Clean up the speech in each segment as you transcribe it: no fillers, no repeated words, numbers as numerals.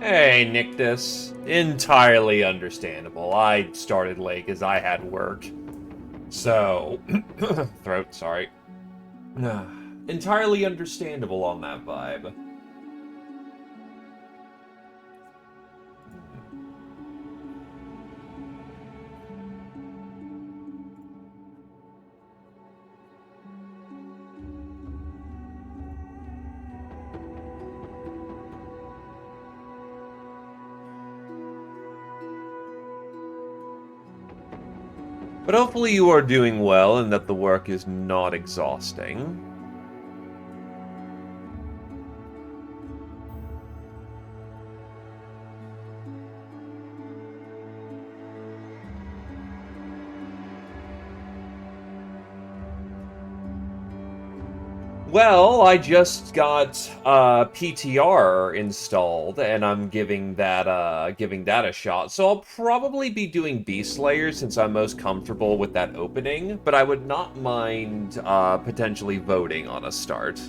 Hey, Nictus. Entirely understandable. I started late because I had work. So, throat, sorry. Entirely understandable on that vibe. But hopefully you are doing well and that the work is not exhausting. Well, I just got PTR installed, and I'm giving that a shot. So I'll probably be doing Beast Slayer since I'm most comfortable with that opening. But I would not mind potentially voting on a start.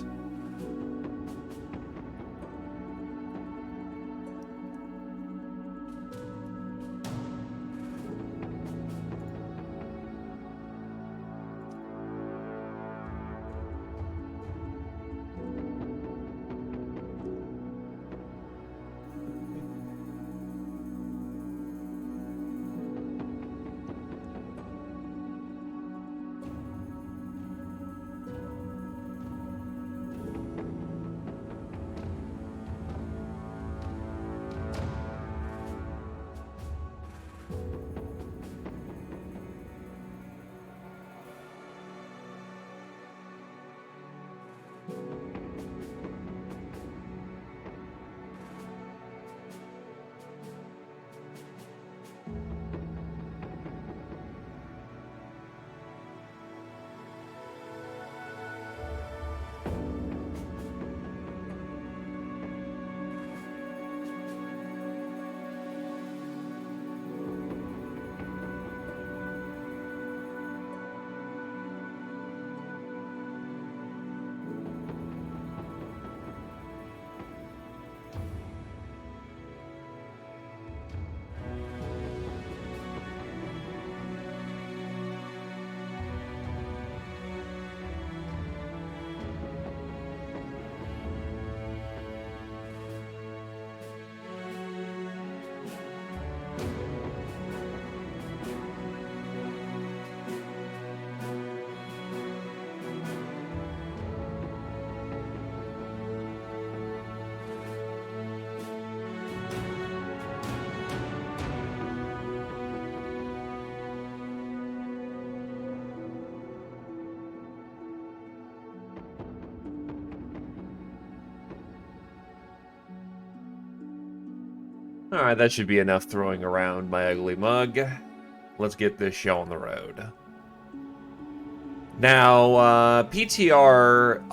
Alright, that should be enough throwing around my ugly mug. Let's get this show on the road. Now, PTR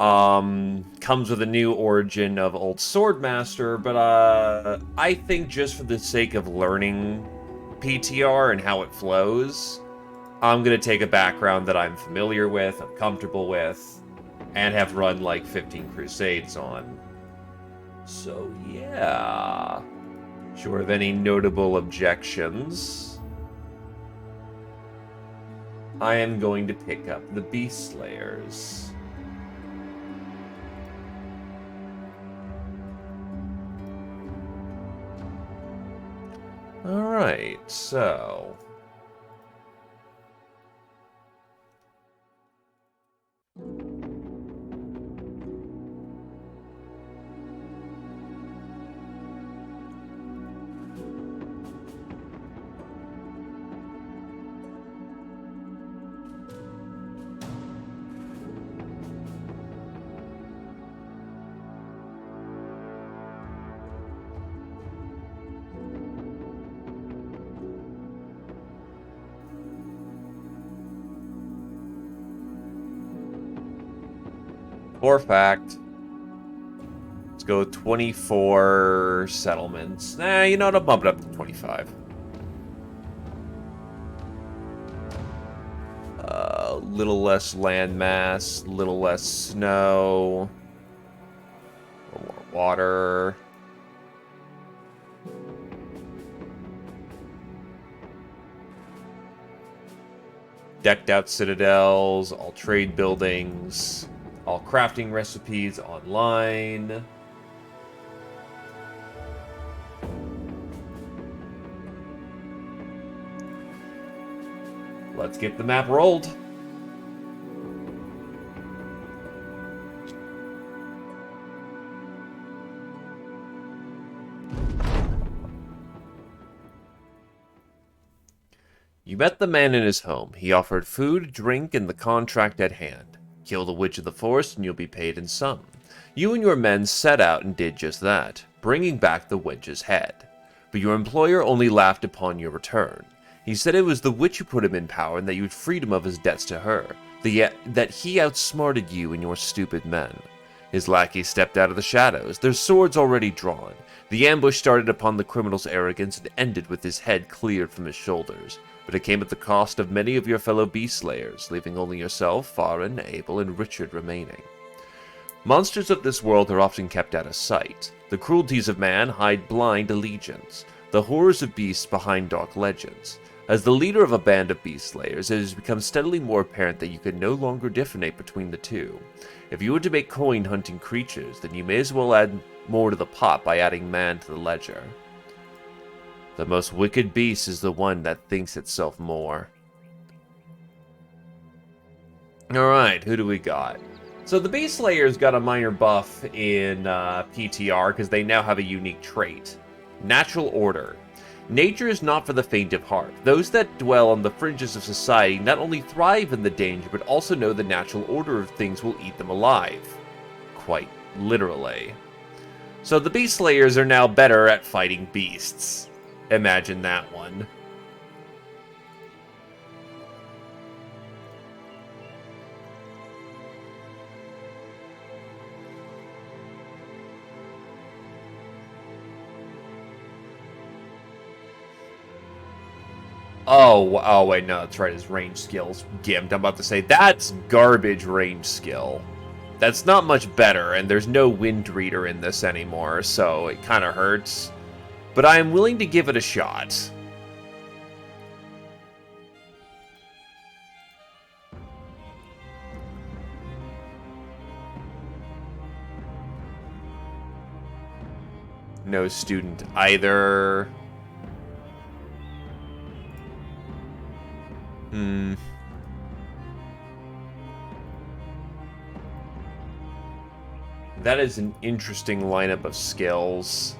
comes with a new origin of Old Swordmaster, but I think just for the sake of learning PTR and how it flows, I'm going to take a background that I'm familiar with, I'm comfortable with, and have run like 15 Crusades on. So, yeah. Sure of any notable objections, I am going to pick up the Beast Slayers. Alright, so... For fact, let's go 24 settlements. Nah, you know what? I'll bump it up to 25. Little less land mass, little less snow, a little more water. Decked out citadels, all trade buildings, all crafting recipes online. Let's get the map rolled. You met the man in his home. He offered food, drink, and the contract at hand. Kill the witch of the forest and you'll be paid in sum. You and your men set out and did just that, bringing back the witch's head. But your employer only laughed upon your return. He said it was the witch who put him in power and that you had freed him of his debts to her, that he outsmarted you and your stupid men. His lackeys stepped out of the shadows, their swords already drawn. The ambush started upon the criminal's arrogance and ended with his head cleared from his shoulders. But it came at the cost of many of your fellow beast slayers, leaving only yourself, Farin, Abel, and Richard remaining. Monsters of this world are often kept out of sight. The cruelties of man hide blind allegiance, the horrors of beasts behind dark legends. As the leader of a band of beast slayers, it has become steadily more apparent that you can no longer differentiate between the two. If you were to make coin hunting creatures, then you may as well add more to the pot by adding man to the ledger. The most wicked beast is the one that thinks itself more. Alright, who do we got? So the Beast Slayers got a minor buff in PTR because they now have a unique trait. Natural Order. Nature is not for the faint of heart. Those that dwell on the fringes of society not only thrive in the danger, but also know the natural order of things will eat them alive. Quite literally. So the Beast Slayers are now better at fighting beasts. Imagine that one. Oh, wait, no, that's right, his range skills. Gimped, I'm about to say, that's garbage range skill. That's not much better, and there's no Wind Reader in this anymore, so it kind of hurts. But I am willing to give it a shot. No student either. That is an interesting lineup of skills.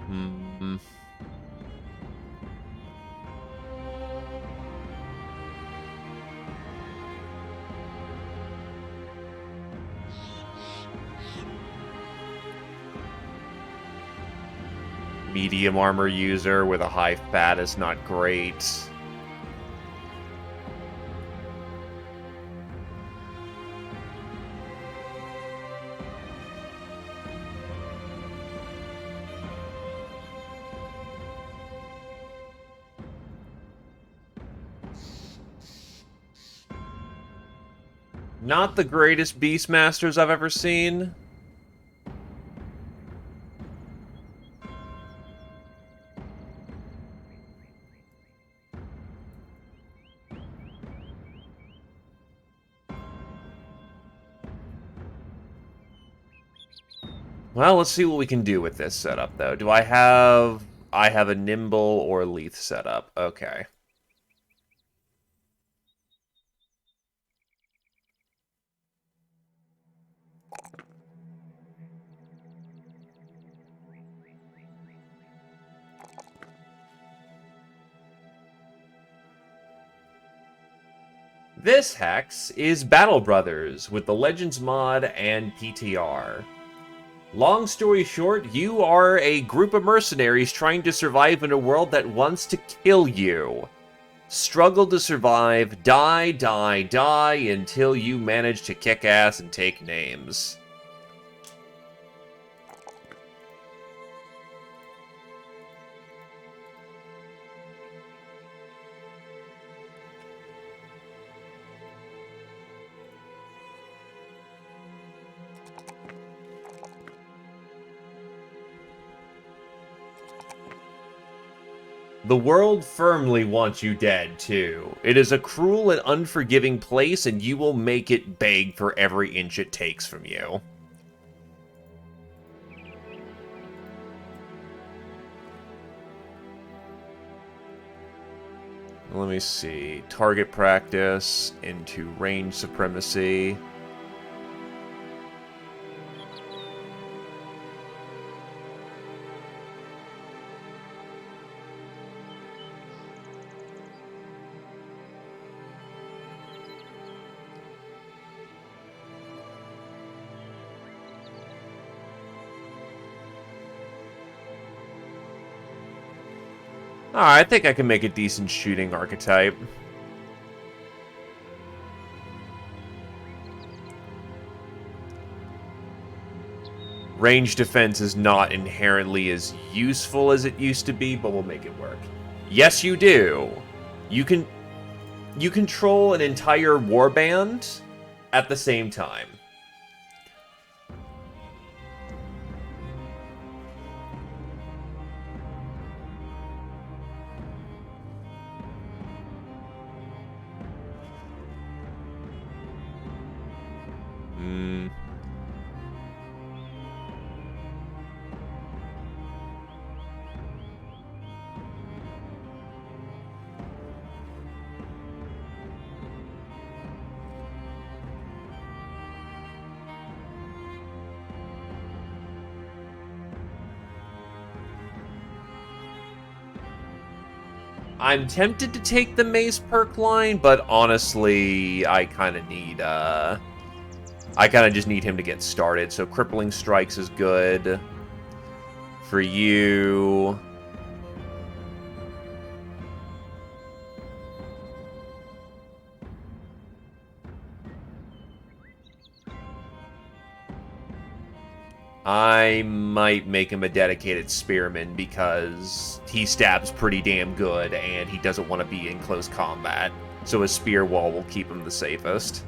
Hmm. Medium armor user with a high fat is not great. Not the greatest Beastmasters I've ever seen. Well, let's see what we can do with this setup, though. Do I have... I have a Nimble or Leith setup. Okay. This Hex is Battle Brothers with the Legends mod and PTR. Long story short, you are a group of mercenaries trying to survive in a world that wants to kill you. Struggle to survive, die, die, die, until you manage to kick ass and take names. The world firmly wants you dead, too. It is a cruel and unforgiving place, and you will make it beg for every inch it takes from you. Let me see. Target practice into range supremacy. Alright, I think I can make a decent shooting archetype. Range defense is not inherently as useful as it used to be, but we'll make it work. Yes, you do. You control an entire warband at the same time. I'm tempted to take the Mace perk line, but honestly, I kind of need, I kind of just need him to get started. So Crippling Strikes is good. For you... I might make him a dedicated spearman because he stabs pretty damn good and he doesn't want to be in close combat. So a spear wall will keep him the safest.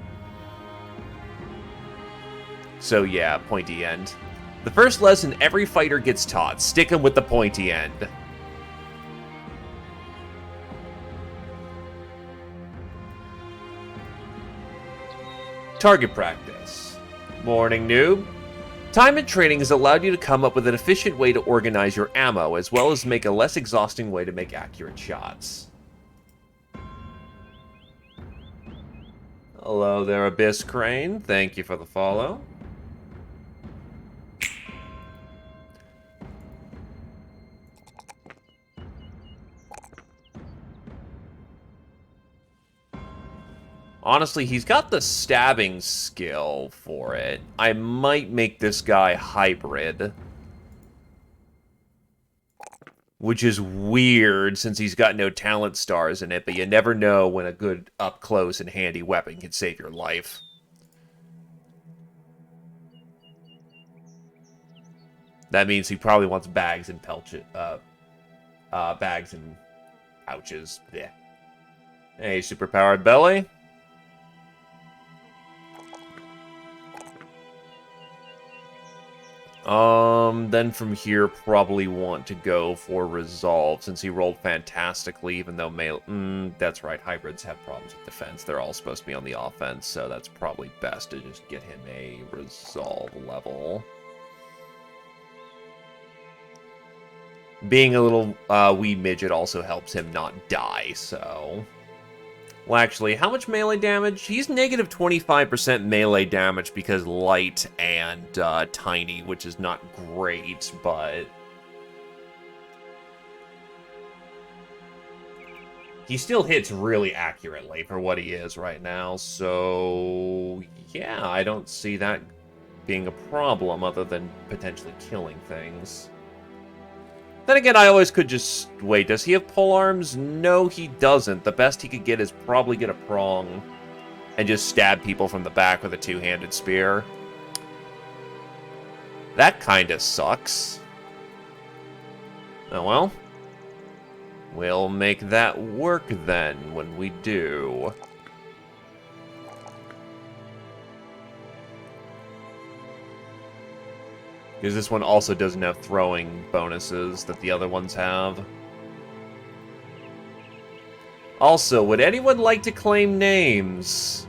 So yeah, pointy end. The first lesson every fighter gets taught, stick him with the pointy end. Target practice. Morning, noob. Time and training has allowed you to come up with an efficient way to organize your ammo, as well as make a less exhausting way to make accurate shots. Hello there, Abyss Crane. Thank you for the follow. Honestly, he's got the stabbing skill for it. I might make this guy hybrid. Which is weird, since he's got no talent stars in it, but you never know when a good up-close and handy weapon can save your life. That means he probably wants bags and bags and pouches. Yeah. Hey, superpowered belly. Then from here, probably want to go for Resolve, since he rolled fantastically, even though that's right, hybrids have problems with defense. They're all supposed to be on the offense, so that's probably best to just get him a Resolve level. Being a little wee midget also helps him not die, so... Well, actually, how much melee damage? He's negative 25% melee damage because light and tiny, which is not great, but... He still hits really accurately for what he is right now, so... Yeah, I don't see that being a problem other than potentially killing things. Then again, I always could just... Wait, does he have polearms? No, he doesn't. The best he could get is probably get a prong and just stab people from the back with a two-handed spear. That kinda sucks. Oh well. We'll make that work then when we do. Because this one also doesn't have throwing bonuses that the other ones have. Also, would anyone like to claim names?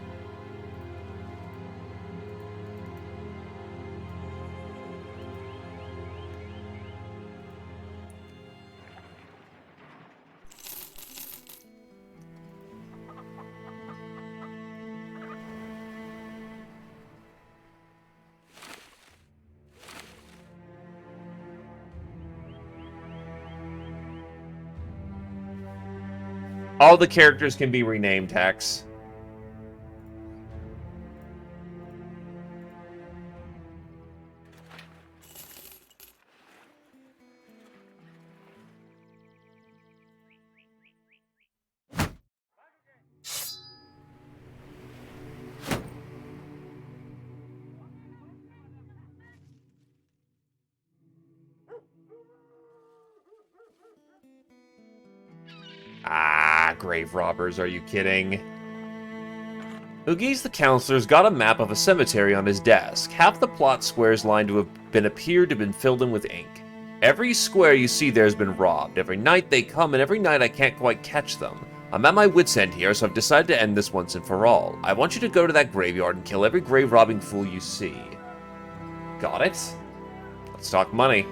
All the characters can be renamed, Hex. Ah, grave robbers, are you kidding? Ugi's the counselor's got a map of a cemetery on his desk. Half the plot squares lined to have been appeared to have been filled in with ink. Every square you see there has been robbed. Every night they come, and every night I can't quite catch them. I'm at my wit's end here, so I've decided to end this once and for all. I want you to go to that graveyard and kill every grave-robbing fool you see. Got it? Let's talk money.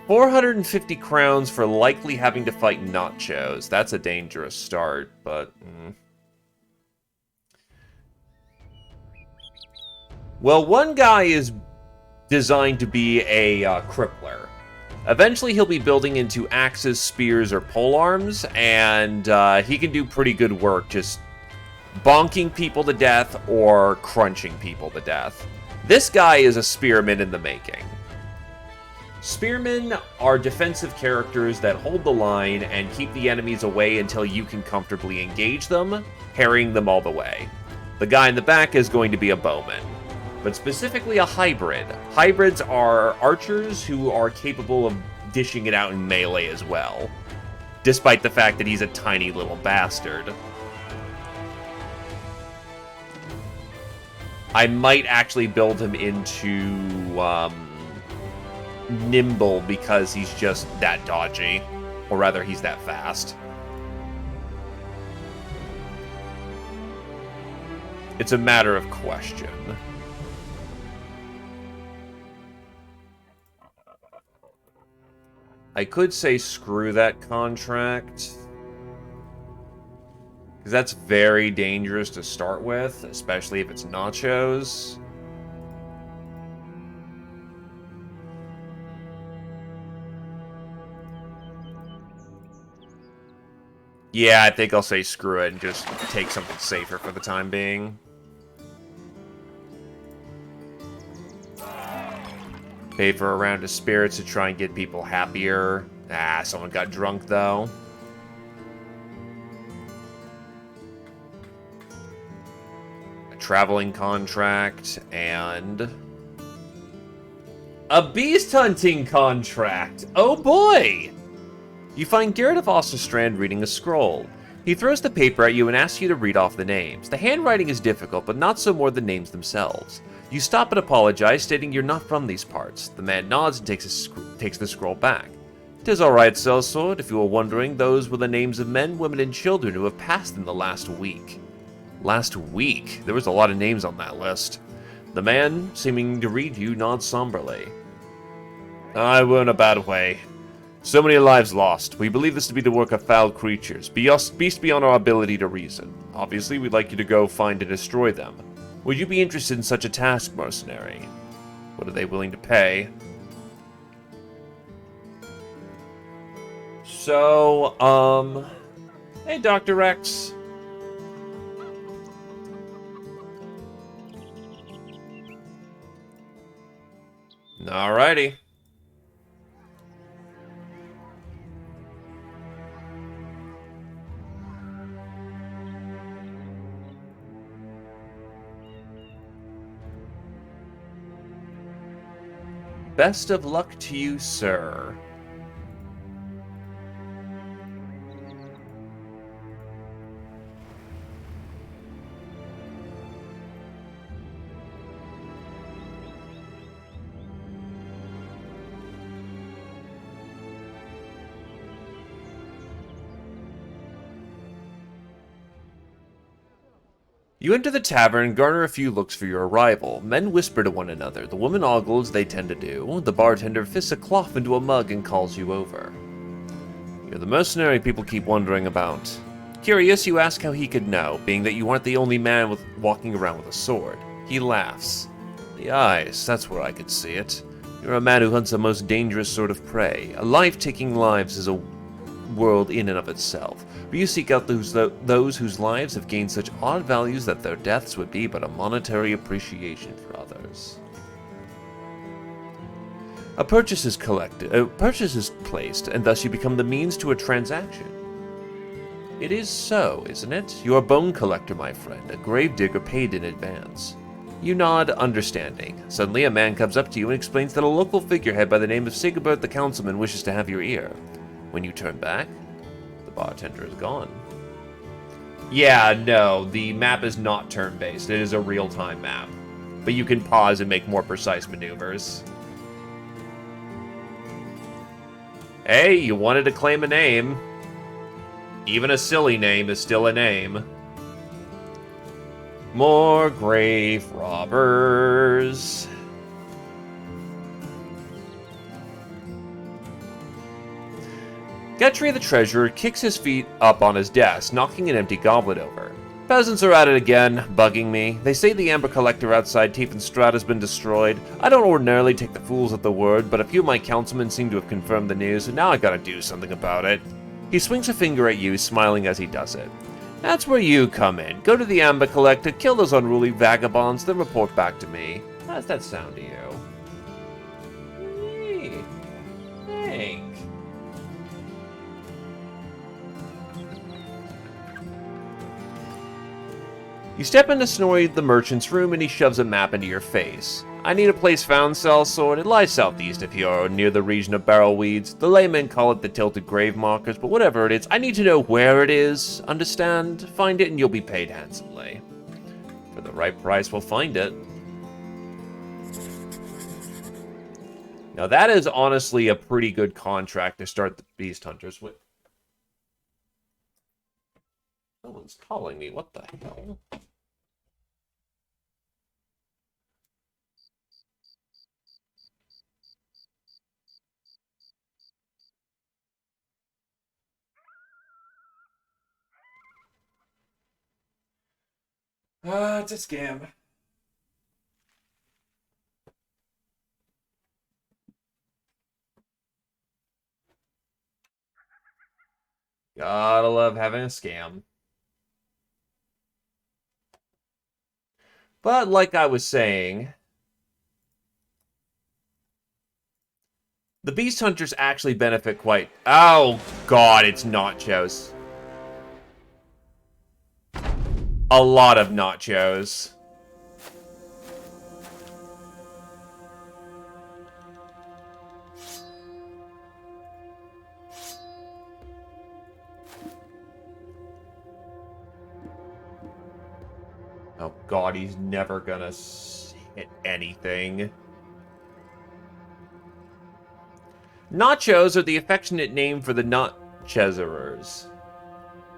450 crowns for likely having to fight nachos. That's a dangerous start, but... Well, one guy is designed to be a crippler. Eventually, he'll be building into axes, spears, or polearms, and he can do pretty good work just bonking people to death or crunching people to death. This guy is a spearman in the making. Spearmen are defensive characters that hold the line and keep the enemies away until you can comfortably engage them, harrying them all the way. The guy in the back is going to be a bowman, but specifically a hybrid. Hybrids are archers who are capable of dishing it out in melee as well, despite the fact that he's a tiny little bastard. I might actually build him into nimble because he's just that dodgy, or rather he's that fast. It's a matter of question. I could say screw that contract, because that's very dangerous to start with, especially if it's nachos. Yeah, I think I'll say screw it and just take something safer for the time being. Pay for a round of spirits to try and get people happier. Ah, someone got drunk, though. A traveling contract, and... a beast hunting contract! Oh boy! You find Garrett of Osterstrand reading a scroll. He throws the paper at you and asks you to read off the names. The handwriting is difficult, but not so more the names themselves. You stop and apologize, stating you're not from these parts. The man nods and takes the scroll back. "'Tis all right, sellsword. If you were wondering, those were the names of men, women, and children who have passed in the last week." Last week? There was a lot of names on that list. The man, seeming to read you, nods somberly. "I were in a bad way. So many lives lost. We believe this to be the work of foul creatures, beast beyond our ability to reason. Obviously, we'd like you to go find and destroy them. Would you be interested in such a task, mercenary? What are they willing to pay?" So, hey, Dr. Rex. Alrighty. Best of luck to you, sir. You enter the tavern, garner a few looks for your arrival. Men whisper to one another. The woman ogles, they tend to do. The bartender fists a cloth into a mug and calls you over. "You're the mercenary people keep wondering about." Curious, you ask how he could know, being that you aren't the only man walking around with a sword. He laughs. "The eyes, that's where I could see it. You're a man who hunts a most dangerous sort of prey. A life taking lives is a world in and of itself, but you seek out those whose lives have gained such odd values that their deaths would be but a monetary appreciation for others. A purchase is placed, and thus you become the means to a transaction." "It is so, isn't it? You're a bone collector, my friend, a grave digger paid in advance." You nod, understanding. Suddenly a man comes up to you and explains that a local figurehead by the name of Sigebert the Councilman wishes to have your ear. When you turn back, the bartender is gone. Yeah, no, the map is not turn-based. It is a real-time map. But you can pause and make more precise maneuvers. Hey, you wanted to claim a name. Even a silly name is still a name. More grave robbers. Guthrie the Treasurer kicks his feet up on his desk, knocking an empty goblet over. "Peasants are at it again, bugging me. They say the amber collector outside Tiefenstraat has been destroyed. I don't ordinarily take the fools at the word, but a few of my councilmen seem to have confirmed the news, and now I gotta do something about it." He swings a finger at you, smiling as he does it. "That's where you come in. Go to the amber collector, kill those unruly vagabonds, then report back to me. How does that sound to you?" Hey, Hank. You step into Snorri the merchant's room and he shoves a map into your face. "I need a place found, sellsword. It lies southeast of here, near the region of barrelweeds. The laymen call it the tilted grave markers, but whatever it is, I need to know where it is. Understand? Find it and you'll be paid handsomely. For the right price, we'll find it." Now that is honestly a pretty good contract to start the Beast Hunters with. Someone's calling me. What the hell? It's a scam. Gotta love having a scam. But like I was saying, the Beast Hunters actually benefit quite... Oh, God, it's nachos. A lot of nachos. Oh, God, he's never gonna hit anything. Nachos are the affectionate name for the Notchezerers.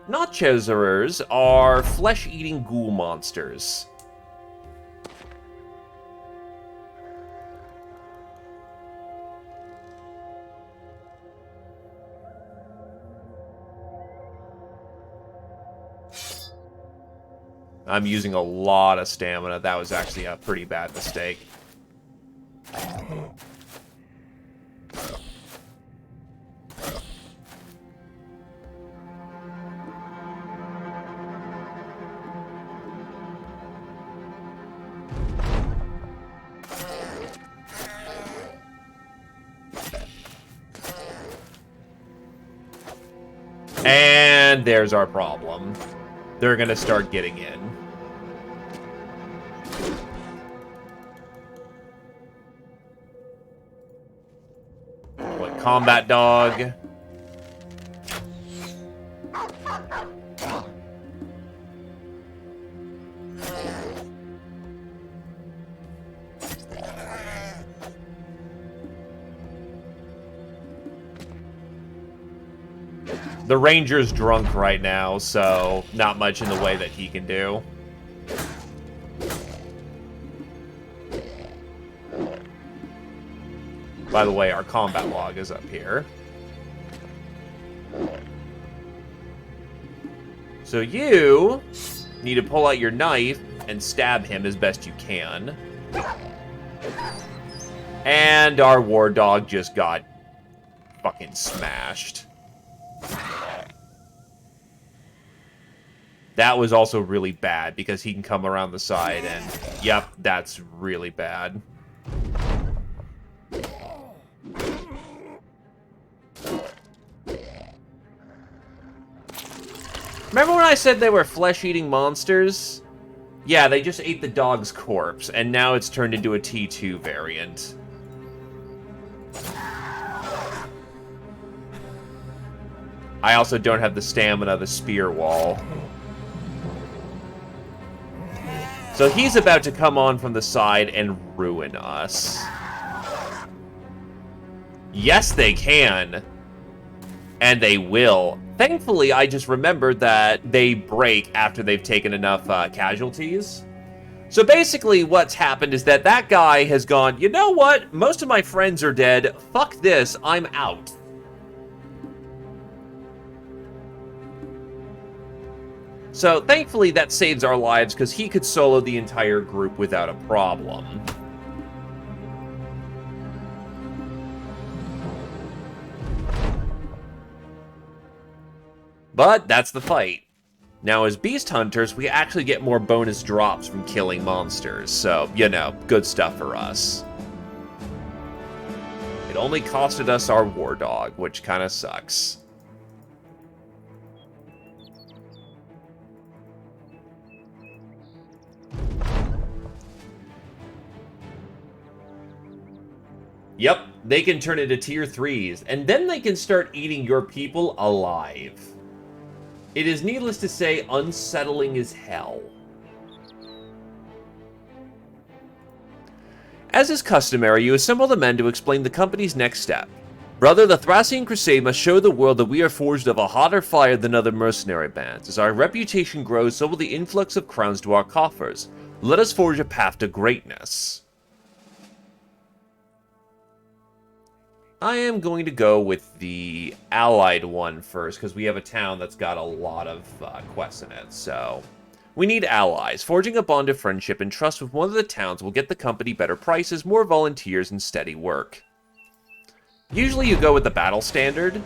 Notchezerers are flesh-eating ghoul monsters. I'm using a lot of stamina. That was actually a pretty bad mistake. And there's our problem. They're gonna start getting in. What, combat dog? The Ranger's drunk right now, so not much in the way that he can do. By the way, our combat log is up here. So you need to pull out your knife and stab him as best you can. And our war dog just got fucking smashed. That was also really bad because he can come around the side and, yep, that's really bad. Remember when I said they were flesh-eating monsters? Yeah, they just ate the dog's corpse, and now it's turned into a T2 variant. I also don't have the stamina of the spear wall. So he's about to come on from the side and ruin us. Yes, they can. And they will. Thankfully, I just remembered that they break after they've taken enough casualties. So basically what's happened is that that guy has gone, you know what? Most of my friends are dead. Fuck this. I'm out. So thankfully that saves our lives because he could solo the entire group without a problem. But that's the fight. Now, as Beast Hunters, we actually get more bonus drops from killing monsters, so, you know, good stuff for us. It only costed us our War Dog, which kind of sucks. Yep, they can turn into tier 3s, and then they can start eating your people alive. It is needless to say, unsettling as hell. As is customary, you assemble the men to explain the company's next step. Brother, the Thracian Crusade must show the world that we are forged of a hotter fire than other mercenary bands. As our reputation grows, so will the influx of crowns to our coffers. Let us forge a path to greatness. I am going to go with the allied one first, because we have a town that's got a lot of quests in it, so... We need allies. Forging a bond of friendship and trust with one of the towns will get the company better prices, more volunteers, and steady work. Usually you go with the battle standard,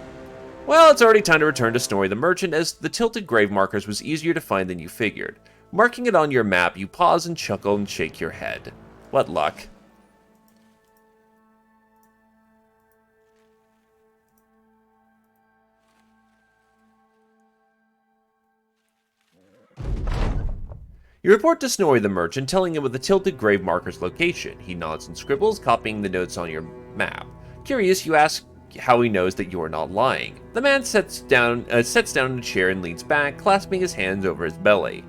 Well, it's already time to return to Snorri the Merchant, as the tilted grave markers was easier to find than you figured. Marking it on your map, you pause and chuckle and shake your head. What luck. You report to Snorri the Merchant, telling him of the tilted grave marker's location. He nods and scribbles, copying the notes on your map. Curious, you ask how he knows that you are not lying. The man sets down in a chair and leans back, clasping his hands over his belly.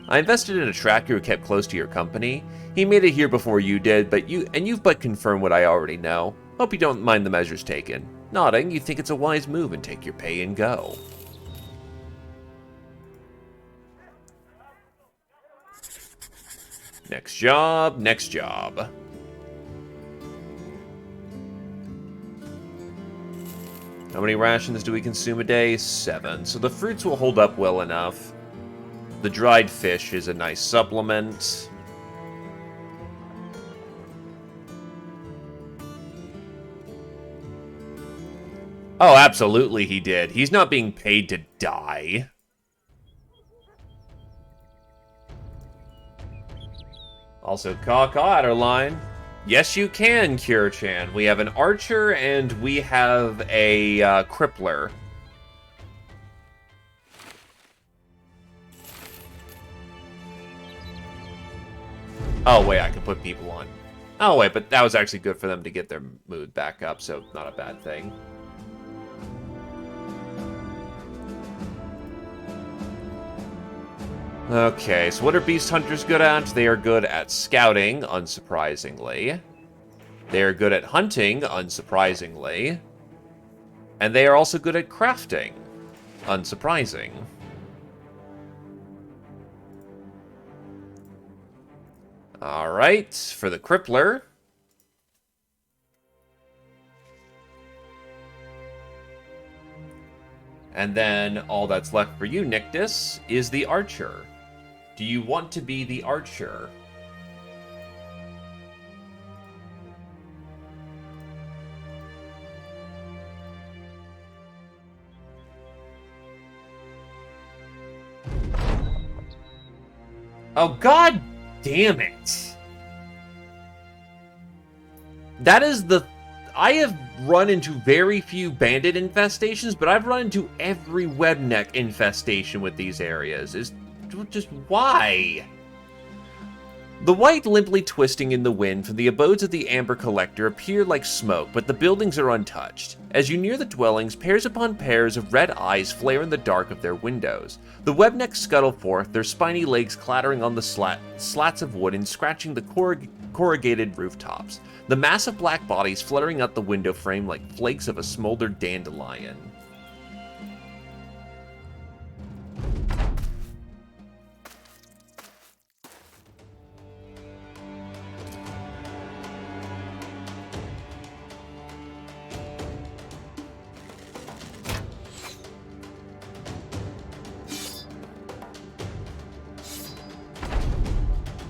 I invested in a tracker who kept close to your company. He made it here before you did, but you've but confirmed what I already know. Hope you don't mind the measures taken. Nodding, you think it's a wise move and take your pay and go. Next job, next job. How many rations do we consume a day? 7. So the fruits will hold up well enough. The dried fish is a nice supplement. Oh, absolutely he did. He's not being paid to die. Also, Caw-Caw at our line. Yes, you can, Cure-chan. We have an archer and we have a crippler. Oh, wait, I can put people on. Oh, wait, but that was actually good for them to get their mood back up, so not a bad thing. Okay, so what are beast hunters good at? They are good at scouting, unsurprisingly. They are good at hunting, unsurprisingly. And they are also good at crafting, unsurprising. Alright, for the crippler. And then all that's left for you, Nictus, is the archer. Do you want to be the archer? Oh, god damn it. That is the... I have run into very few bandit infestations, but I've run into every webneck infestation with these areas. Is just why? The white limply twisting in the wind from the abodes of the Amber Collector appear like smoke, but the buildings are untouched. As you near the dwellings, pairs upon pairs of red eyes flare in the dark of their windows. The webnecks scuttle forth, their spiny legs clattering on the slats of wood and scratching the corrugated rooftops. The massive black bodies fluttering out the window frame like flakes of a smoldered dandelion.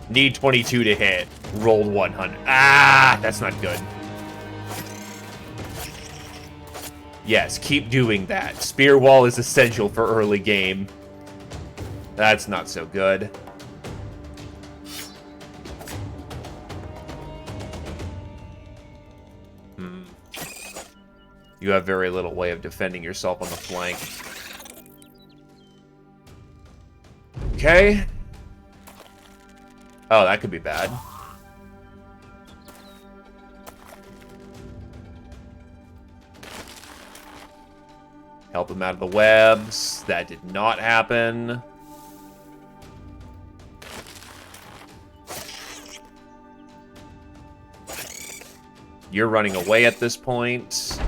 Need 22 to hit. Rolled 100. Ah, that's not good. Yes, keep doing that. Spear wall is essential for early game. That's not so good. You have very little way of defending yourself on the flank. Okay. Oh, that could be bad. Help him out of the webs. That did not happen. You're running away at this point.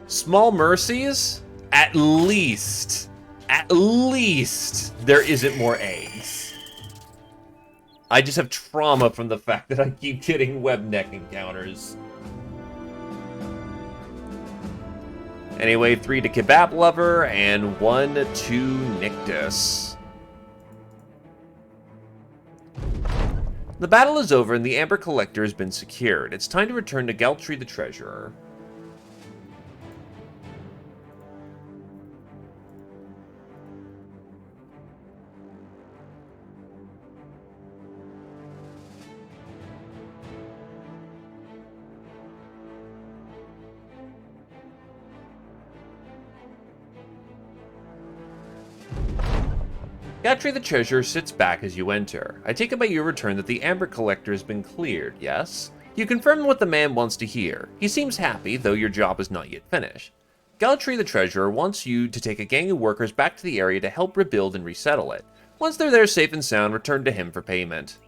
Small mercies? At least, there isn't more eggs. I just have trauma from the fact that I keep getting webneck encounters. Anyway, 3 to Kebab Lover, and 1 to Nictus. The battle is over, and the Amber Collector has been secured. It's time to return to Galtree the Treasurer. Galtree the Treasurer sits back as you enter. I take it by your return that the Amber Collector has been cleared, yes? You confirm what the man wants to hear. He seems happy, though your job is not yet finished. Galtree the Treasurer wants you to take a gang of workers back to the area to help rebuild and resettle it. Once they're there safe and sound, return to him for payment.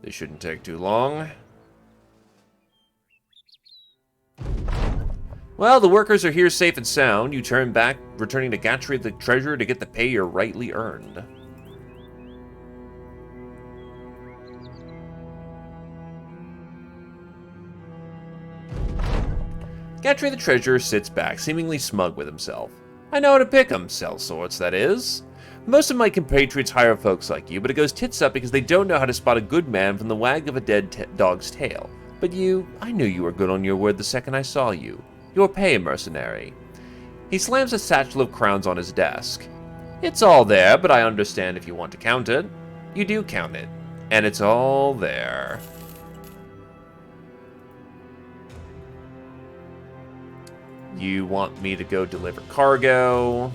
This shouldn't take too long. Well, the workers are here safe and sound. You turn back, returning to Galtree the Treasurer to get the pay you're rightly earned. Galtree the Treasurer sits back, seemingly smug with himself. I know how to pick 'em, sell sorts, that is. Most of my compatriots hire folks like you, but it goes tits up because they don't know how to spot a good man from the wag of a dead dog's tail. But you, I knew you were good on your word the second I saw you. Your pay, mercenary. He slams a satchel of crowns on his desk. It's all there, but I understand if you want to count it. You do count it. And it's all there. You want me to go deliver cargo.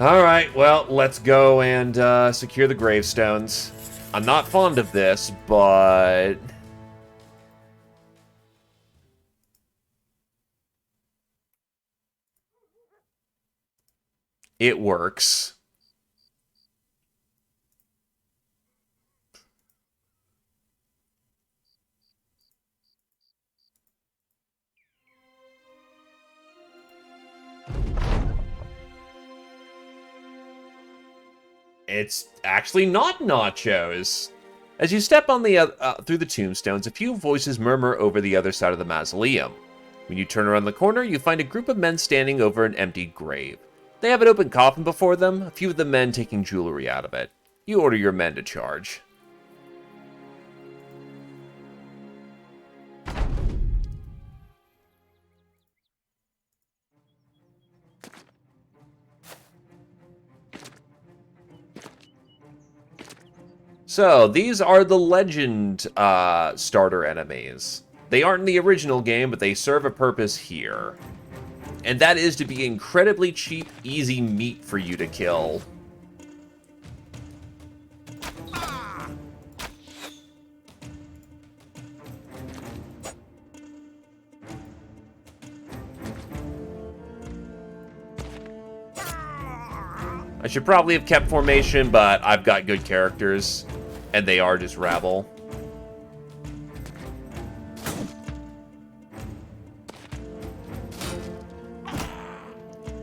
Alright, well, let's go and secure the gravestones. I'm not fond of this, but... it works. It's actually not nachos. As you step on the through the tombstones, a few voices murmur over the other side of the mausoleum. When you turn around the corner, you find a group of men standing over an emptied grave. They have an open coffin before them, a few of the men taking jewelry out of it. You order your men to charge. So, these are the legend starter enemies. They aren't in the original game, but they serve a purpose here. And that is to be incredibly cheap, easy meat for you to kill. I should probably have kept formation, but I've got good characters. And they are just rabble.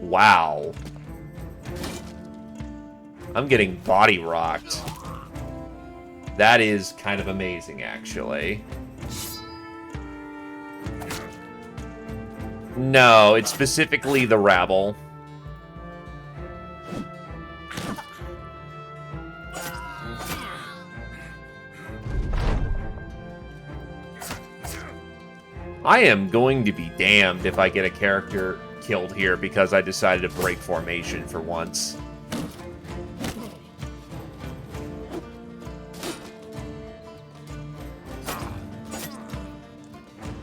Wow. I'm getting body rocked. That is kind of amazing, actually. No, it's specifically the rabble. I am going to be damned if I get a character killed here because I decided to break formation for once.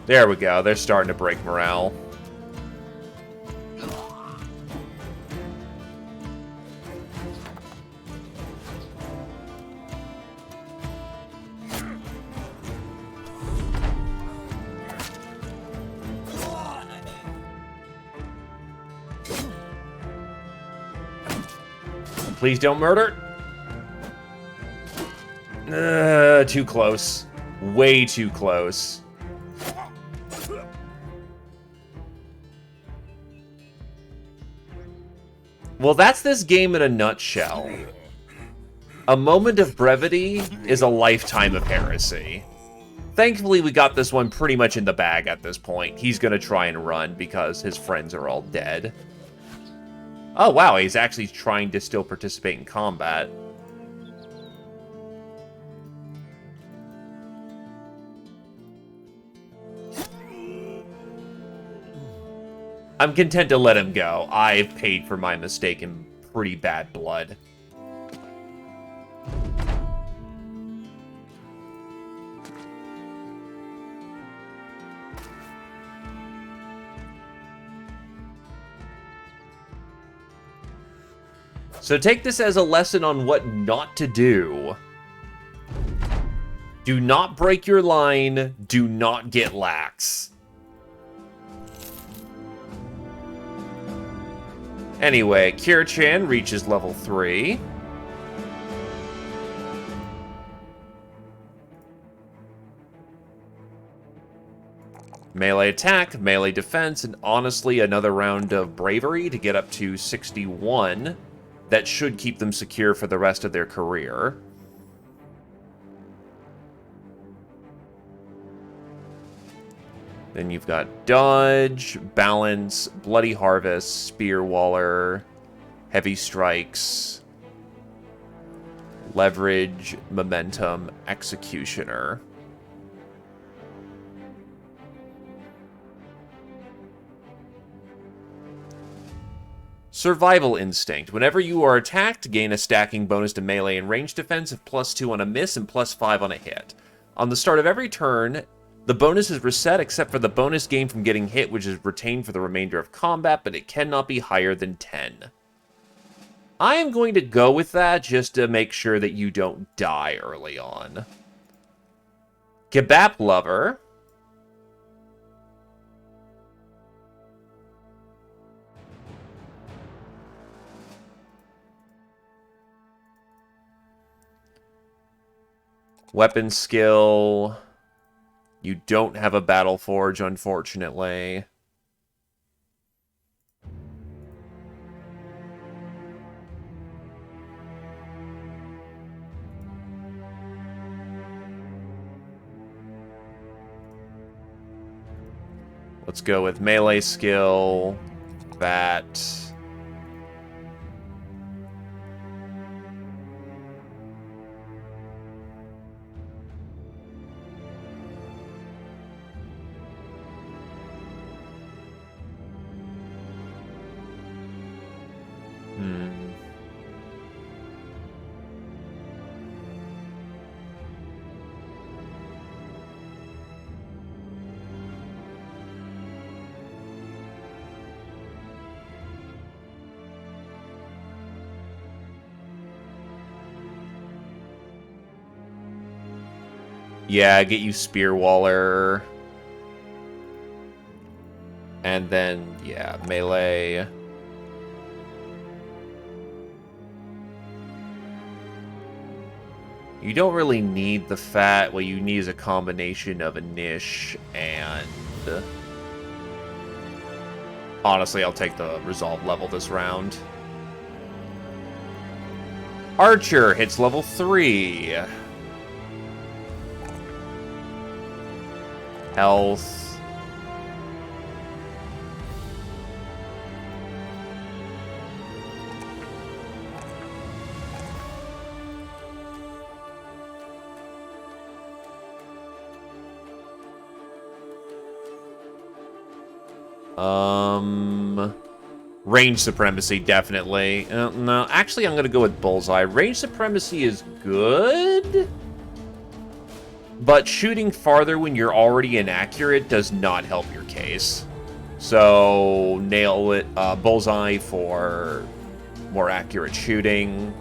There we go. They're starting to break morale. Please don't murder. Too close. Way too close. Well, that's this game in a nutshell. A moment of brevity is a lifetime of heresy. Thankfully, we got this one pretty much in the bag at this point. He's going to try and run because his friends are all dead. Oh, wow, he's actually trying to still participate in combat. I'm content to let him go. I've paid for my mistake in pretty bad blood. So take this as a lesson on what not to do. Do not break your line. Do not get lax. Anyway, Kira-chan reaches level 3. Melee attack, melee defense, and honestly another round of bravery to get up to 61. That should keep them secure for the rest of their career. Then you've got Dodge, Balance, Bloody Harvest, Spear Waller, Heavy Strikes, Leverage, Momentum, Executioner. Survival Instinct. Whenever you are attacked, gain a stacking bonus to melee and range defense of +2 on a miss and +5 on a hit. On the start of every turn, the bonus is reset except for the bonus gained from getting hit, which is retained for the remainder of combat, but it cannot be higher than 10. I am going to go with that just to make sure that you don't die early on. Kebab Lover. Weapon skill. You don't have a Battle Forge, unfortunately. Let's go with melee skill, bat. Yeah, get you Spear Waller. And then, yeah, melee. You don't really need the fat. What you need is a combination of a niche and... Honestly, I'll take the resolve level this round. Archer hits level 3. Health. Range Supremacy, definitely. No, actually, I'm going to go with Bullseye. Range Supremacy is good, but shooting farther when you're already inaccurate does not help your case. So, nail it, Bullseye for more accurate shooting.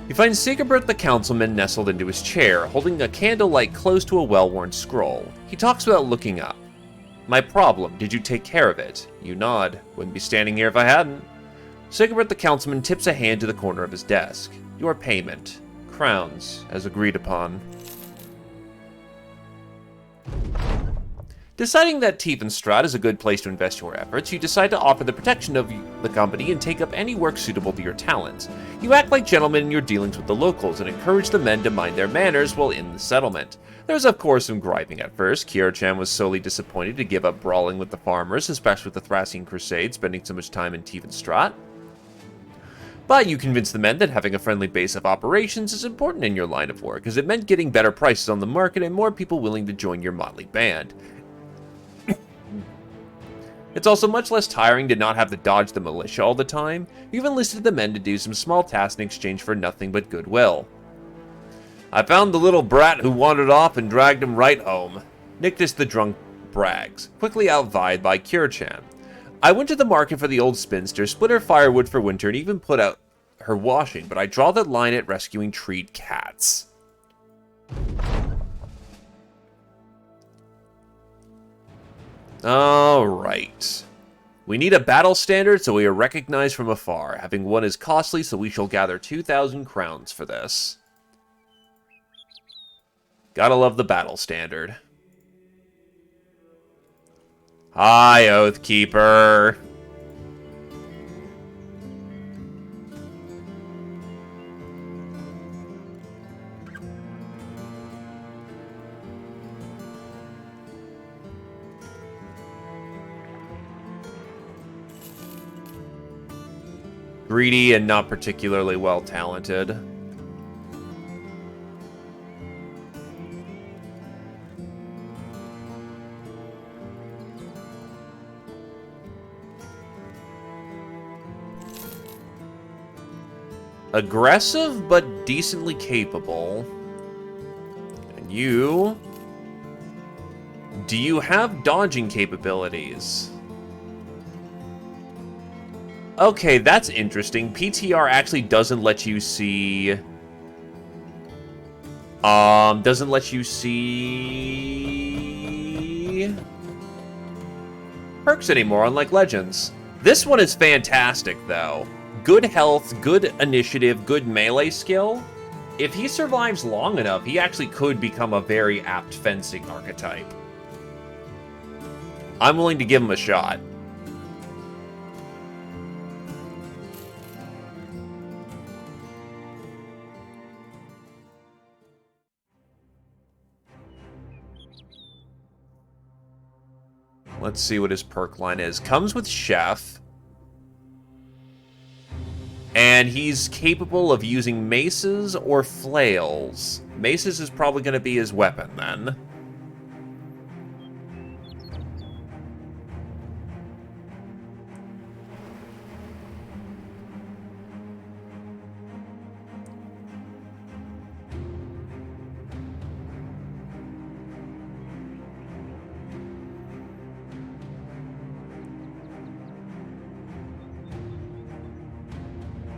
You find Sigebert the Councilman nestled into his chair, holding a candlelight close to a well-worn scroll. He talks without looking up. My problem, did you take care of it? You nod. Wouldn't be standing here if I hadn't. Sigebert the Councilman tips a hand to the corner of his desk. Your payment. Crowns, as agreed upon. Deciding that Tiefenstraat is a good place to invest your efforts, you decide to offer the protection of the company and take up any work suitable to your talents. You act like gentlemen in your dealings with the locals and encourage the men to mind their manners while in the settlement. There's of course some griping at first. Kira-chan was sorely disappointed to give up brawling with the farmers, especially with the Thracian Crusade, spending so much time in Tiefenstraat. But you convinced the men that having a friendly base of operations is important in your line of work, as it meant getting better prices on the market and more people willing to join your motley band. It's also much less tiring to not have to dodge the militia all the time. You've enlisted the men to do some small tasks in exchange for nothing but goodwill. I found the little brat who wandered off and dragged him right home. Nictus the drunk brags, quickly outvied by Kira-chan. I went to the market for the old spinster, split her firewood for winter, and even put out her washing, but I draw the line at rescuing treat cats. Alright. We need a battle standard so we are recognized from afar. Having one is costly, so we shall gather 2,000 crowns for this. Gotta love the battle standard. Hi, Oathkeeper. Greedy and not particularly well talented. Aggressive, but decently capable. And you... Do you have dodging capabilities? Okay, that's interesting. PTR actually doesn't let you see... doesn't let you see... perks anymore, unlike Legends. This one is fantastic, though. Good health, good initiative, good melee skill. If he survives long enough, he actually could become a very apt fencing archetype. I'm willing to give him a shot. Let's see what his perk line is. Comes with Chef. And he's capable of using maces or flails. Maces is probably going to be his weapon, then.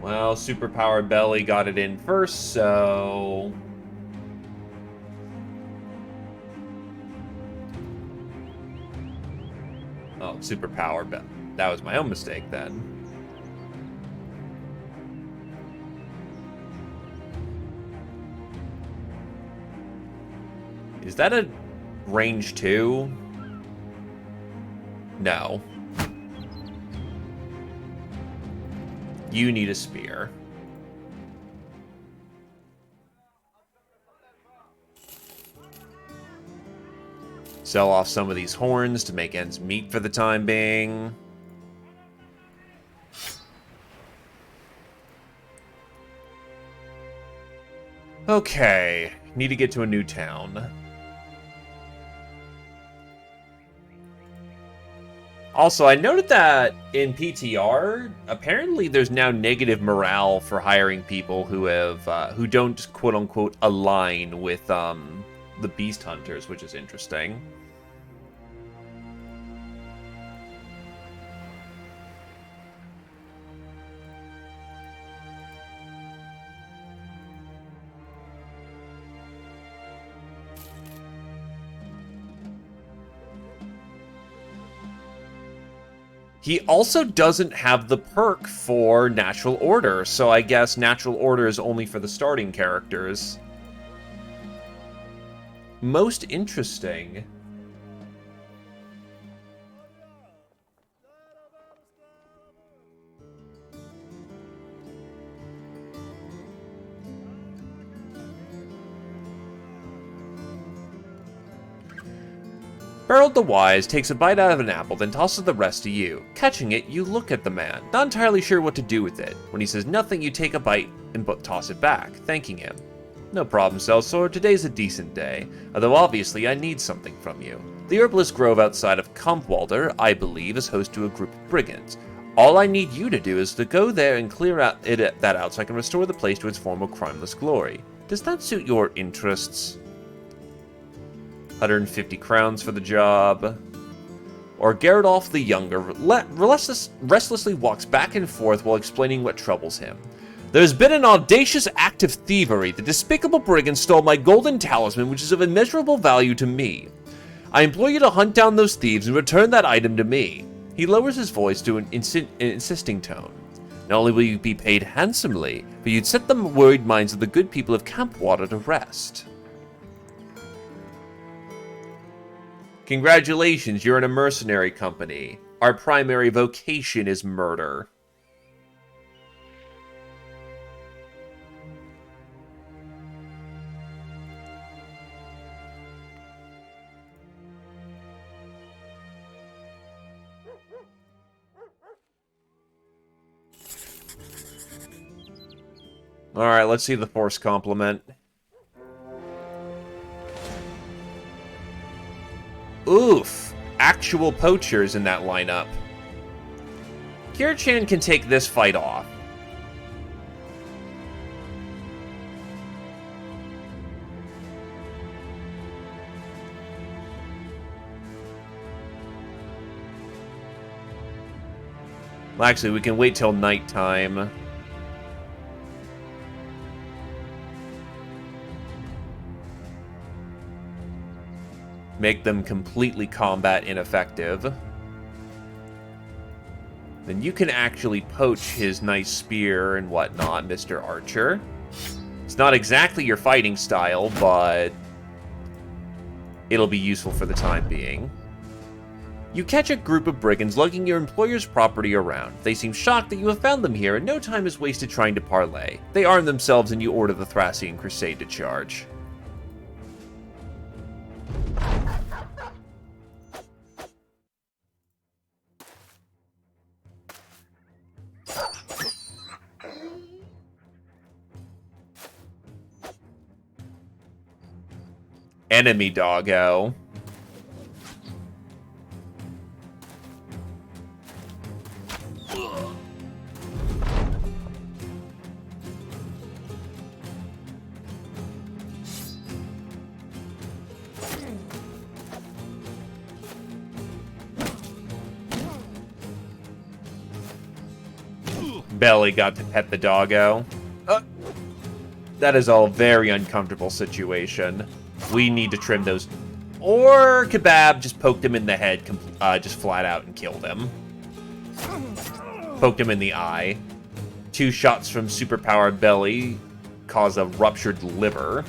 Well, Superpowered Belly got it in first, so... Oh, Superpowered Belly. That was my own mistake, then. Is that a range 2? No. You need a spear. Sell off some of these horns to make ends meet for the time being. Okay, need to get to a new town. Also, I noted that in PTR, apparently there's now negative morale for hiring people who have who don't quote unquote align with the beast hunters, which is interesting. He also doesn't have the perk for Natural Order, so I guess Natural Order is only for the starting characters. Most interesting. Harold the Wise takes a bite out of an apple, then tosses the rest to you. Catching it, you look at the man, not entirely sure what to do with it. When he says nothing, you take a bite and toss it back, thanking him. No problem, Sellsword. Today's a decent day, although obviously I need something from you. The herbalist grove outside of Kampwalder, I believe, is host to a group of brigands. All I need you to do is to go there and clear that out so I can restore the place to its former crimeless glory. Does that suit your interests? 150 crowns for the job. Or Gerardolf the Younger restlessly walks back and forth while explaining what troubles him. There's been an audacious act of thievery. The despicable brigand stole my golden talisman, which is of immeasurable value to me. I implore you to hunt down those thieves and return that item to me. He lowers his voice to an insisting tone. Not only will you be paid handsomely, but you'd set the worried minds of the good people of Kampwater to rest. Congratulations, you're in a mercenary company. Our primary vocation is murder. Alright, let's see the force complement. Oof! Actual poachers in that lineup. Kira-chan can take this fight off. Well, actually, we can wait till nighttime. Make them completely combat ineffective. Then you can actually poach his nice spear and whatnot, Mr. Archer. It's not exactly your fighting style, but it'll be useful for the time being. You catch a group of brigands lugging your employer's property around. They seem shocked that you have found them here, and no time is wasted trying to parley. They arm themselves and you order the Thracian Crusade to charge. Enemy doggo. Belly got to pet the doggo. That is all a very uncomfortable situation. We need to trim those. Or Kebab just poked him in the head, just flat out and killed him. Poked him in the eye. 2 shots from superpowered Belly cause a ruptured liver.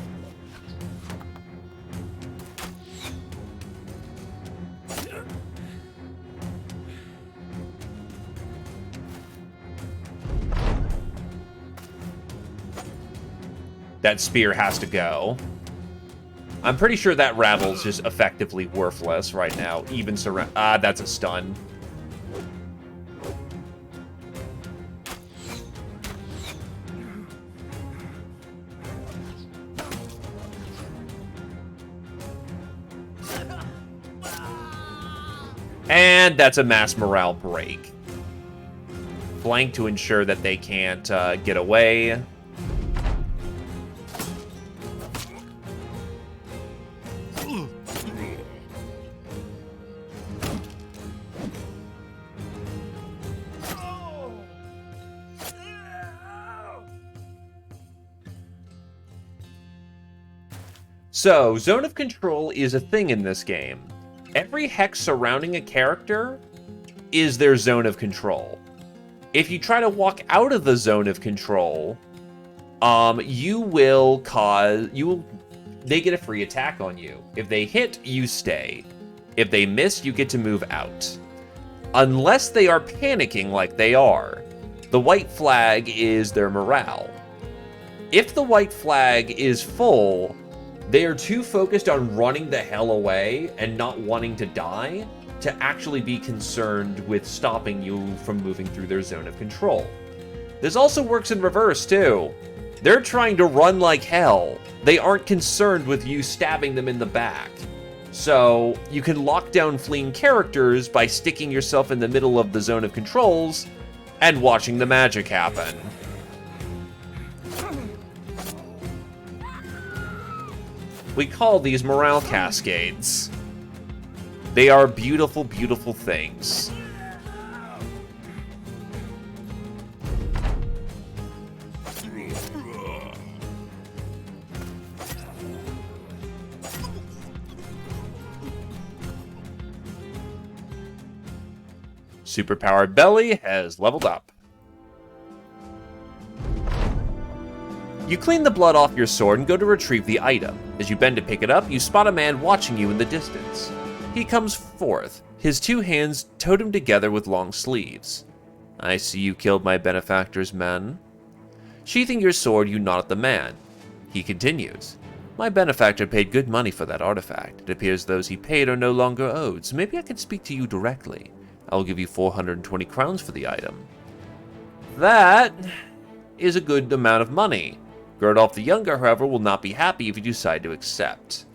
That spear has to go. I'm pretty sure that rattle's just effectively worthless right now. Even surround. That's a stun. And that's a mass morale break. Flank to ensure that they can't get away. So, zone of control is a thing in this game. Every hex surrounding a character is their zone of control. If you try to walk out of the zone of control, they get a free attack on you. If they hit, you stay. If they miss, you get to move out. Unless they are panicking like they are. The white flag is their morale. If the white flag is full, They are too focused on running the hell away and not wanting to die to actually be concerned with stopping you from moving through their zone of control. This also works in reverse, too. They're trying to run like hell. They aren't concerned with you stabbing them in the back. So, you can lock down fleeing characters by sticking yourself in the middle of the zone of controls and watching the magic happen. We call these morale cascades. They are beautiful, beautiful things. Superpowered Belly has leveled up. You clean the blood off your sword and go to retrieve the item. As you bend to pick it up, you spot a man watching you in the distance. He comes forth, his two hands totem together with long sleeves. I see you killed my benefactor's men. Sheathing your sword, you nod at the man. He continues. My benefactor paid good money for that artifact. It appears those he paid are no longer owed, so maybe I can speak to you directly. I'll give you 420 crowns for the item. That is a good amount of money. Gerdolf the Younger, however, will not be happy if you decide to accept.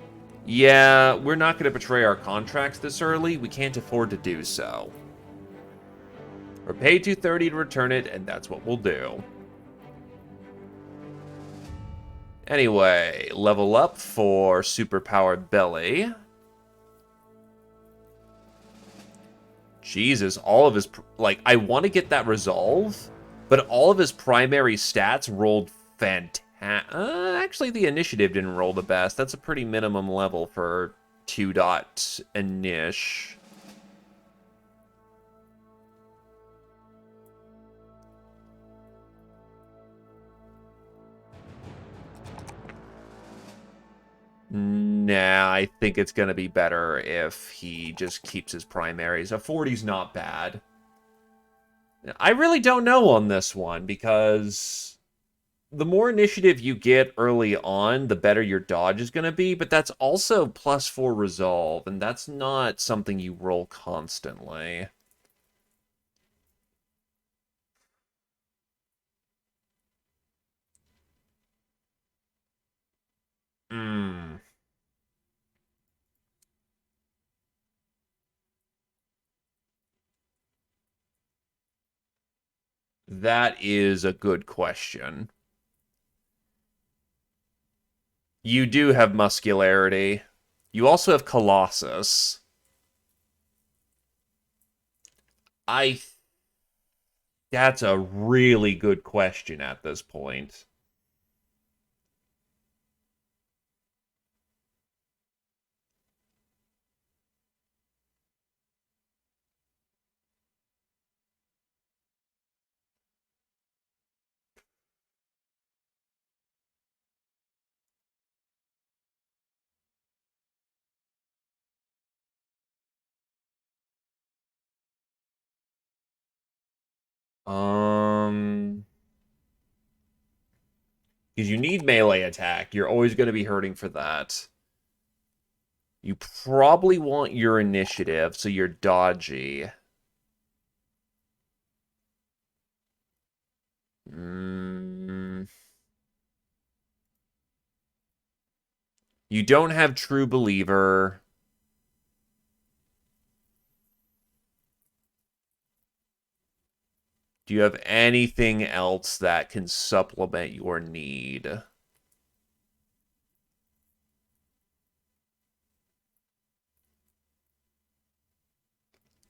Yeah, we're not going to betray our contracts this early. We can't afford to do so. We're paid 230 to return it, and that's what we'll do. Anyway, level up for Superpowered Belly. Jesus, all of his... Like, I want to get that resolve, but all of his primary stats rolled fantastic. Actually, the initiative didn't roll the best. That's a pretty minimum level for 2.inish. Nah, I think it's going to be better if he just keeps his primaries. A 40's not bad. I really don't know on this one, because the more initiative you get early on, the better your dodge is going to be, but that's also +4 resolve, and that's not something you roll constantly. Hmm. That is a good question. You do have muscularity. You also have Colossus. I... That's a really good question at this point. Because you need melee attack. You're always going to be hurting for that. You probably want your initiative, so you're dodgy. Mm. You don't have True Believer. Do you have anything else that can supplement your need?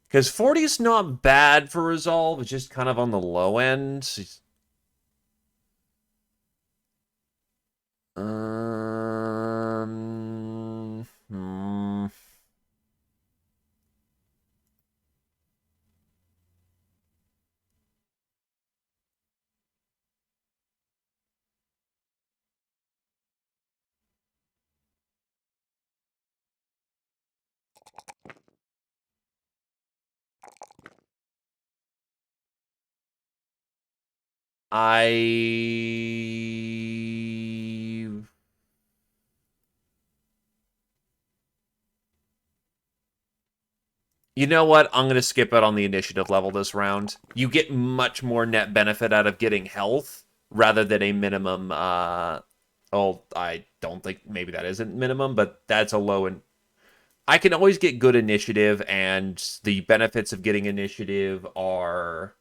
Because 40 is not bad for resolve, it's just kind of on the low end. Hmm. I You know what? I'm going to skip it on the initiative level this round. You get much more net benefit out of getting health rather than a minimum. Oh, I don't think maybe that isn't minimum, but that's a low. And I can always get good initiative, and the benefits of getting initiative are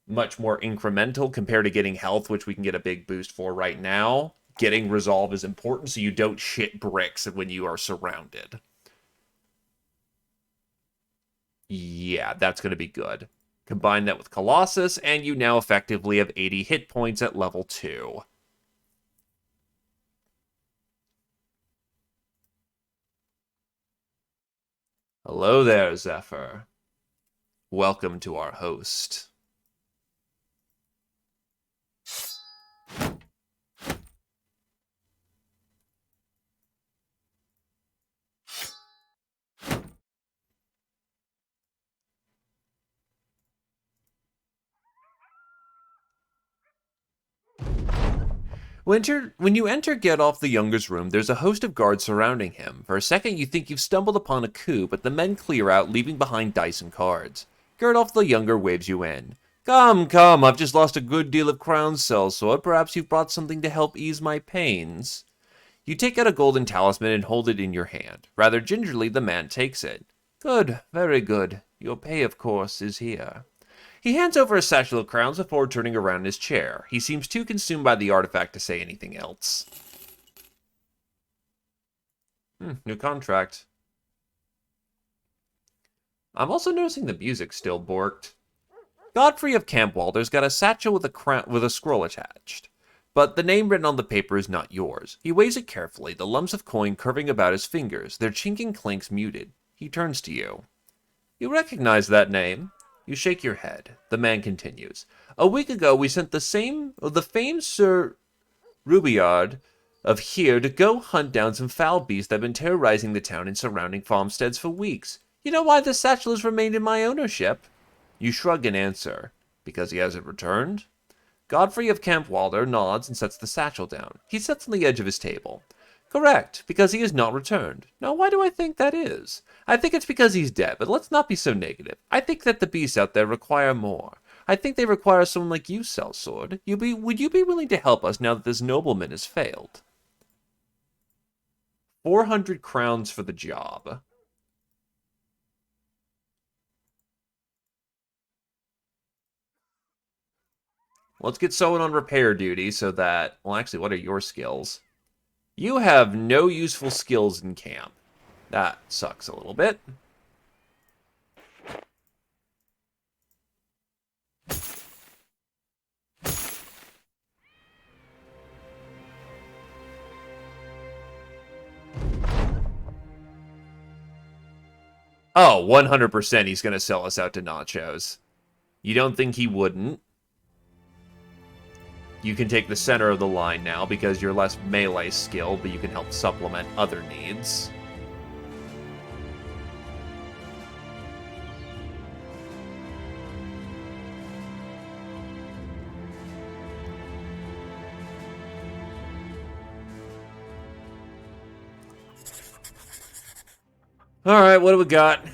much more incremental compared to getting health, which we can get a big boost for right now. Getting resolve is important so you don't shit bricks when you are surrounded. Yeah, that's going to be good. Combine that with Colossus, and you now effectively have 80 hit points at level 2. Hello there, Zephyr. Welcome to our host. When you enter Gandalf the Younger's room, there's a host of guards surrounding him. For a second, you think you've stumbled upon a coup, but the men clear out, leaving behind dice and cards. Gandalf the Younger waves you in. Come, come, I've just lost a good deal of crown sellsword. Perhaps you've brought something to help ease my pains. You take out a golden talisman and hold it in your hand. Rather gingerly, the man takes it. Good, very good. Your pay, of course, is here. He hands over a satchel of crowns before turning around in his chair. He seems too consumed by the artifact to say anything else. New contract. I'm also noticing the music's still borked. Godfrey of Campwalder's got a satchel with a scroll attached. But the name written on the paper is not yours. He weighs it carefully, the lumps of coin curving about his fingers, their chinking clinks muted. He turns to you. You recognize that name? You shake your head. The man continues. A week ago, we sent the famed Sir Rubiard of here to go hunt down some foul beasts that have been terrorizing the town and surrounding farmsteads for weeks. You know why the satchel has remained in my ownership? You shrug and answer. Because he hasn't returned? Godfrey of Campwalder nods and sets the satchel down. He sits on the edge of his table. Correct, because he has not returned. Now, why do I think that is? I think it's because he's dead, but let's not be so negative. I think that the beasts out there require more. I think they require someone like you, Sellsword. Would you be willing to help us now that this nobleman has failed? 400 crowns for the job. Let's get someone on repair duty so that... Well, actually, what are your skills? You have no useful skills in camp. That sucks a little bit. Oh, 100% he's going to sell us out to nachos. You don't think he wouldn't? You can take the center of the line now because you're less melee skilled, but you can help supplement other needs. Alright, what do we got?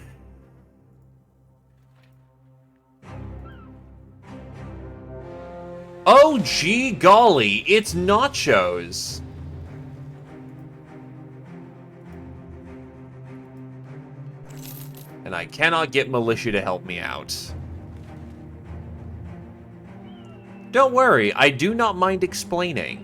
Oh, gee golly, it's nachos. And I cannot get militia to help me out. Don't worry, I do not mind explaining.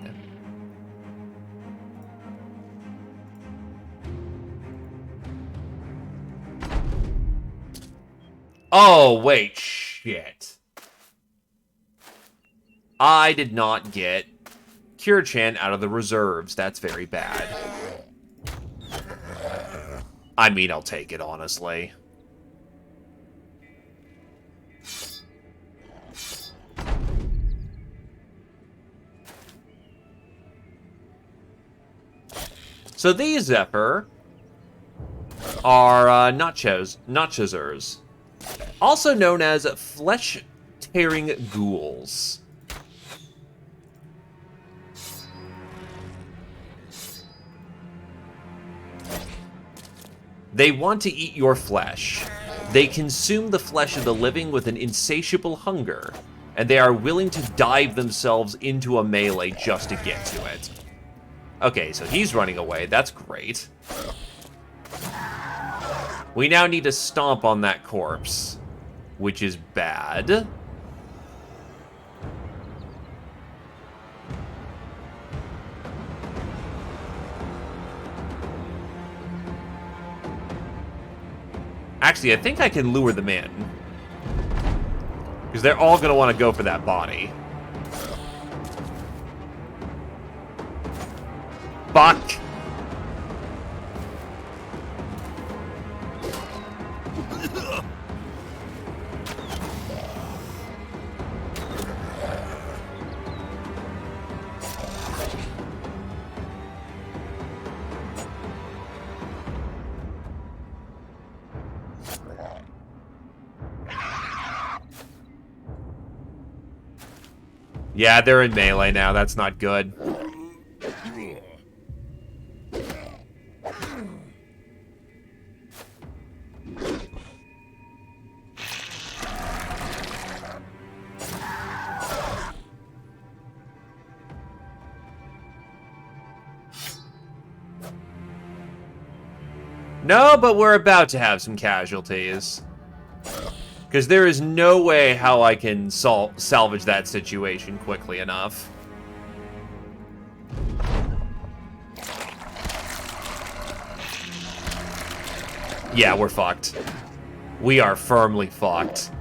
Oh, wait, shit. I did not get Cure-Chan out of the reserves. That's very bad. I mean, I'll take it, honestly. So these Zephyr are Nachosers, also known as flesh-tearing ghouls. They want to eat your flesh. They consume the flesh of the living with an insatiable hunger, and they are willing to dive themselves into a melee just to get to it. Okay, so he's running away. That's great. We now need to stomp on that corpse, which is bad. Actually, I think I can lure them in. Because they're all going to want to go for that body. Fuck! Yeah, they're in melee now. That's not good. No, but we're about to have some casualties. Because there is no way how I can salvage that situation quickly enough. Yeah, we're fucked. We are firmly fucked.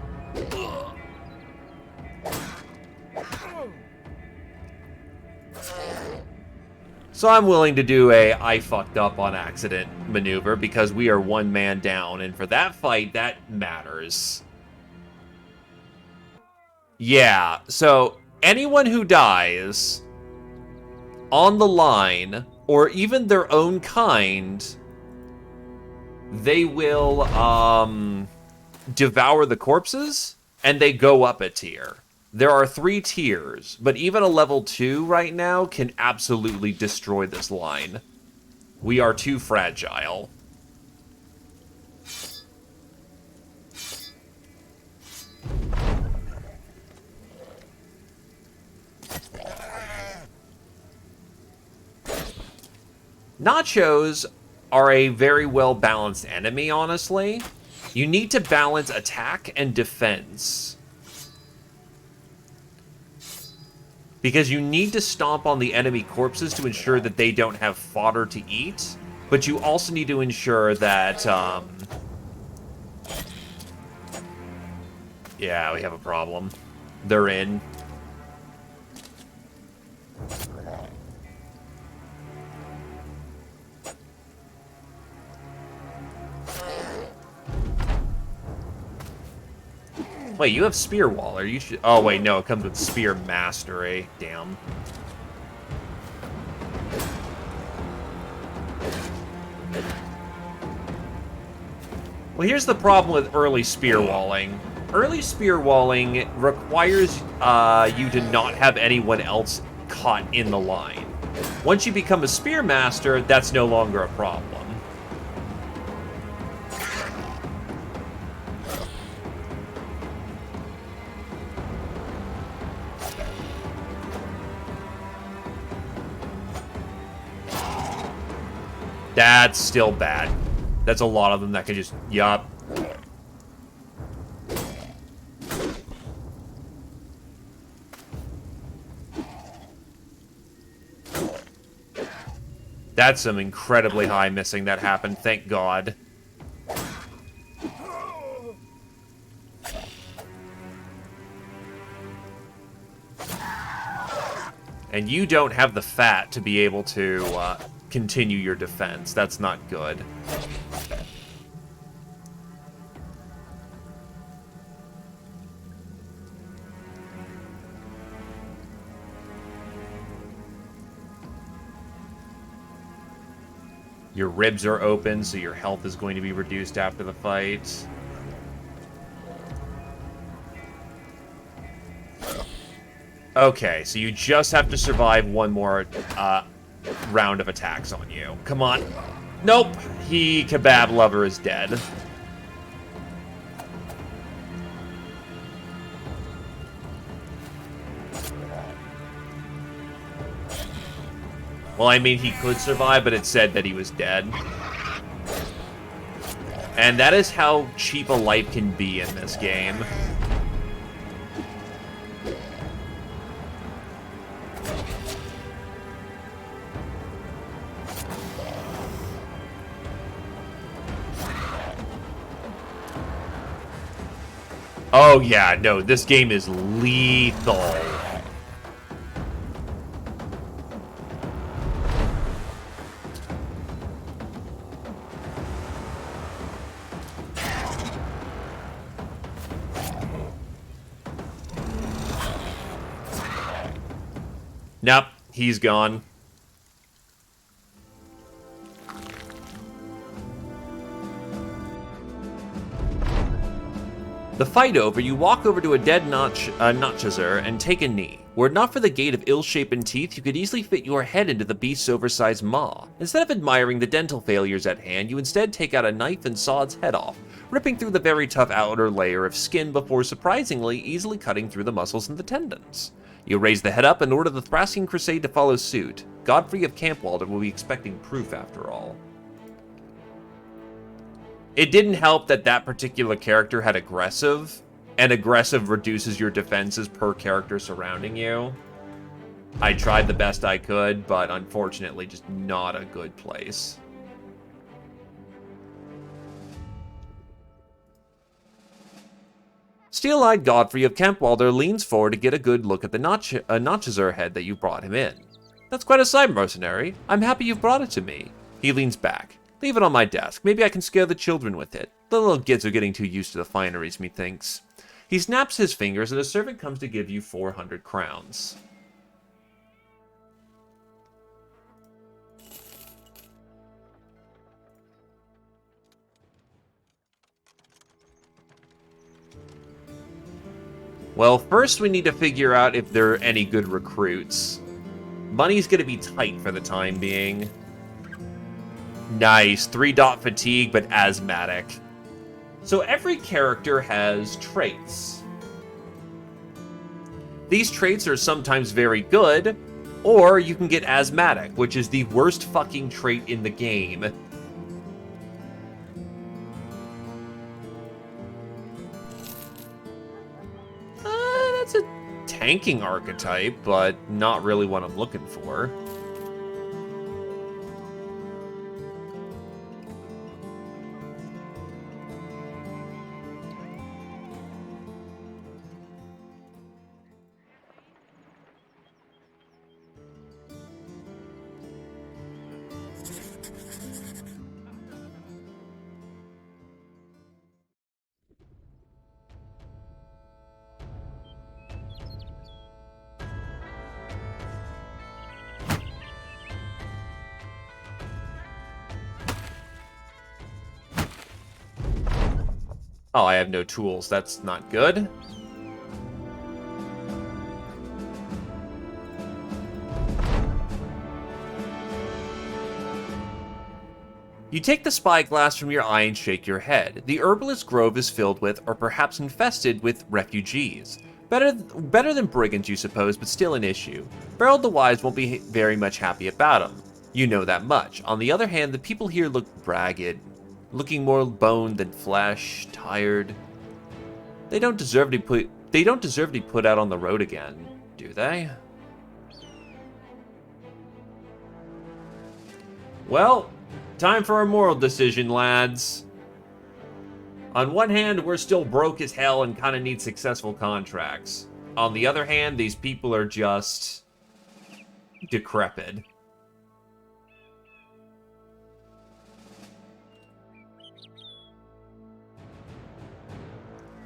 So I'm willing to do a I fucked up on accident maneuver because we are one man down, and for that fight, that matters. Yeah, so anyone who dies on the line, or even their own kind, they will devour the corpses, and they go up a tier. There are 3 tiers, but even a level 2 right now can absolutely destroy this line. We are too fragile. Nachos are a very well-balanced enemy, honestly. You need to balance attack and defense. Because you need to stomp on the enemy corpses to ensure that they don't have fodder to eat, but you also need to ensure that, yeah, we have a problem. They're in. Wait, you have Spear Waller. You should... Oh, wait, no. It comes with Spear Mastery. Damn. Well, here's the problem with early Spear Walling. Early Spear Walling requires you to not have anyone else caught in the line. Once you become a Spear Master, that's no longer a problem. That's still bad. That's a lot of them that can just... Yup. That's some incredibly high missing that happened, thank God. And you don't have the fat to be able to continue your defense. That's not good. Your ribs are open, so your health is going to be reduced after the fight. Okay, so you just have to survive one more round of attacks on you. Come on. Nope. Kebab Lover is dead. Well, I mean, he could survive, but it said that he was dead. And that is how cheap a life can be in this game. Oh, yeah, no, this game is lethal. Nope, he's gone. The fight over, you walk over to a dead Notchazer and take a knee. Were it not for the gate of ill-shapen teeth, you could easily fit your head into the beast's oversized maw. Instead of admiring the dental failures at hand, you instead take out a knife and saw its head off, ripping through the very tough outer layer of skin before surprisingly easily cutting through the muscles and the tendons. You raise the head up and order the Thracian Crusade to follow suit. Godfrey of Campwalder will be expecting proof after all. It didn't help that that particular character had aggressive, and aggressive reduces your defenses per character surrounding you. I tried the best I could, but unfortunately just not a good place. Steel-eyed Godfrey of Campwalder leans forward to get a good look at the Notchazer head that you brought him in. That's quite a sight, mercenary. I'm happy you've brought it to me. He leans back. Leave it on my desk. Maybe I can scare the children with it. The little kids are getting too used to the fineries, methinks. He snaps his fingers and a servant comes to give you 400 crowns. Well, first we need to figure out if there are any good recruits. Money's gonna be tight for the time being. Nice, 3-dot fatigue, but asthmatic. So every character has traits. These traits are sometimes very good, or you can get asthmatic, which is the worst fucking trait in the game. That's a tanking archetype, but not really what I'm looking for. Oh, I have no tools. That's not good. You take the spyglass from your eye and shake your head. The herbalist grove is filled with, or perhaps infested with, refugees. Better than brigands, you suppose, but still an issue. Beryl the Wise won't be very much happy about them. You know that much. On the other hand, the people here look ragged, looking more bone than flesh, tired. They don't deserve to be put out on the road again, do they? Well, time for a moral decision, lads. On one hand, we're still broke as hell and kind of need successful contracts. On the other hand, these people are just decrepit.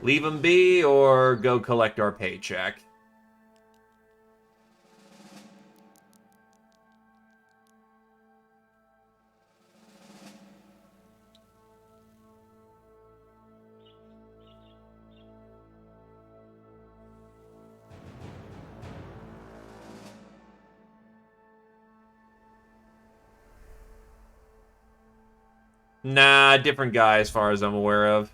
Leave them be or go collect our paycheck. Nah, different guy as far as I'm aware of.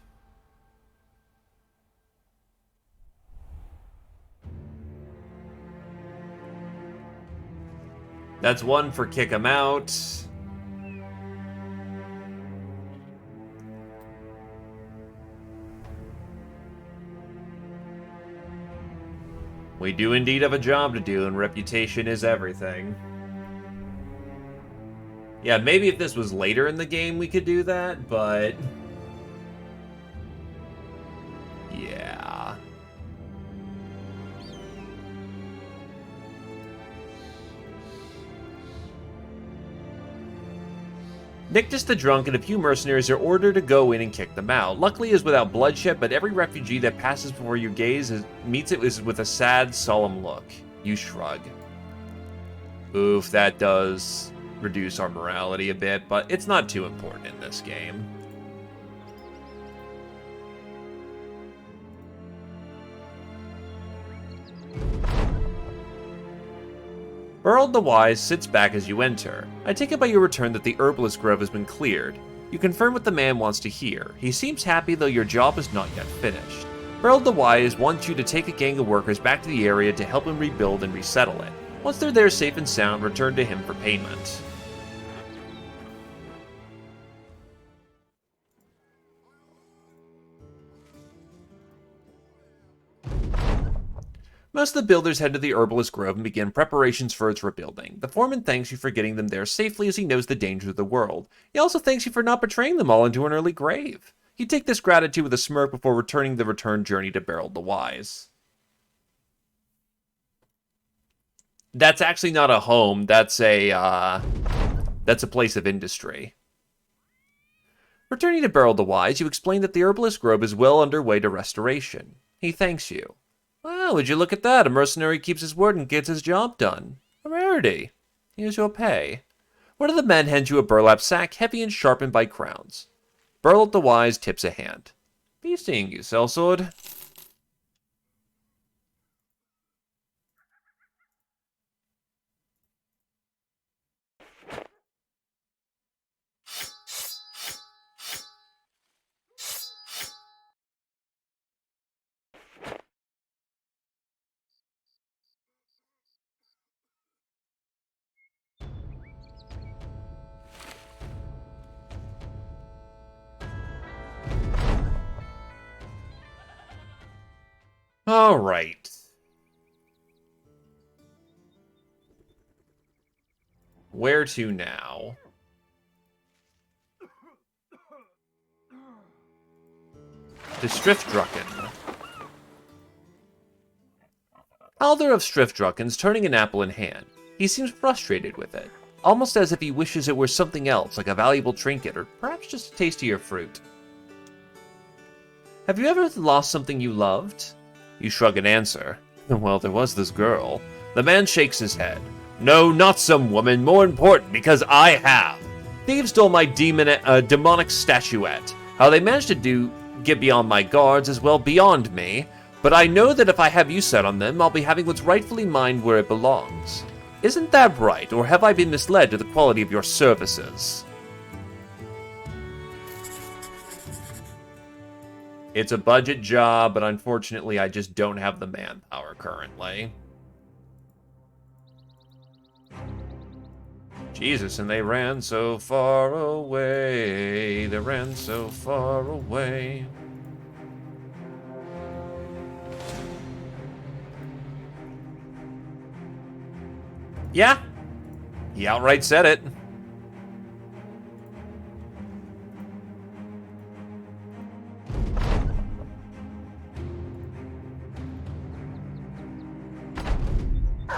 That's one for kick him out. We do indeed have a job to do, and reputation is everything. Yeah, maybe if this was later in the game we could do that, but... yeah. Nictus the Drunk and a few mercenaries are ordered to go in and kick them out. Luckily, it is without bloodshed, but every refugee that passes before your gaze meets it with a sad, solemn look. You shrug. Oof, that does reduce our morality a bit, but it's not too important in this game. Burl the Wise sits back as you enter. I take it by your return that the herbalist grove has been cleared. You confirm what the man wants to hear. He seems happy, though your job is not yet finished. Burl the Wise wants you to take a gang of workers back to the area to help him rebuild and resettle it. Once they're there safe and sound, return to him for payment. Most of the builders head to the herbalist grove and begin preparations for its rebuilding. The foreman thanks you for getting them there safely as he knows the dangers of the world. He also thanks you for not betraying them all into an early grave. You take this gratitude with a smirk before returning the return journey to Beryl the Wise. That's actually not a home, that's a place of industry. Returning to Beryl the Wise, you explain that the herbalist grove is well underway to restoration. He thanks you. Well, would you look at that? A mercenary keeps his word and gets his job done. A rarity. Here's your pay. One of the men hands you a burlap sack, heavy and sharpened by crowns. Burl the Wise tips a hand. Be seeing you, sellsword. All right. Where to now? To Striftdrucken. Halder of Striftdrucken's turning an apple in hand. He seems frustrated with it, almost as if he wishes it were something else, like a valuable trinket, or perhaps just a tastier fruit. Have you ever lost something you loved? You shrug and answer. Well, there was this girl. The man shakes his head. No, not some woman, more important, because I have. Thieves stole my demonic statuette. How they managed to get beyond my guards is well beyond me, but I know that if I have you set on them, I'll be having what's rightfully mine where it belongs. Isn't that right, or have I been misled to the quality of your services? It's a budget job, but unfortunately I just don't have the manpower currently. Jesus, and they ran so far away. They ran so far away. Yeah, he outright said it.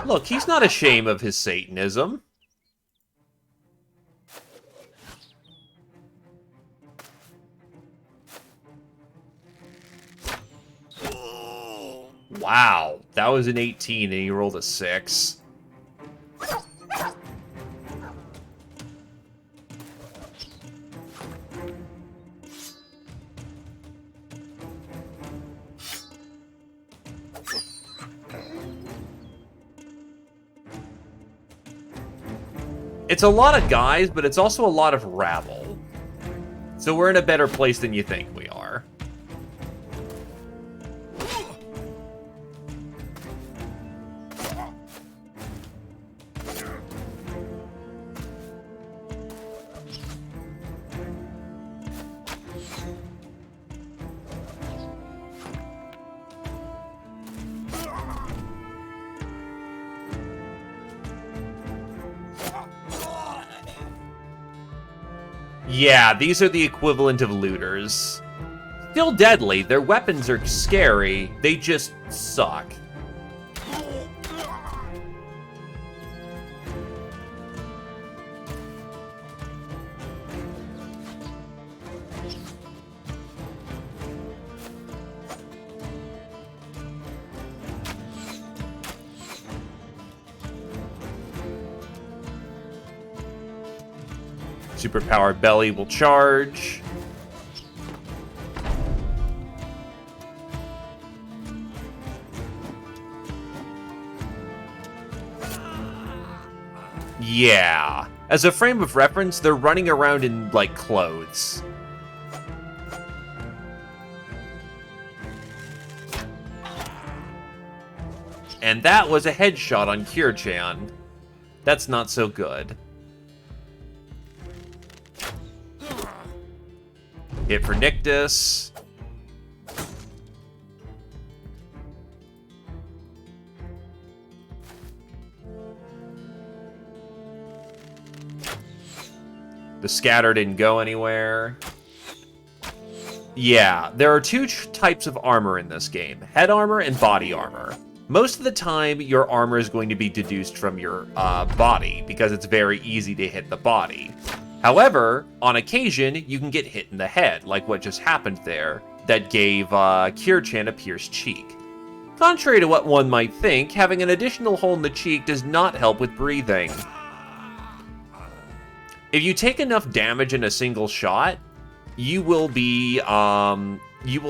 Look, he's not ashamed of his Satanism. Wow, that was an 18 and he rolled a 6. It's a lot of guys, but it's also a lot of rabble. So we're in a better place than you think we are. Yeah, these are the equivalent of looters. Still deadly, their weapons are scary, they just suck. Superpowered belly will charge. Yeah. As a frame of reference, they're running around in, like, clothes. And that was a headshot on Kir-chan. That's not so good. Hit for Nictus. The scatter didn't go anywhere. Yeah, there are two types of armor in this game. Head armor and body armor. Most of the time, your armor is going to be deduced from your body, because it's very easy to hit the body. However, on occasion, you can get hit in the head, like what just happened there, that gave Kir-chan a pierced cheek. Contrary to what one might think, having an additional hole in the cheek does not help with breathing. If you take enough damage in a single shot, you will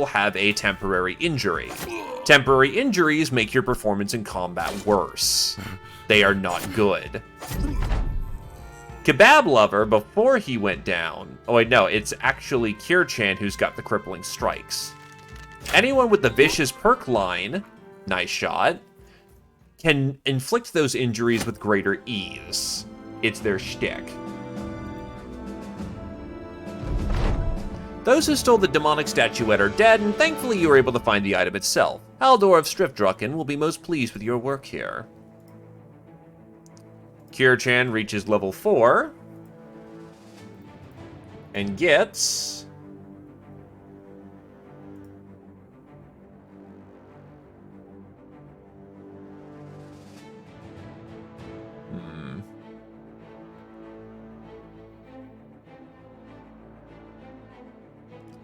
have a temporary injury. Temporary injuries make your performance in combat worse. They are not good. Kebab Lover, before he went down... Oh, wait, no, it's actually Kir-chan who's got the crippling strikes. Anyone with the vicious perk line, nice shot, can inflict those injuries with greater ease. It's their shtick. Those who stole the demonic statuette are dead, and thankfully you were able to find the item itself. Haldor of Striftdrucken will be most pleased with your work here. Kir-chan reaches level 4 and gets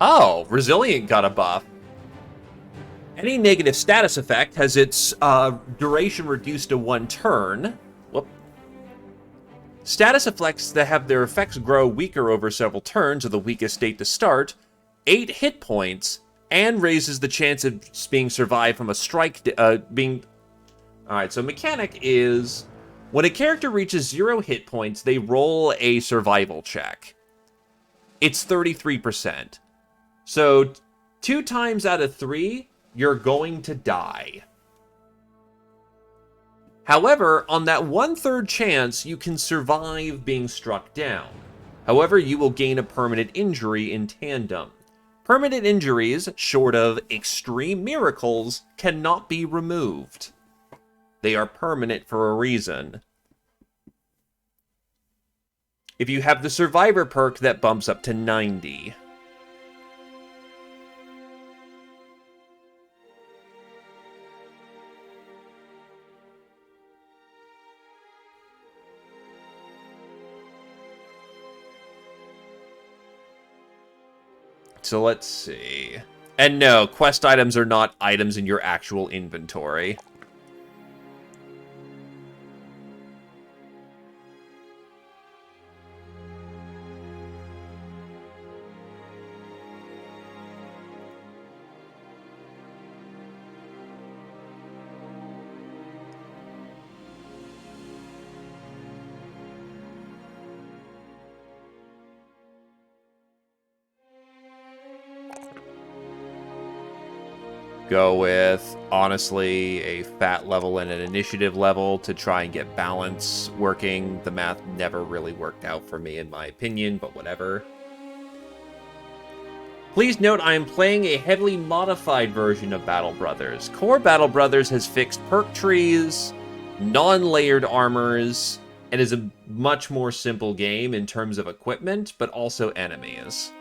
Oh, Resilient got a buff. Any negative status effect has its duration reduced to 1 turn. Whoop. Status effects that have their effects grow weaker over several turns are the weakest state to start, 8 hit points, and raises the chance of being survived from a strike, Alright, so mechanic is, when a character reaches 0 hit points, they roll a survival check. It's 33%. So, 2 times out of 3, you're going to die. However, on that 1/3 chance, you can survive being struck down. However, you will gain a permanent injury in tandem. Permanent injuries, short of extreme miracles, cannot be removed. They are permanent for a reason. If you have the Survivor perk, that bumps up to 90. So let's see. And no, quest items are not items in your actual inventory. Go with, honestly, a fat level and an initiative level to try and get balance working. The math never really worked out for me, in my opinion, but whatever. Please note I am playing a heavily modified version of Battle Brothers. Core Battle Brothers has fixed perk trees, non-layered armors, and is a much more simple game in terms of equipment, but also enemies.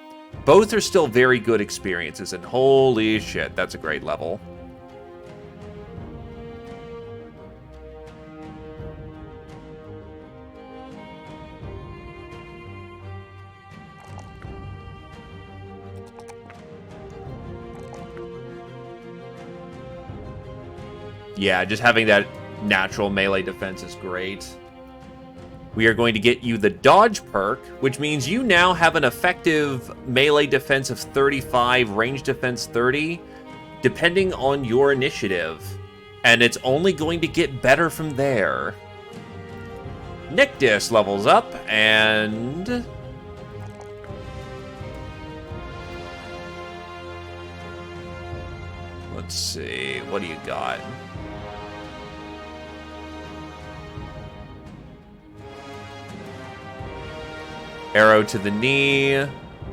Both are still very good experiences, and holy shit, that's a great level. Yeah, just having that natural melee defense is great. We are going to get you the dodge perk, which means you now have an effective melee defense of 35, range defense 30, depending on your initiative. And it's only going to get better from there. Nyctis levels up, and... let's see, what do you got? Arrow to the knee.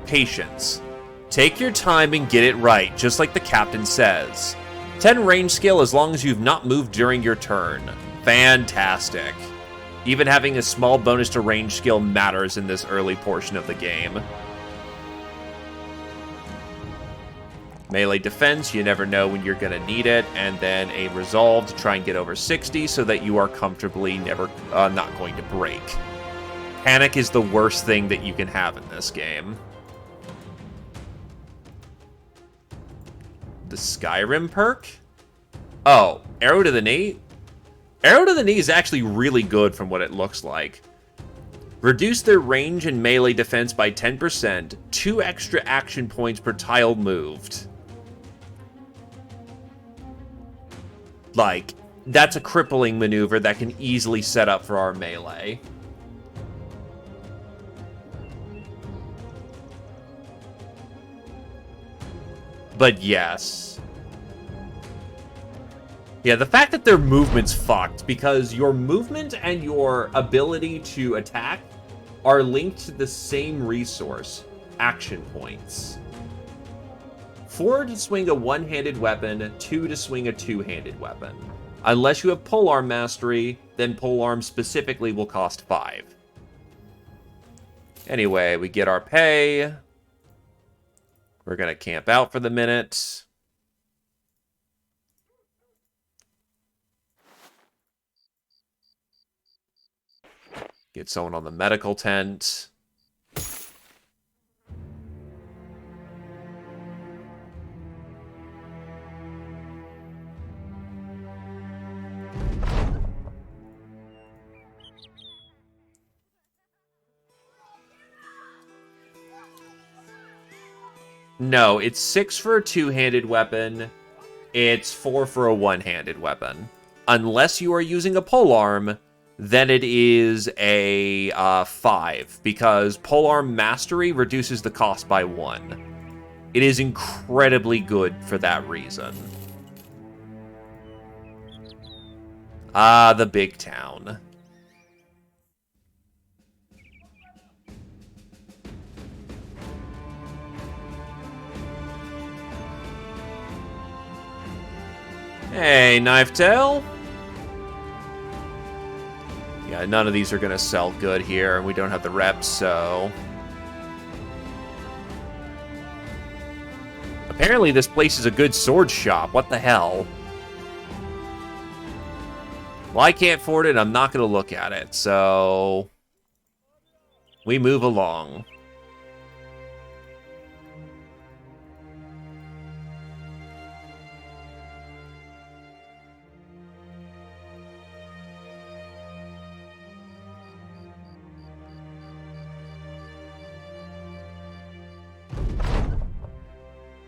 Patience. Take your time and get it right, just like the captain says. 10 range skill as long as you've not moved during your turn. Fantastic. Even having a small bonus to range skill matters in this early portion of the game. Melee defense, you never know when you're going to need it, and then a resolve to try and get over 60 so that you are comfortably never not going to break. Panic is the worst thing that you can have in this game. The Skyrim perk? Oh, Arrow to the Knee? Arrow to the Knee is actually really good from what it looks like. Reduce their range and melee defense by 10%, 2 extra action points per tile moved. Like, that's a crippling maneuver that can easily set up for our melee. But yes. Yeah, the fact that their movement's fucked, because your movement and your ability to attack are linked to the same resource, action points. 4 to swing a one-handed weapon, 2 to swing a two-handed weapon. Unless you have polearm mastery, then polearm specifically will cost 5. Anyway, we get our pay. We're going to camp out for the minute. Get someone on the medical tent. No, it's 6 for a two-handed weapon. It's 4 for a one-handed weapon. Unless you are using a polearm, then it is a 5, because polearm mastery reduces the cost by 1. It is incredibly good for that reason. Ah, the big town. Hey, Knifetail. Yeah, none of these are going to sell good here, and we don't have the reps, so... Apparently this place is a good sword shop. What the hell? Well, I can't afford it. I'm not going to look at it, so... we move along.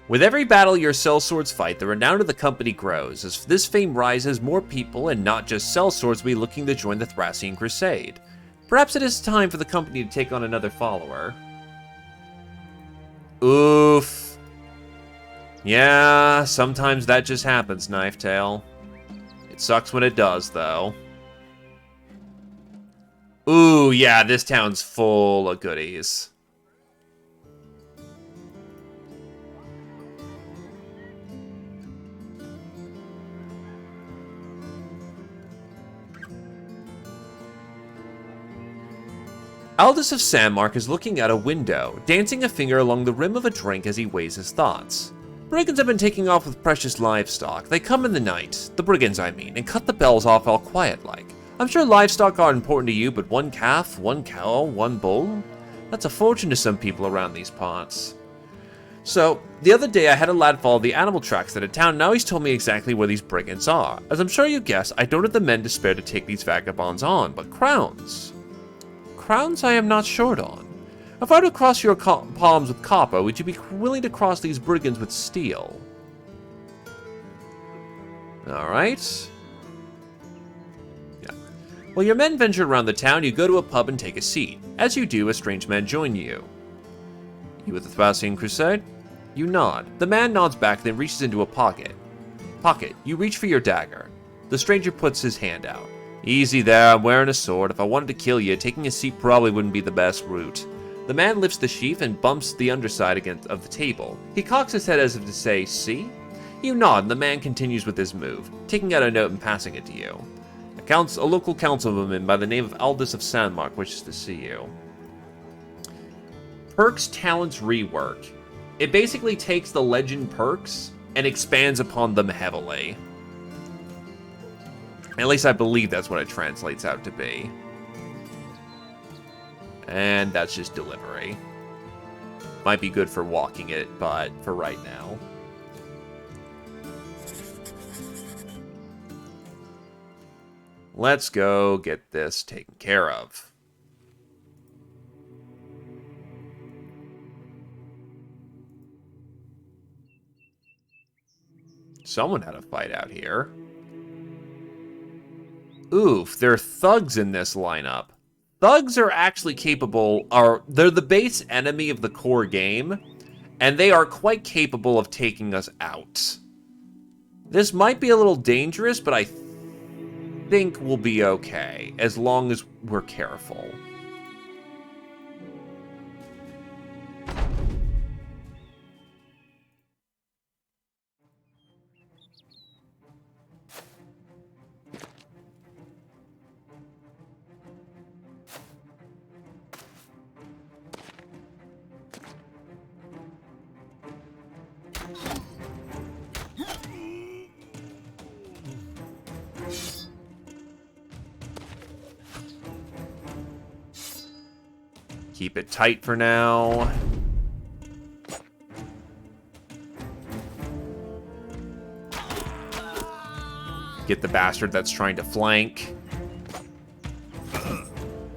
With every battle your sellswords fight, the renown of the company grows. As this fame rises, more people, and not just sellswords, will be looking to join the Thracian Crusade. Perhaps it is time for the company to take on another follower. Oof. Yeah, sometimes that just happens, Knifetail. It sucks when it does, though. Ooh, yeah, this town's full of goodies. Aldous of Sandmark is looking out a window, dancing a finger along the rim of a drink as he weighs his thoughts. Brigands have been taking off with precious livestock. They come in the night, the brigands I mean, and cut the bells off all quiet-like. I'm sure livestock are important to you, but one calf, one cow, one bull? That's a fortune to some people around these parts. So, the other day I had a lad follow the animal tracks out of town, now he's told me exactly where these brigands are. As I'm sure you guess, I don't have the men to spare to take these vagabonds on, but crowns. Crowns I am not short on. If I were to cross your palms with copper, would you be willing to cross these brigands with steel? Alright. Yeah. While your men venture around the town, you go to a pub and take a seat. As you do, a strange man joins you. You with the Thracian Crusade? You nod. The man nods back, then reaches into a pocket. You reach for your dagger. The stranger puts his hand out. Easy there, I'm wearing a sword. If I wanted to kill you, taking a seat probably wouldn't be the best route. The man lifts the sheath and bumps the underside of the table. He cocks his head as if to say, see? You nod, and the man continues with his move, taking out a note and passing it to you. A local councilwoman by the name of Aldous of Sandmark wishes to see you. Perks Talents Rework. It basically takes the legend perks and expands upon them heavily. At least I believe that's what it translates out to be. And that's just delivery. Might be good for walking it, but for right now. Let's go get this taken care of. Someone had a fight out here. Oof, there are thugs in this lineup. Thugs are actually capable, they're the base enemy of the core game, and they are quite capable of taking us out. This might be a little dangerous, but I think we'll be okay, as long as we're careful. Keep it tight for now. Get the bastard that's trying to flank.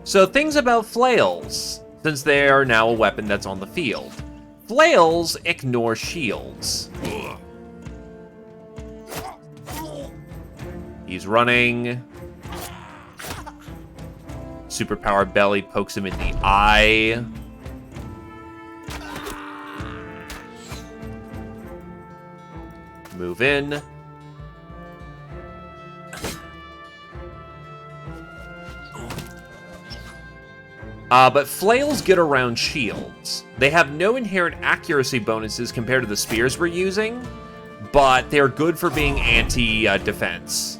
So things about flails, since they are now a weapon that's on the field. Flails ignore shields. He's running. Superpower belly pokes him in the eye. Move in. But flails get around shields. They have no inherent accuracy bonuses compared to the spears we're using, but they're good for being anti-defense.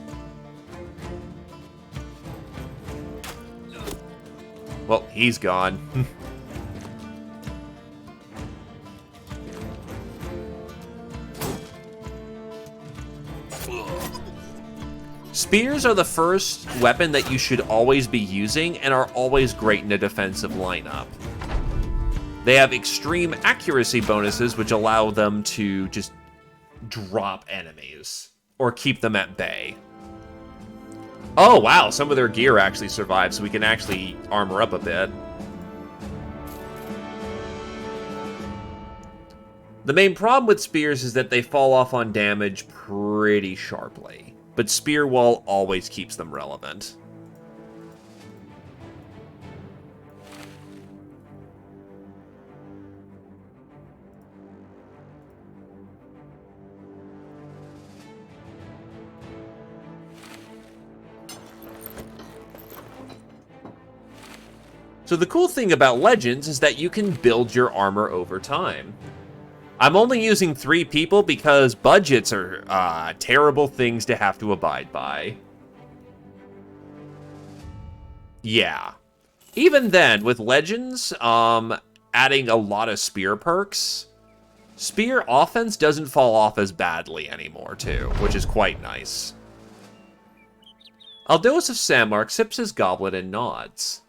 Well, he's gone. Spears are the first weapon that you should always be using and are always great in a defensive lineup. They have extreme accuracy bonuses, which allow them to just drop enemies or keep them at bay. Oh, wow, some of their gear actually survives, so we can actually armor up a bit. The main problem with spears is that they fall off on damage pretty sharply, but Spear Wall always keeps them relevant. So the cool thing about Legends is that you can build your armor over time. I'm only using 3 people because budgets are terrible things to have to abide by. Yeah. Even then, with Legends, adding a lot of spear perks, spear offense doesn't fall off as badly anymore, too, which is quite nice. Aldous of Sammark sips his goblet and nods.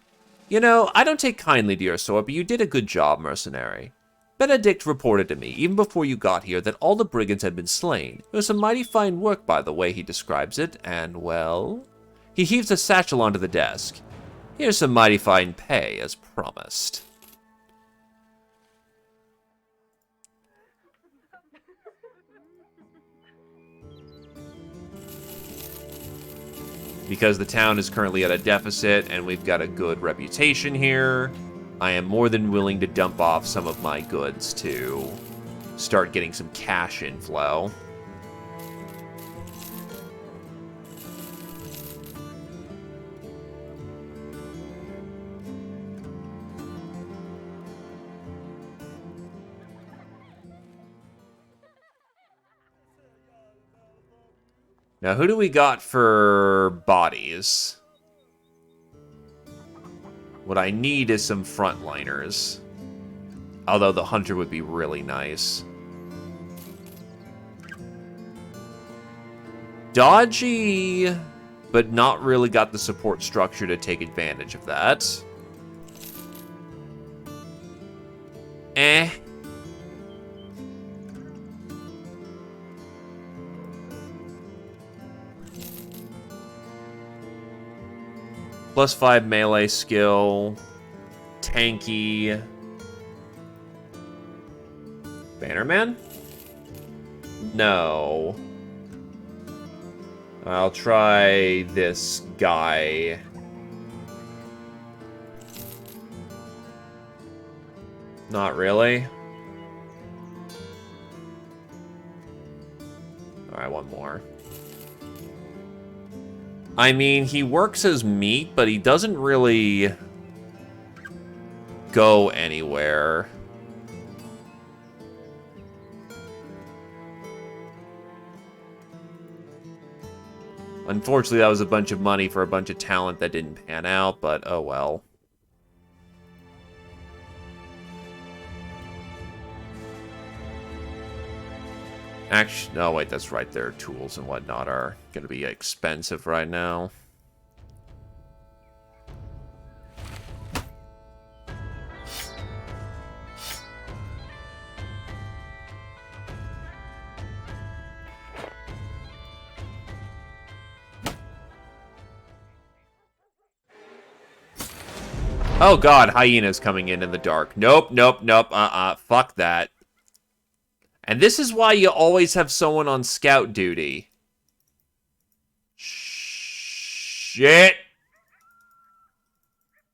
You know, I don't take kindly to your sword, but you did a good job, mercenary. Benedict reported to me, even before you got here, that all the brigands had been slain. It was some mighty fine work, by the way he describes it, and, well... He heaves a satchel onto the desk. Here's some mighty fine pay, as promised. Because the town is currently at a deficit, and we've got a good reputation here, I am more than willing to dump off some of my goods to start getting some cash inflow. Now, who do we got for bodies? What I need is some frontliners. Although the hunter would be really nice. Dodgy, but not really got the support structure to take advantage of that. Eh. +5 melee skill. Tanky. Bannerman? No. I'll try this guy. Not really. Alright, one more. I mean, he works as meat, but he doesn't really go anywhere. Unfortunately, that was a bunch of money for a bunch of talent that didn't pan out, but oh well. Actually, no, wait, that's right. Their tools and whatnot are going to be expensive right now. Oh god, hyenas coming in the dark. Nope, nope, nope, fuck that. And this is why you always have someone on scout duty. Shit!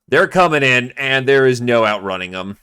They're coming in, and there is no outrunning them.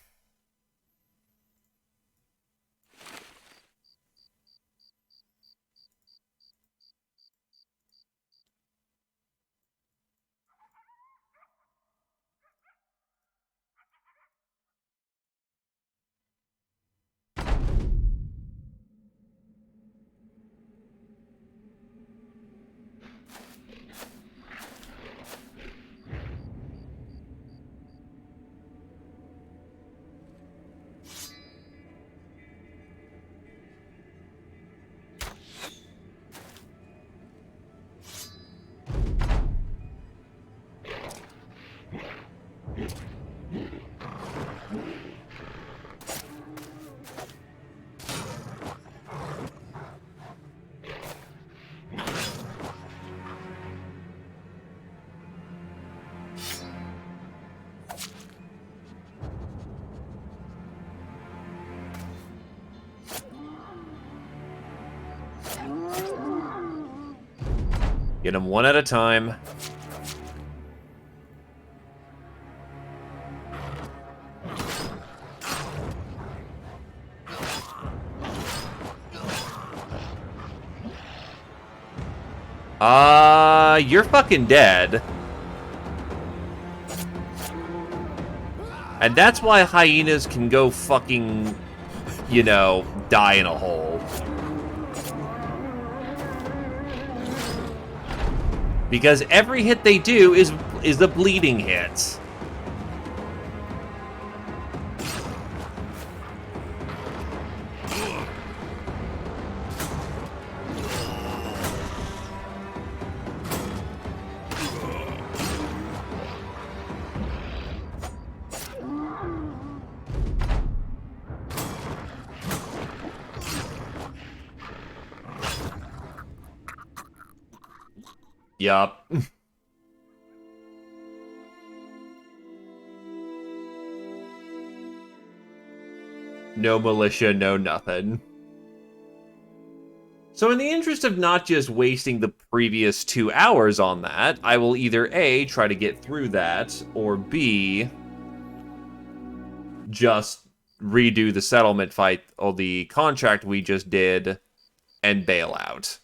Get them one at a time. You're fucking dead. And that's why hyenas can go fucking, you know, die in a hole. Because every hit they do is a bleeding hit. Yup. No militia, no nothing. So in the interest of not just wasting the previous 2 hours on that, I will either A, try to get through that, or B, just redo the settlement fight or the contract we just did and bail out.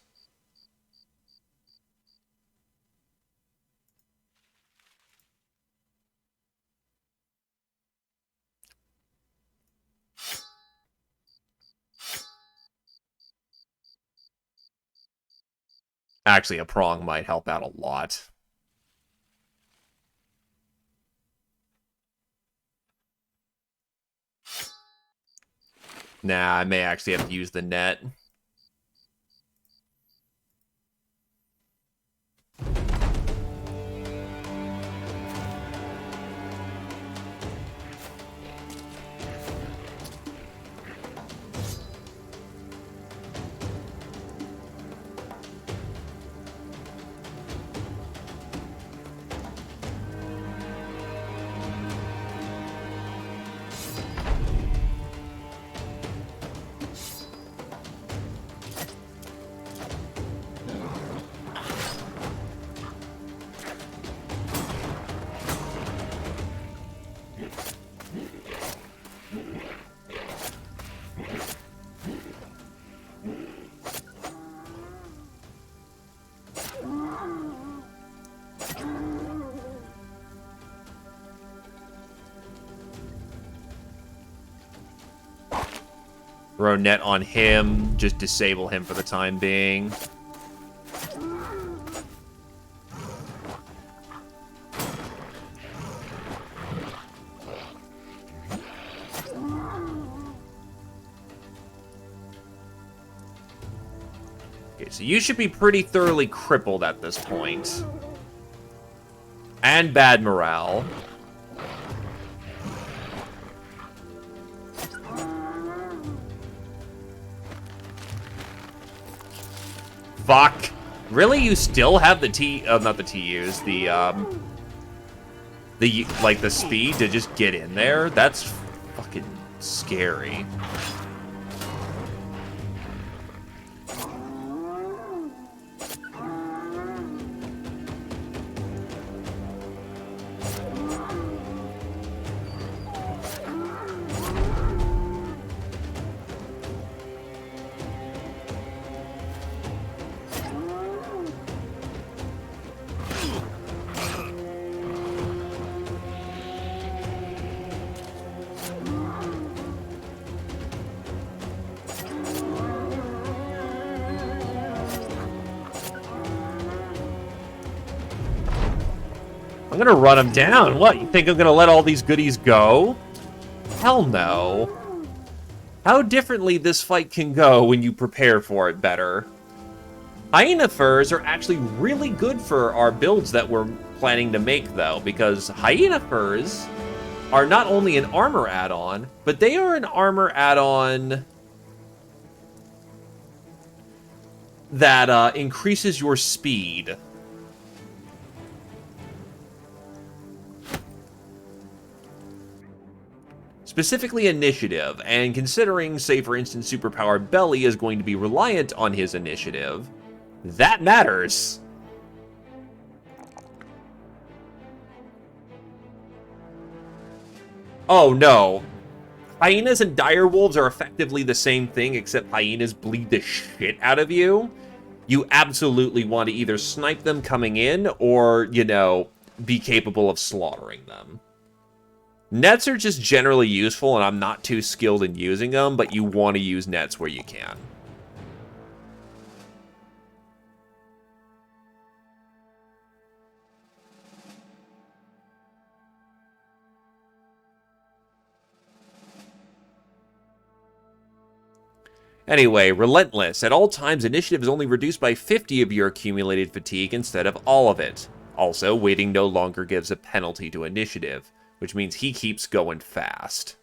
Actually, a prong might help out a lot. Nah, I may actually have to use the net. Throw net on him, just disable him for the time being. Okay, so you should be pretty thoroughly crippled at this point. And bad morale. Fuck. Really? You still have the not the TUs, like, the speed to just get in there? That's fucking scary. I'm gonna run him down. What, you think I'm gonna let all these goodies go? Hell no. How differently this fight can go when you prepare for it better. Hyena furs are actually really good for our builds that we're planning to make, though, because hyena furs are not only an armor add-on, but they are an armor add-on that increases your speed. Specifically initiative, and considering, say for instance, superpowered Belly is going to be reliant on his initiative, that matters. Oh no. Hyenas and direwolves are effectively the same thing, except hyenas bleed the shit out of you. You absolutely want to either snipe them coming in, or, you know, be capable of slaughtering them. Nets are just generally useful, and I'm not too skilled in using them, but you want to use nets where you can. Anyway, Relentless. At all times, initiative is only reduced by 50 of your accumulated fatigue instead of all of it. Also, waiting no longer gives a penalty to initiative, which means he keeps going fast.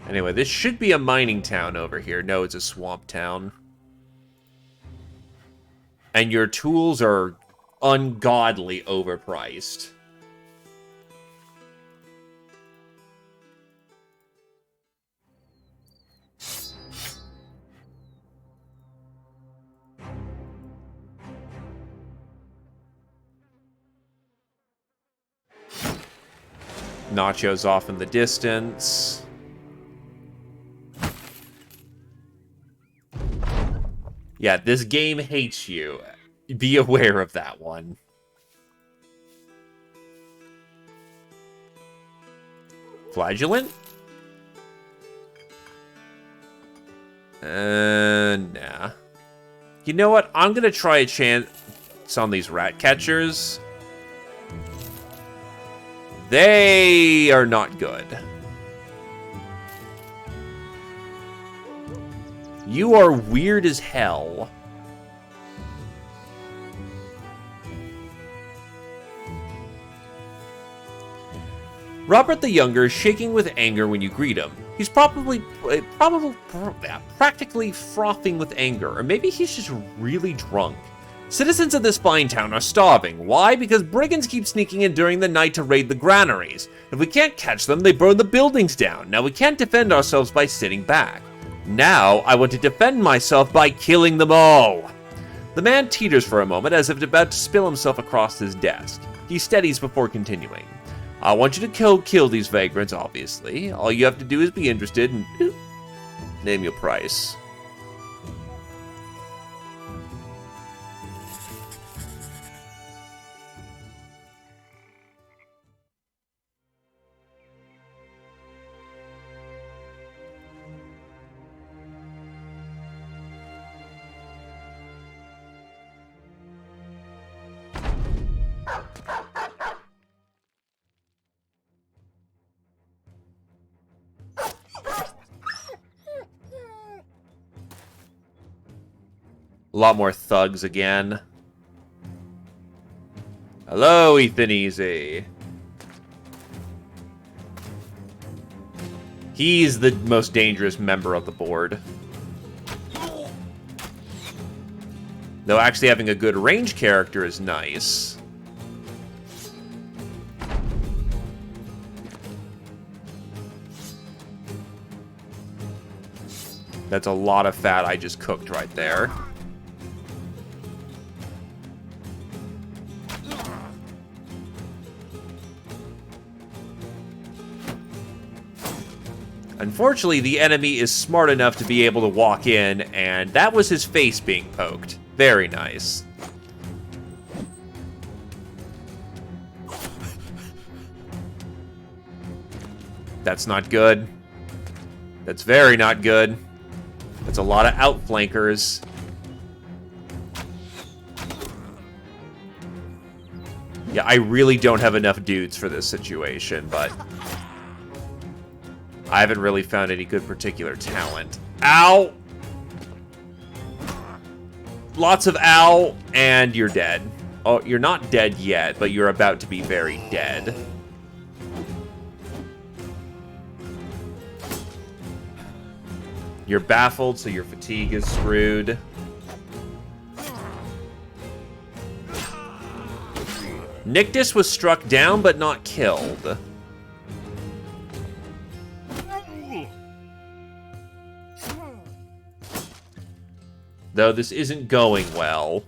Anyway, this should be a mining town over here. No, it's a swamp town. And your tools are ungodly overpriced. Nacho's off in the distance. Yeah, this game hates you. Be aware of that one. Flagellant? Nah. You know what? I'm gonna try a chance on these rat catchers. They are not good. You are weird as hell. Robert the Younger is shaking with anger when you greet him. He's practically frothing with anger, or maybe he's just really drunk. Citizens of this fine town are starving. Why? Because brigands keep sneaking in during the night to raid the granaries. If we can't catch them, they burn the buildings down. Now we can't defend ourselves by sitting back. Now I want to defend myself by killing them all. The man teeters for a moment as if about to spill himself across his desk. He steadies before continuing. I want you to kill these vagrants, obviously. All you have to do is be interested and name your price. A lot more thugs again. Hello, Ethan Easy. He's the most dangerous member of the board. Though actually having a good range character is nice. That's a lot of fat I just cooked right there. Unfortunately, the enemy is smart enough to be able to walk in, and that was his face being poked. Very nice. That's not good. That's very not good. That's a lot of outflankers. Yeah, I really don't have enough dudes for this situation, but I haven't really found any good particular talent. Ow! Lots of ow, and you're dead. Oh, you're not dead yet, but you're about to be very dead. You're baffled, so your fatigue is screwed. Nictus was struck down, but not killed. Though this isn't going well.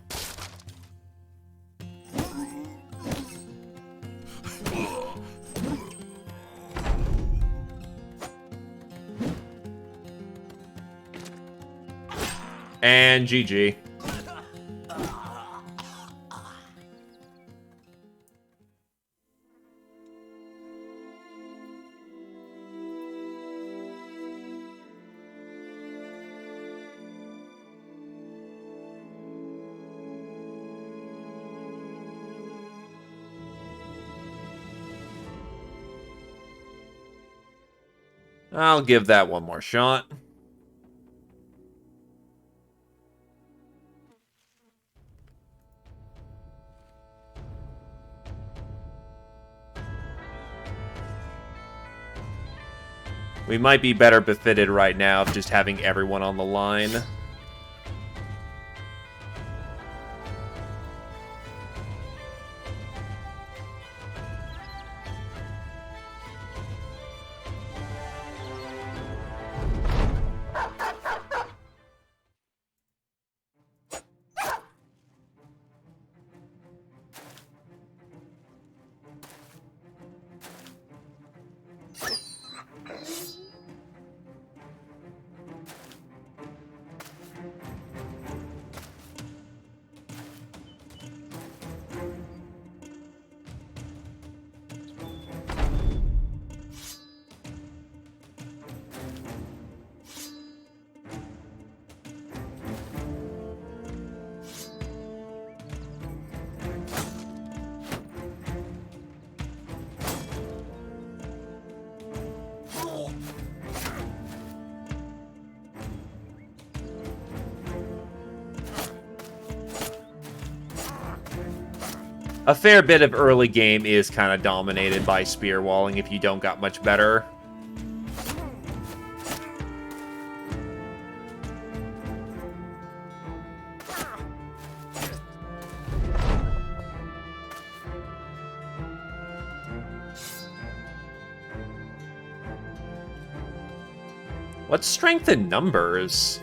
And GG. I'll give that one more shot. We might be better befitted right now of just having everyone on the line. A fair bit of early game is kind of dominated by spear walling if you don't got much better. What's strength in numbers?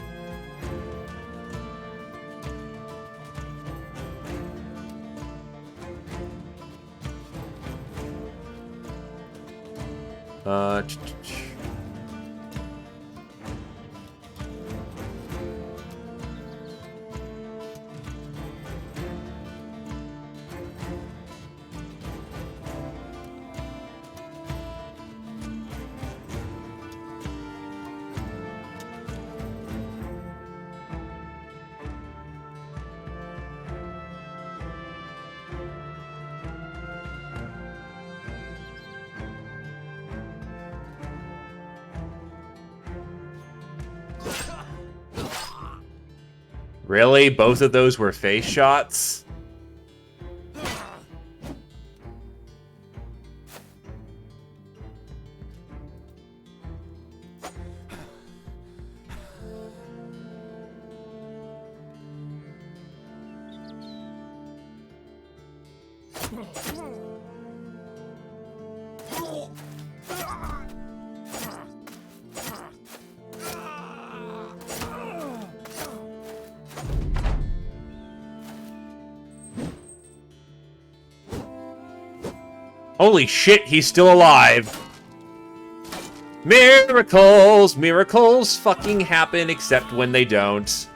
Really? Both of those were face shots? Holy shit, he's still alive. Miracles! Miracles fucking happen except when they don't.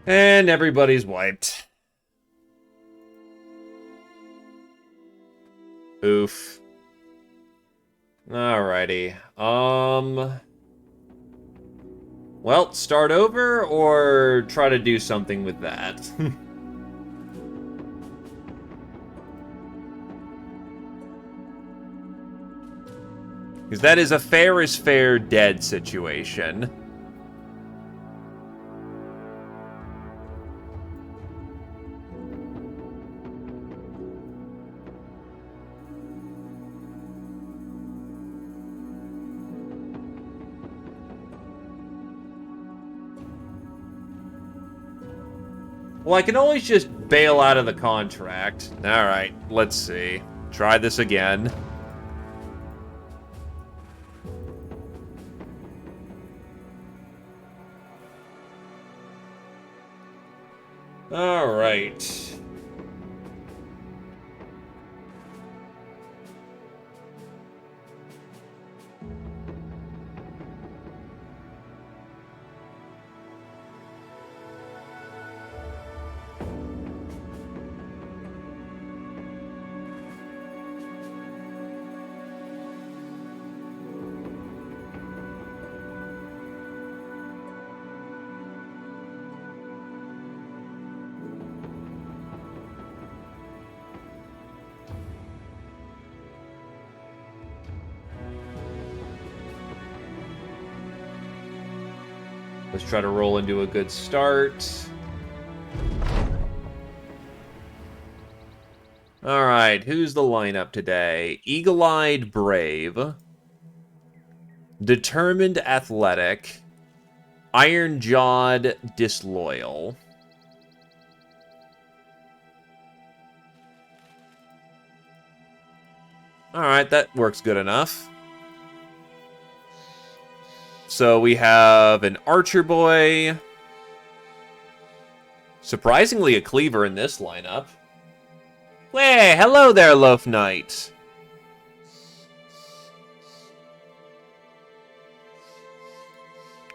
And everybody's wiped. Oof. Alrighty. Well, start over or try to do something with that. Because that is a fair is fair dead situation. Well, I can always just bail out of the contract. Alright, let's see. Try this again. Alright. Let's try to roll into a good start. Alright, who's the lineup today? Eagle-Eyed Brave. Determined Athletic. Iron-Jawed Disloyal. Alright, that works good enough. So we have an Archer Boy. Surprisingly, a Cleaver in this lineup. Hey, hello there, Loaf Knight.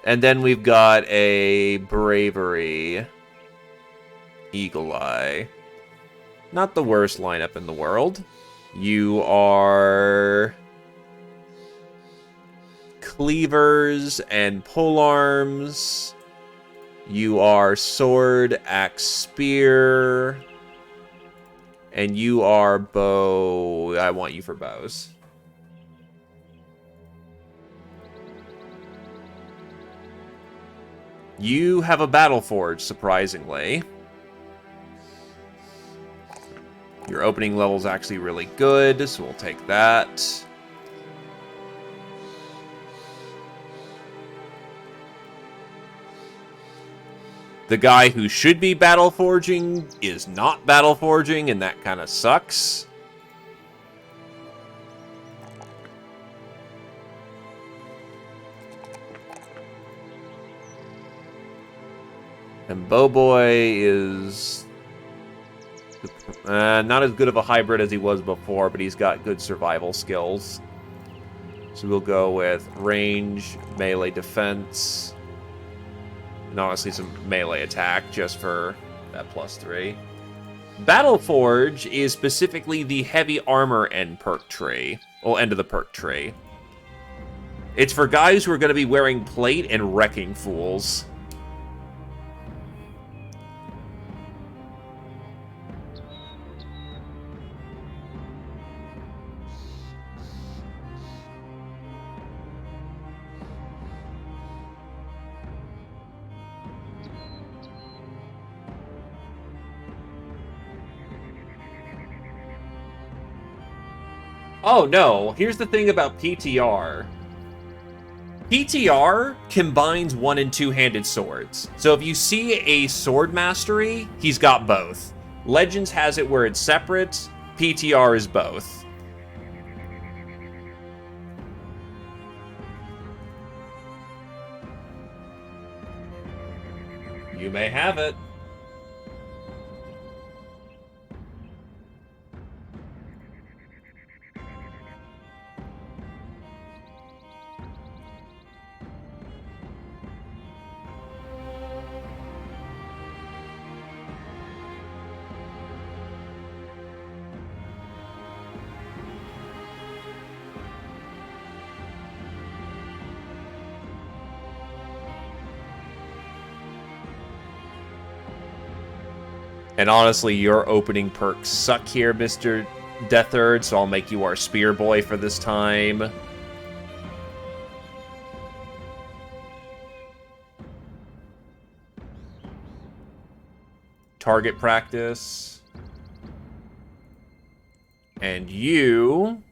And then we've got a Bravery Eagle Eye. Not the worst lineup in the world. You are Cleavers and Polearms. You are Sword, Axe, Spear. And you are Bow. I want you for bows. You have a Battle Forge, surprisingly. Your opening level is actually really good, so we'll take that. The guy who should be battle forging is not battle forging, and that kind of sucks. And Bowboy is not as good of a hybrid as he was before, but he's got good survival skills. So we'll go with range, melee defense, and honestly some melee attack just for that +3. Battle Forge is specifically the heavy armor end perk tree. Well, end of the perk tree. It's for guys who are going to be wearing plate and wrecking fools. Oh no, here's the thing about PTR. PTR combines one- and two-handed swords. So if you see a sword mastery, he's got both. Legends has it where it's separate, PTR is both. You may have it. And honestly, your opening perks suck here, Mr. Deatherd, so I'll make you our Spear Boy for this time. Target practice. And you...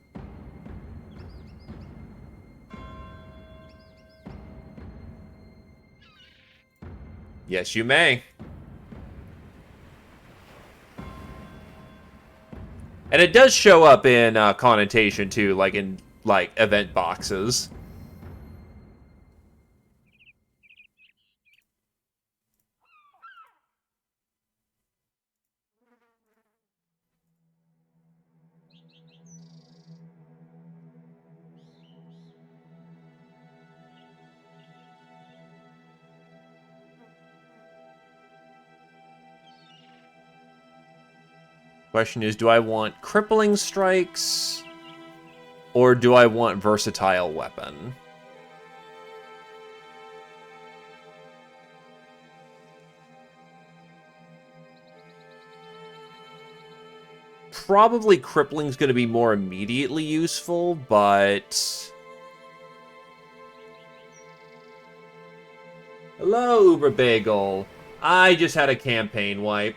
Yes, you may. And it does show up in connotation too, like in event boxes. Question is, do I want crippling strikes or do I want versatile weapon? Probably crippling's going to be more immediately useful, but Hello, Uber Bagel. I just had a campaign wipe.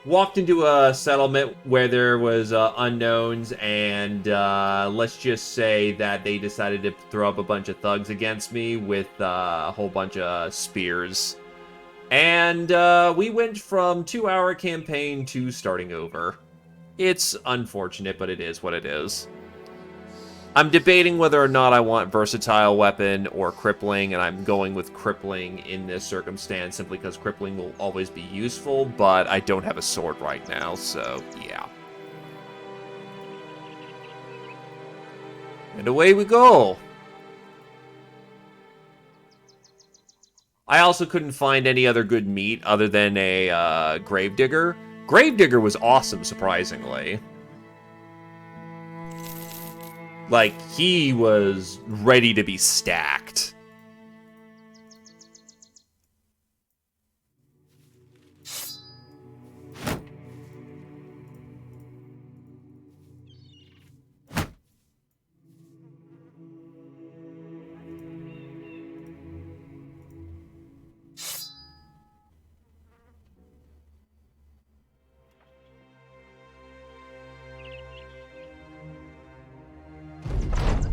Walked into a settlement where there was unknowns, and let's just say that they decided to throw up a bunch of thugs against me with a whole bunch of spears. And we went from 2-hour campaign to starting over. It's unfortunate, but it is what it is. I'm debating whether or not I want versatile weapon or crippling, and I'm going with crippling in this circumstance simply because crippling will always be useful, but I don't have a sword right now, so yeah. And away we go! I also couldn't find any other good meat other than a Gravedigger. Gravedigger was awesome, surprisingly. Like, he was ready to be stacked.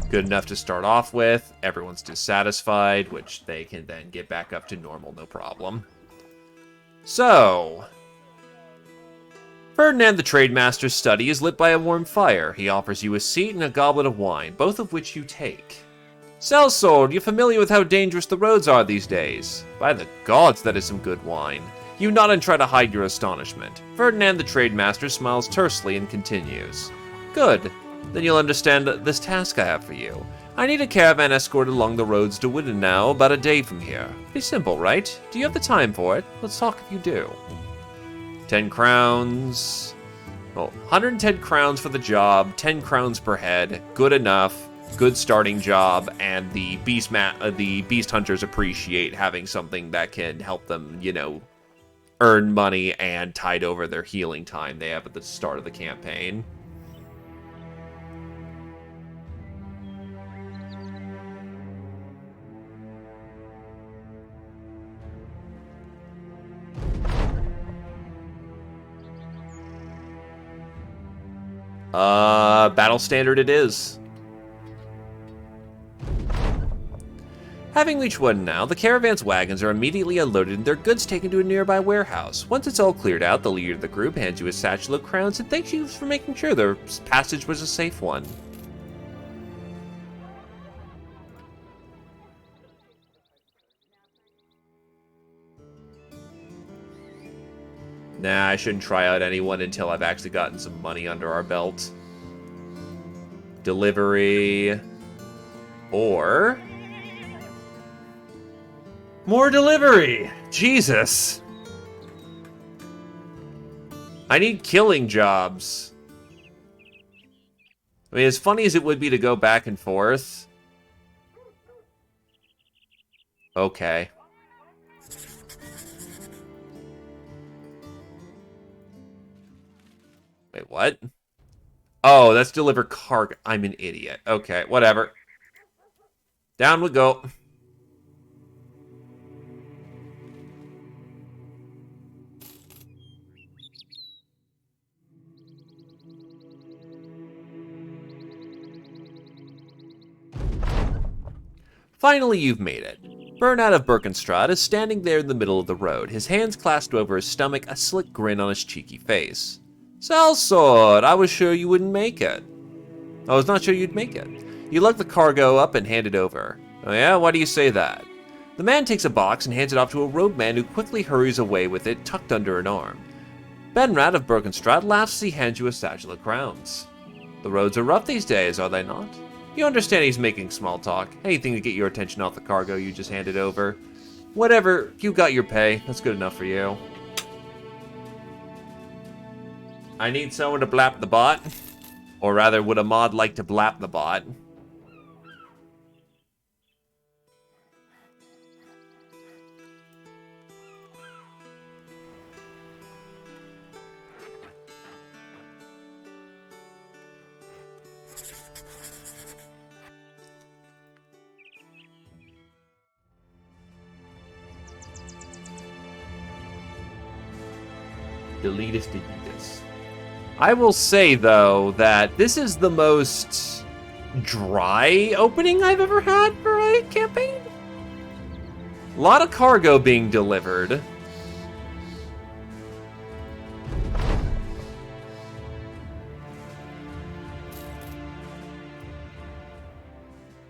Good enough to start off with. Everyone's dissatisfied, which they can then get back up to normal, no problem. So, Ferdinand the Trademaster's study is lit by a warm fire. He offers you a seat and a goblet of wine, both of which you take. Sellsword, you're familiar with how dangerous the roads are these days. By the gods, that is some good wine. You nod and try to hide your astonishment. Ferdinand the Trademaster smiles tersely and continues. Good. Then you'll understand this task I have for you. I need a caravan escorted along the roads to Widenau about a day from here. Pretty simple, right? Do you have the time for it? Let's talk if you do. 10 crowns. Well, 110 crowns for the job, 10 crowns per head. Good enough. Good starting job, and the beast hunters appreciate having something that can help them, you know, earn money and tide over their healing time they have at the start of the campaign. Battle standard it is. Having reached Widenau, the caravan's wagons are immediately unloaded and their goods taken to a nearby warehouse. Once it's all cleared out, the leader of the group hands you a satchel of crowns and thanks you for making sure their passage was a safe one. Nah, I shouldn't try out anyone until I've actually gotten some money under our belt. Delivery. Or more delivery! Jesus! I need killing jobs. I mean, as funny as it would be to go back and forth. Okay. Wait, what? Oh, that's deliver cargo. I'm an idiot. Okay, whatever. Down we go. Finally, you've made it. Burnout of Birkenstrad is standing there in the middle of the road, his hands clasped over his stomach, a slick grin on his cheeky face. Sellsword, I was sure you wouldn't make it. I was not sure you'd make it. You lug the cargo up and hand it over. Oh yeah, why do you say that? The man takes a box and hands it off to a roadman who quickly hurries away with it tucked under an arm. Benrad of Birkenstrad laughs as he hands you a satchel of crowns. The roads are rough these days, are they not? You understand he's making small talk. Anything to get your attention off the cargo you just handed over. Whatever, you got your pay. That's good enough for you. I need someone to blap the bot. Or rather, would a mod like to blap the bot? Deletus. I will say, though, that this is the most dry opening I've ever had for a campaign. A lot of cargo being delivered.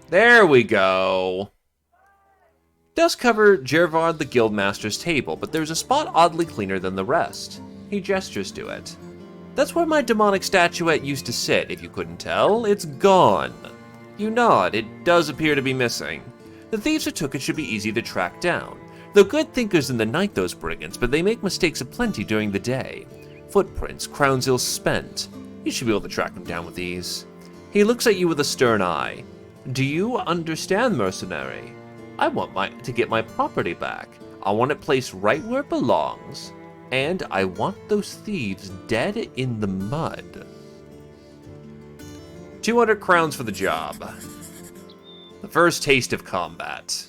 There we go. Does cover Gervard the Guildmaster's table, but there's a spot oddly cleaner than the rest. He gestures to it. That's where my demonic statuette used to sit, if you couldn't tell. It's gone. You nod. It does appear to be missing. The thieves who took it should be easy to track down. They're good thinkers in the night, those brigands, but they make mistakes aplenty during the day. Footprints, crowns ill spent. You should be able to track them down with ease. He looks at you with a stern eye. Do you understand, mercenary? I want to get my property back. I want it placed right where it belongs. And I want those thieves dead in the mud. 200 crowns for the job. The first taste of combat.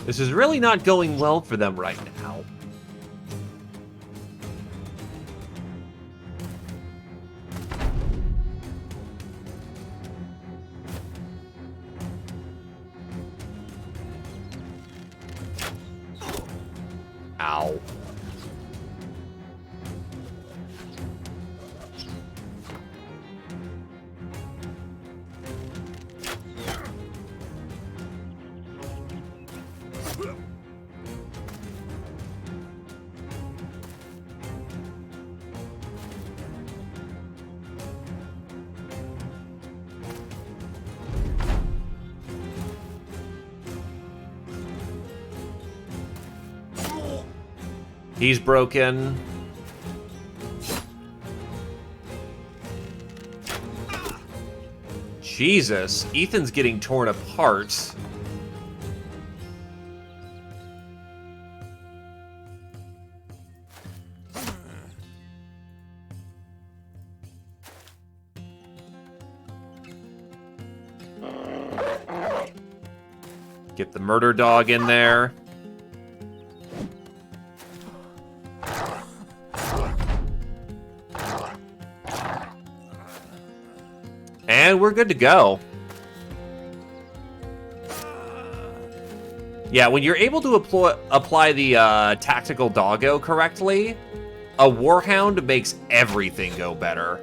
This is really not going well for them right now. Ow. He's broken. Jesus, Ethan's getting torn apart. Get the murder dog in there. And we're good to go. Yeah, when you're able to apply the tactical doggo correctly, a warhound makes everything go better.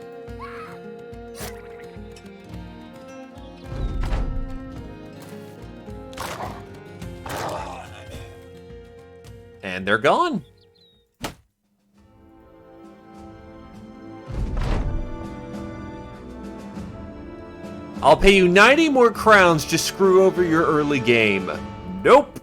And they're gone. I'll pay you 90 more crowns to screw over your early game. Nope.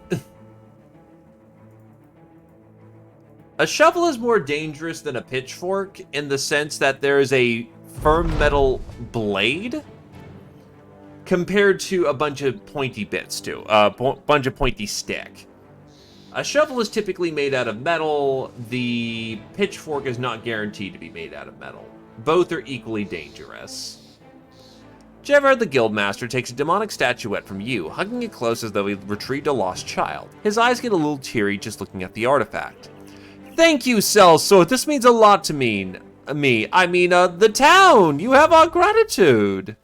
A shovel is more dangerous than a pitchfork in the sense that there is a firm metal blade compared to a bunch of pointy bits too, a bunch of pointy stick. A shovel is typically made out of metal. The pitchfork is not guaranteed to be made out of metal. Both are equally dangerous. Gervard the Guildmaster takes a demonic statuette from you, hugging it close as though he retrieved a lost child. His eyes get a little teary just looking at the artifact. Thank you, Sellsword. This means a lot to me. The town. You have our gratitude.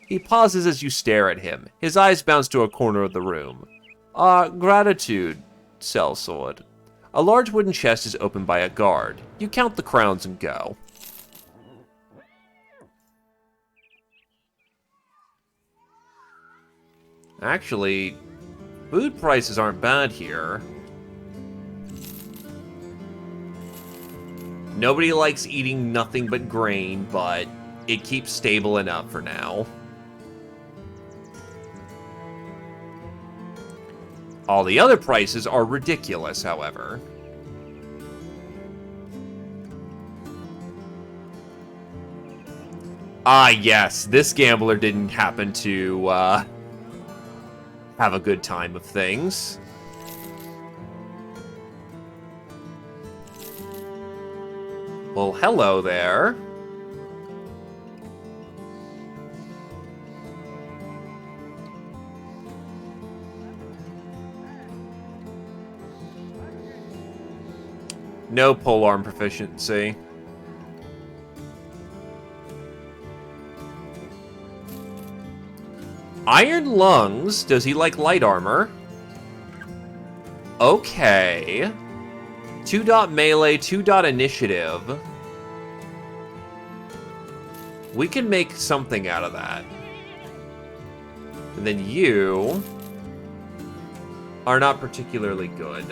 He pauses as you stare at him. His eyes bounce to a corner of the room. Our gratitude, Sellsword. A large wooden chest is opened by a guard. You count the crowns and go. Actually, food prices aren't bad here. Nobody likes eating nothing but grain, but it keeps stable enough for now. All the other prices are ridiculous, however. Ah, yes, this gambler didn't happen to have a good time of things. Well, hello there. No polearm proficiency. Iron lungs. Does he like light armor? Okay. 2 melee, 2 initiative. We can make something out of that. And then you are not particularly good.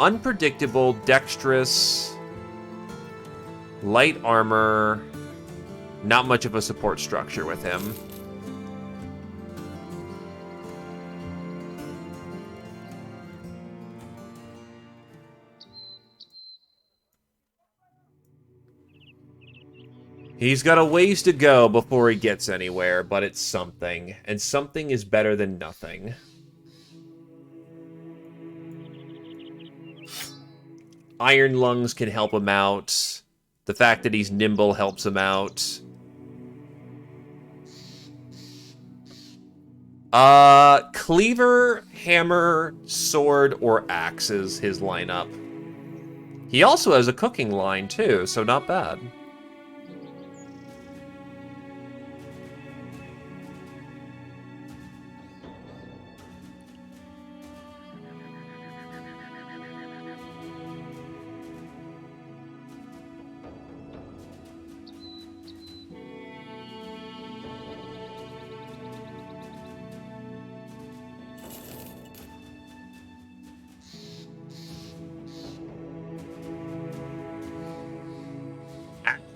Unpredictable, dexterous, light armor. Not much of a support structure with him. He's got a ways to go before he gets anywhere, but it's something. And something is better than nothing. Iron lungs can help him out. The fact that he's nimble helps him out. Cleaver, hammer, sword, or axe is his lineup. He also has a cooking line, too, so not bad.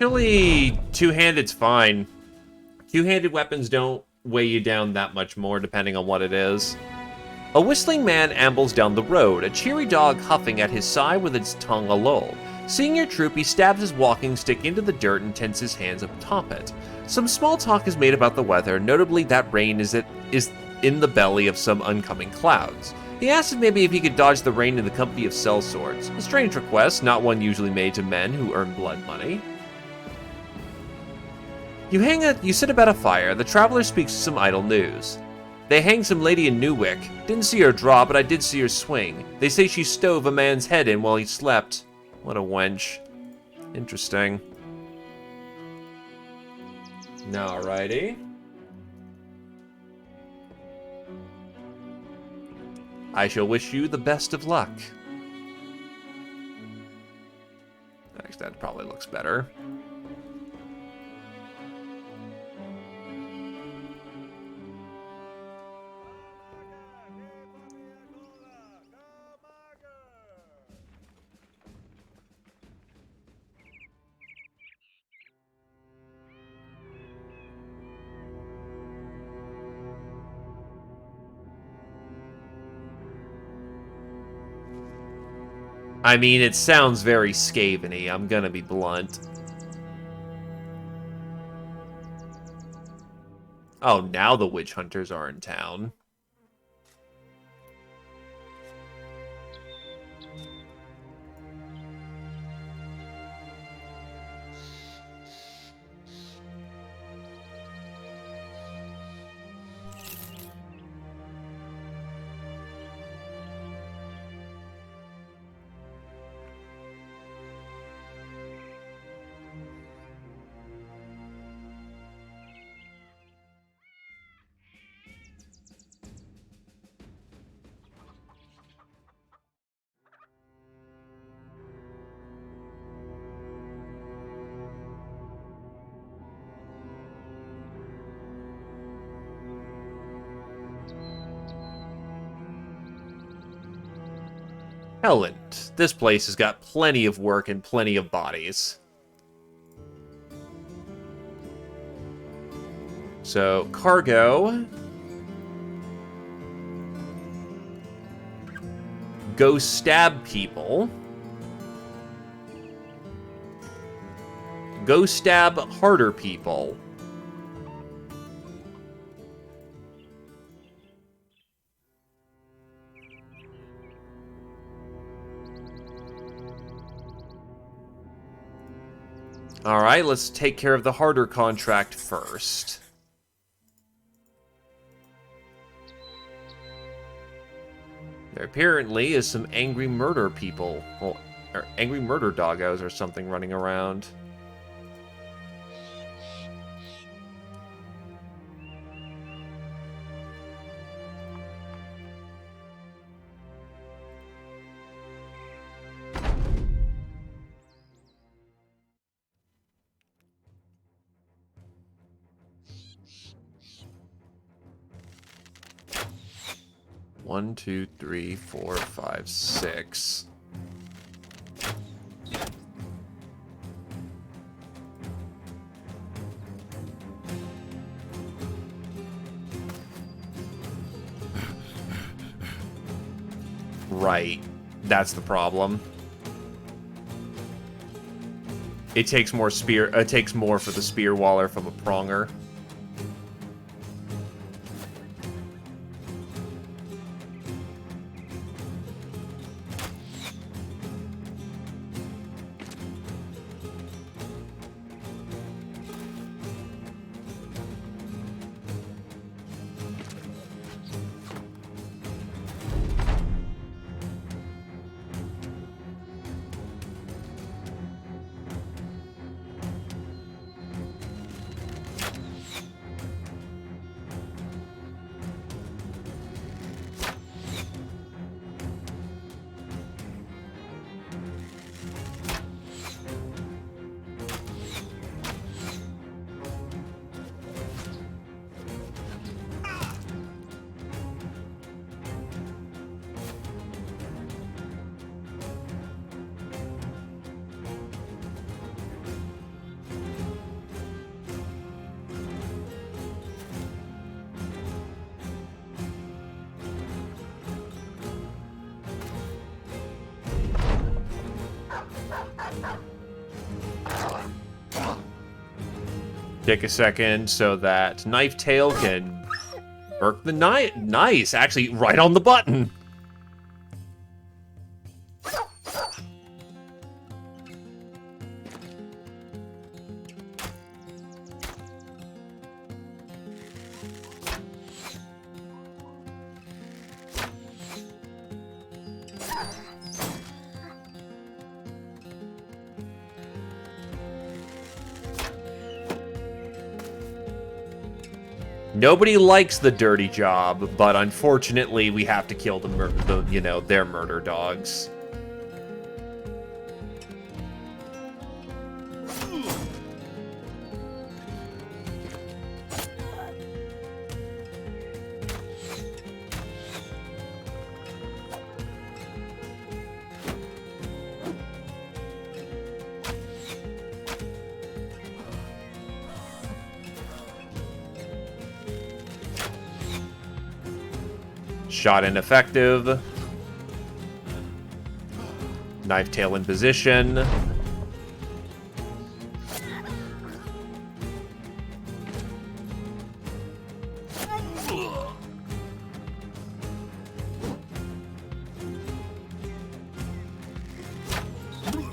Actually, two-handed's fine. Two-handed weapons don't weigh you down that much more, depending on what it is. A whistling man ambles down the road, a cheery dog huffing at his side with its tongue a-lull. Seeing your troop, he stabs his walking stick into the dirt and tenses his hands atop it. Some small talk is made about the weather, notably that rain is in the belly of some oncoming clouds. He asks maybe if he could dodge the rain in the company of sellswords. A strange request, not one usually made to men who earn blood money. You sit about a fire. The traveler speaks some idle news. They hanged some lady in Newick. Didn't see her draw, but I did see her swing. They say she stove a man's head in while he slept. What a wench. Interesting. Alrighty. I shall wish you the best of luck. Actually, that probably looks better. I mean, it sounds very Skaven-y, I'm gonna be blunt. Oh, now the witch hunters are in town. Helland. This place has got plenty of work and plenty of bodies. So, cargo. Go stab people. Go stab harder people. Alright, let's take care of the harder contract first. There apparently is some angry murder people. Well, or angry murder doggos or something running around. One, two, three, four, five, six. Right. That's the problem. It takes more it takes more for the spear waller from a pronger. Take a second so that Knife Tail can work the knife. Nice, actually, right on the button. Nobody likes the dirty job, but unfortunately, we have to kill their murder dogs. Shot ineffective. Knife Tail in position.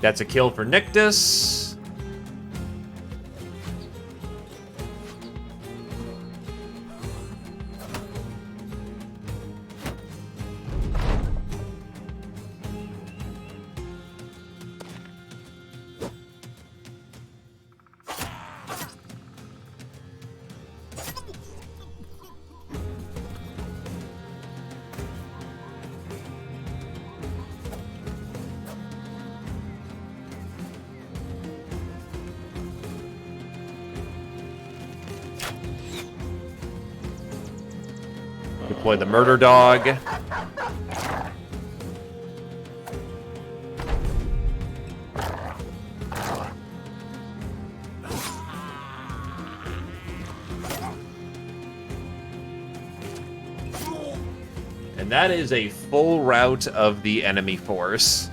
That's a kill for Nictus. Deploy the murder dog. And that is a full rout of the enemy force.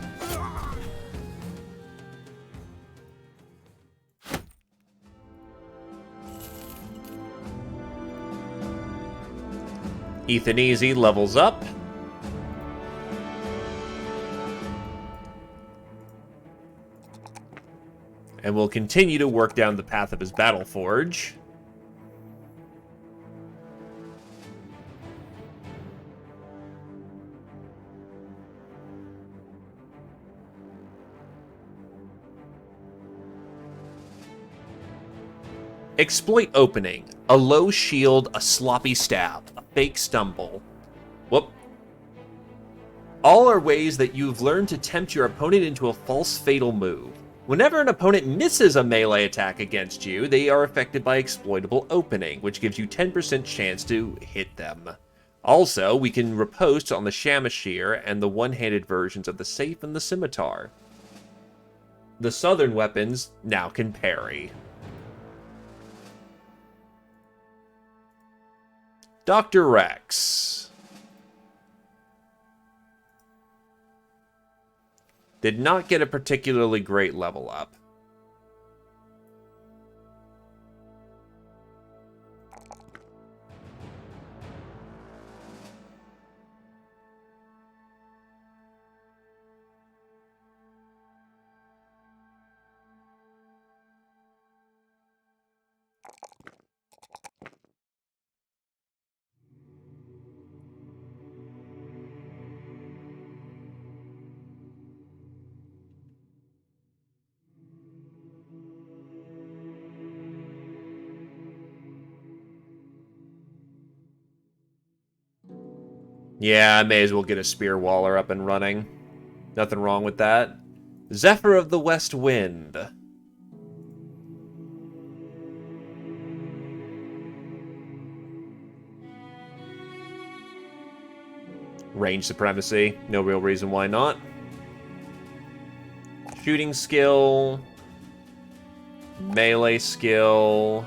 Ethan Easy levels up. And will continue to work down the path of his Battle Forge. Exploit opening. A low shield, a sloppy stab, a fake stumble. Whoop. All are ways that you've learned to tempt your opponent into a false fatal move. Whenever an opponent misses a melee attack against you, they are affected by exploitable opening, which gives you 10% chance to hit them. Also, we can riposte on the Shamashir and the one-handed versions of the Safe and the Scimitar. The southern weapons now can parry. Dr. Rex. Did not get a particularly great level up. Yeah, I may as well get a Spear Waller up and running. Nothing wrong with that. Zephyr of the West Wind. Range supremacy. No real reason why not. Shooting skill. Melee skill.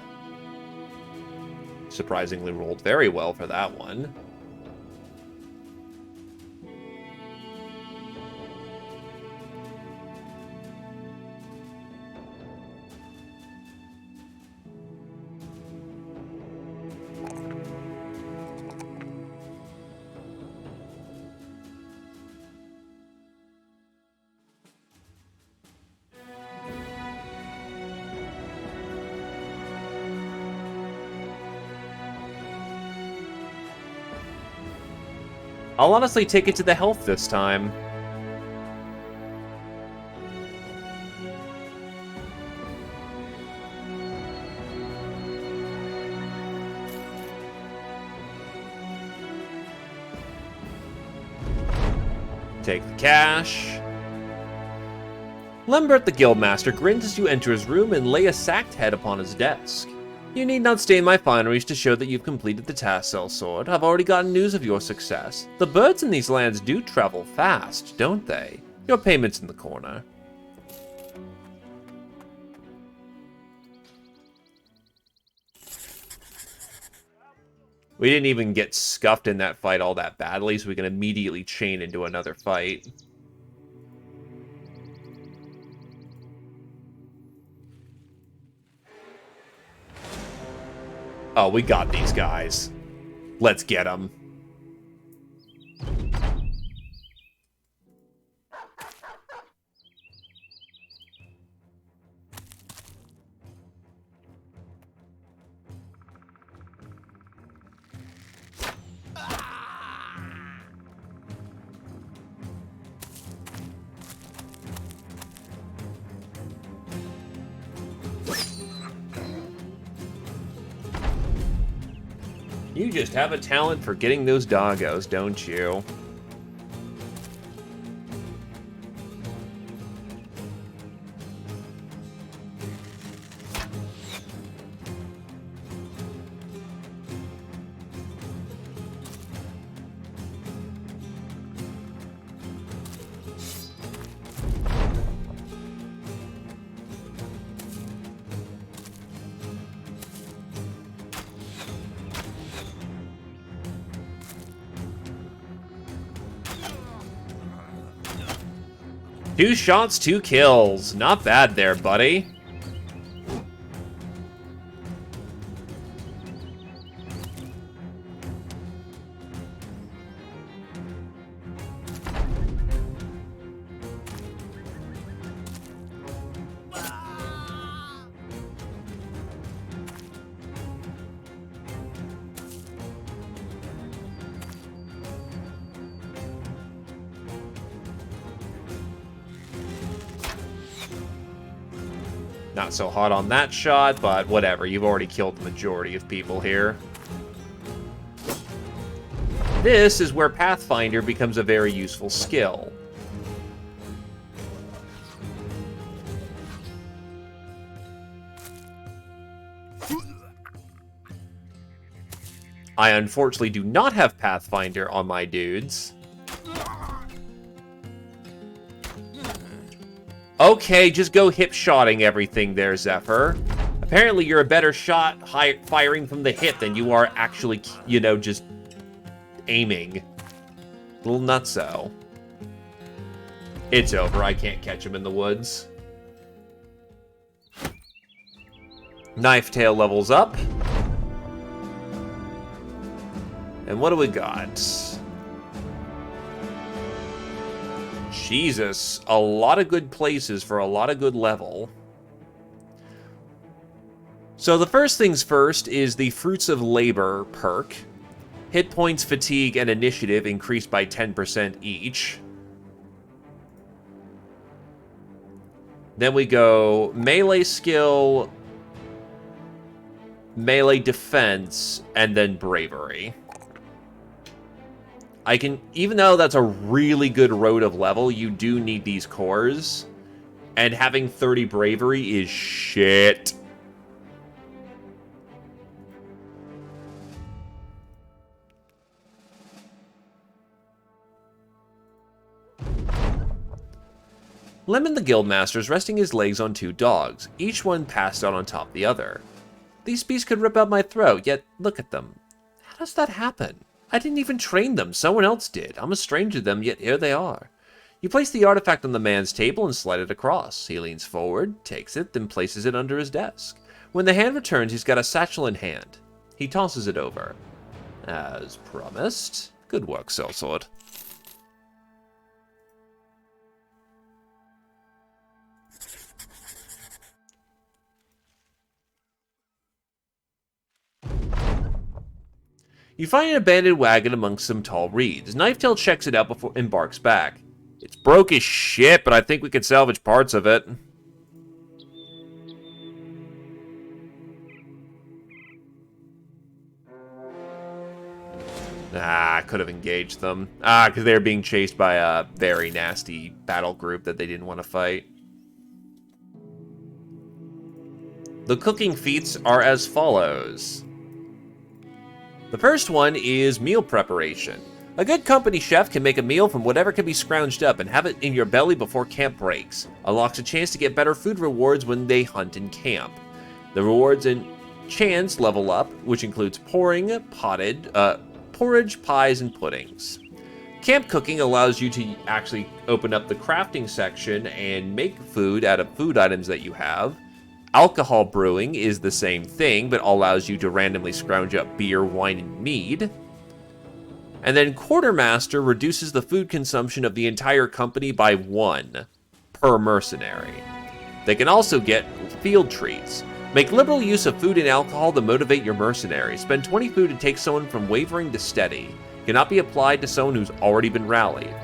Surprisingly rolled very well for that one. I'll honestly take it to the health this time. Take the cash. Lambert the Guildmaster grins as you enter his room and lay a sacked head upon his desk. You need not stain my fineries to show that you've completed the task, Sellsword. I've already gotten news of your success. The birds in these lands do travel fast, don't they? Your payment's in the corner. We didn't even get scuffed in that fight all that badly, so we can immediately chain into another fight. Oh, we got these guys. Let's get them. You just have a talent for getting those doggos, don't you? 2 shots, 2 kills. Not bad there, buddy. Not so hot on that shot, but whatever. You've already killed the majority of people here. This is where Pathfinder becomes a very useful skill. I unfortunately do not have Pathfinder on my dudes. Okay, just go hip-shotting everything there, Zephyr. Apparently you're a better shot firing from the hip than you are actually, you know, just aiming. A little nutso. It's over. I can't catch him in the woods. Knife tail levels up. And what do we got? Jesus, a lot of good places for a lot of good level. So the first things first is the Fruits of Labor perk. Hit points, fatigue, and initiative increased by 10% each. Then we go melee skill, melee defense, and then bravery. I can, even though that's a really good road of level, you do need these cores. And having 30 bravery is shit. Lemon the Guildmaster is resting his legs on 2 dogs, each one passed out on top of the other. These beasts could rip out my throat, yet look at them. How does that happen? I didn't even train them, someone else did. I'm a stranger to them, yet here they are. You place the artifact on the man's table and slide it across. He leans forward, takes it, then places it under his desk. When the hand returns, he's got a satchel in hand. He tosses it over. As promised. Good work, Sellsword. You find an abandoned wagon amongst some tall reeds. Knifetail checks it out before embarks back. It's broke as shit, but I think we could salvage parts of it. I could have engaged them. Because they were being chased by a very nasty battle group that they didn't want to fight. The cooking feats are as follows. The first one is meal preparation. A good company chef can make a meal from whatever can be scrounged up and have it in your belly before camp breaks. Unlocks a chance to get better food rewards when they hunt in camp. The rewards and chance level up, which includes porridge, pies, and puddings. Camp cooking allows you to actually open up the crafting section and make food out of food items that you have. Alcohol brewing is the same thing, but allows you to randomly scrounge up beer, wine, and mead. And then Quartermaster reduces the food consumption of the entire company by 1 per mercenary. They can also get field treats. Make liberal use of food and alcohol to motivate your mercenaries. Spend 20 food to take someone from wavering to steady. Cannot be applied to someone who's already been rallied.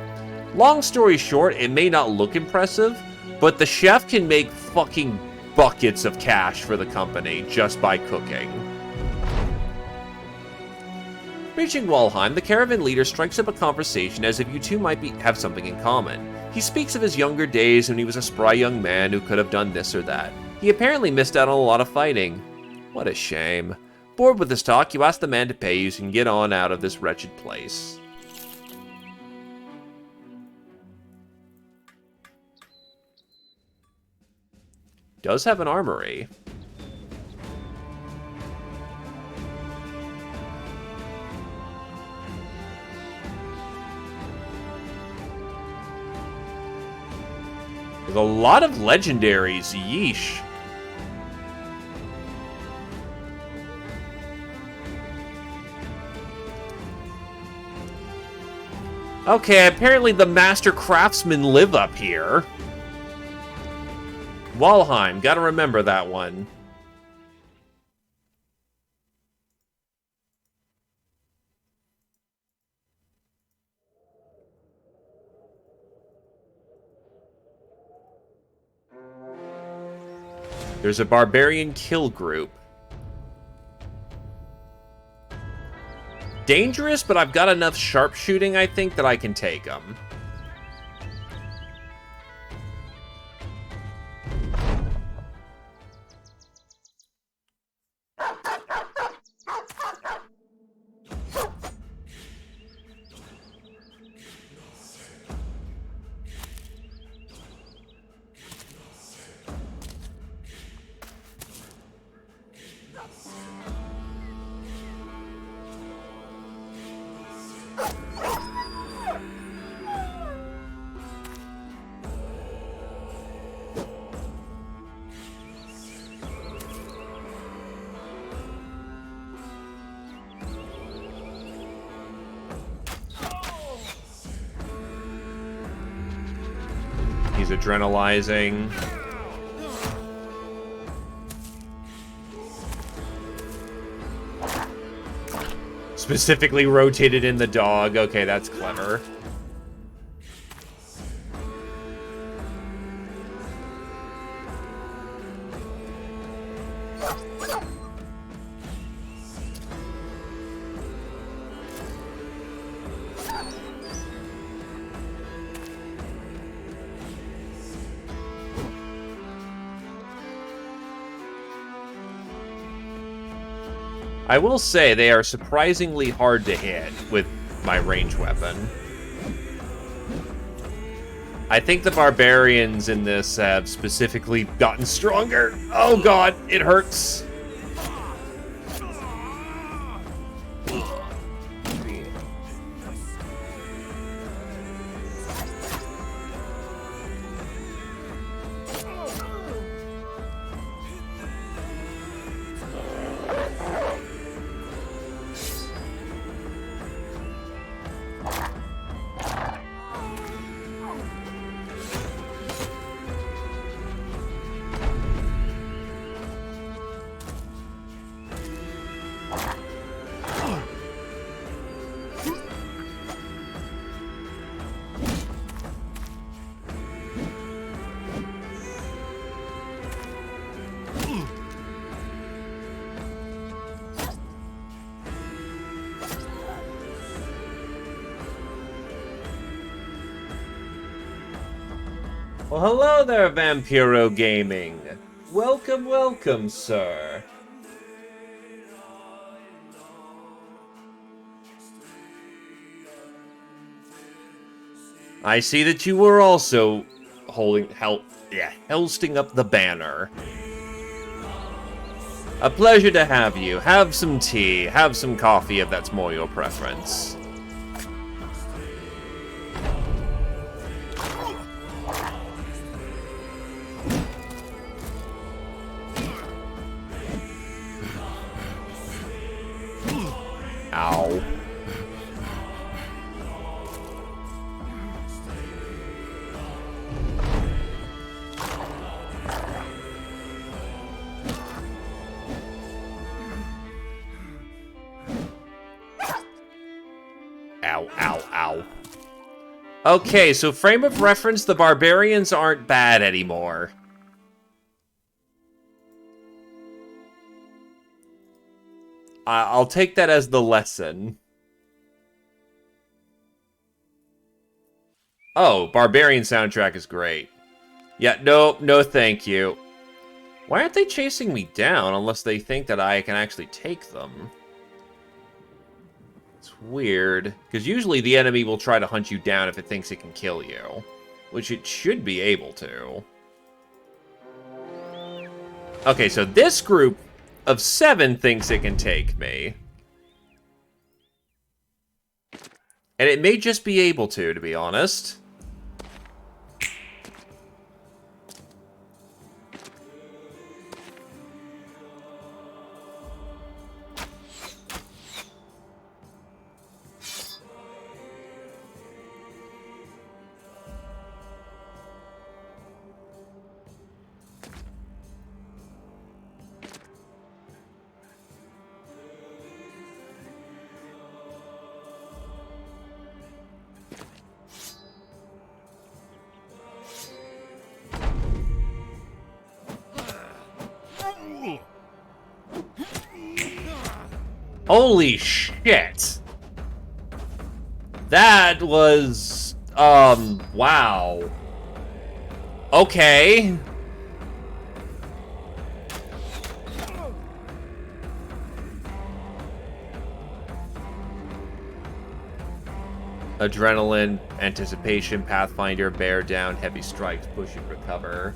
Long story short, it may not look impressive, but the chef can make fucking buckets of cash for the company just by cooking. Reaching Walheim, the caravan leader strikes up a conversation as if you two might have something in common. He speaks of his younger days when he was a spry young man who could have done this or that. He apparently missed out on a lot of fighting. What a shame. Bored with this talk, you ask the man to pay you so you can get on out of this wretched place. Does have an armory. With a lot of legendaries, yeesh. Okay, apparently the master craftsmen live up here. Walheim, gotta remember that one. There's a barbarian kill group. Dangerous, but I've got enough sharpshooting, I think, that I can take them. He's adrenalizing. Specifically rotated in the dog. Okay, that's clever. I will say they are surprisingly hard to hit with my range weapon. I think the barbarians in this have specifically gotten stronger. Oh god, it hurts. Well, hello there, Vampiro Gaming. Welcome, welcome, sir. I see that you were also helsting up the banner. A pleasure to have you. Have some tea, have some coffee if that's more your preference. Ow. Ow, ow, ow. Okay, so frame of reference, the barbarians aren't bad anymore. I'll take that as the lesson. Oh, Barbarian soundtrack is great. Yeah, no thank you. Why aren't they chasing me down unless they think that I can actually take them? It's weird, because usually the enemy will try to hunt you down if it thinks it can kill you, which it should be able to. Okay, so this group of 7 thinks it can take me. And it may just be able to be honest. Holy shit! That was... wow. Okay. Adrenaline, anticipation, pathfinder, bear down, heavy strikes, push and recover.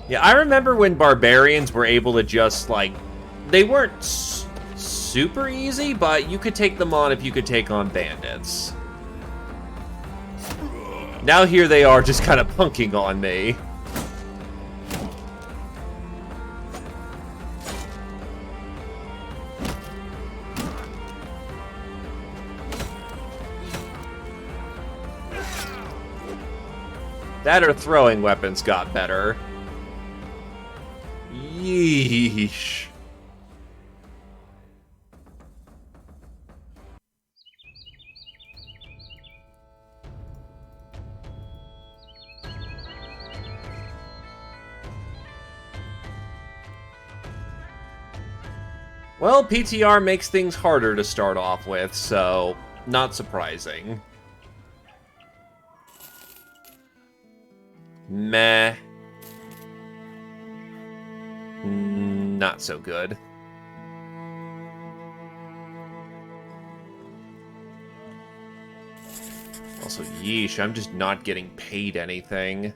Yeah, I remember when barbarians were able to just, like, they weren't super easy, but you could take them on if you could take on bandits. Now here they are just kind of punking on me. That or throwing weapons got better. Yeesh. Well, PTR makes things harder to start off with, so not surprising. Meh. Not so good. Also, yeesh, I'm just not getting paid anything.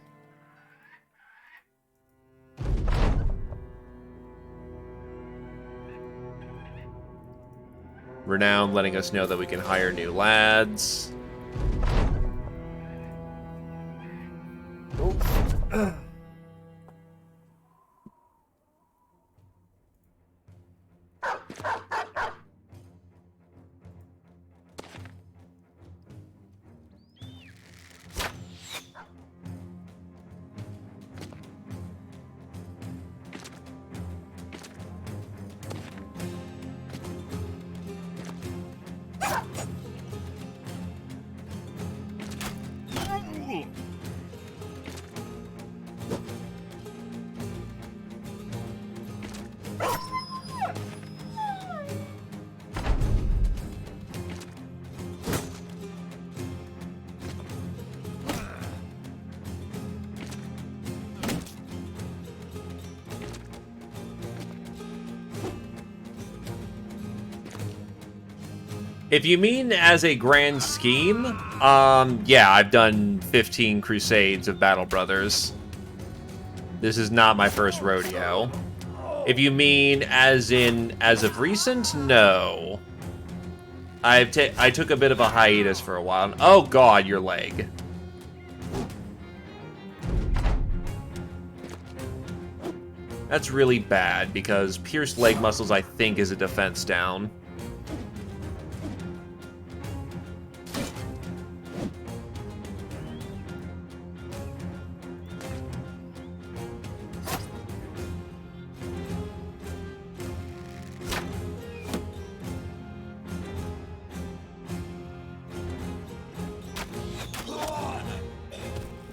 Renown letting us know that we can hire new lads. Oh. If you mean as a grand scheme, yeah, I've done 15 Crusades of Battle Brothers. This is not my first rodeo. If you mean as of recent, no. I took a bit of a hiatus for a while. Oh god, your leg. That's really bad, because pierced leg muscles, I think, is a defense down.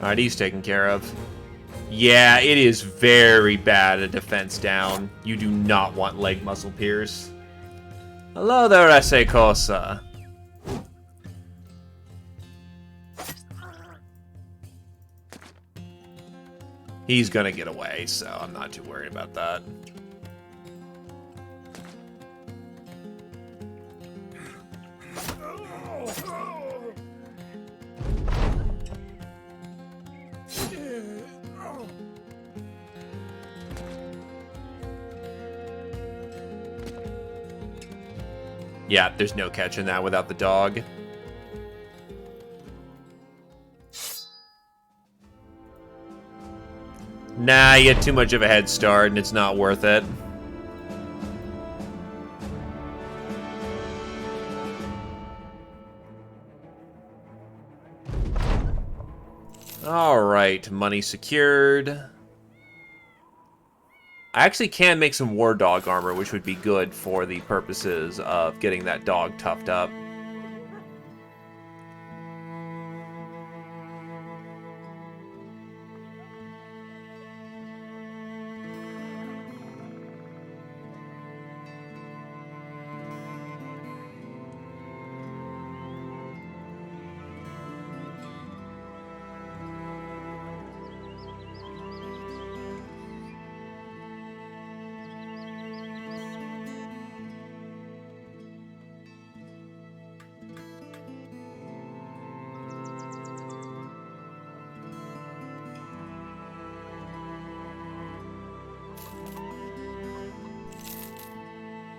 Alright, he's taken care of. Yeah, it is very bad a defense down. You do not want leg muscle pierce. Hello there, esse cosa. He's gonna get away, so I'm not too worried about that. Yeah, there's no catching that without the dog. Nah, you had too much of a head start, and it's not worth it. Alright, money secured. I actually can make some war dog armor, which would be good for the purposes of getting that dog toughed up.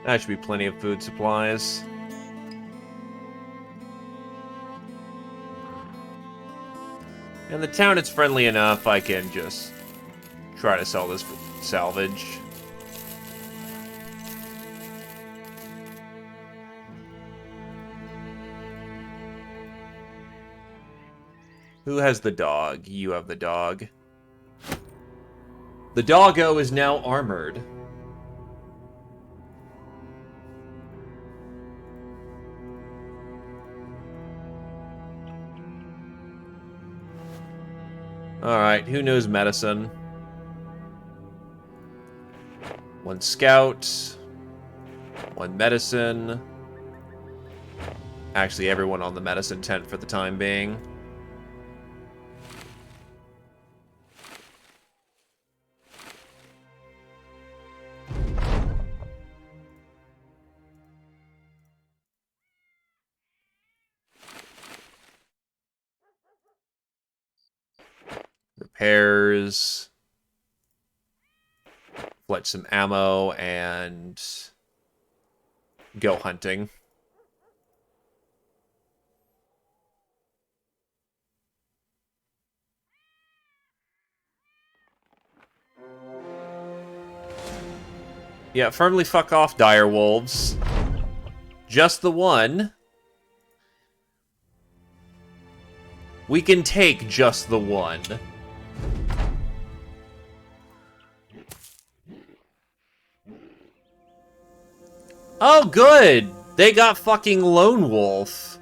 That should be plenty of food supplies. And the town is friendly enough, I can just try to sell this for salvage. Who has the dog? You have the dog. The doggo is now armored. Alright, who knows medicine? One scout. One medicine. Actually, everyone on the medicine tent for the time being. Repairs. Fletch some ammo and go hunting. Yeah, firmly fuck off, dire wolves. Just the one. We can take just the one. Oh, good! They got fucking Lone Wolf.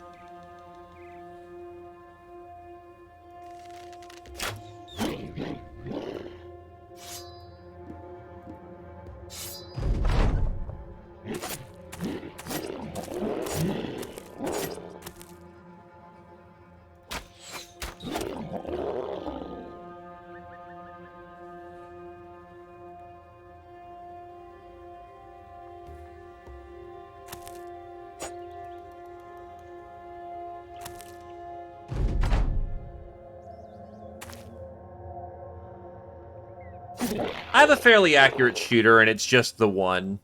I have a fairly accurate shooter, and it's just the one.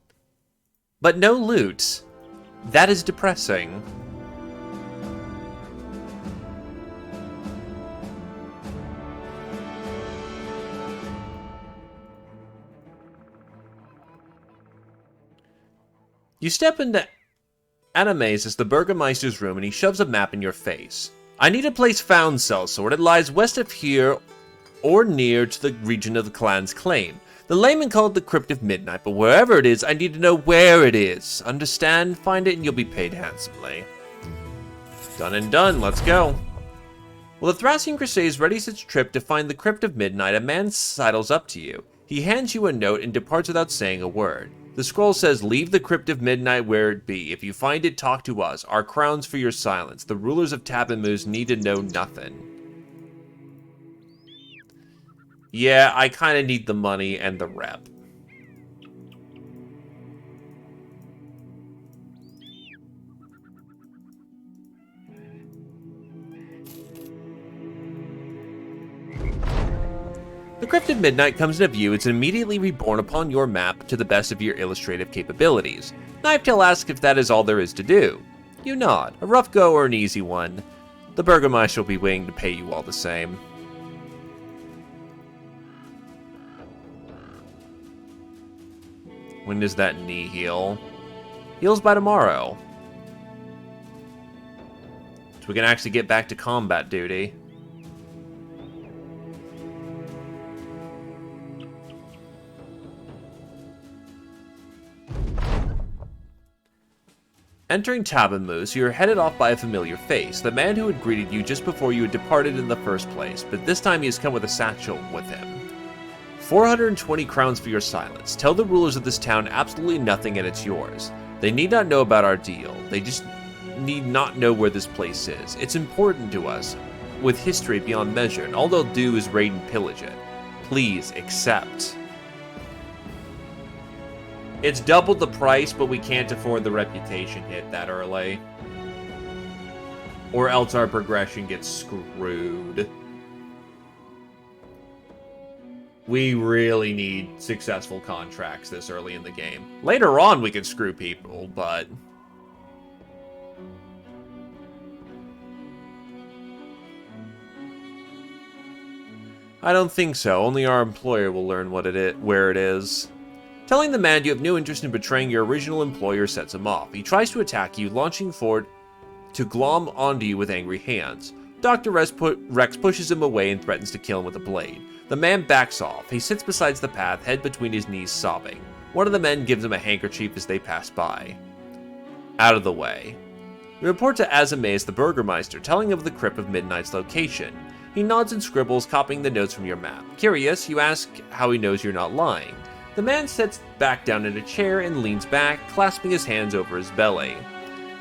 But no loot. That is depressing. You step into Animes as the Burgermeister's room, and he shoves a map in your face. I need a place found sellsword. It lies west of here, or near to the region of the clan's claim. The layman called it the Crypt of Midnight, but wherever it is, I need to know where it is. Understand? Find it and you'll be paid handsomely. Done and done, let's go. Well, the Thracian Crusade readies its trip to find the Crypt of Midnight. A man sidles up to you. He hands you a note and departs without saying a word. The scroll says, leave the Crypt of Midnight where it be. If you find it, talk to us. Our crowns for your silence. The rulers of Tabamoose need to know nothing. Yeah, I kind of need the money and the rep. The Crypt of Midnight comes into view. It's immediately reborn upon your map to the best of your illustrative capabilities. Knifetail asks if that is all there is to do. You nod. A rough go or an easy one. The Burgermeister will be waiting to pay you all the same. When does that knee heal? Heals by tomorrow. So we can actually get back to combat duty. Entering Tabamoose, you are headed off by a familiar face, the man who had greeted you just before you had departed in the first place, but this time he has come with a satchel with him. 420 crowns for your silence. Tell the rulers of this town absolutely nothing and it's yours. They need not know about our deal. They just need not know where this place is. It's important to us, with history beyond measure, and all they'll do is raid and pillage it. Please accept. It's doubled the price, but we can't afford the reputation hit that early. Or else our progression gets screwed. We really need successful contracts this early in the game. Later on, we can screw people, but... I don't think so. Only our employer will learn where it is. Telling the man you have no interest in betraying your original employer sets him off. He tries to attack you, launching forward to glom onto you with angry hands. Dr. Rex pushes him away and threatens to kill him with a blade. The man backs off. He sits beside the path, head between his knees, sobbing. One of the men gives him a handkerchief as they pass by. Out of the way. We report to Azamaze, the Burgermeister, telling of the Crypt of Midnight's location. He nods and scribbles, copying the notes from your map. Curious, you ask how he knows you're not lying. The man sits back down in a chair and leans back, clasping his hands over his belly.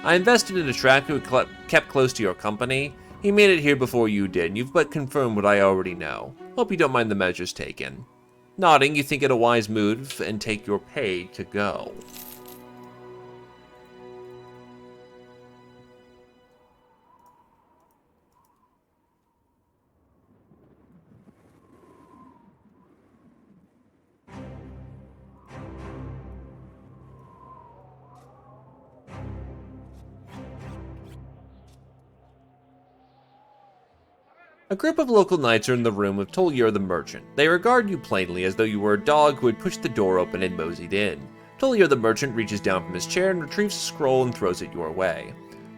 I invested in a tracker who kept close to your company. He made it here before you did, and you've but confirmed what I already know. Hope you don't mind the measures taken. Nodding, you think it a wise move and take your pay to go. A group of local knights are in the room with Tolier the merchant. They regard you plainly as though you were a dog who had pushed the door open and moseyed in. Tolier the merchant reaches down from his chair and retrieves a scroll and throws it your way.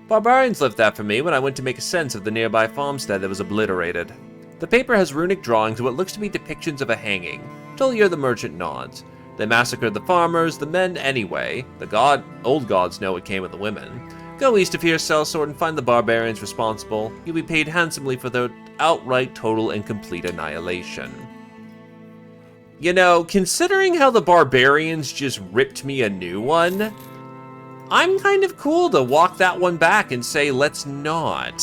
Barbarians left that for me when I went to make a sense of the nearby farmstead that was obliterated. The paper has runic drawings of what looks to be depictions of a hanging. Tolier the merchant nods. They massacred the farmers, the men anyway. Old gods know what came of the women. Go east of here, sellsword, and find the barbarians responsible. You'll be paid handsomely for their outright, total, and complete annihilation. You know, considering how the barbarians just ripped me a new one, I'm kind of cool to walk that one back and say, let's not.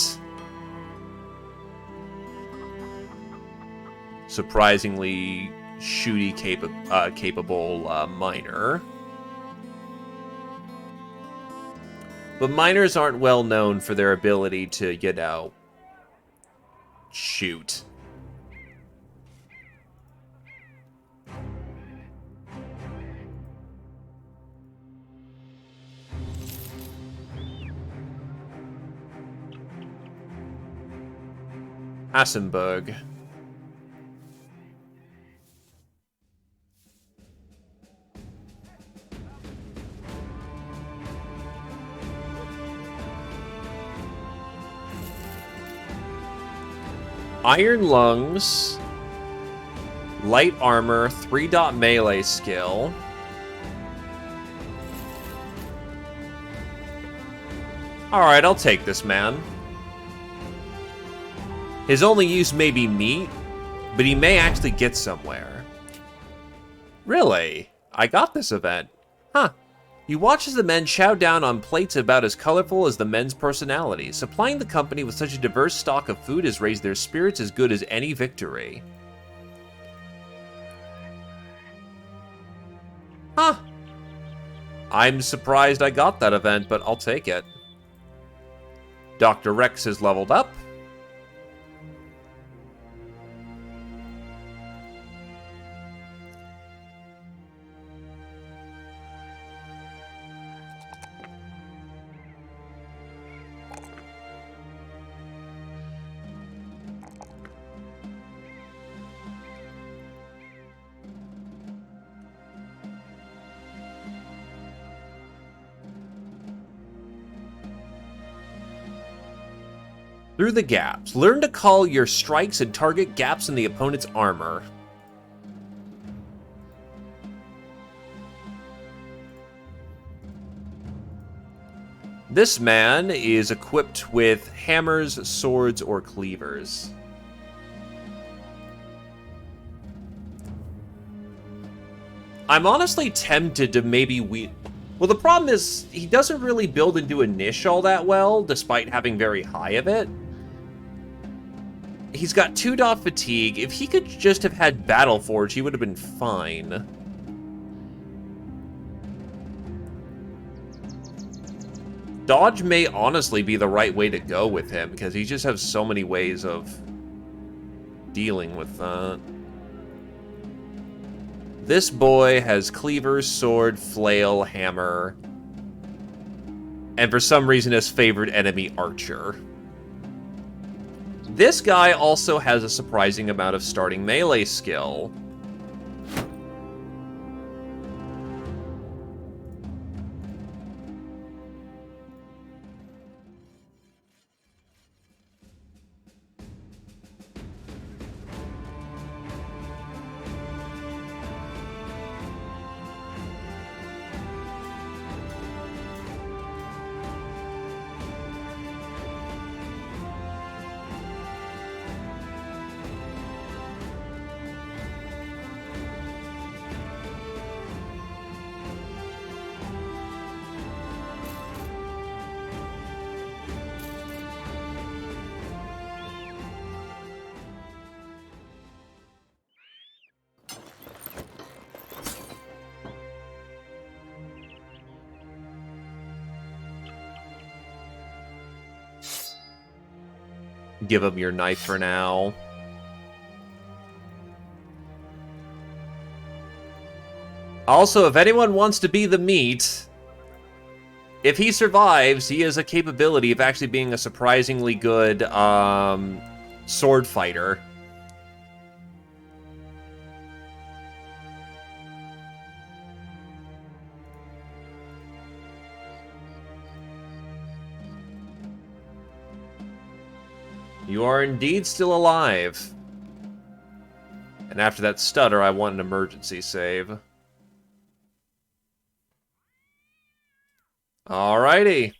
Surprisingly shooty capable miner. But miners aren't well known for their ability to, you know, shoot. Assenberg. Iron Lungs, Light Armor, 3-dot melee skill. Alright, I'll take this man. His only use may be meat, but he may actually get somewhere. Really? I got this event. Huh. You watch as the men chow down on plates about as colorful as the men's personalities. Supplying the company with such a diverse stock of food has raised their spirits as good as any victory. Huh. I'm surprised I got that event, but I'll take it. Dr. Rex has leveled up. Through the gaps. Learn to call your strikes and target gaps in the opponent's armor. This man is equipped with hammers, swords, or cleavers. I'm honestly tempted to maybe Well, the problem is, he doesn't really build into a niche all that well, despite having very high of it. He's got 2-dot fatigue. If he could just have had Battle Forge, he would have been fine. Dodge may honestly be the right way to go with him, because he just has so many ways of dealing with that. This boy has cleaver, sword, flail, hammer, and for some reason his favorite enemy, archer. This guy also has a surprising amount of starting melee skill. Give him your knife for now. Also, if anyone wants to be the meat, if he survives, he has a capability of actually being a surprisingly good sword fighter. You are indeed still alive. And after that stutter, I want an emergency save. Alrighty.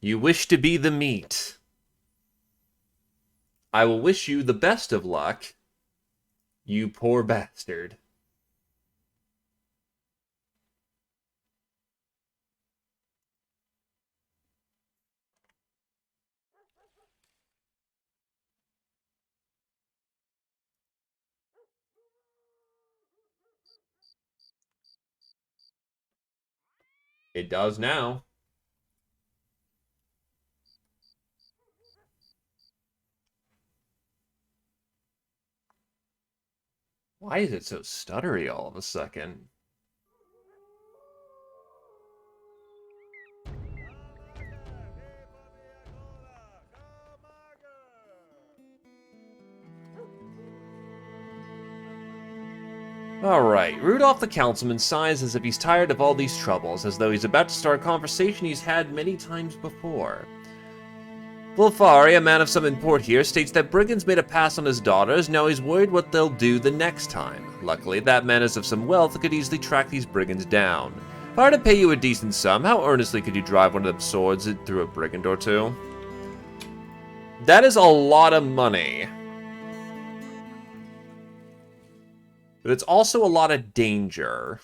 You wish to be the meat. I will wish you the best of luck, you poor bastard. It does now. Why is it so stuttery all of a second? Alright, Rudolph the Councilman sighs as if he's tired of all these troubles, as though he's about to start a conversation he's had many times before. Volfari, a man of some import here, states that brigands made a pass on his daughters, now he's worried what they'll do the next time. Luckily, that man is of some wealth and could easily track these brigands down. If I were to pay you a decent sum, how earnestly could you drive one of them swords through a brigand or two? That is a lot of money. But it's also a lot of danger.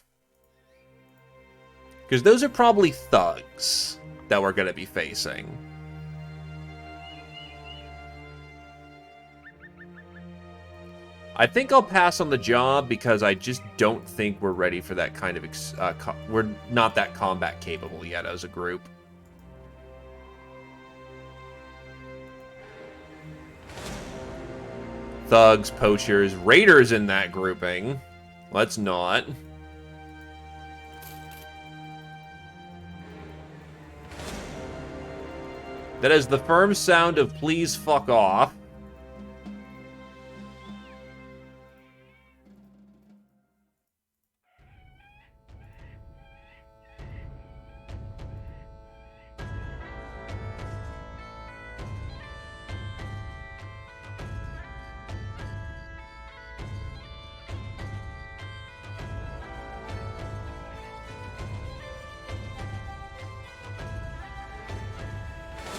Because those are probably thugs that we're going to be facing. I think I'll pass on the job because I just don't think we're ready for that kind of... we're not that combat capable yet as a group. Thugs, poachers, raiders in that grouping. Let's not. That is the firm sound of please fuck off.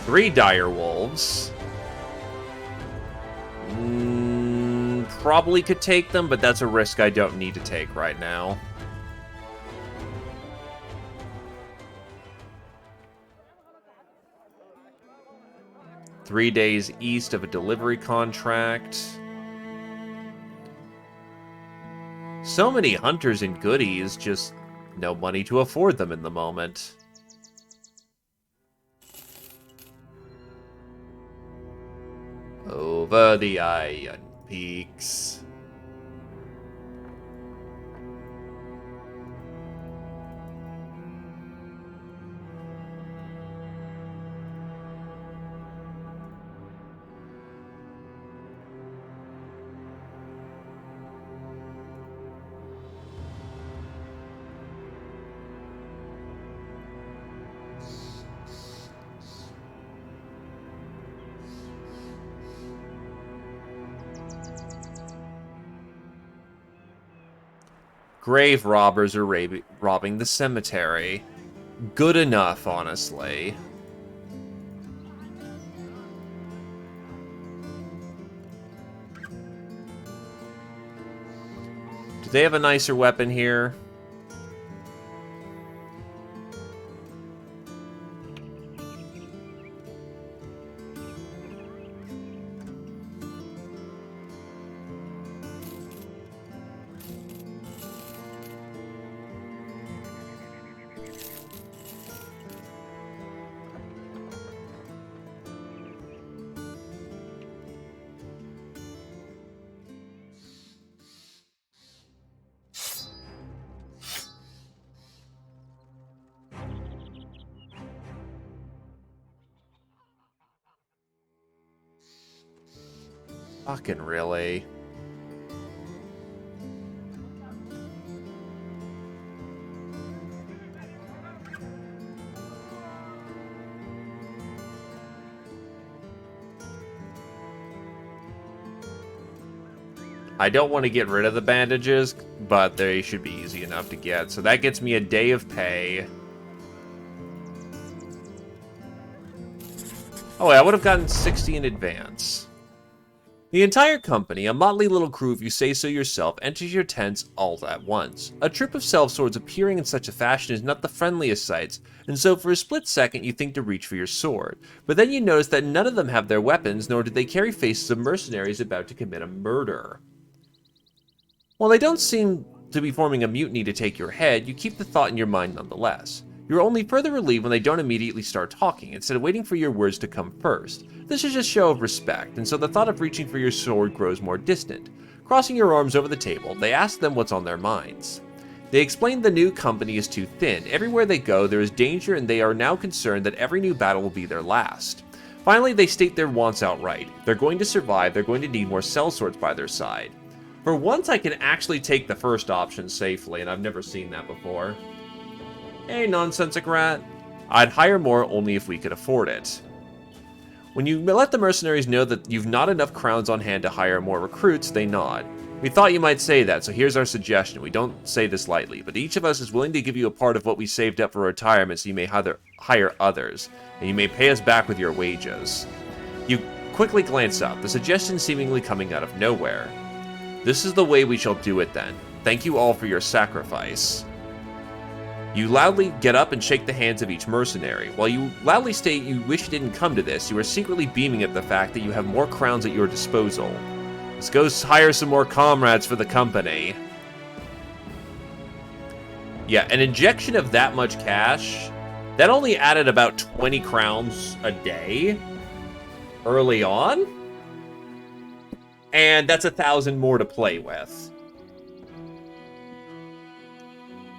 Three dire wolves. Probably could take them, but that's a risk I don't need to take right now. Three days east of a delivery contract. So many hunters and goodies, just no money to afford them in the moment. Over the Iron Peaks. Grave robbers are robbing the cemetery. Good enough, honestly. Do they have a nicer weapon here? Fucking really. I don't want to get rid of the bandages, but they should be easy enough to get. So that gets me a day of pay. Oh, I would have gotten 60 in advance. The entire company, a motley little crew if you say so yourself, enters your tents all at once. A troop of sellswords appearing in such a fashion is not the friendliest sights, and so for a split second you think to reach for your sword. But then you notice that none of them have their weapons, nor do they carry faces of mercenaries about to commit a murder. While they don't seem to be forming a mutiny to take your head, you keep the thought in your mind nonetheless. You're only further relieved when they don't immediately start talking, instead of waiting for your words to come first. This is a show of respect, and so the thought of reaching for your sword grows more distant. Crossing your arms over the table, they ask them what's on their minds. They explain the new company is too thin. Everywhere they go, there is danger, and they are now concerned that every new battle will be their last. Finally, they state their wants outright. They're going to survive, they're going to need more sellswords by their side. For once, I can actually take the first option safely, and I've never seen that before. Hey, nonsensic rat. I'd hire more only if we could afford it. When you let the mercenaries know that you've not enough crowns on hand to hire more recruits, they nod. We thought you might say that, so here's our suggestion. We don't say this lightly, but each of us is willing to give you a part of what we saved up for retirement so you may hire others, and you may pay us back with your wages. You quickly glance up, the suggestion seemingly coming out of nowhere. This is the way we shall do it then. Thank you all for your sacrifice. You loudly get up and shake the hands of each mercenary. While you loudly state you wish you didn't come to this, you are secretly beaming at the fact that you have more crowns at your disposal. Let's go hire some more comrades for the company. Yeah, an injection of that much cash, that only added about 20 crowns a day early on. And that's 1,000 more to play with.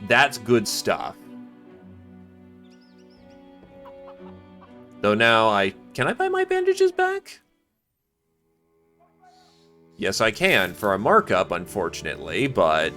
That's good stuff. Though now can I buy my bandages back? Yes, I can, for a markup, unfortunately, but...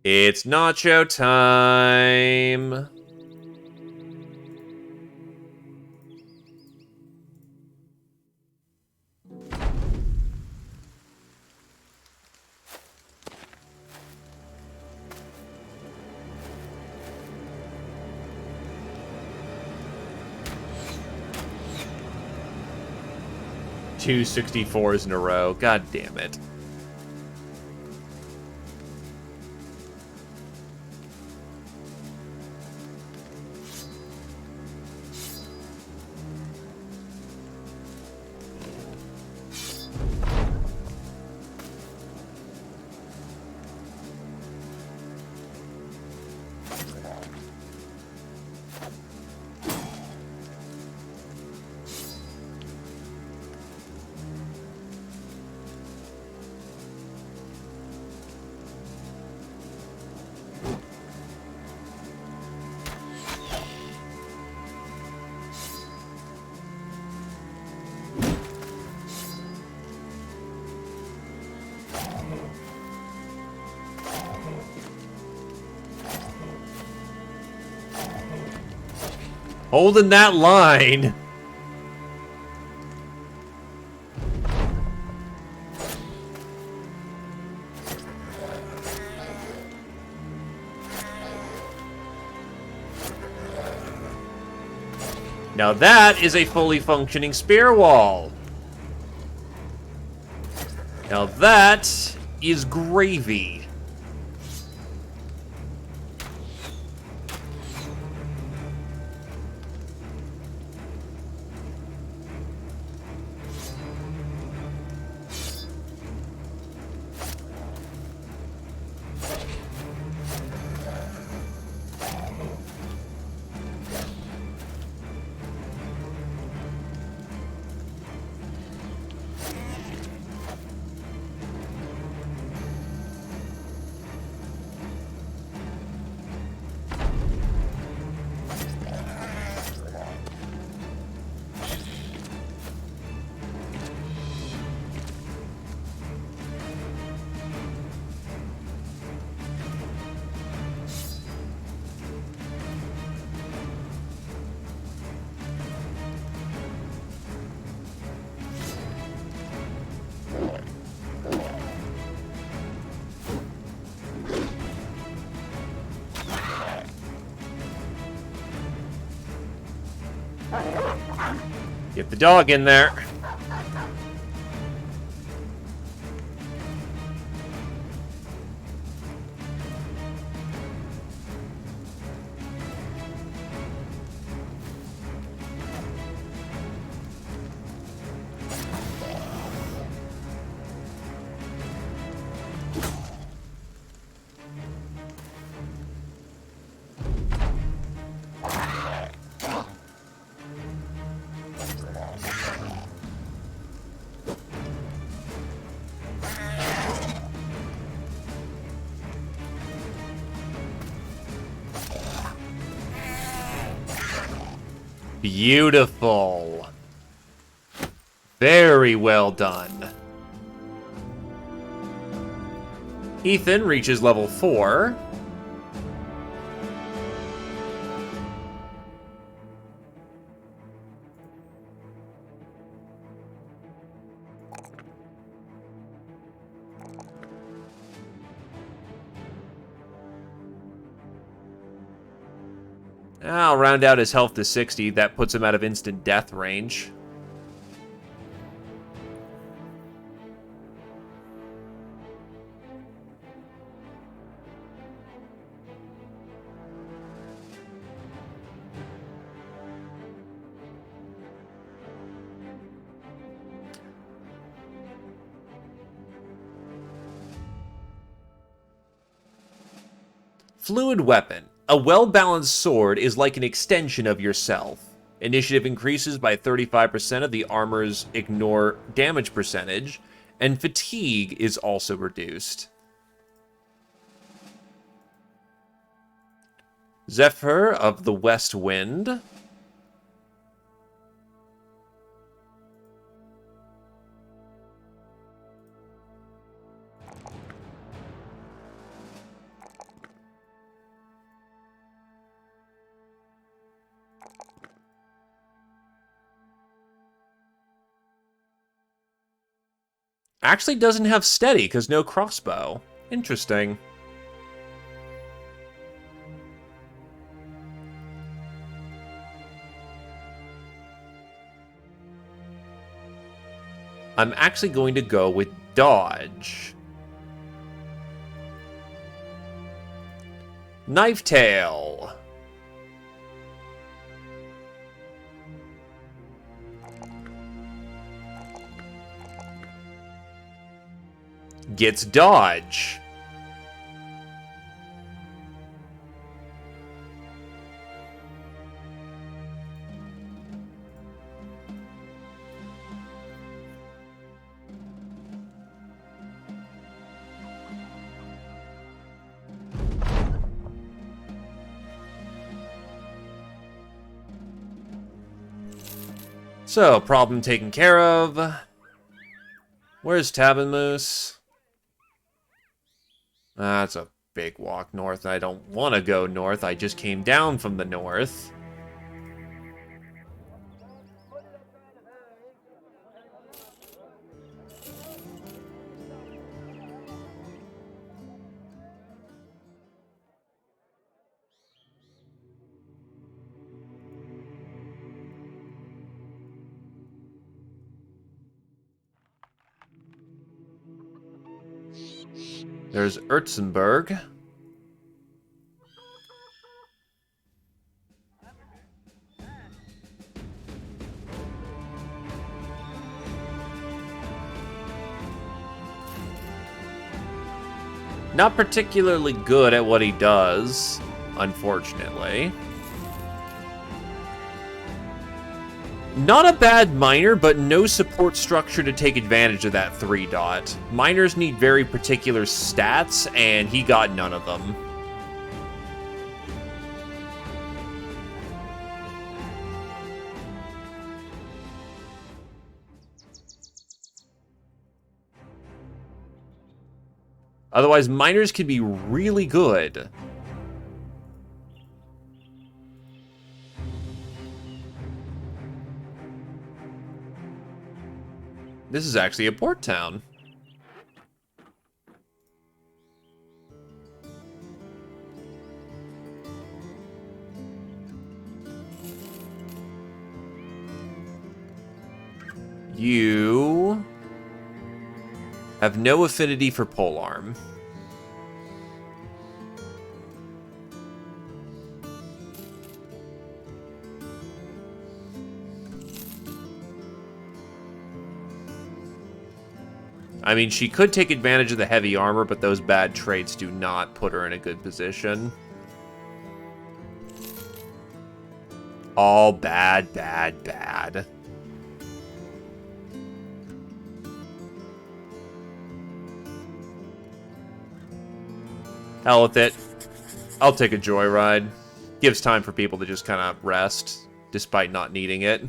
It's nacho time! Two 64s in a row. God damn it. Holding that line. Now that is a fully functioning spear wall. Now that is gravy. Get the dog in there. Beautiful. Very well done. Ethan reaches level 4. I'll round out his health to 60. That puts him out of instant death range. Fluid Weapon. A well-balanced sword is like an extension of yourself. Initiative increases by 35% of the armor's ignore damage percentage, and fatigue is also reduced. Zephyr of the West Wind. Actually doesn't have steady because no crossbow. Interesting. I'm actually going to go with dodge. Knife tail. Gets dodge. So, problem taken care of. Where's Moose? That's a big walk north. I don't want to go north. I just came down from the north. There's Ertzenberg. Not particularly good at what he does, unfortunately. Not a bad miner, but no support structure to take advantage of that 3-dot. Miners need very particular stats, and he got none of them. Otherwise, miners can be really good. This is actually a port town. You have no affinity for polearm. I mean, she could take advantage of the heavy armor, but those bad traits do not put her in a good position. All bad, bad, bad. Hell with it. I'll take a joyride. Gives time for people to just kind of rest, despite not needing it.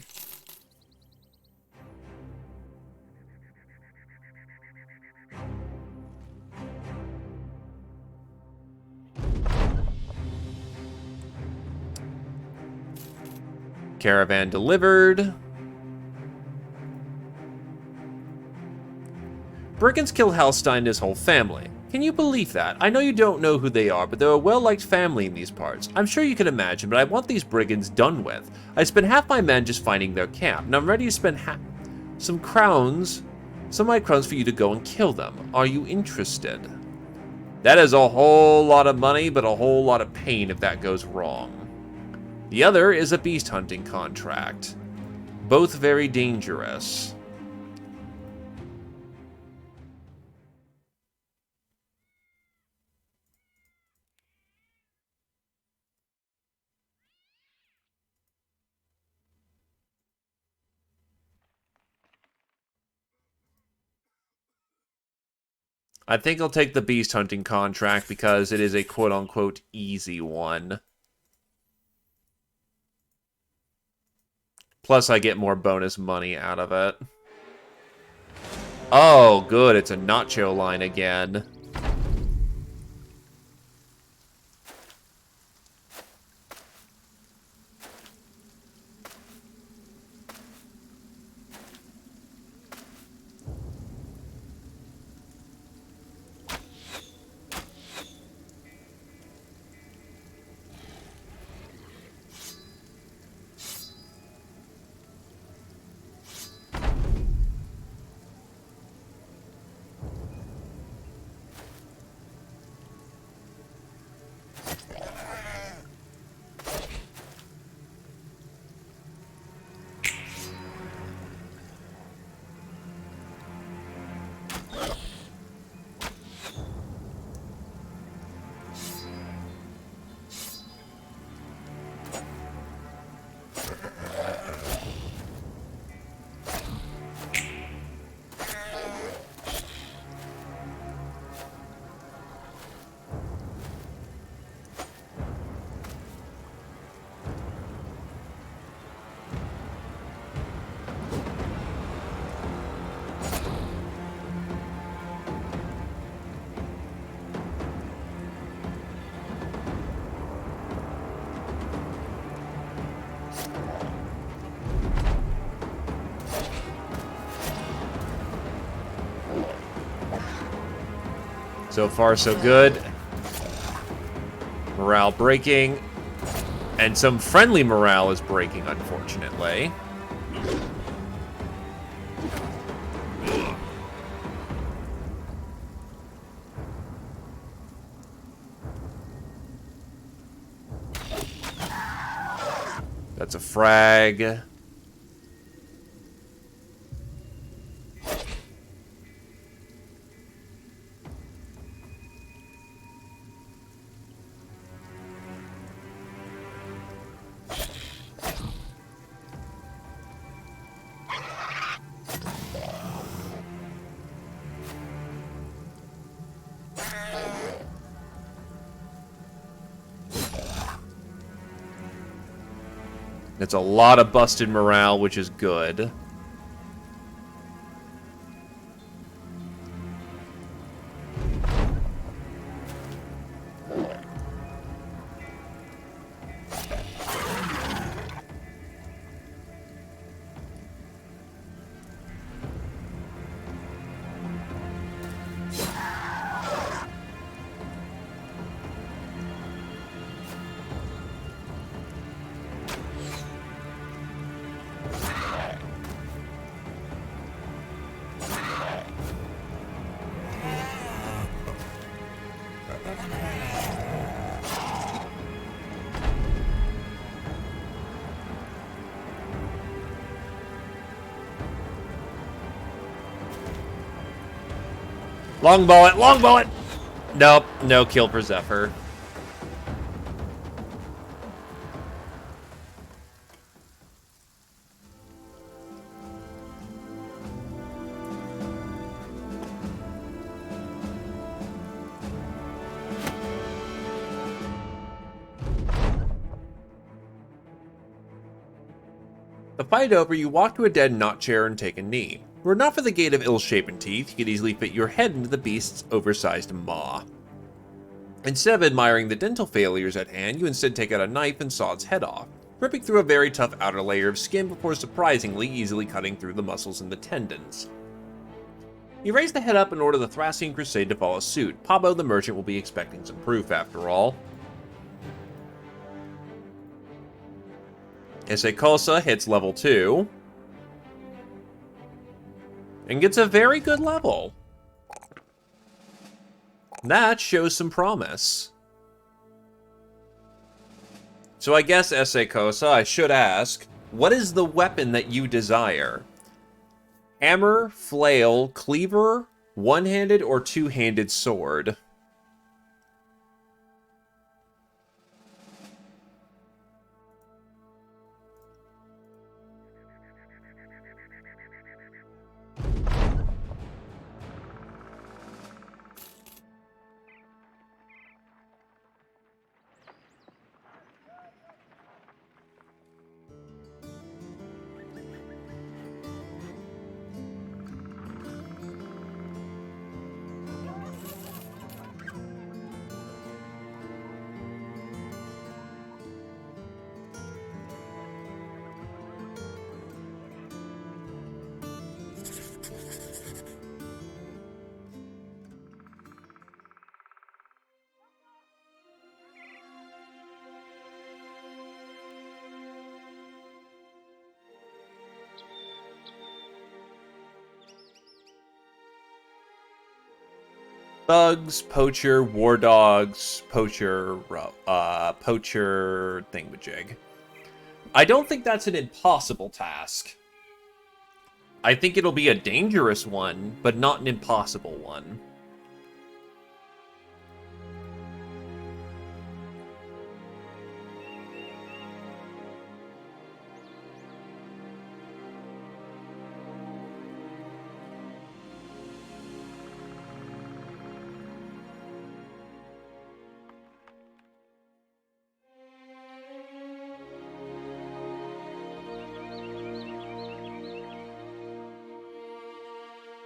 Caravan delivered. Brigands kill Halstein and his whole family. Can you believe that? I know you don't know who they are, but they're a well-liked family in these parts. I'm sure you can imagine, but I want these brigands done with. I spent half my men just finding their camp, and I'm ready to spend some of my crowns for you to go and kill them. Are you interested? That is a whole lot of money, but a whole lot of pain if that goes wrong. The other is a beast hunting contract. Both very dangerous. I think I'll take the beast hunting contract because it is a quote-unquote easy one. Plus, I get more bonus money out of it. Oh, good. It's a nacho line again. So far, so good. Morale breaking. And some friendly morale is breaking, unfortunately. That's a frag. It's a lot of busted morale, which is good. Long bullet, long bullet! Nope, no kill for Zephyr. The fight over, you walk to a dead knot chair and take a knee. Were it not for the gate of ill-shapen teeth, you could easily fit your head into the beast's oversized maw. Instead of admiring the dental failures at hand, you instead take out a knife and saw its head off, ripping through a very tough outer layer of skin before surprisingly easily cutting through the muscles and the tendons. You raise the head up and order the Thracian Crusade to follow suit. Pablo the merchant will be expecting some proof after all. Isekosa hits level 2. And gets a very good level. That shows some promise. So I guess, Isekosa, I should ask, what is the weapon that you desire? Hammer, flail, cleaver, one-handed or two-handed sword? Thugs, poacher, war dogs, poacher thingamajig. I don't think that's an impossible task. I think it'll be a dangerous one, but not an impossible one.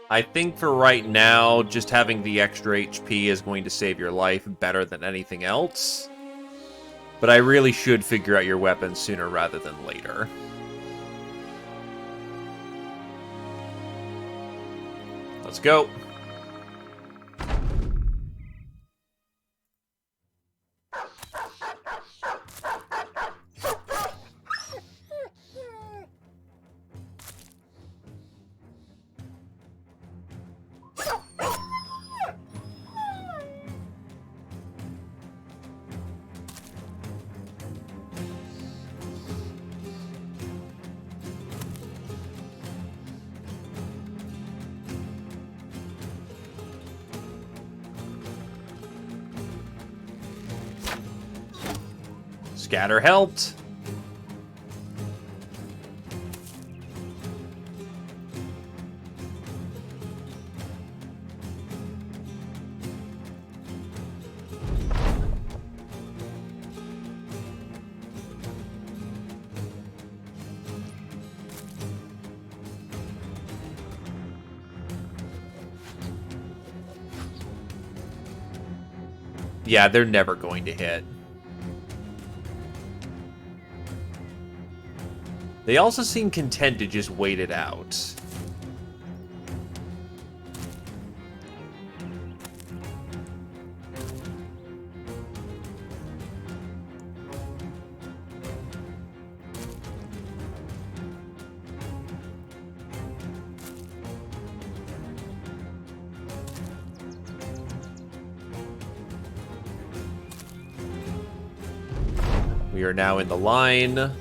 I think for right now, just having the extra HP is going to save your life better than anything else. But I really should figure out your weapons sooner rather than later. Let's go. Scatter helped. Yeah, they're never going to hit. They also seem content to just wait it out. We are now in the line.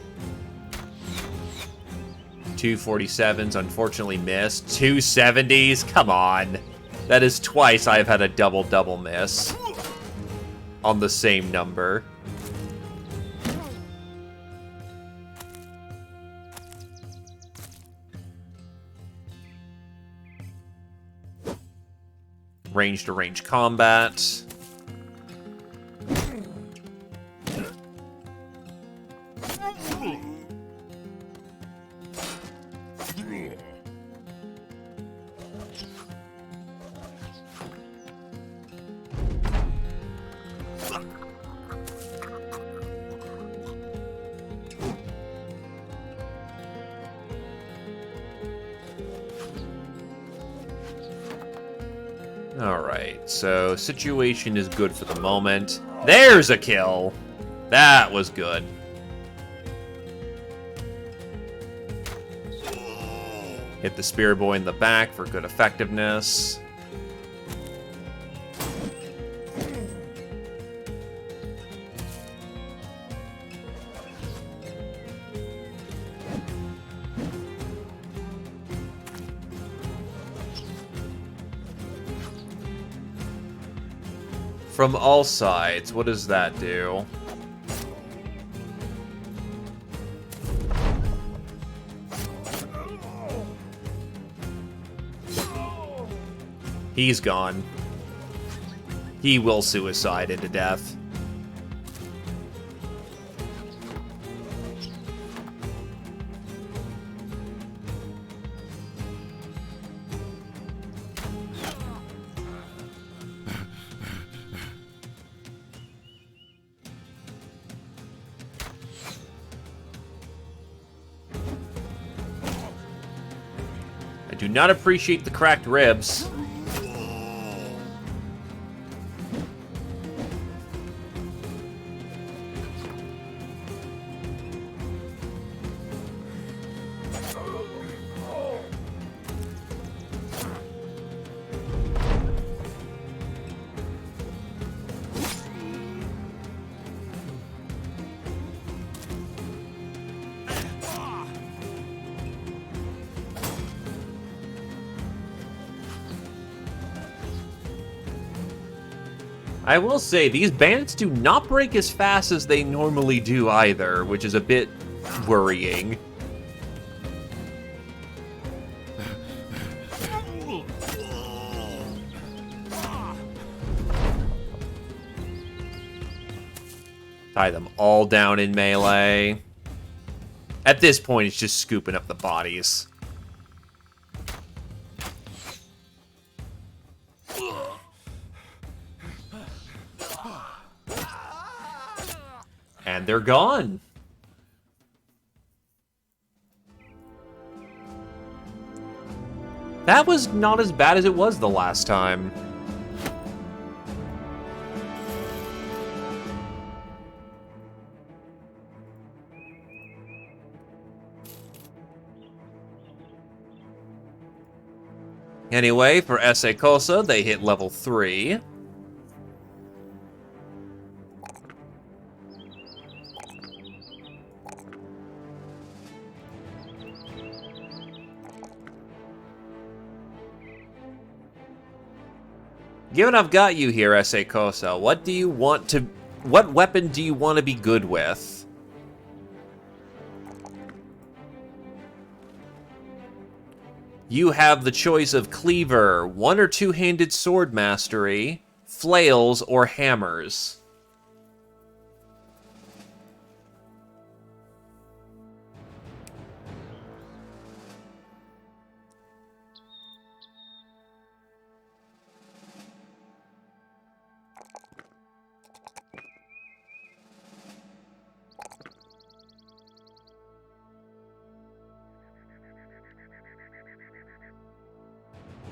247s, unfortunately missed. 270s, come on. That is twice I've had a double-double miss on the same number. Range-to-range combat. Alright, so situation is good for the moment. There's a kill! That was good. Hit the Spear Boy in the back for good effectiveness. From all sides, what does that do? He's gone. He will suicide into death. I do not appreciate the cracked ribs. I will say, these bandits do not break as fast as they normally do either, which is a bit worrying. Tie them all down in melee. At this point, it's just scooping up the bodies. And they're gone. That was not as bad as it was the last time. Anyway, for S.A. Cosa, they hit level 3. Given I've got you here, S.A. Cosa, what do you want to What weapon do you want to be good with? You have the choice of cleaver, one or two-handed sword mastery, flails, or hammers.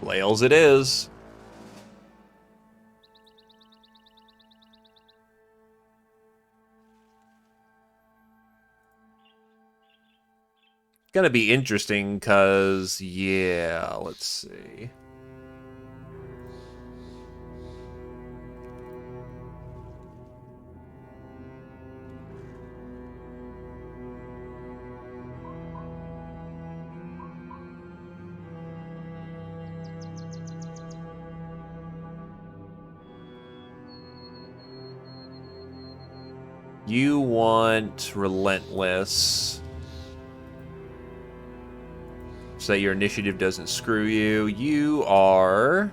Flails it is. Gonna be interesting, cause yeah, let's see. You want Relentless, so that your initiative doesn't screw you. You are...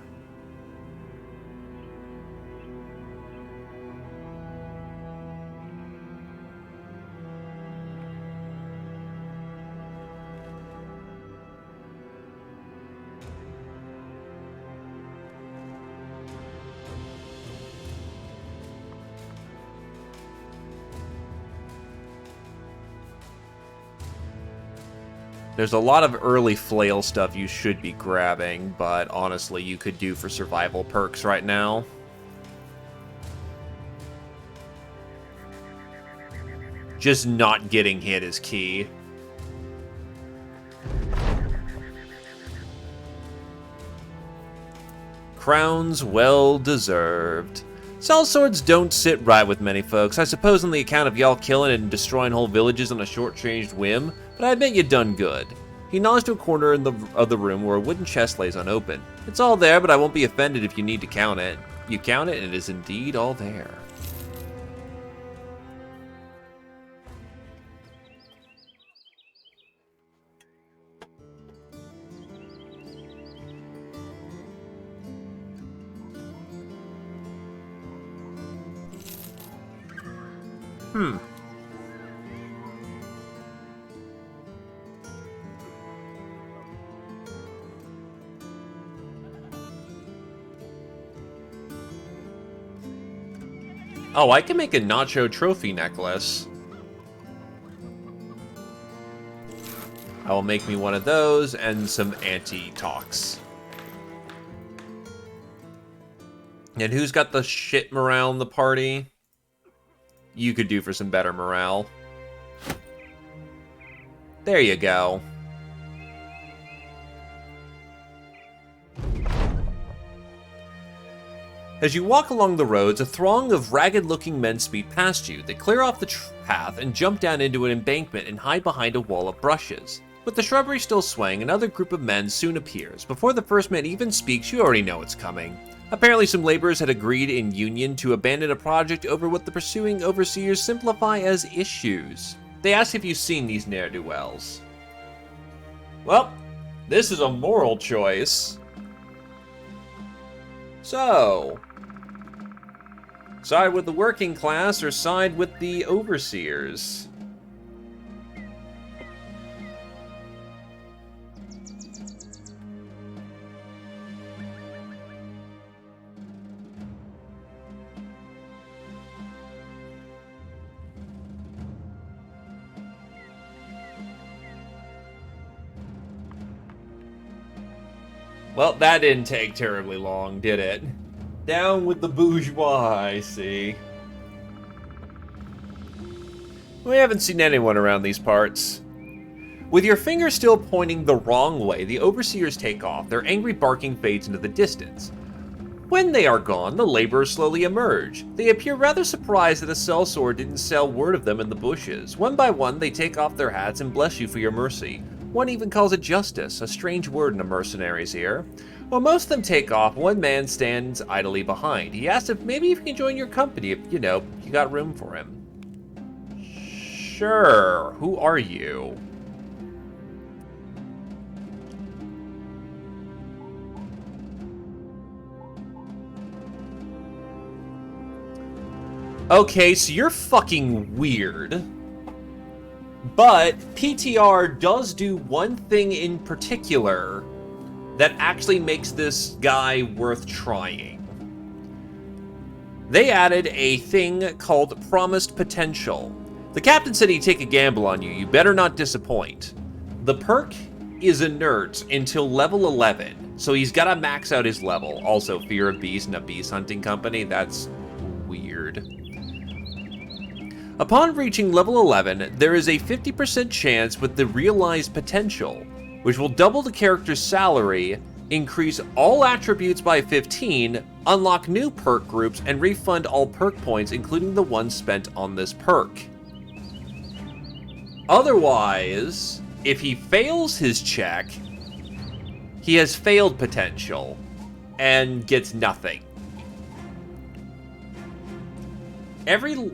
There's a lot of early flail stuff you should be grabbing, but honestly, you could do for survival perks right now. Just not getting hit is key. Crowns well deserved. Sellswords don't sit right with many folks. I suppose on the account of y'all killing and destroying whole villages on a short-changed whim, but I admit you done good. He nods to a corner of the room where a wooden chest lays unopened. It's all there, but I won't be offended if you need to count it. You count it, and it is indeed all there. Oh, I can make a nacho trophy necklace. I will make me one of those and some anti-tox. And who's got the shit morale in the party? You could do for some better morale. There you go. As you walk along the roads, a throng of ragged-looking men speed past you. They clear off the path and jump down into an embankment and hide behind a wall of brushes. With the shrubbery still swaying, another group of men soon appears. Before the first man even speaks, you already know it's coming. Apparently some laborers had agreed in union to abandon a project over what the pursuing overseers simplify as issues. They ask if you've seen these ne'er-do-wells. Well, this is a moral choice. So, side with the working class or side with the overseers? Well, that didn't take terribly long, did it? Down with the bourgeois, I see. We haven't seen anyone around these parts. With your finger still pointing the wrong way, the overseers take off. Their angry barking fades into the distance. When they are gone, the laborers slowly emerge. They appear rather surprised that a sellsword didn't sell word of them in the bushes. One by one, they take off their hats and bless you for your mercy. One even calls it justice, a strange word in a mercenary's ear. While most of them take off, one man stands idly behind. He asks if maybe he can join your company if, you got room for him. Sure. Who are you? Okay, so you're fucking weird. But PTR does do one thing in particular that actually makes this guy worth trying. They added a thing called Promised Potential. The captain said he'd take a gamble on you. You better not disappoint. The perk is inert until level 11, so he's got to max out his level. Also, Fear of Bees and a beast hunting company, that's weird. Upon reaching level 11, there is a 50% chance with the realized potential, which will double the character's salary, increase all attributes by 15, unlock new perk groups, and refund all perk points, including the ones spent on this perk. Otherwise, if he fails his check, he has failed potential and gets nothing. Every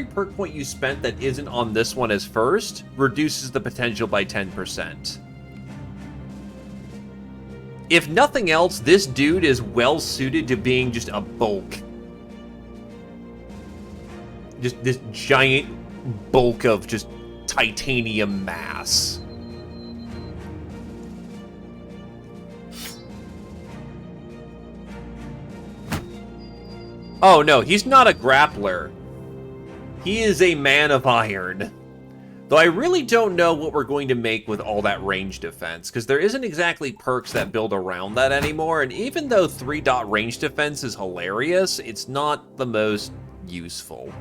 perk point you spent that isn't on this one as first reduces the potential by 10%. If nothing else, this dude is well suited to being just a bulk. Just this giant bulk of just titanium mass. Oh no, he's not a grappler. He is a man of iron. Though I really don't know what we're going to make with all that range defense, because there isn't exactly perks that build around that anymore, and even though 3-dot range defense is hilarious, it's not the most useful.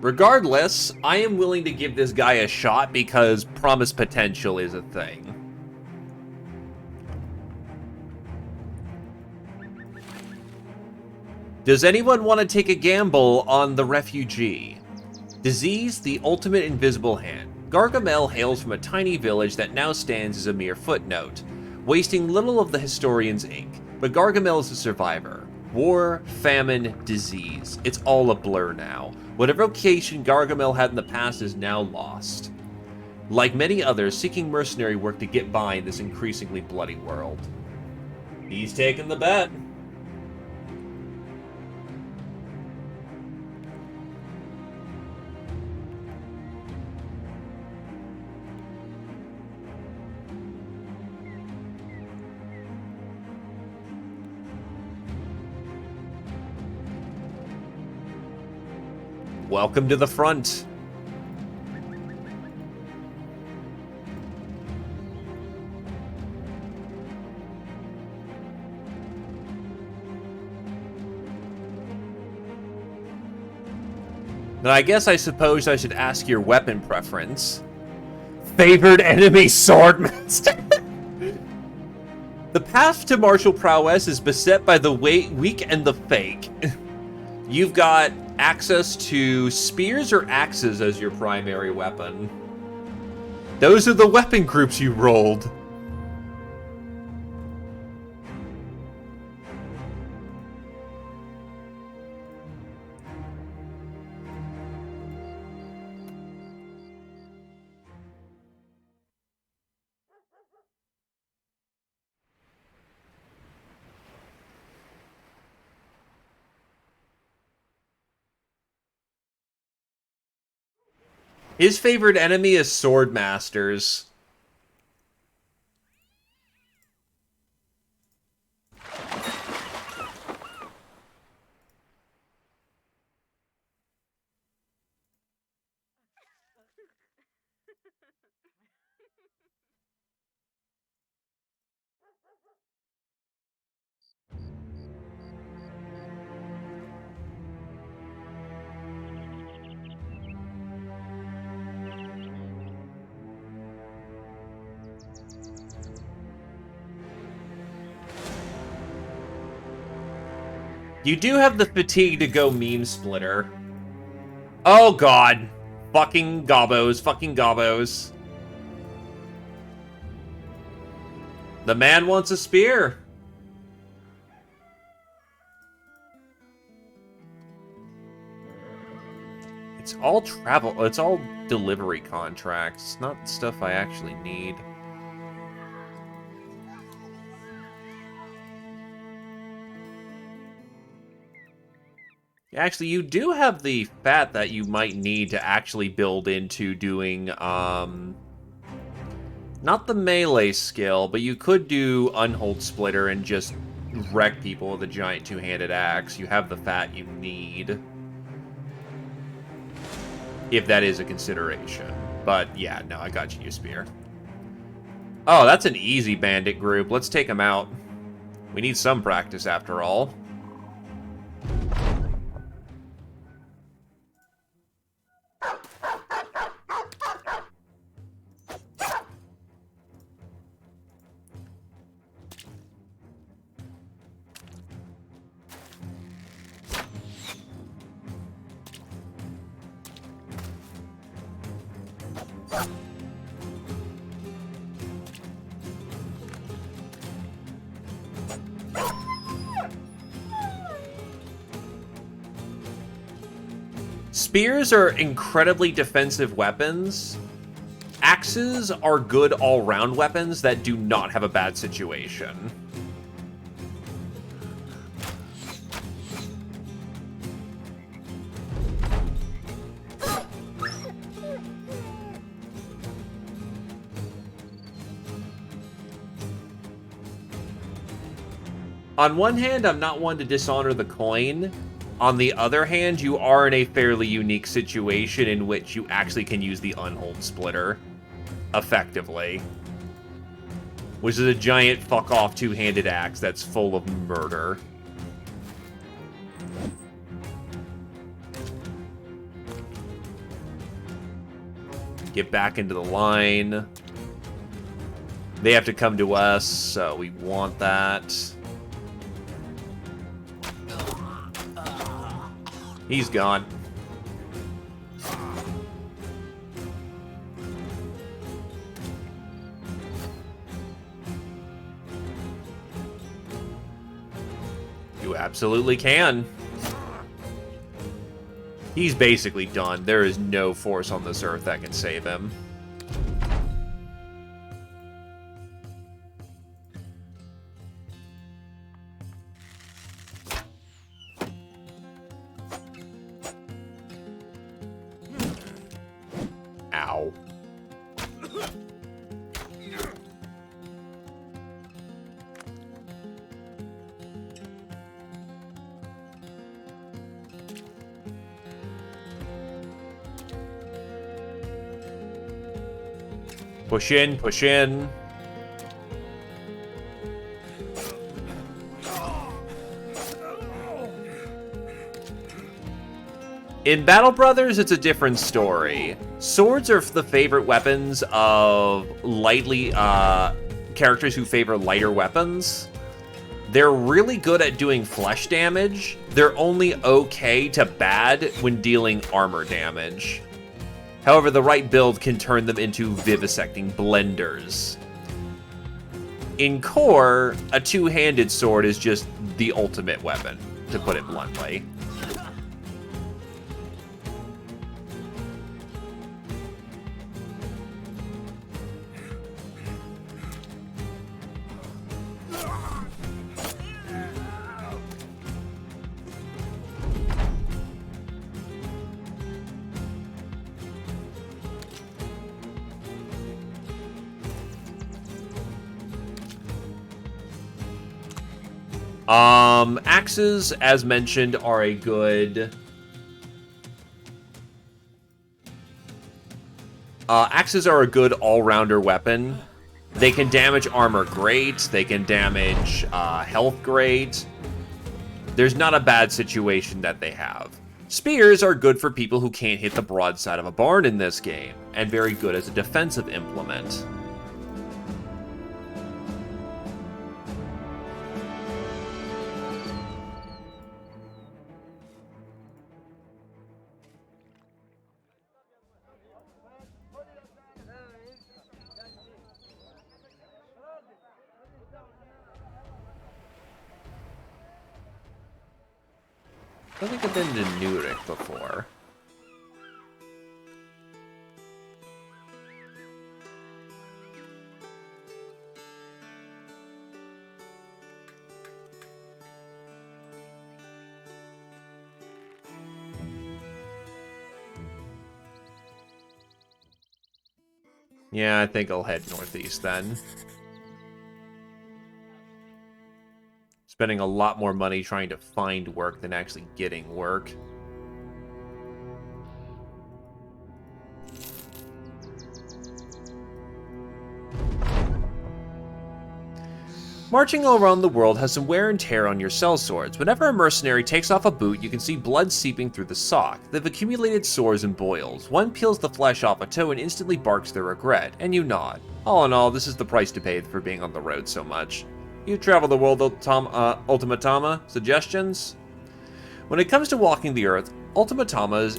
Regardless, I am willing to give this guy a shot because promised potential is a thing. Does anyone want to take a gamble on the refugee? Disease, the ultimate invisible hand. Gargamel hails from a tiny village that now stands as a mere footnote, wasting little of the historian's ink. But Gargamel is a survivor. War, famine, disease. It's all a blur now. Whatever vocation Gargamel had in the past is now lost. Like many others, seeking mercenary work to get by in this increasingly bloody world. He's taking the bet. Welcome to the front. Now, I guess I suppose I should ask your weapon preference. Favored enemy swordmaster. The path to martial prowess is beset by the weak and the fake. You've got access to spears or axes as your primary weapon. Those are the weapon groups you rolled. His favorite enemy is swordmasters. You do have the fatigue to go meme splitter. Oh god. Fucking gobbos, fucking gobbos. The man wants a spear. It's all travel, it's all delivery contracts. It's not stuff I actually need. Actually, you do have the fat that you might need to actually build into doing, not the melee skill, but you could do Unhold Splitter and just wreck people with a giant two-handed axe. You have the fat you need. If that is a consideration. But yeah, no, I got you, spear. Oh, that's an easy bandit group. Let's take them out. We need some practice after all. Spears are incredibly defensive weapons. Axes are good all-round weapons that do not have a bad situation. On one hand, I'm not one to dishonor the coin. On the other hand, you are in a fairly unique situation in which you actually can use the Unhold Splitter effectively. Which is a giant fuck-off two-handed axe that's full of murder. Get back into the line. They have to come to us, so we want that. He's gone. You absolutely can. He's basically done. There is no force on this earth that can save him. Ow. Push in, push in. In Battle Brothers, it's a different story. Swords are the favorite weapons of lightly, characters who favor lighter weapons. They're really good at doing flesh damage. They're only okay to bad when dealing armor damage. However, the right build can turn them into vivisecting blenders. In core, a two-handed sword is just the ultimate weapon, to put it bluntly. Axes, as mentioned, are a good... axes are a good all-rounder weapon. They can damage armor great. They can damage health great. There's not a bad situation that they have. Spears are good for people who can't hit the broadside of a barn in this game, and very good as a defensive implement. I don't think I've been to Nurek before. Yeah, I think I'll head northeast then. Spending a lot more money trying to find work than actually getting work. Marching all around the world has some wear and tear on your sellswords. Whenever a mercenary takes off a boot, you can see blood seeping through the sock. They've accumulated sores and boils. One peels the flesh off a toe and instantly barks their regret, and you nod. All in all, this is the price to pay for being on the road so much. You travel the world, Ultimatama? Suggestions? When it comes to walking the earth, Ultimatama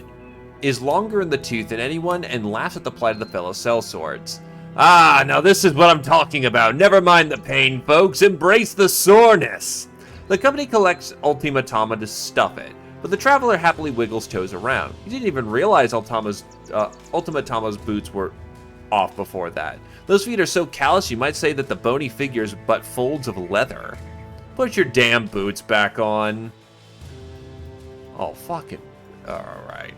is longer in the tooth than anyone and laughs at the plight of the fellow sellswords. Ah, now this is what I'm talking about. Never mind the pain, folks. Embrace the soreness. The company collects Ultimatama to stuff it, but the traveler happily wiggles toes around. He didn't even realize Ultimatama's boots were off before that. Those feet are so callous you might say that the bony figure's but folds of leather. Put your damn boots back on. Oh, fucking... Alright.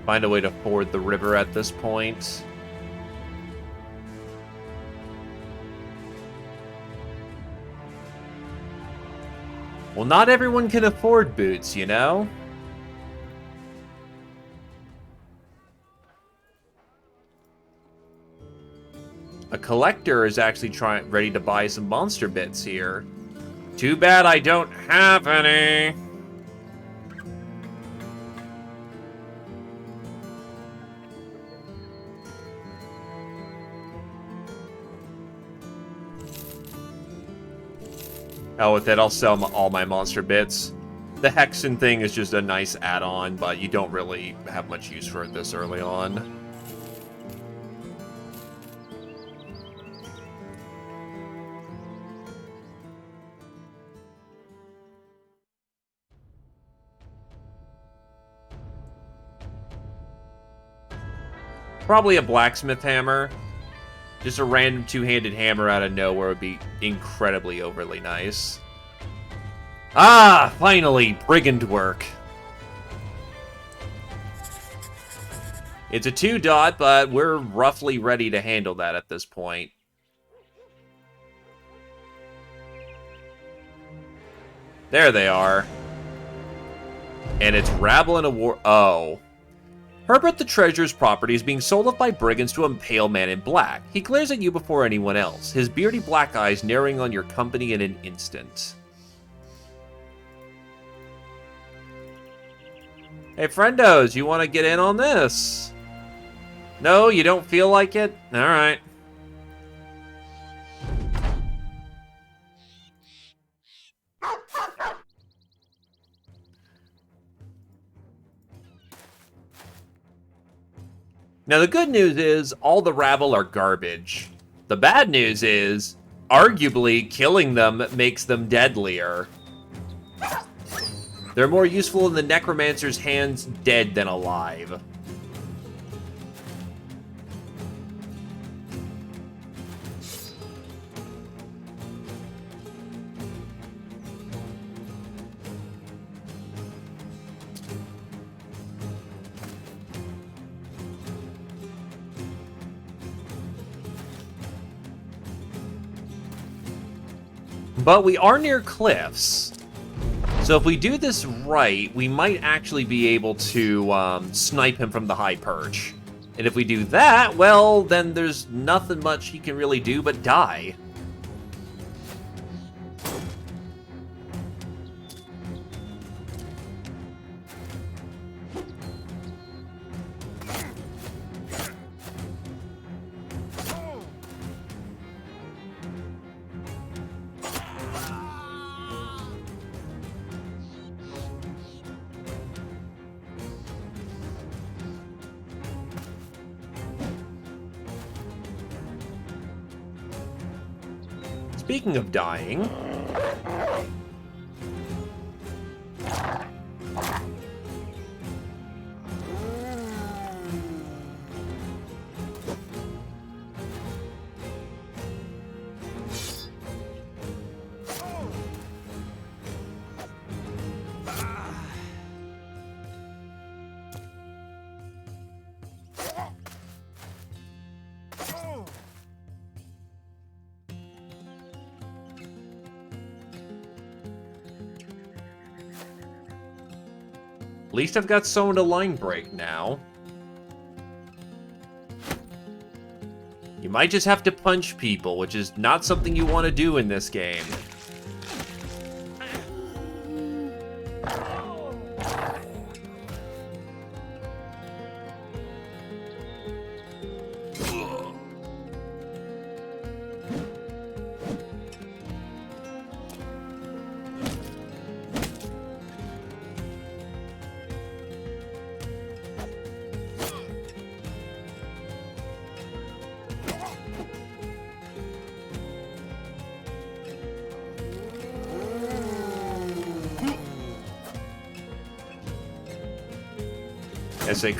Find a way to ford the river at this point. Well, not everyone can afford boots, you know? A collector is actually ready to buy some monster bits here. Too bad I don't have any. Oh, with it, I'll sell all my monster bits. The Hexen thing is just a nice add-on, but you don't really have much use for it this early on. Probably a blacksmith hammer. Just a random two-handed hammer out of nowhere would be incredibly overly nice. Ah, finally, brigand work. It's a 2-dot, but we're roughly ready to handle that at this point. There they are. And it's rabble in a war... Oh. Herbert the Treasurer's property is being sold off by brigands to a pale man in black. He glares at you before anyone else, his beardy black eyes narrowing on your company in an instant. Hey, friendos, you want to get in on this? No, you don't feel like it? Alright. Now, the good news is, all the rabble are garbage. The bad news is, arguably, killing them makes them deadlier. They're more useful in the necromancer's hands dead than alive. But we are near cliffs. So if we do this right, we might actually be able to snipe him from the high perch. And if we do that, well, then there's nothing much he can really do but die. Speaking of dying... At least I've got someone to line break now. You might just have to punch people, which is not something you want to do in this game.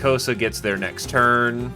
Kosa gets their next turn.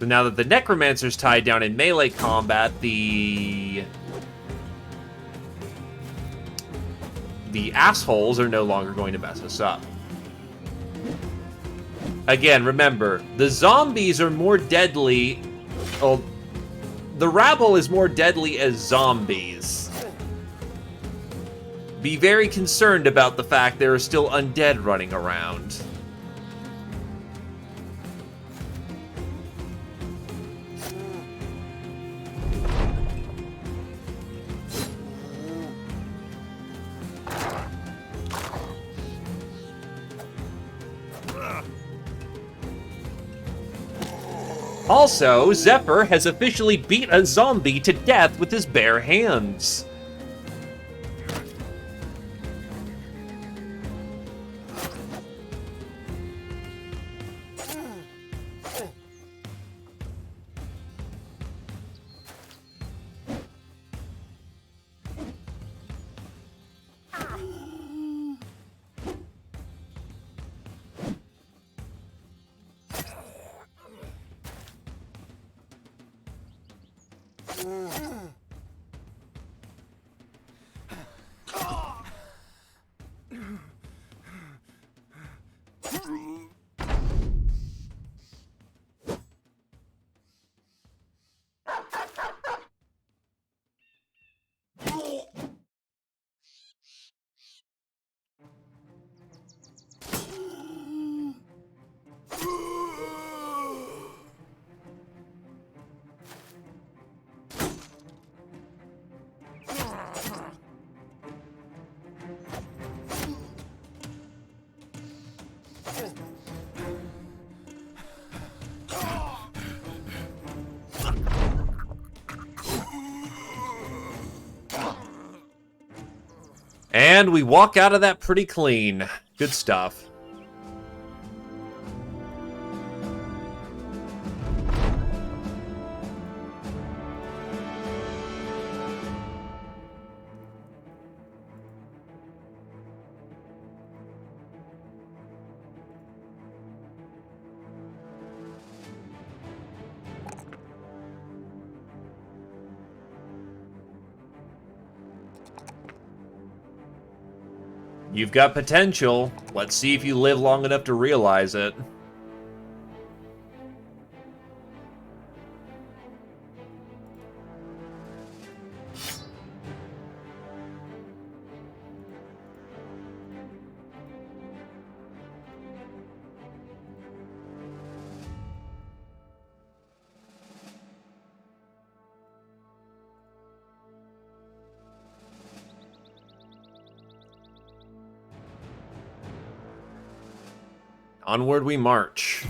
So now that the Necromancer's tied down in melee combat, the assholes are no longer going to mess us up. Again, remember, the zombies are more deadly... Well, the rabble is more deadly as zombies. Be very concerned about the fact there are still undead running around. Also, Zephyr has officially beat a zombie to death with his bare hands. And we walk out of that pretty clean. Good stuff. You've got potential. Let's see if you live long enough to realize it. Onward we march.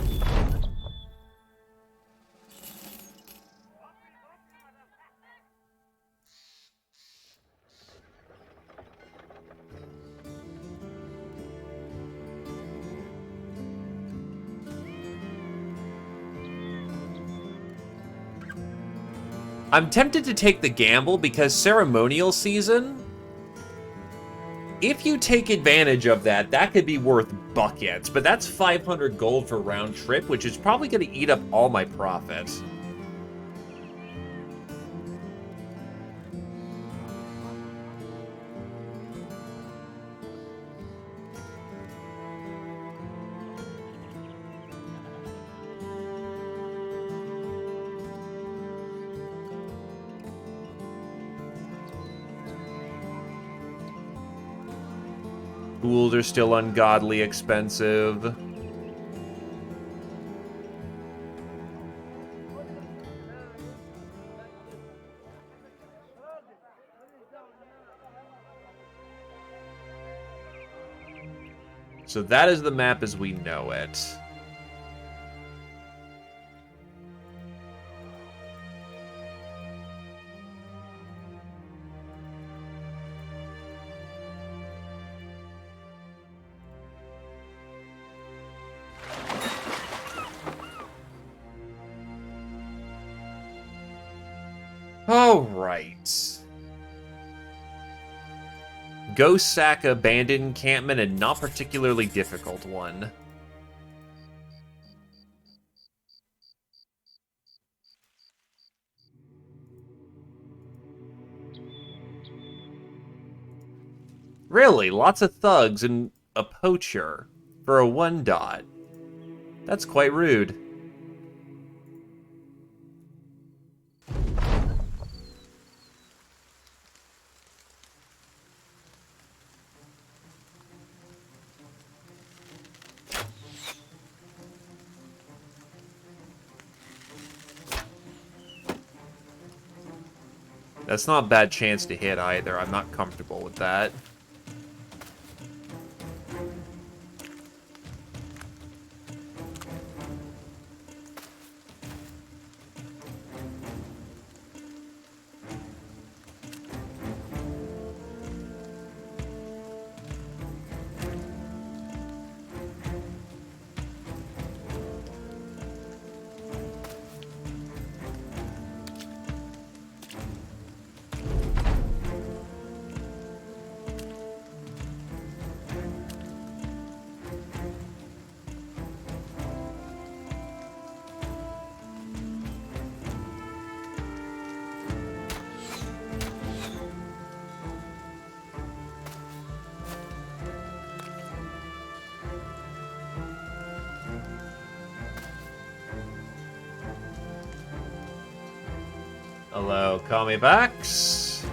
I'm tempted to take the gamble because ceremonial season, if you take advantage of that, that could be worth buckets, but that's 500 gold for round trip, which is probably going to eat up all my profit. Tools are still ungodly expensive. So that is the map as we know it. All right. Ghost sack abandoned encampment, and not particularly difficult one. Really, lots of thugs and a poacher for a 1-dot. That's quite rude. That's not a bad chance to hit either. I'm not comfortable with that. Hello, call me backs.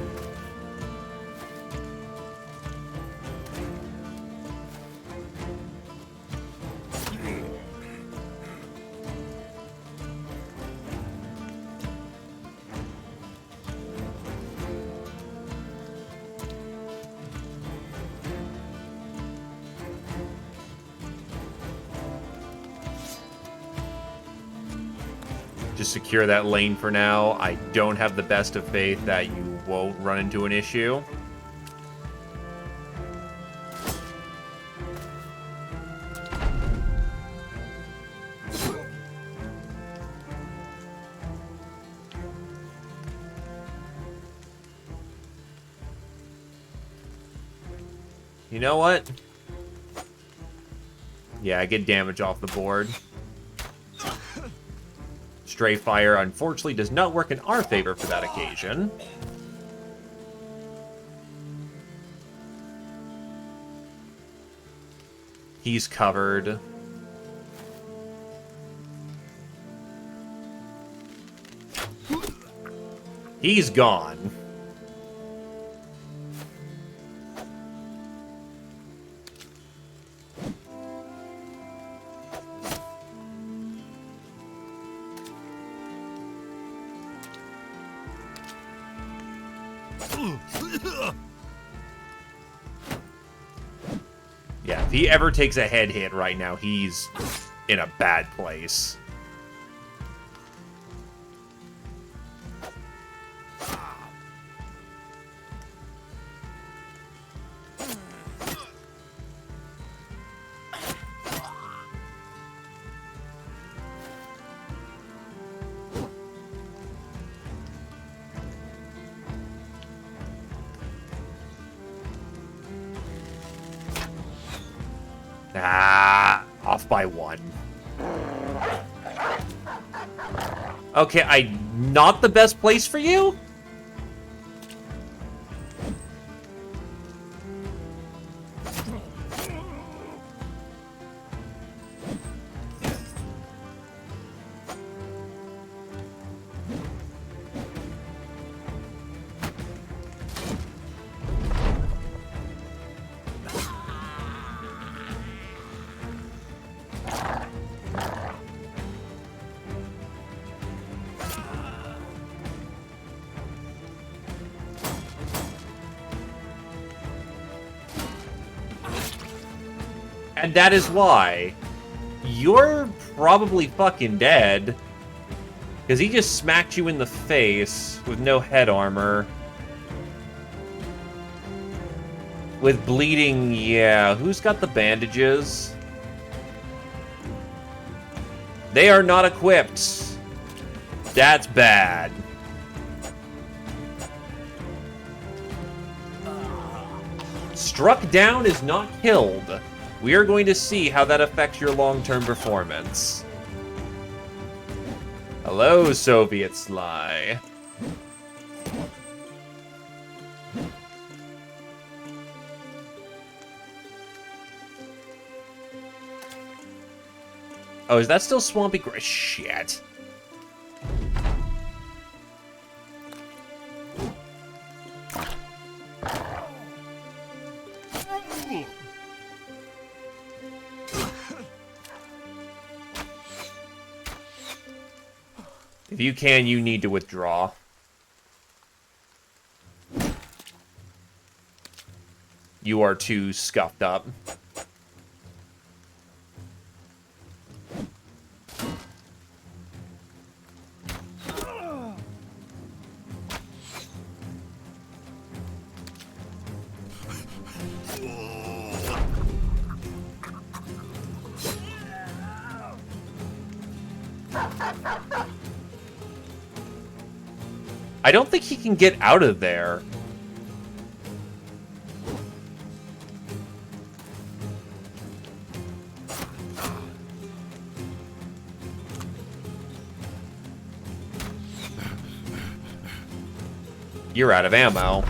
Just secure that lane for now. I don't have the best of faith that you won't run into an issue. You know what? Yeah, I get damage off the board. Stray Fire, unfortunately, does not work in our favor for that occasion. He's covered. He's gone. Yeah, if he ever takes a head hit right now, he's in a bad place. Ah, off by 1. Okay, not the best place for you? And that is why you're probably fucking dead. Because he just smacked you in the face with no head armor. With bleeding, yeah. Who's got the bandages? They are not equipped. That's bad. Struck down is not killed. We are going to see how that affects your long-term performance. Hello, Soviet Sly. Oh, is that still Swampy Grass? Shit. If you can, you need to withdraw. You are too scuffed up. I don't think he can get out of there. You're out of ammo.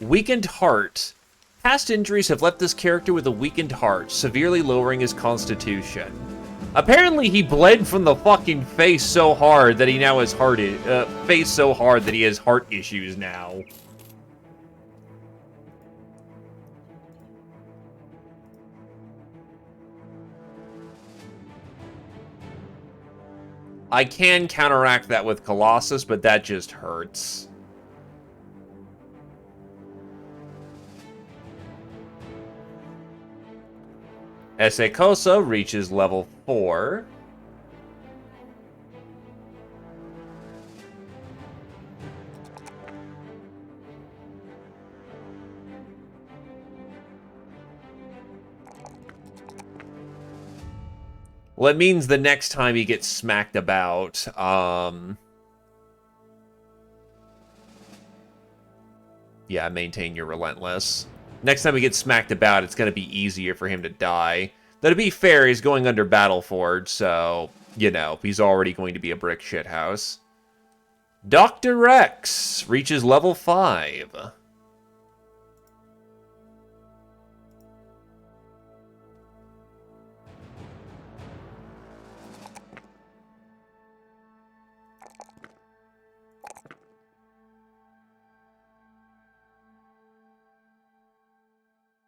Weakened heart. Past injuries have left this character with a weakened heart, severely lowering his constitution. Apparently he bled from the fucking face so hard that he now has face so hard that he has heart issues now. I can counteract that with Colossus, but that just hurts. Esekosa reaches level 4. Well, it means the next time he gets smacked about, yeah, maintain your relentless. Next time he gets smacked about, it's going to be easier for him to die. Though, to be fair, he's going under Battleforge, so, you know, he's already going to be a brick shithouse. Dr. Rex reaches level 5.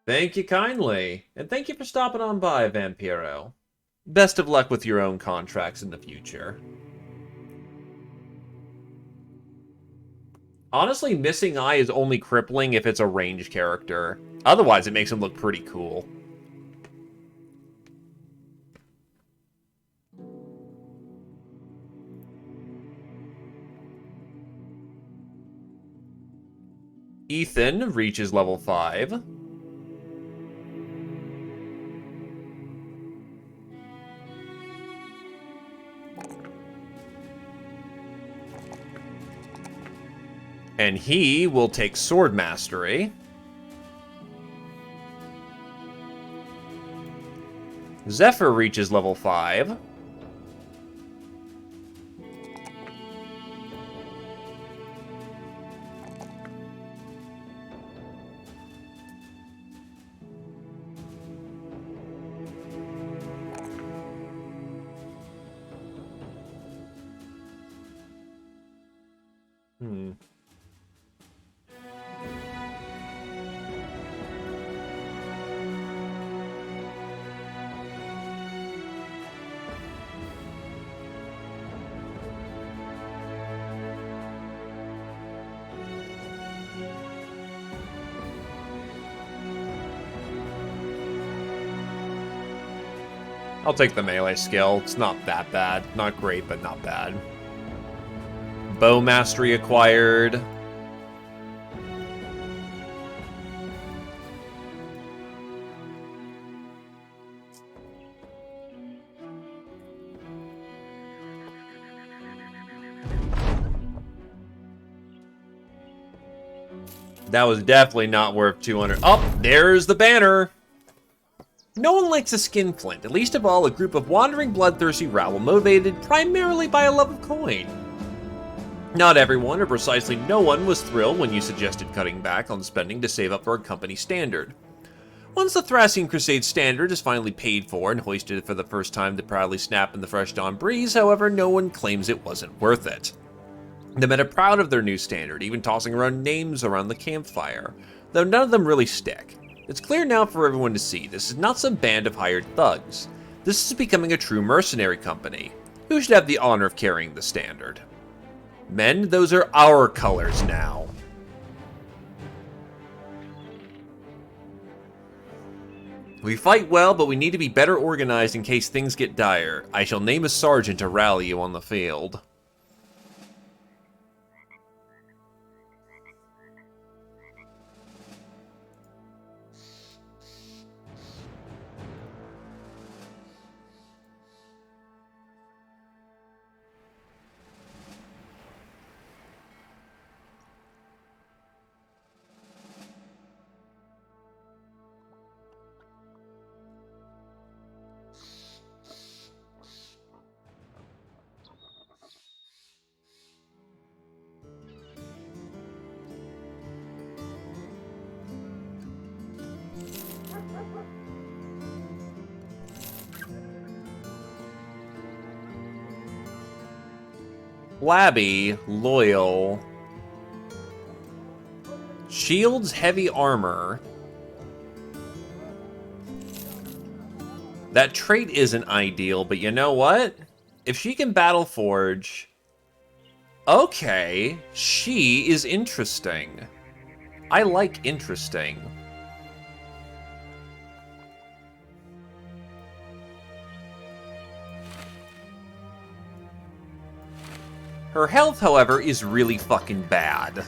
Thank you kindly, and thank you for stopping on by, Vampiro. Best of luck with your own contracts in the future. Honestly, Missing Eye is only crippling if it's a range character. Otherwise, it makes him look pretty cool. Ethan reaches level 5. And he will take Sword Mastery. Zephyr reaches level 5. I'll take the melee skill. It's not that bad. Not great, but not bad. Bow Mastery acquired. That was definitely not worth 200. Oh, there's the banner! No one likes a skinflint, at least of all a group of wandering, bloodthirsty rabble motivated primarily by a love of coin. Not everyone, or precisely no one, was thrilled when you suggested cutting back on spending to save up for a company standard. Once the Thracian Crusade standard is finally paid for and hoisted for the first time to proudly snap in the fresh dawn breeze, however, no one claims it wasn't worth it. The men are proud of their new standard, even tossing around names around the campfire, though none of them really stick. It's clear now for everyone to see, this is not some band of hired thugs. This is becoming a true mercenary company. Who should have the honor of carrying the standard? Men, those are our colors now. We fight well, but we need to be better organized in case things get dire. I shall name a sergeant to rally you on the field. Flabby, loyal. Shields, heavy armor. That trait isn't ideal, but you know what? If she can battle forge, okay, she is interesting. I like interesting. Her health, however, is really fucking bad.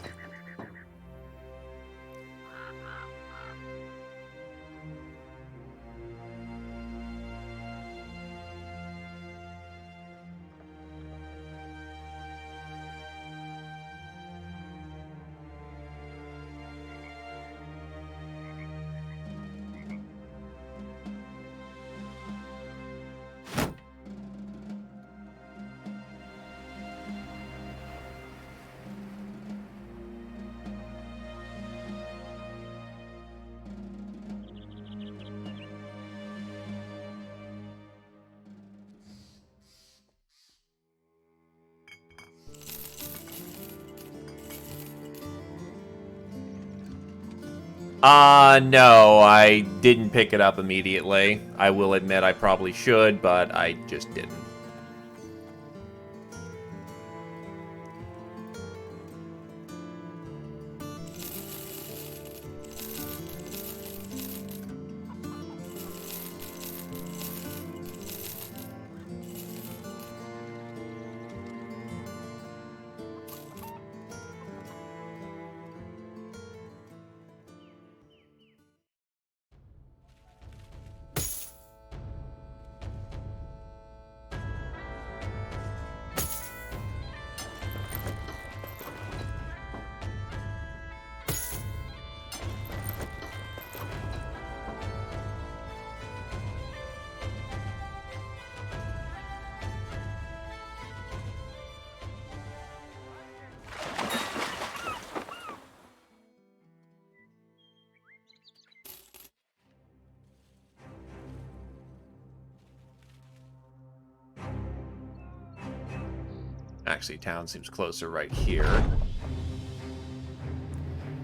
No, I didn't pick it up immediately. I will admit I probably should, but I just didn't. Actually, town seems closer right here.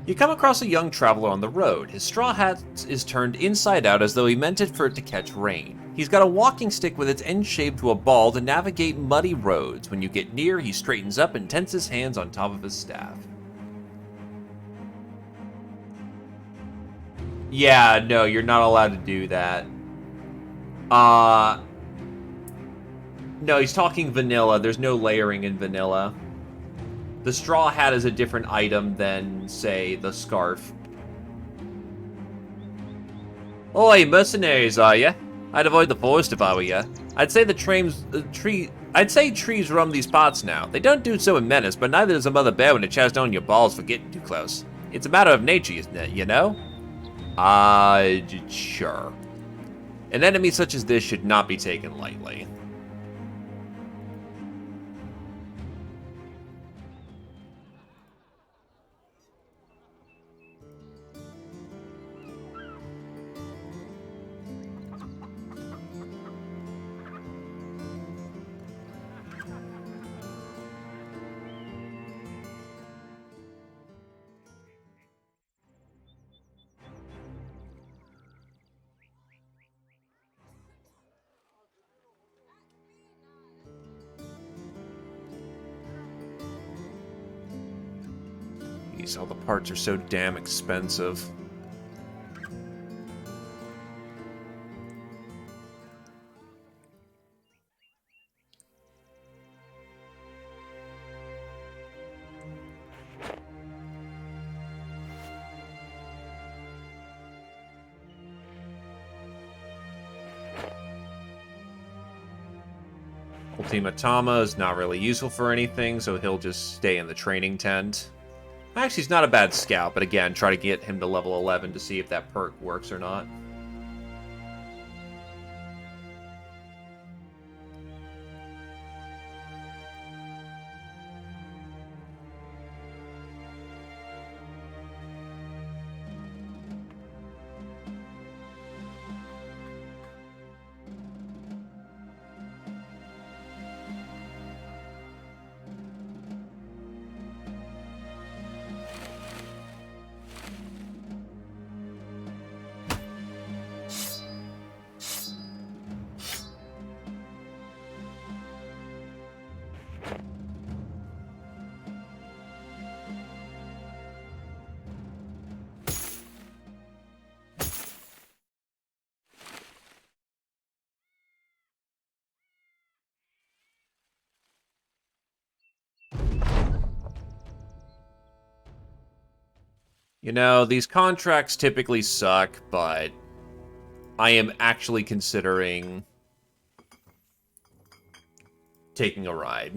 You come across a young traveler on the road. His straw hat is turned inside out as though he meant it for it to catch rain. He's got a walking stick with its end shaped to a ball to navigate muddy roads. When you get near, he straightens up and tenses his hands on top of his staff. Yeah, no, you're not allowed to do that. No, he's talking vanilla. There's no layering in vanilla. The straw hat is a different item than, say, the scarf. Oi, mercenaries, are ya? I'd avoid the forest if I were ya. I'd say trees roam these parts now. They don't do so in menace, but neither does a mother bear when it chows down your balls for getting too close. It's a matter of nature, isn't it, you know? Sure. An enemy such as this should not be taken lightly. All the parts are so damn expensive. Ultimatama is not really useful for anything, so he'll just stay in the training tent. Actually, he's not a bad scout, but again, try to get him to level 11 to see if that perk works or not. You know, these contracts typically suck, but I am actually considering taking a ride.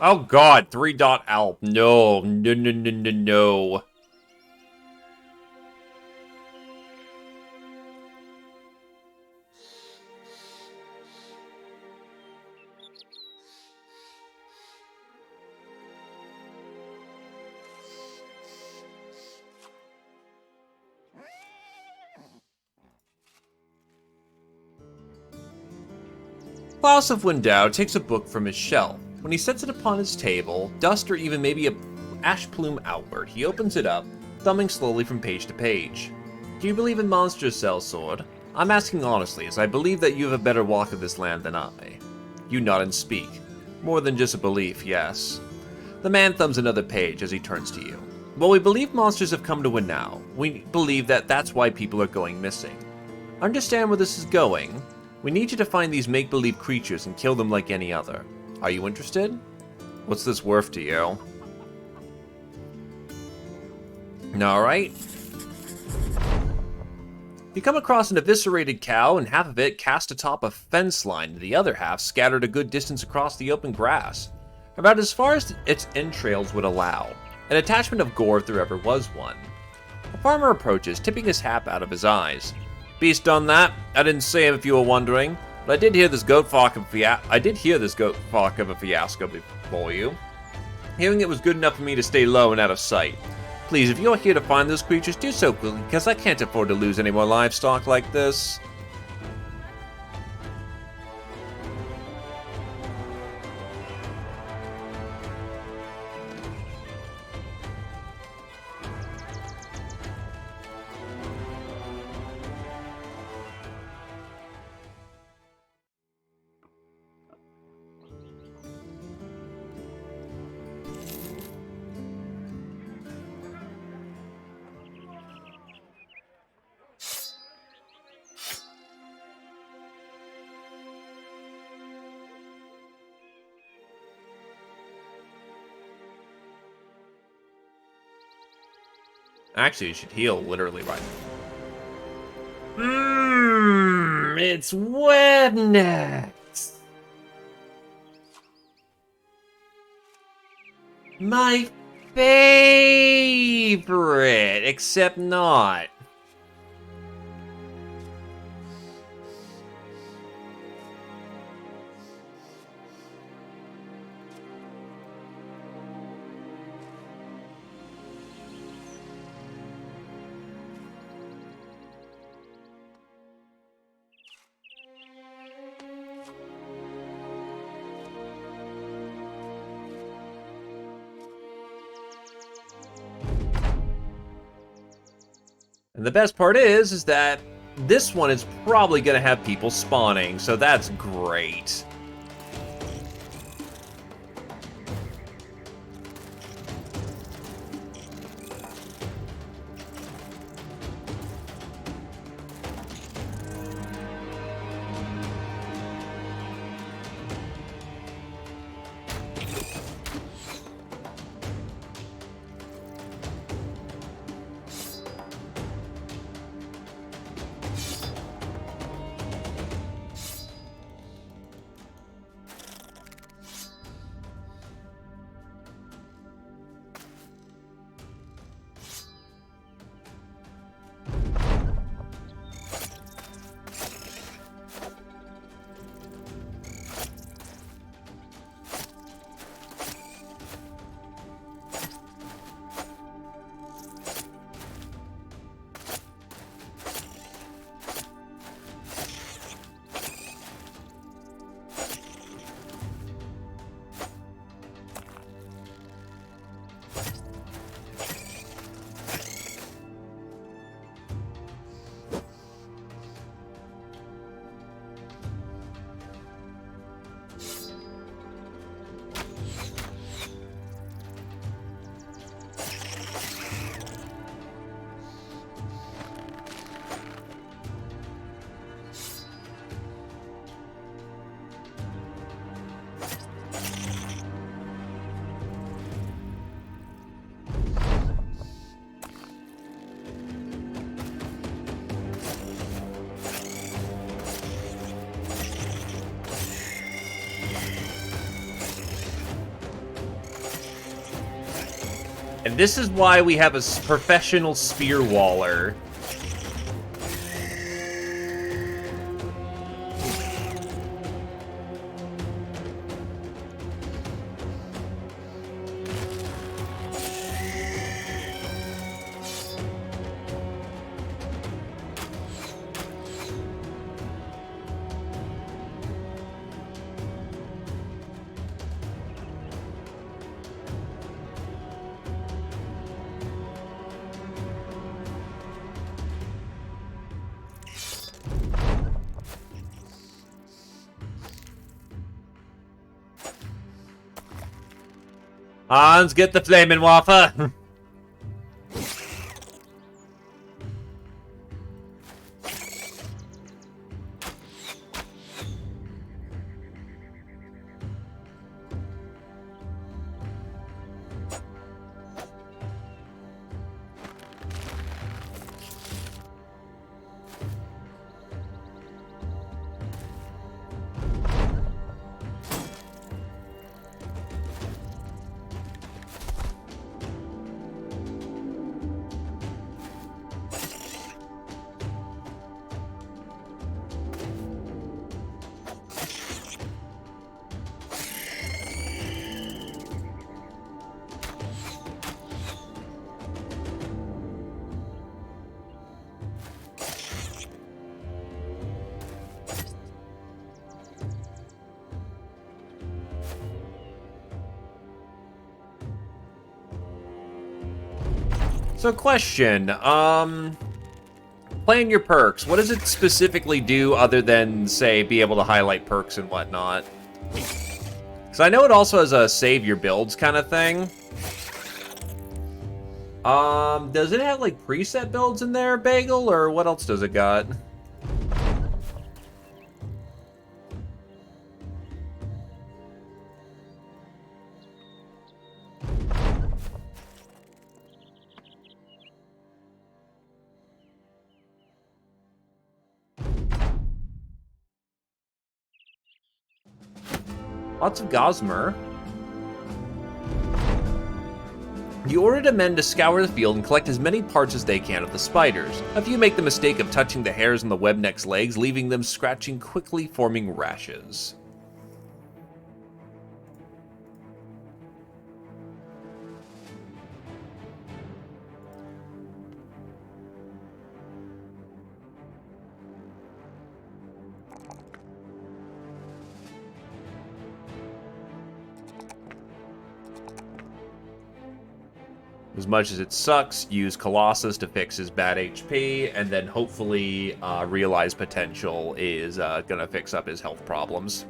Oh god, 3-dot alp. No, no, no, no, no, no. Klaus of Windau takes a book from his shelf. When he sets it upon his table, dust or even maybe a ash plume outward, he opens it up, thumbing slowly from page to page. Do you believe in monsters, sellsword? I'm asking honestly, as I believe that you have a better walk of this land than I. You nod and speak. More than just a belief, yes. The man thumbs another page as he turns to you. Well, we believe monsters have come to Windau. We believe that that's why people are going missing. Understand where this is going? We need you to find these make-believe creatures and kill them like any other. Are you interested? What's this worth to you? Alright. You come across an eviscerated cow and half of it cast atop a fence line, and the other half scattered a good distance across the open grass, about as far as its entrails would allow, an attachment of gore if there ever was one. The farmer approaches, tipping his hat out of his eyes. Beast done that? I didn't say him if you were wondering, but I did hear this goat fuck of a fiasco before you. Hearing it was good enough for me to stay low and out of sight. Please, if you're here to find those creatures, do so quickly, because I can't afford to lose any more livestock like this. Actually, you should heal literally right now. It's Webnex! My favorite, except not. And the best part is that this one is probably going to have people spawning, so that's great. And this is why we have a professional spear waller. Hans, get the flaming waffle! So question, playing your perks, what does it specifically do other than, say, be able to highlight perks and whatnot? Because I know it also has a save your builds kind of thing. Does it have, like, preset builds in there, Bagel, or what else does it got? Lots of Gossamer. You order the men to scour the field and collect as many parts as they can of the spiders. A few make the mistake of touching the hairs on the webneck's legs, leaving them scratching, quickly forming rashes. As much as it sucks, use Colossus to fix his bad HP, and then hopefully Realize Potential is gonna fix up his health problems.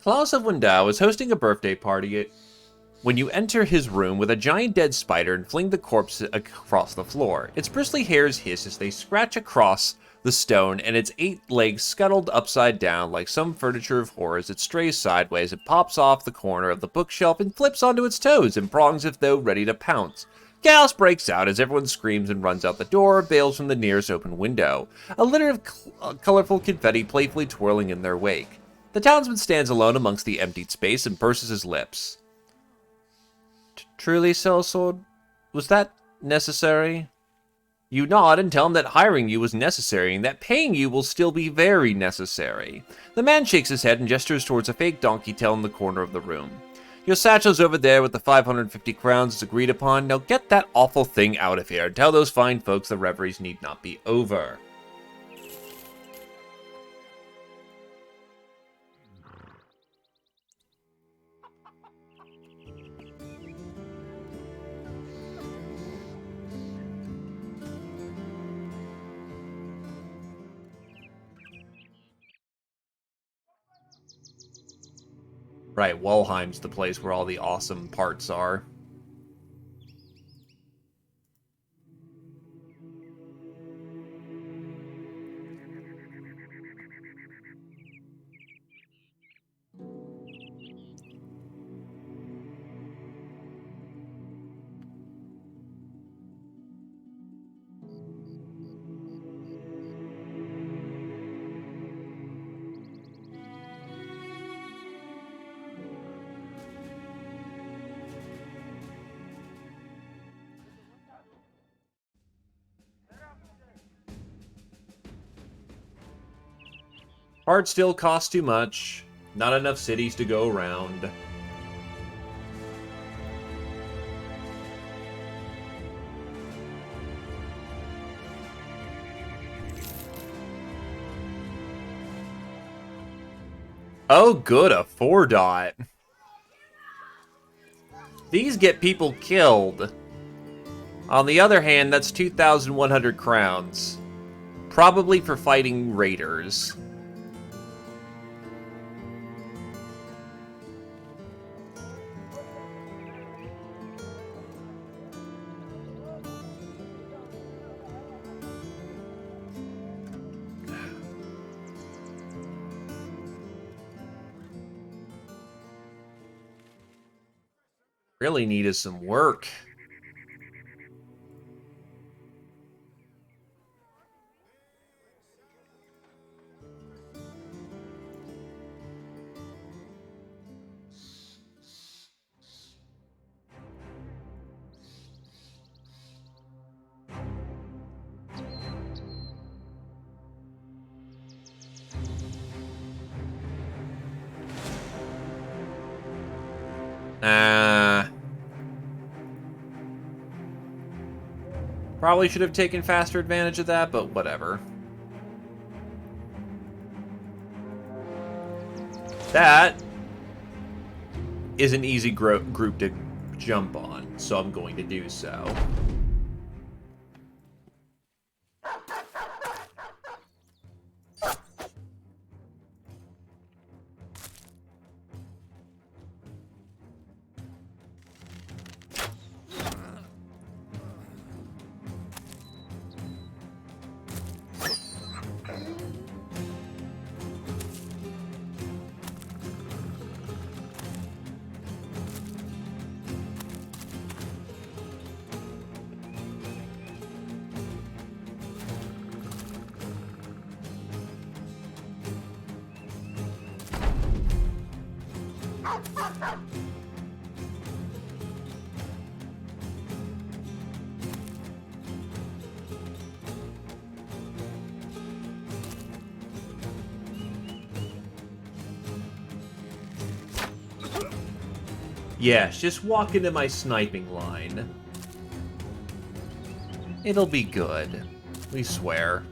Klaus of Wendau is hosting a birthday party when you enter his room with a giant dead spider and fling the corpse across the floor. Its bristly hairs hiss as they scratch across the stone, and its 8 legs scuttled upside down like some furniture of horrors. It strays sideways, it pops off the corner of the bookshelf and flips onto its toes and prongs as though ready to pounce. Chaos breaks out as everyone screams and runs out the door, bails from the nearest open window, a litter of colorful confetti playfully twirling in their wake. The townsman stands alone amongst the emptied space and purses his lips. Truly, Sellsword? Was that necessary? You nod and tell him that hiring you was necessary and that paying you will still be very necessary. The man shakes his head and gestures towards a fake donkey tail in the corner of the room. Your satchel's over there with the 550 crowns as agreed upon. Now get that awful thing out of here and tell those fine folks the reveries need not be over. Right, Walheim's the place where all the awesome parts are. Parts still cost too much. Not enough cities to go around. Oh, good, a 4-dot. These get people killed. On the other hand, that's 2,100 crowns. Probably for fighting raiders. Really needed some work. Probably should have taken faster advantage of that, but whatever. That is an easy group to jump on, so I'm going to do so. Yes, just walk into my sniping line. It'll be good. We swear.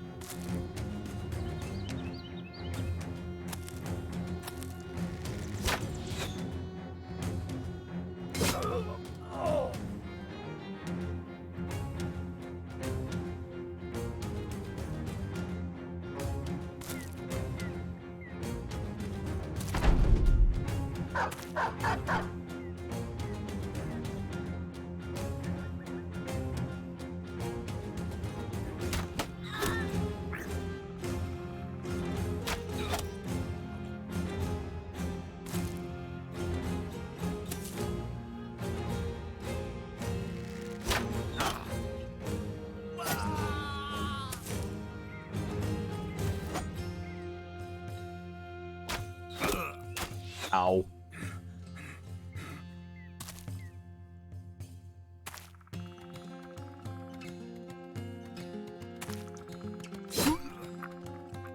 Ow.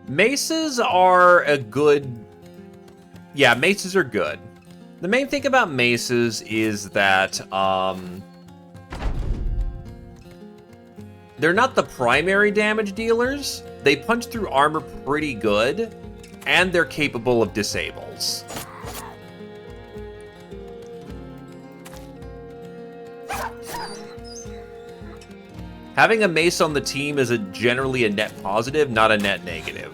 Maces are a good... Yeah, maces are good. The main thing about maces is that, they're not the primary damage dealers. They punch through armor pretty good, and they're capable of disables. Having a mace on the team is generally a net positive, not a net negative.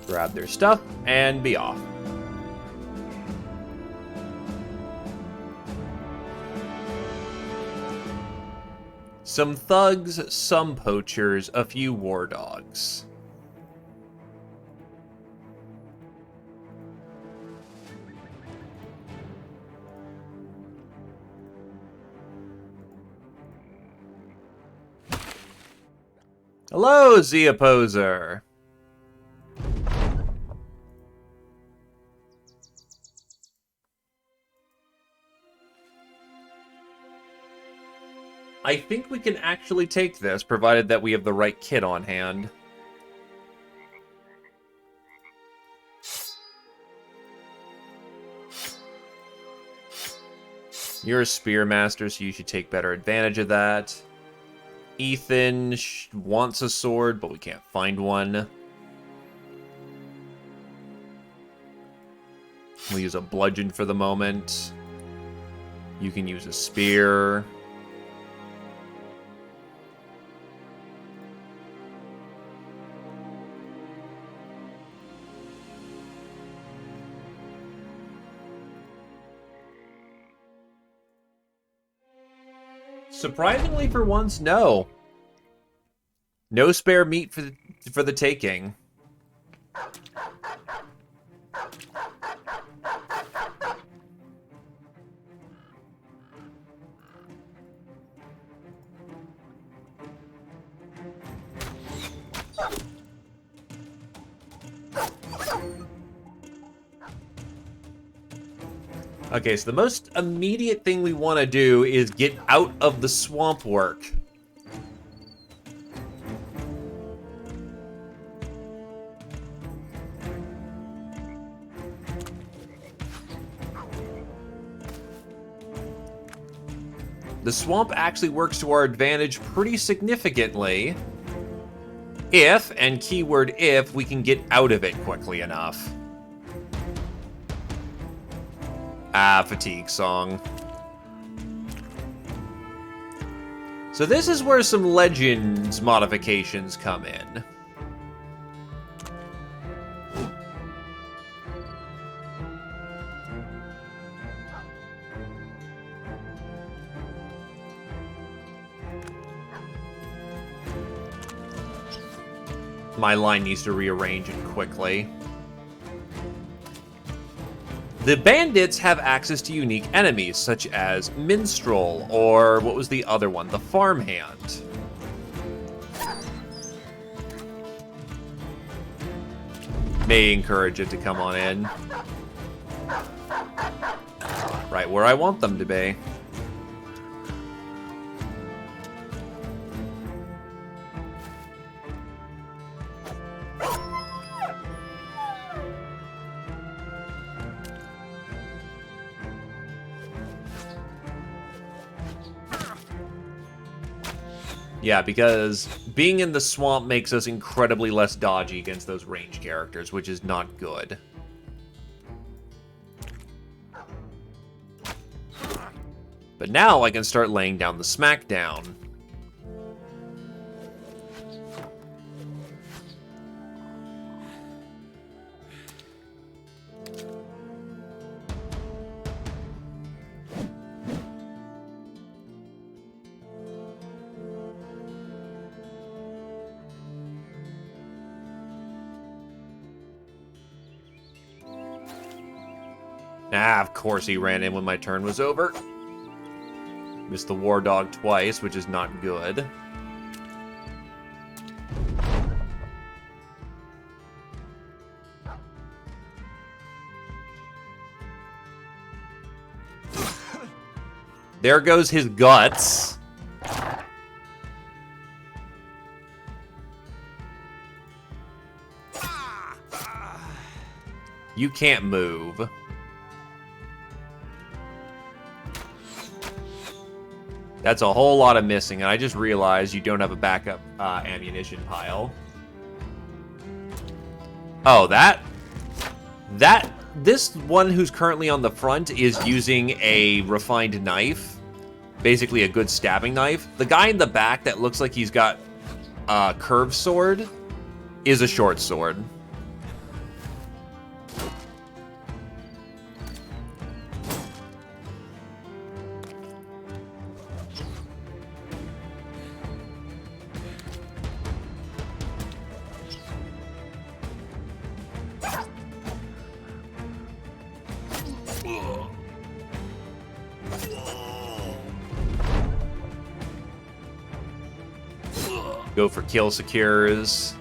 Grab their stuff and be off. Some thugs, some poachers, a few war dogs. Hello, Z Opposer. I think we can actually take this, provided that we have the right kit on hand. You're a spearmaster, so you should take better advantage of that. Ethan wants a sword, but we can't find one. We'll use a bludgeon for the moment. You can use a spear. Surprisingly for once, no. No spare meat for the taking. Okay, so the most immediate thing we want to do is get out of the swamp work. The swamp actually works to our advantage pretty significantly if, and keyword if, we can get out of it quickly enough. Ah, fatigue song. So this is where some Legends modifications come in. My line needs to rearrange it quickly. The bandits have access to unique enemies, such as Minstrel, or what was the other one? The Farmhand. May encourage it to come on in. Right where I want them to be. Yeah, because being in the swamp makes us incredibly less dodgy against those range characters, which is not good. But now I can start laying down the smackdown. Ah, of course he ran in when my turn was over. Missed the war dog twice, which is not good. There goes his guts. You can't move. That's a whole lot of missing, and I just realized you don't have a backup ammunition pile. Oh, this one who's currently on the front is using a refined knife, basically a good stabbing knife. The guy in the back that looks like he's got a curved sword is a short sword. Go for kill secures.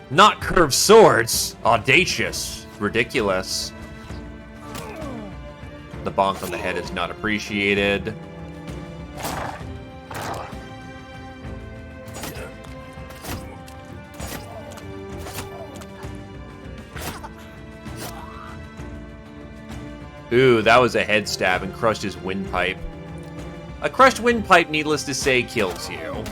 Not curved swords! Audacious. Ridiculous. The bonk on the head is not appreciated. Ooh, that was a head stab and crushed his windpipe. A crushed windpipe, needless to say, kills you.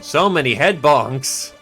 So many head bonks.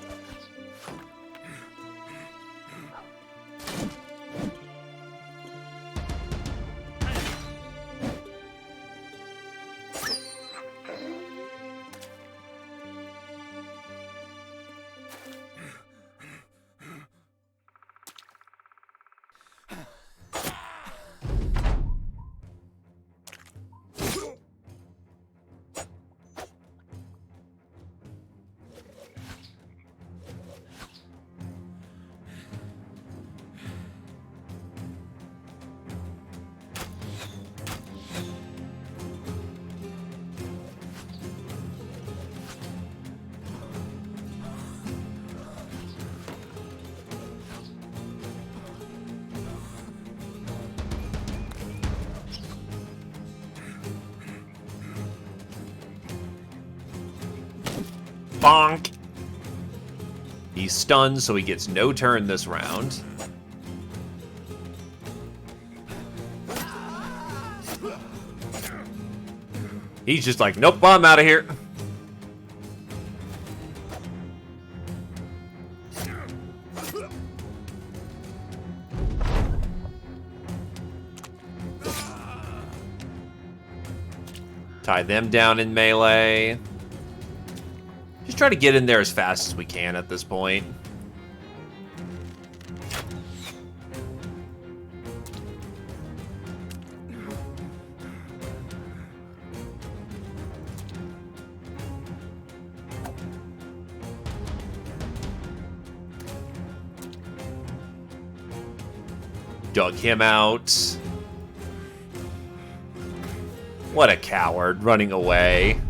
Bonk! He's stunned, so he gets no turn this round. He's just like, nope, I'm out of here. Tie them down in melee. Just try to get in there as fast as we can at this point. Dug him out. What a coward, running away.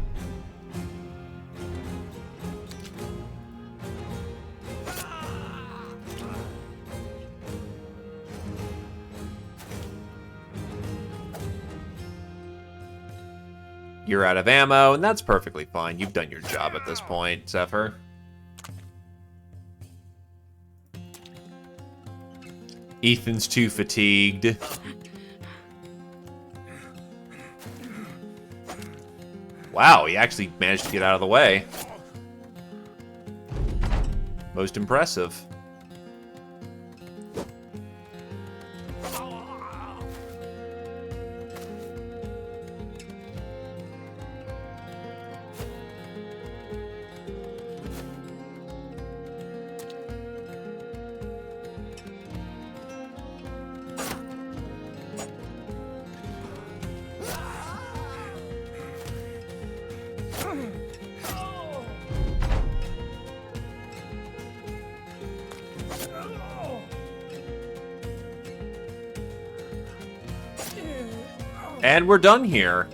You're out of ammo, and that's perfectly fine. You've done your job at this point, Zephyr. Ethan's too fatigued. Wow, he actually managed to get out of the way. Most impressive. And we're done here.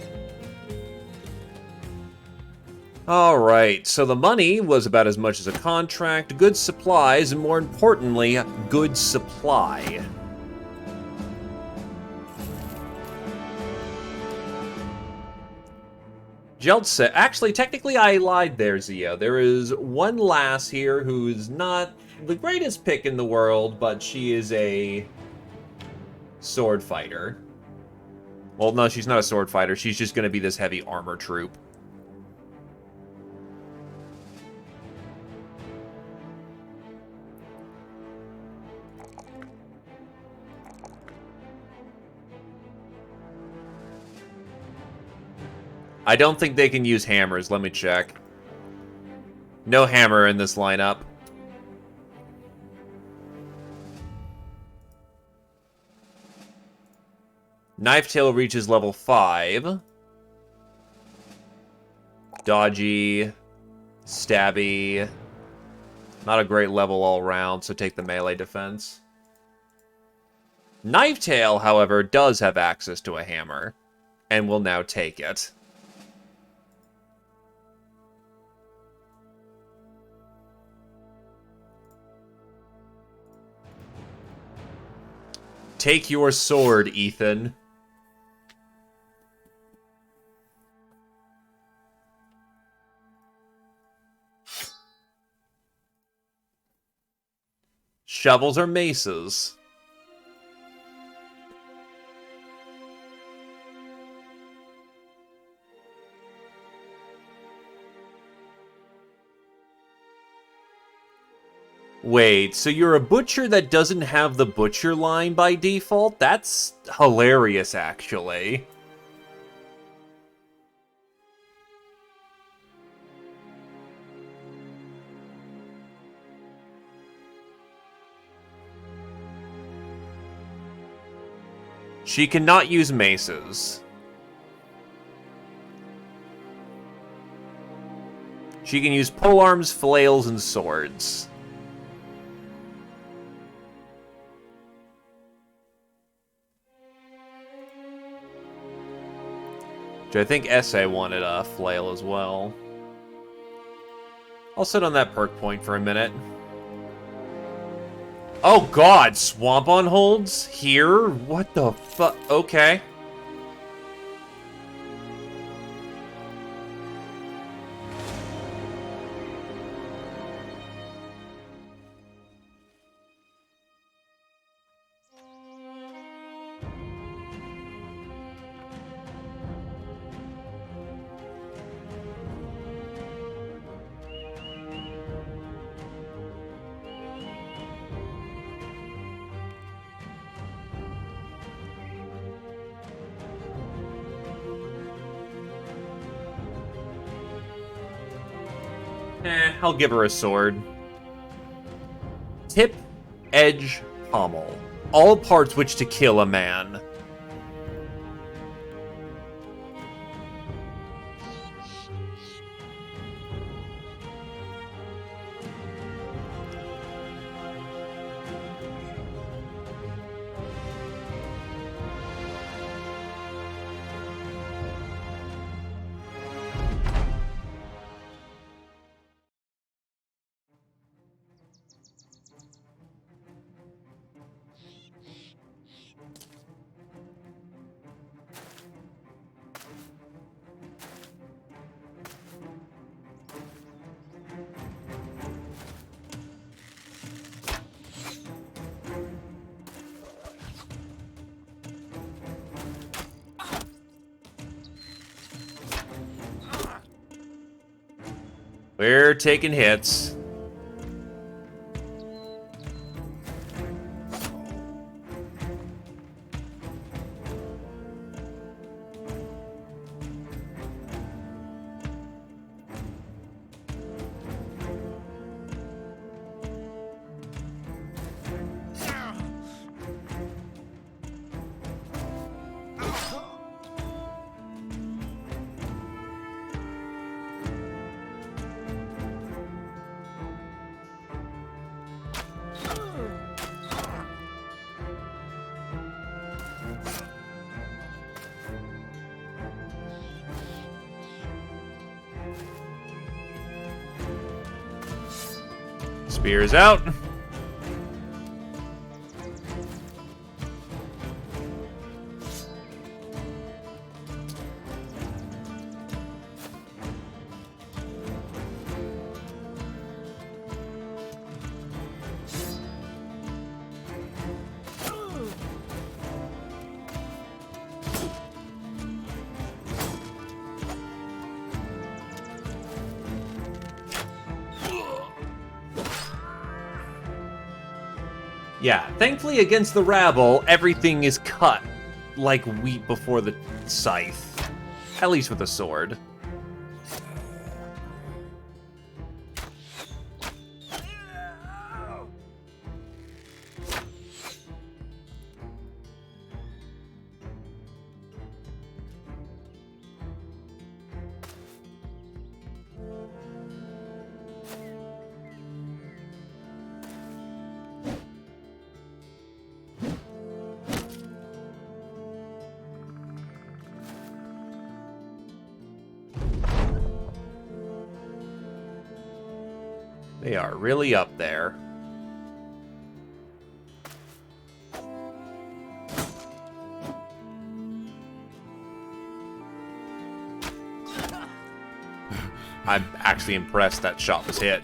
Alright, so the money was about as much as a contract, good supplies, and more importantly, good supply. Jeltse, actually, technically I lied there, Zio. There is one lass here who's not the greatest pick in the world, but she is a sword fighter. Well, no, she's not a sword fighter. She's just going to be this heavy armor troop. I don't think they can use hammers. Let me check. No hammer in this lineup. Knife Tail reaches level 5. Dodgy, stabby. Not a great level all around, so take the melee defense. Knife Tail, however, does have access to a hammer, and will now take it. Take your sword, Ethan. Shovels or maces? Wait, so you're a butcher that doesn't have the butcher line by default? That's hilarious, actually. She cannot use maces. She can use polearms, flails, and swords. Which I think SA wanted a flail as well. I'll sit on that perk point for a minute. Oh god, Swamp on holds? Here? What the fuck? Okay. I'll give her a sword. Tip, edge, pommel. All parts which to kill a man. We're taking hits. Spears out. Yeah, thankfully against the rabble, everything is cut like wheat before the scythe. At least with a sword. They are really up there. I'm actually impressed that shot was hit.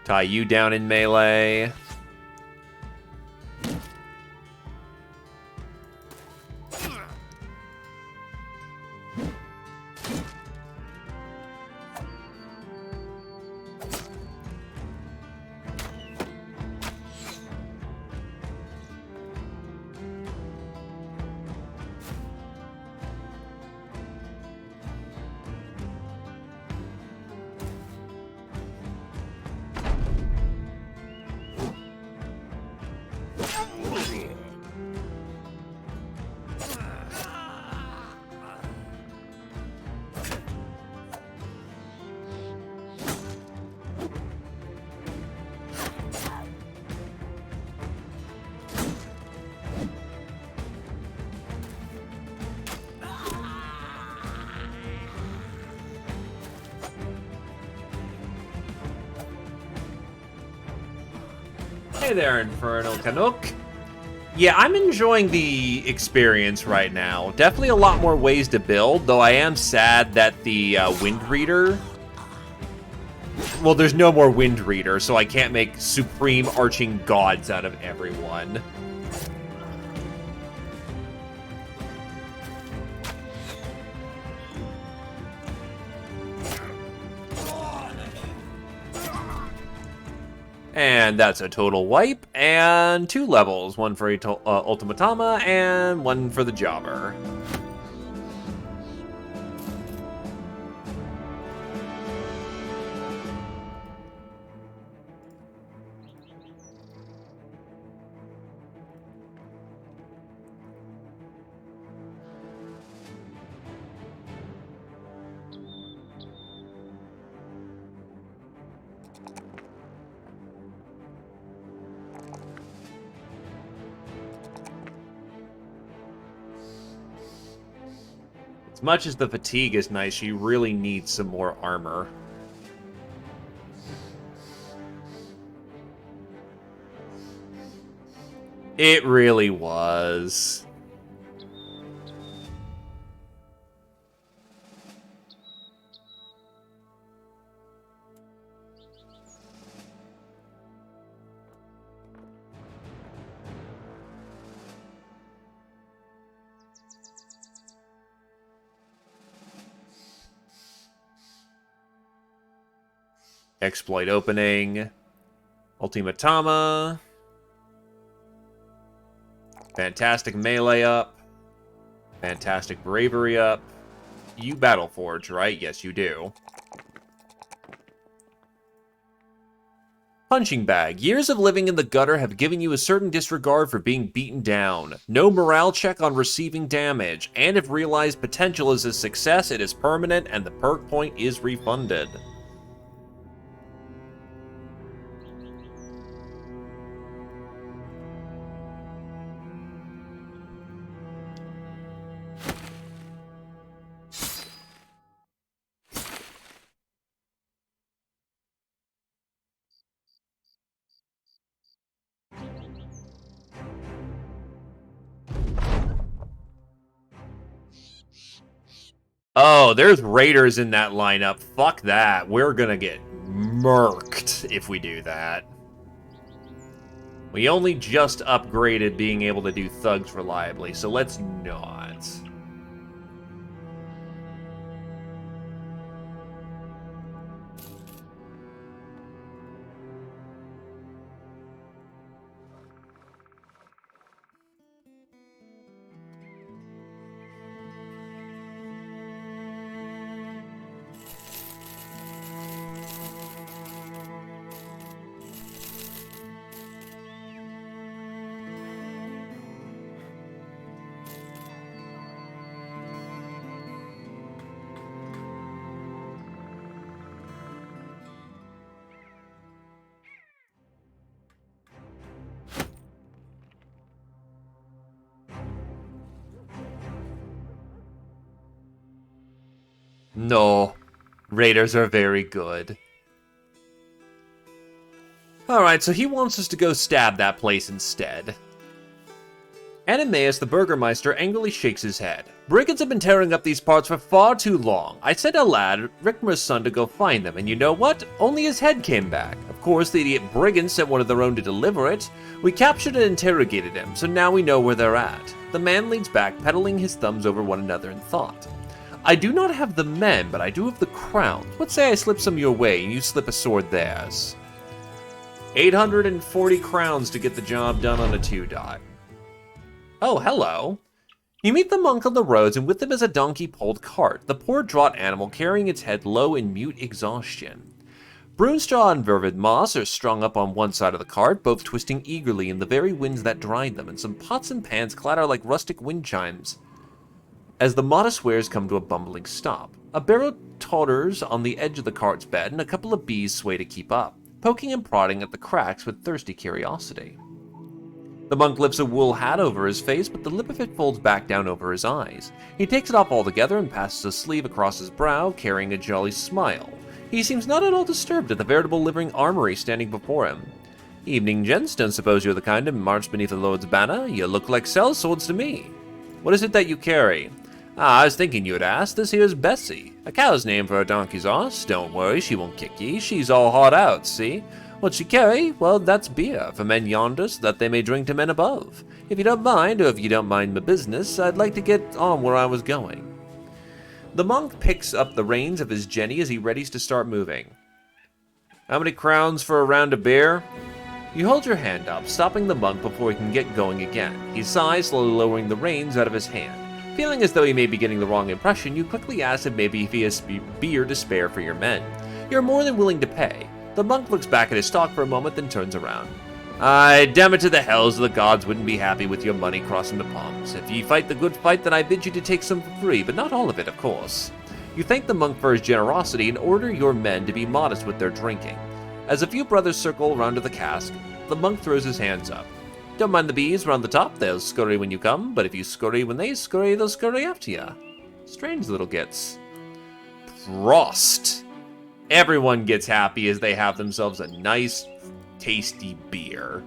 Tie you down in melee. Hey there, Infernal Canuck. Yeah, I'm enjoying the experience right now. Definitely a lot more ways to build, though I am sad that the Wind Reader... Well, there's no more Wind Reader, so I can't make supreme arching gods out of everyone. And that's a total wipe, and 2 levels. One for Ultimatama, and 1 for the Jobber. As much as the fatigue is nice, she really needs some more armor. It really was. Exploit opening. Ultimatama. Fantastic melee up. Fantastic bravery up. You Battleforge, right? Yes, you do. Punching bag. Years of living in the gutter have given you a certain disregard for being beaten down. No morale check on receiving damage. And if realized potential is a success, it is permanent and the perk point is refunded. Oh, there's raiders in that lineup. Fuck that. We're gonna get murked if we do that. We only just upgraded being able to do thugs reliably, so let's not. No, raiders are very good. Alright, so he wants us to go stab that place instead. Ananias the Burgermeister angrily shakes his head. Brigands have been tearing up these parts for far too long. I sent a lad, Rickmer's son, to go find them, and you know what? Only his head came back. Of course, the idiot brigands sent one of their own to deliver it. We captured and interrogated him, so now we know where they're at. The man leans back, peddling his thumbs over one another in thought. I do not have the men, but I do have the crowns. What say I slip some your way, and you slip a sword theirs? 840 crowns to get the job done on a 2-dot. Oh, hello. You meet the monk on the roads, and with him is a donkey-pulled cart, the poor draught animal carrying its head low in mute exhaustion. Brunestraw and Vervid Moss are strung up on one side of the cart, both twisting eagerly in the very winds that dried them, and some pots and pans clatter like rustic wind chimes as the modest wares come to a bumbling stop. A barrow totters on the edge of the cart's bed, and a couple of bees sway to keep up, poking and prodding at the cracks with thirsty curiosity. The monk lifts a wool hat over his face, but the lip of it folds back down over his eyes. He takes it off altogether and passes a sleeve across his brow, carrying a jolly smile. He seems not at all disturbed at the veritable living armory standing before him. Evening, gents. Don't suppose you're the kind to march beneath the Lord's banner? You look like sellswords to me. What is it that you carry? Ah, I was thinking you would ask. This here's Bessie. A cow's name for a donkey's horse. Don't worry, she won't kick ye. She's all hot out, see? What she carry? Well, that's beer, for men yonder, so that they may drink to men above. If you don't mind, or if you don't mind my business, I'd like to get on where I was going. The monk picks up the reins of his jenny as he readies to start moving. How many crowns for a round of beer? You hold your hand up, stopping the monk before he can get going again. He sighs, slowly lowering the reins out of his hand. Feeling as though he may be getting the wrong impression, you quickly ask him maybe if he has beer to spare for your men. You're more than willing to pay. The monk looks back at his stock for a moment, then turns around. Aye, damn it to the hells, the gods wouldn't be happy with your money crossing the palms. If ye fight the good fight, then I bid you to take some for free, but not all of it, of course. You thank the monk for his generosity and order your men to be modest with their drinking. As a few brothers circle around to the cask, the monk throws his hands up. Don't mind the bees round the top, they'll scurry when you come, but if you scurry when they scurry, they'll scurry after you. Strange little gits. Prost! Everyone gets happy as they have themselves a nice, tasty beer.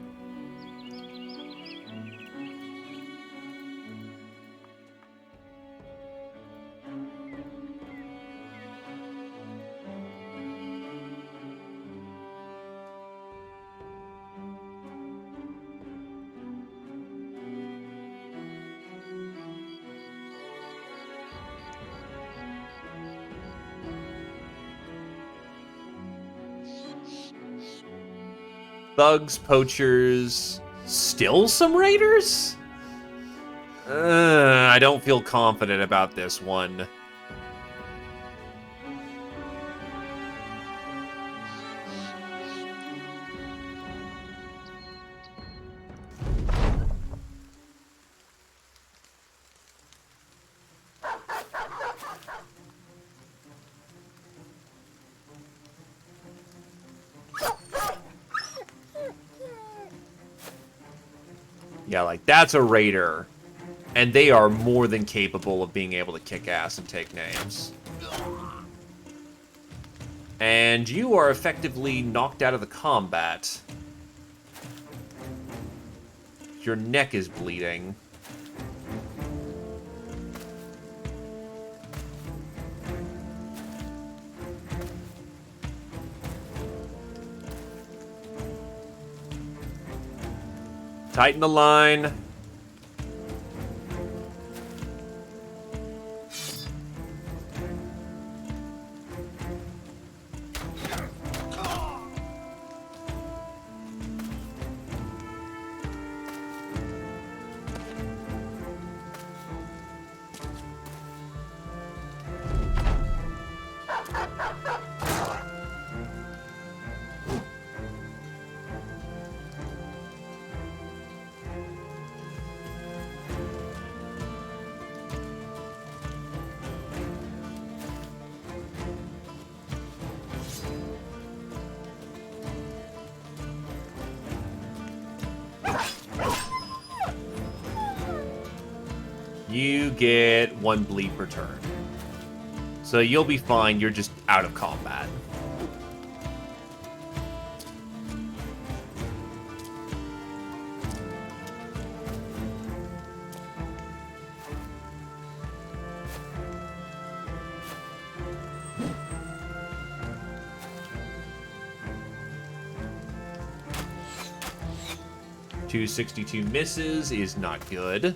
Thugs, poachers, still some raiders? I don't feel confident about this one. Yeah, like, that's a raider. And they are more than capable of being able to kick ass and take names. And you are effectively knocked out of the combat. Your neck is bleeding. Tighten the line. You get 1 bleed per turn. So you'll be fine, you're just out of combat. .262 misses is not good.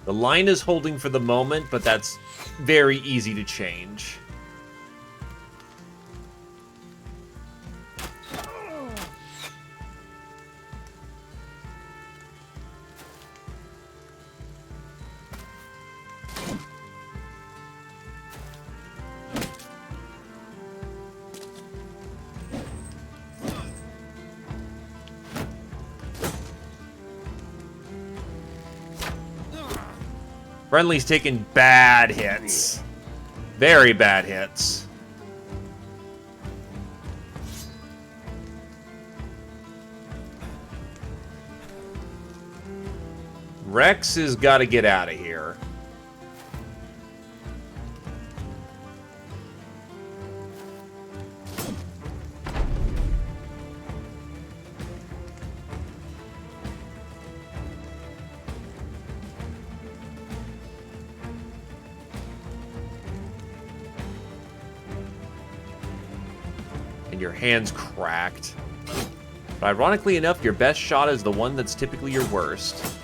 The line is holding for the moment, but that's very easy to change. Friendly's taking bad hits. Very bad hits. Rex has got to get out of here. And your hand's cracked. But ironically enough, your best shot is the one that's typically your worst.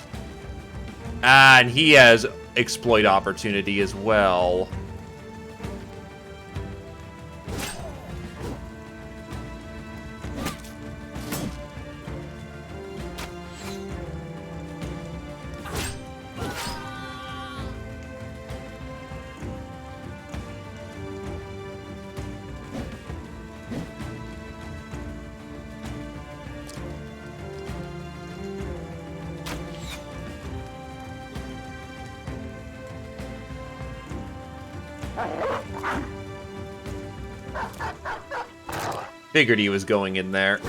Ah, and he has exploit opportunity as well. Figured he was going in there.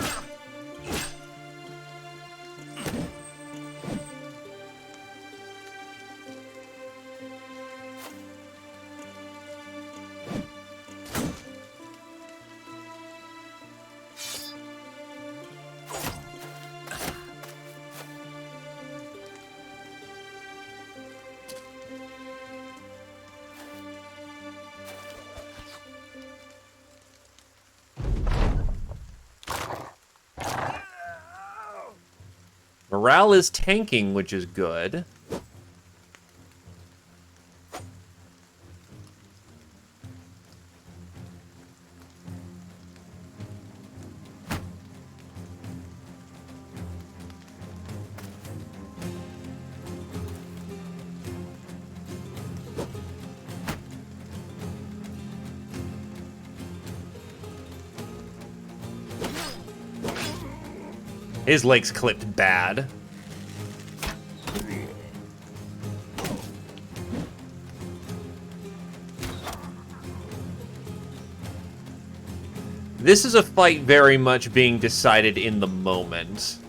Morale is tanking, which is good. His leg's clipped bad. This is a fight very much being decided in the moment.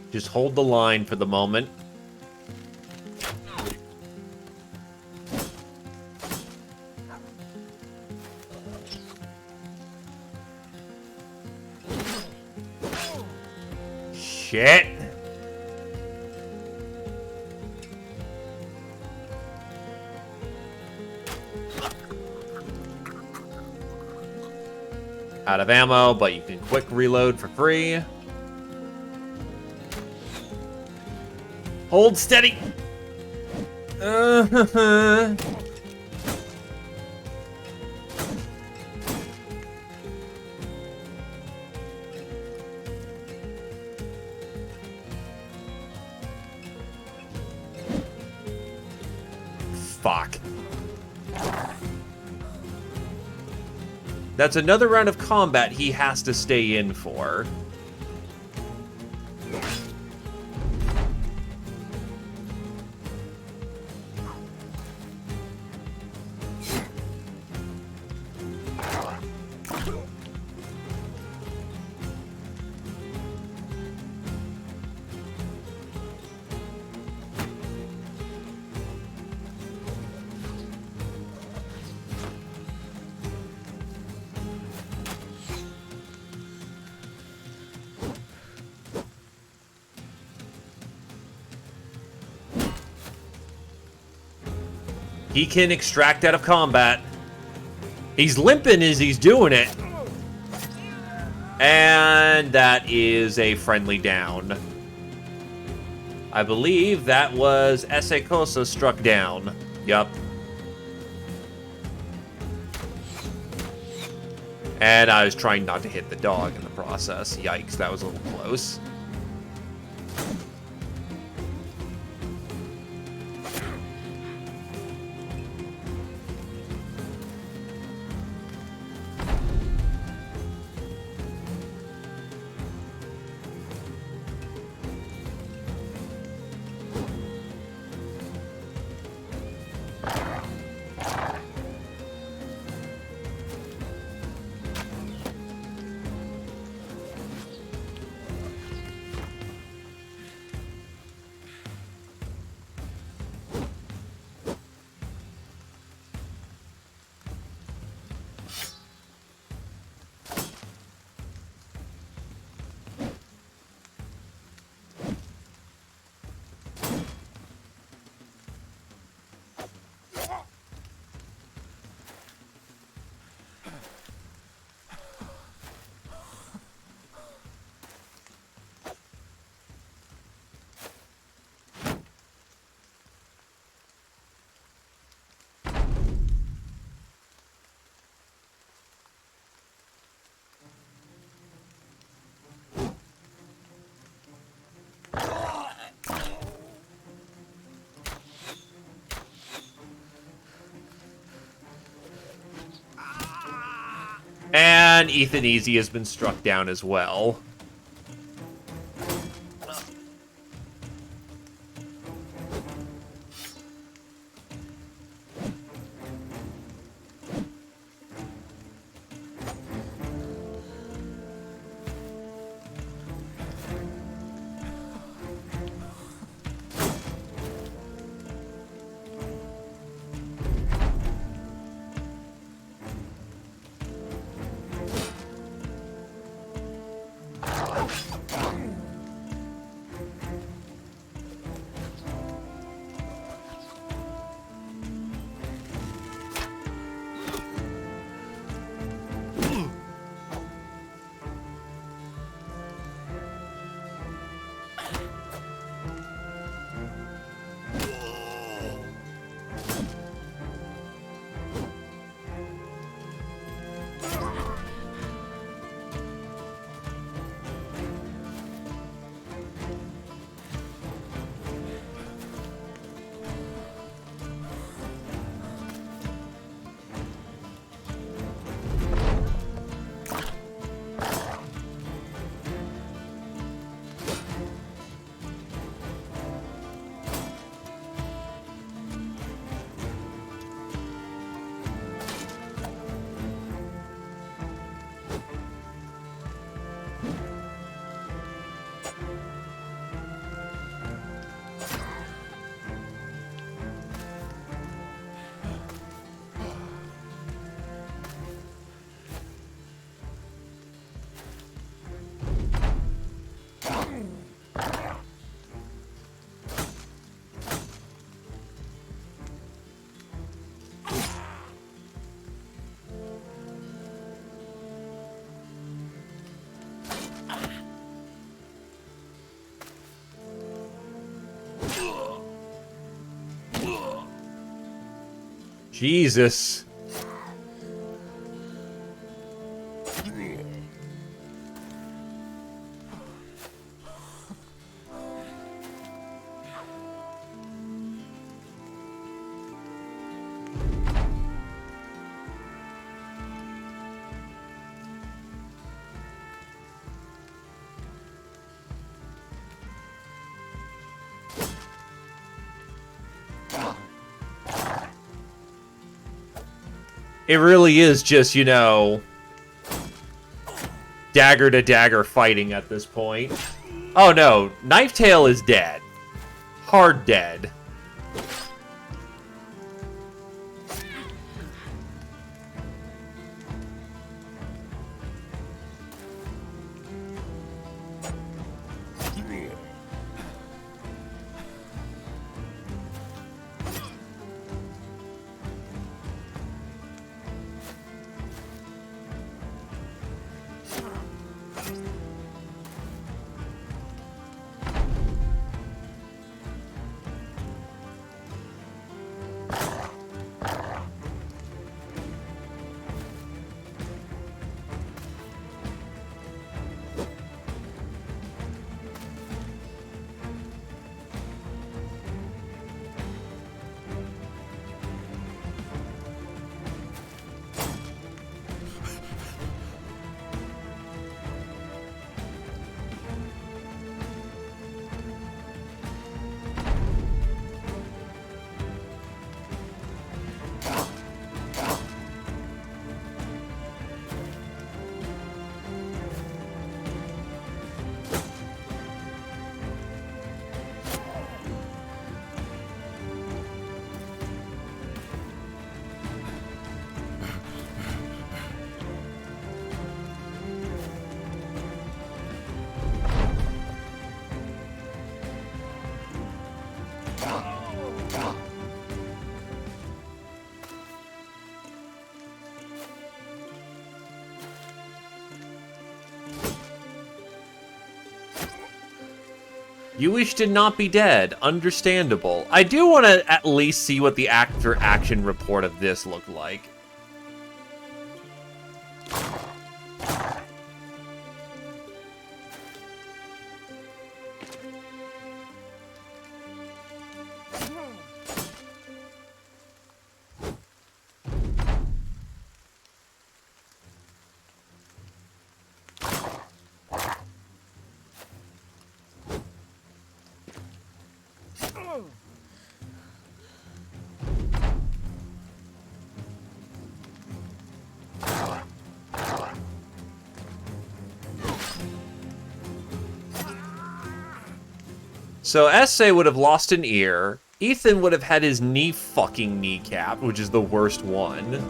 Just hold the line for the moment. Shit. Out of ammo, but you can quick reload for free. Hold steady. Fuck. That's another round of combat he has to stay in for. He can extract out of combat. He's limping as he's doing it. And that is a friendly down. I believe that was Esekosa struck down. Yup. And I was trying not to hit the dog in the process. Yikes, that was a little close. And Ethan Easy has been struck down as well. Jesus. It really is just, you know, dagger to dagger fighting at this point. Oh no, Knife Tail is dead. Hard dead. You wish to not be dead. Understandable. I do want to at least see what the actor action report of this looked like. So Essay would have lost an ear. Ethan would have had his knee fucking kneecapped, which is the worst one.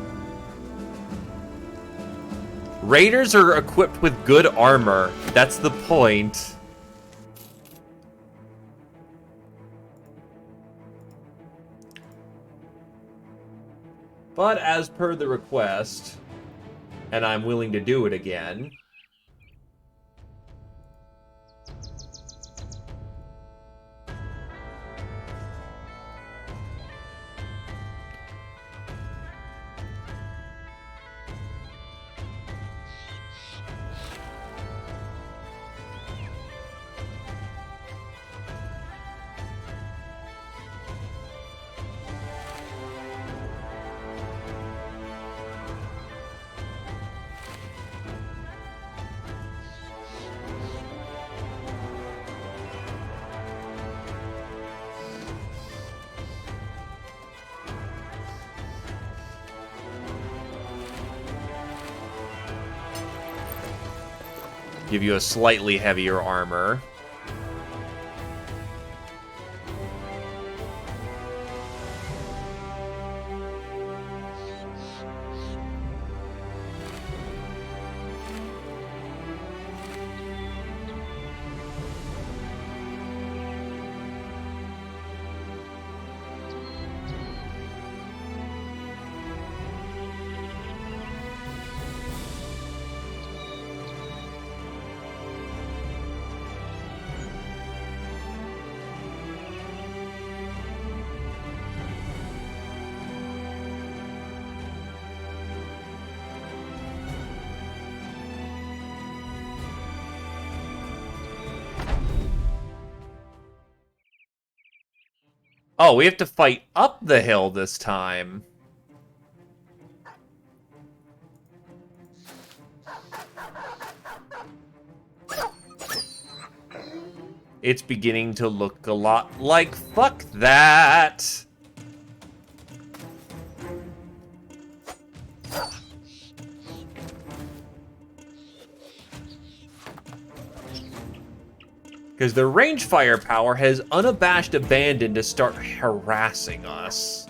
Raiders are equipped with good armor. That's the point. But as per the request, and I'm willing to do it again, give you a slightly heavier armor. Oh, we have to fight up the hill this time. It's beginning to look a lot like fuck that. Because the range firepower has unabashed abandon to start harassing us.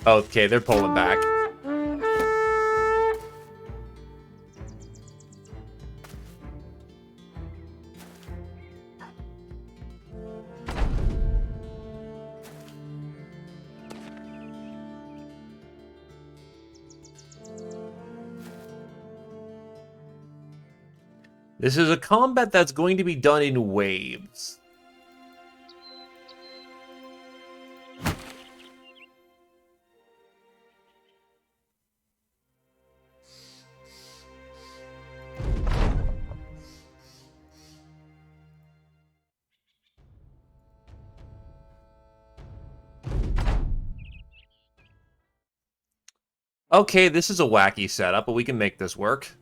Okay, they're pulling back. This is a combat that's going to be done in waves. Okay, this is a wacky setup, but we can make this work.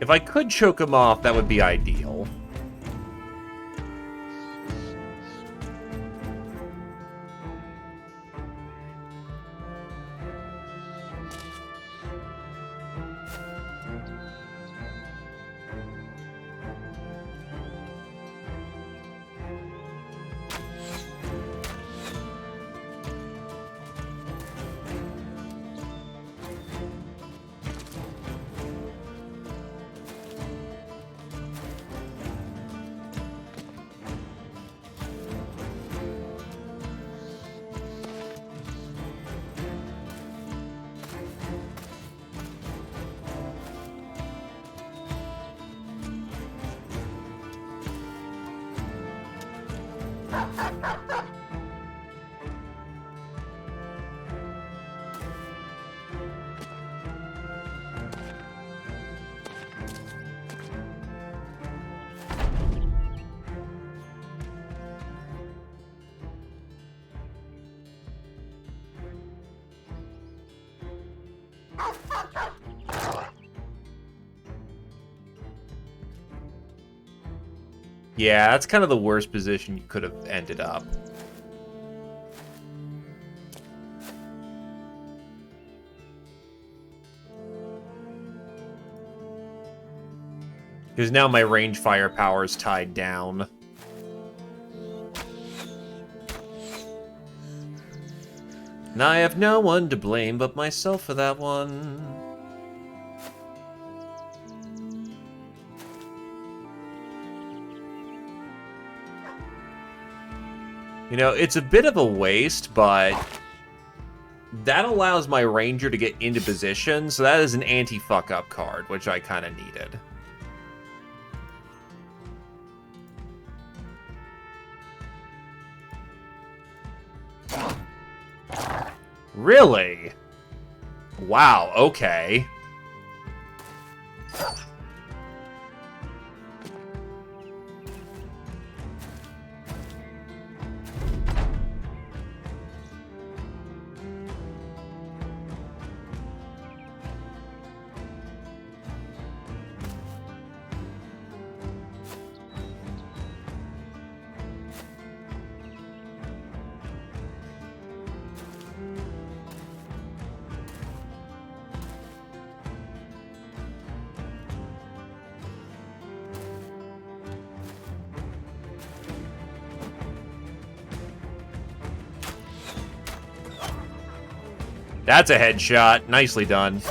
If I could choke him off, that would be ideal. Yeah, that's kind of the worst position you could have ended up. Because now my range firepower is tied down. And I have no one to blame but myself for that one. You know, it's a bit of a waste, but that allows my ranger to get into position, so that is an anti-fuck-up card, which I kind of needed. Really? Wow, okay. That's a headshot. Nicely done.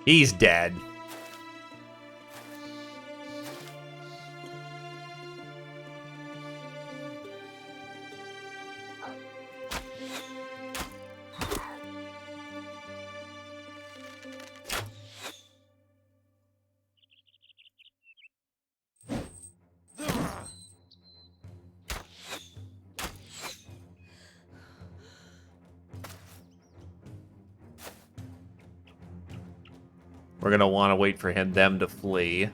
He's dead. We're gonna want to wait for them to flee.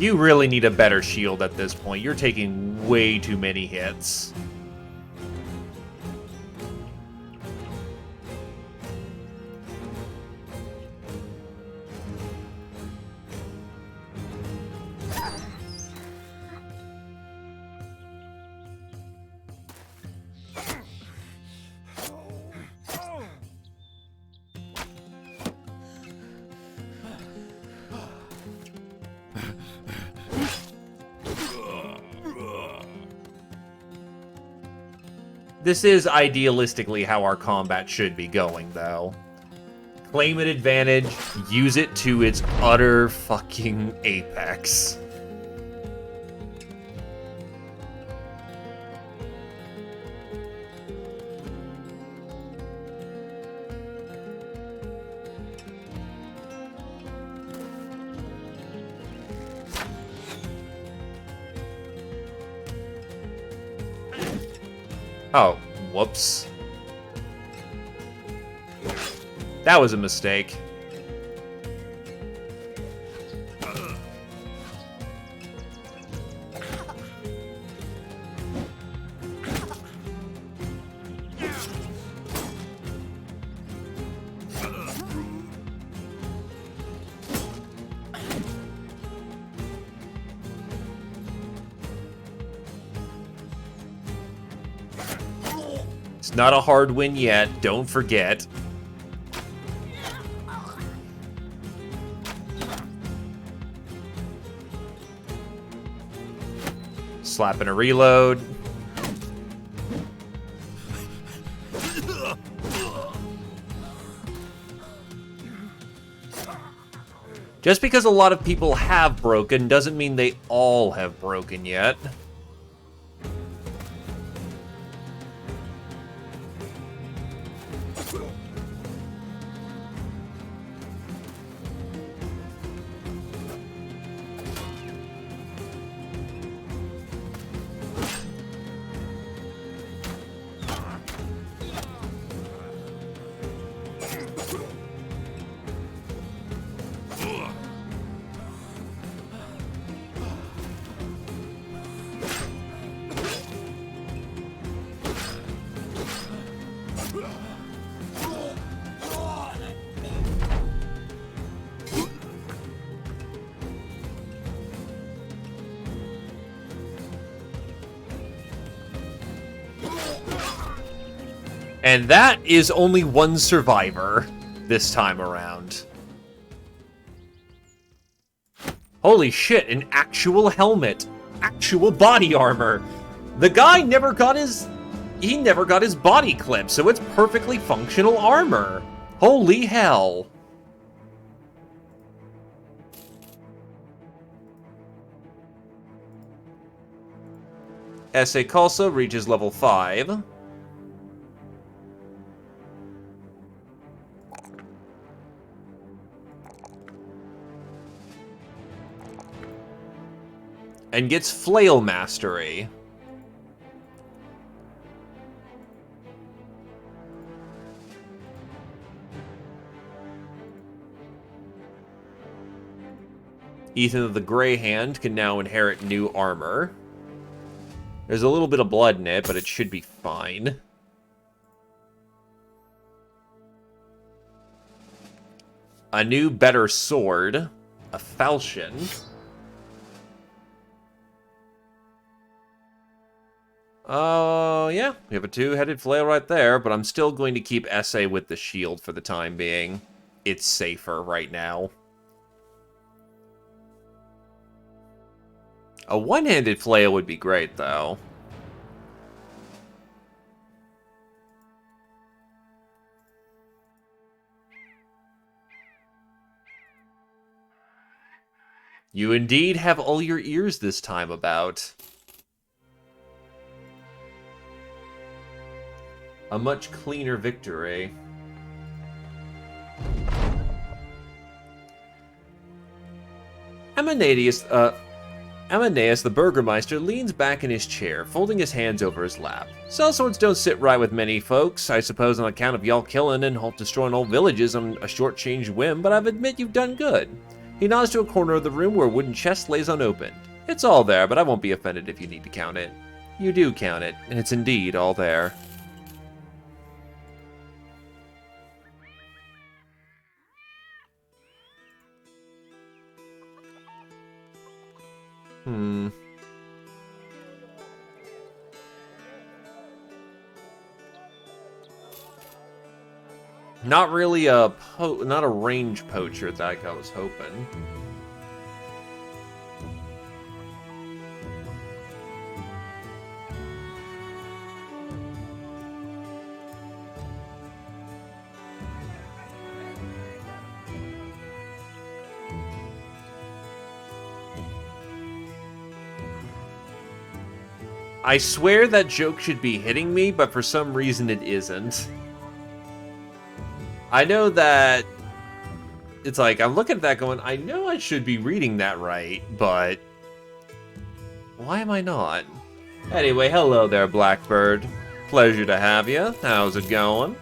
You really need a better shield at this point. You're taking way too many hits. This is idealistically how our combat should be going, though. Claim an advantage, use it to its utter fucking apex. Oh, whoops. That was a mistake. It's not a hard win yet, don't forget. Slap and a reload. Just because a lot of people have broken doesn't mean they all have broken yet. And that is only one survivor this time around. Holy shit, an actual helmet. Actual body armor. The guy never got his... He never got his body clipped, so it's perfectly functional armor. Holy hell. Esse Calsa reaches level 5. And gets Flail Mastery. Ethan of the Grey Hand can now inherit new armor. There's a little bit of blood in it, but it should be fine. A new, better sword. A falchion. Yeah, we have a two-headed flail right there, but I'm still going to keep Esse with the shield for the time being. It's safer right now. A one-handed flail would be great, though. You indeed have all your ears this time about. A much cleaner victory. Amadeus the Burgermeister leans back in his chair, folding his hands over his lap. Sellswords don't sit right with many folks, I suppose on account of y'all killing and destroying old villages on a short-changed whim, but I've admit you've done good. He nods to a corner of the room where a wooden chest lays unopened. It's all there, but I won't be offended if you need to count it. You do count it, and it's indeed all there. Not really not a range poacher like I was hoping. I swear that joke should be hitting me, but for some reason it isn't. I know that it's like, I'm looking at that going, I know I should be reading that right, but why am I not? Anyway, hello there, Blackbird. Pleasure to have you. How's it going?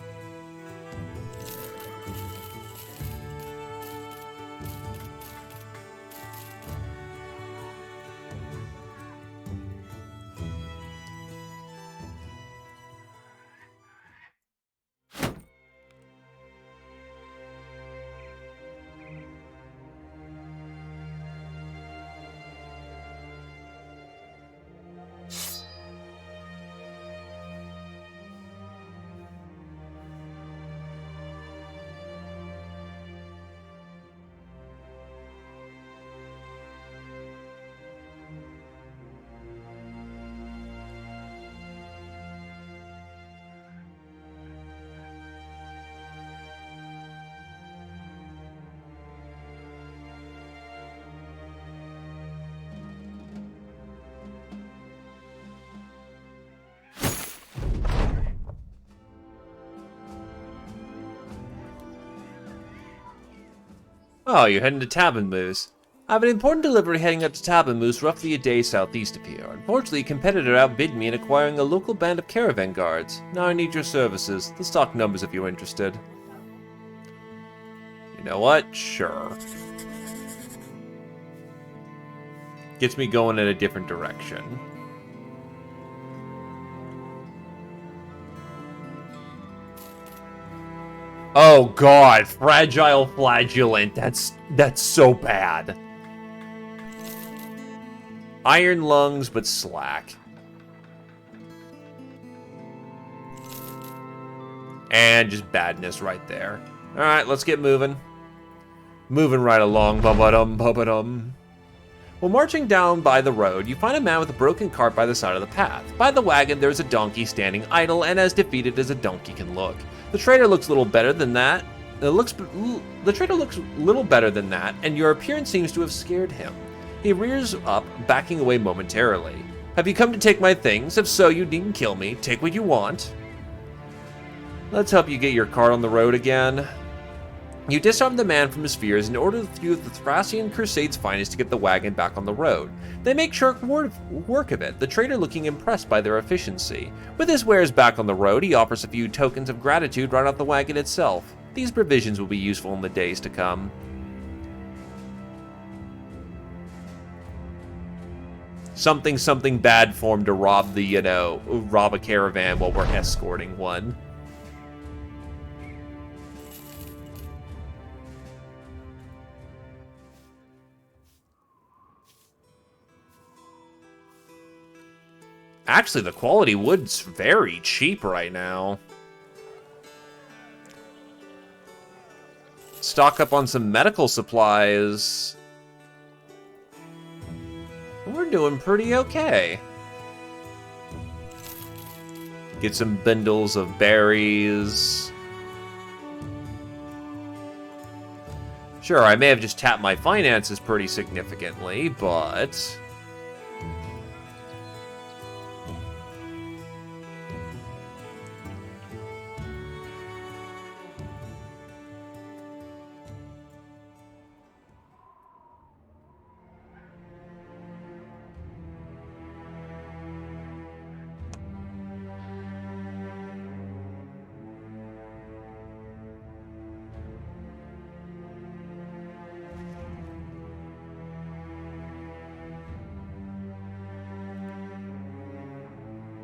Oh, you're heading to Tabin Moose. I have an important delivery heading up to Tabin Moose, roughly a day southeast of here. Unfortunately, a competitor outbid me in acquiring a local band of caravan guards. Now I need your services. The stock numbers if you're interested. You know what? Sure. Gets me going in a different direction. Oh god, fragile flagellant. That's so bad. Iron lungs, but slack. And just badness right there. Alright, let's get moving. Moving right along, ba-ba-dum, ba-ba-dum. While marching down by the road, you find a man with a broken cart by the side of the path. By the wagon, there's a donkey standing idle and as defeated as a donkey can look. The trader looks little better than that. The trader looks little better than that, and your appearance seems to have scared him. He rears up, backing away momentarily. Have you come to take my things? If so, you needn't kill me. Take what you want. Let's help you get your cart on the road again. You disarm the man from his fears and order a few of the Thracian Crusade's finest to get the wagon back on the road. They make short work of it, the trader looking impressed by their efficiency. With his wares back on the road, he offers a few tokens of gratitude right off the wagon itself. These provisions will be useful in the days to come. Something bad form to rob rob a caravan while we're escorting one. Actually, the quality wood's very cheap right now. Stock up on some medical supplies. We're doing pretty okay. Get some bundles of berries. Sure, I may have just tapped my finances pretty significantly, but...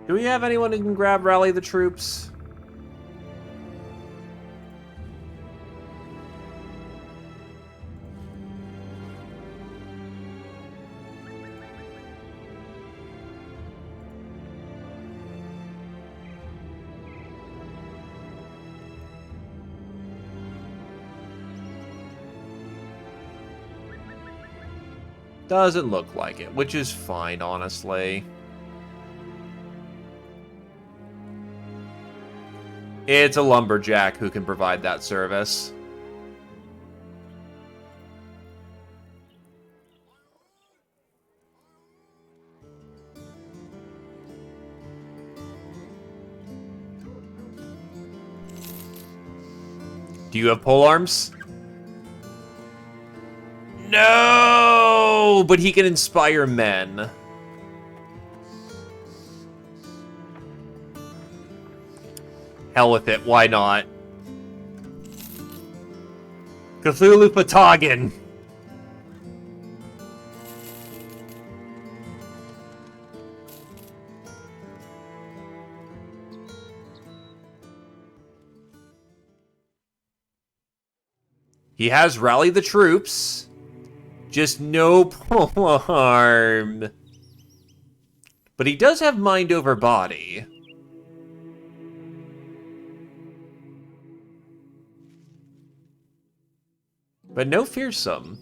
do we have anyone who can grab Rally the Troops? Doesn't look like it, which is fine, honestly. It's a lumberjack who can provide that service. Do you have pole arms? No! But he can inspire men. Hell with it, why not? Cthulhu Patagon! He has rallied the troops. Just no polearm. But he does have mind over body. But no fearsome.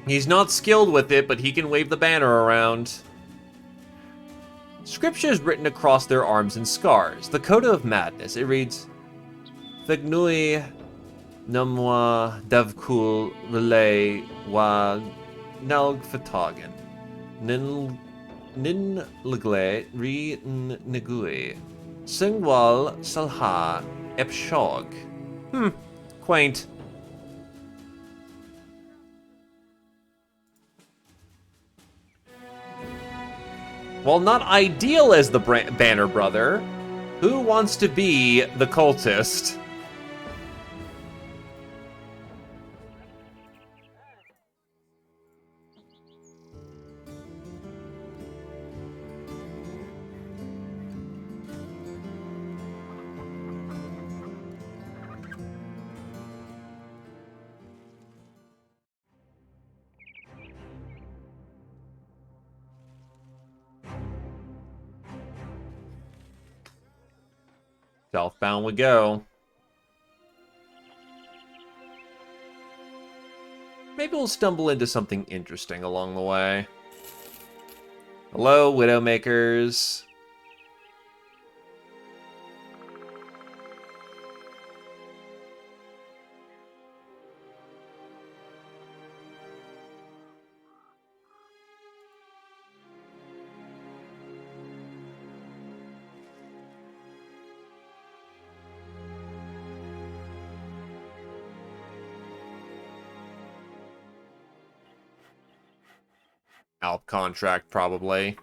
He's not skilled with it, but he can wave the banner around. Scripture is written across their arms in scars. The Coda of Madness. It reads, Thegnui Numwa Davkul Relay Wa Nalg Fatagan. Nin Legle Ri Negui. Singwal Salha Epshog. Quaint. While not ideal as the Banner Brother, who wants to be the cultist? Southbound we go. Maybe we'll stumble into something interesting along the way. Hello, Widowmakers. Alp contract, probably.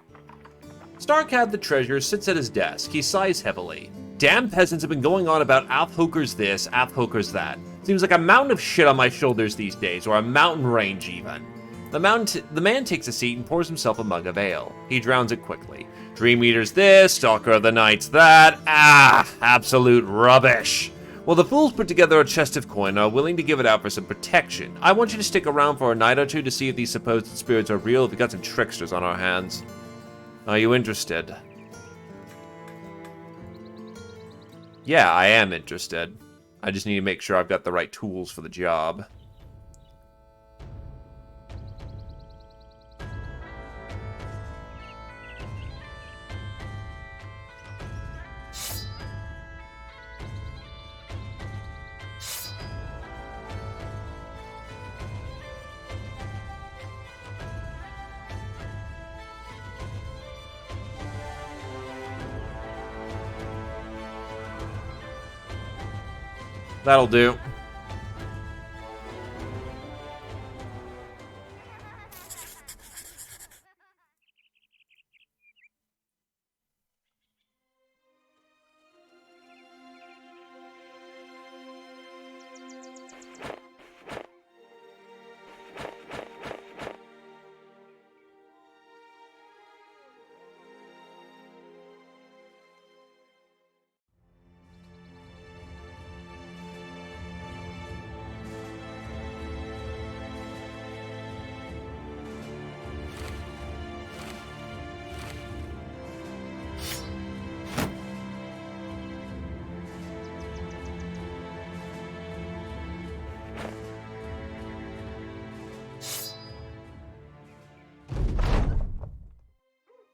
Stark had the treasure, sits at his desk. He sighs heavily. Damn peasants have been going on about Alphokers this, Alphokers that. Seems like a mountain of shit on my shoulders these days, or a mountain range even. The man takes a seat and pours himself a mug of ale. He drowns it quickly. Dream Eater's this, Stalker of the Night's that. Absolute rubbish. Well, the fools put together a chest of coin and are willing to give it out for some protection. I want you to stick around for a night or two to see if these supposed spirits are real, if we got some tricksters on our hands. Are you interested? Yeah, I am interested. I just need to make sure I've got the right tools for the job. That'll do.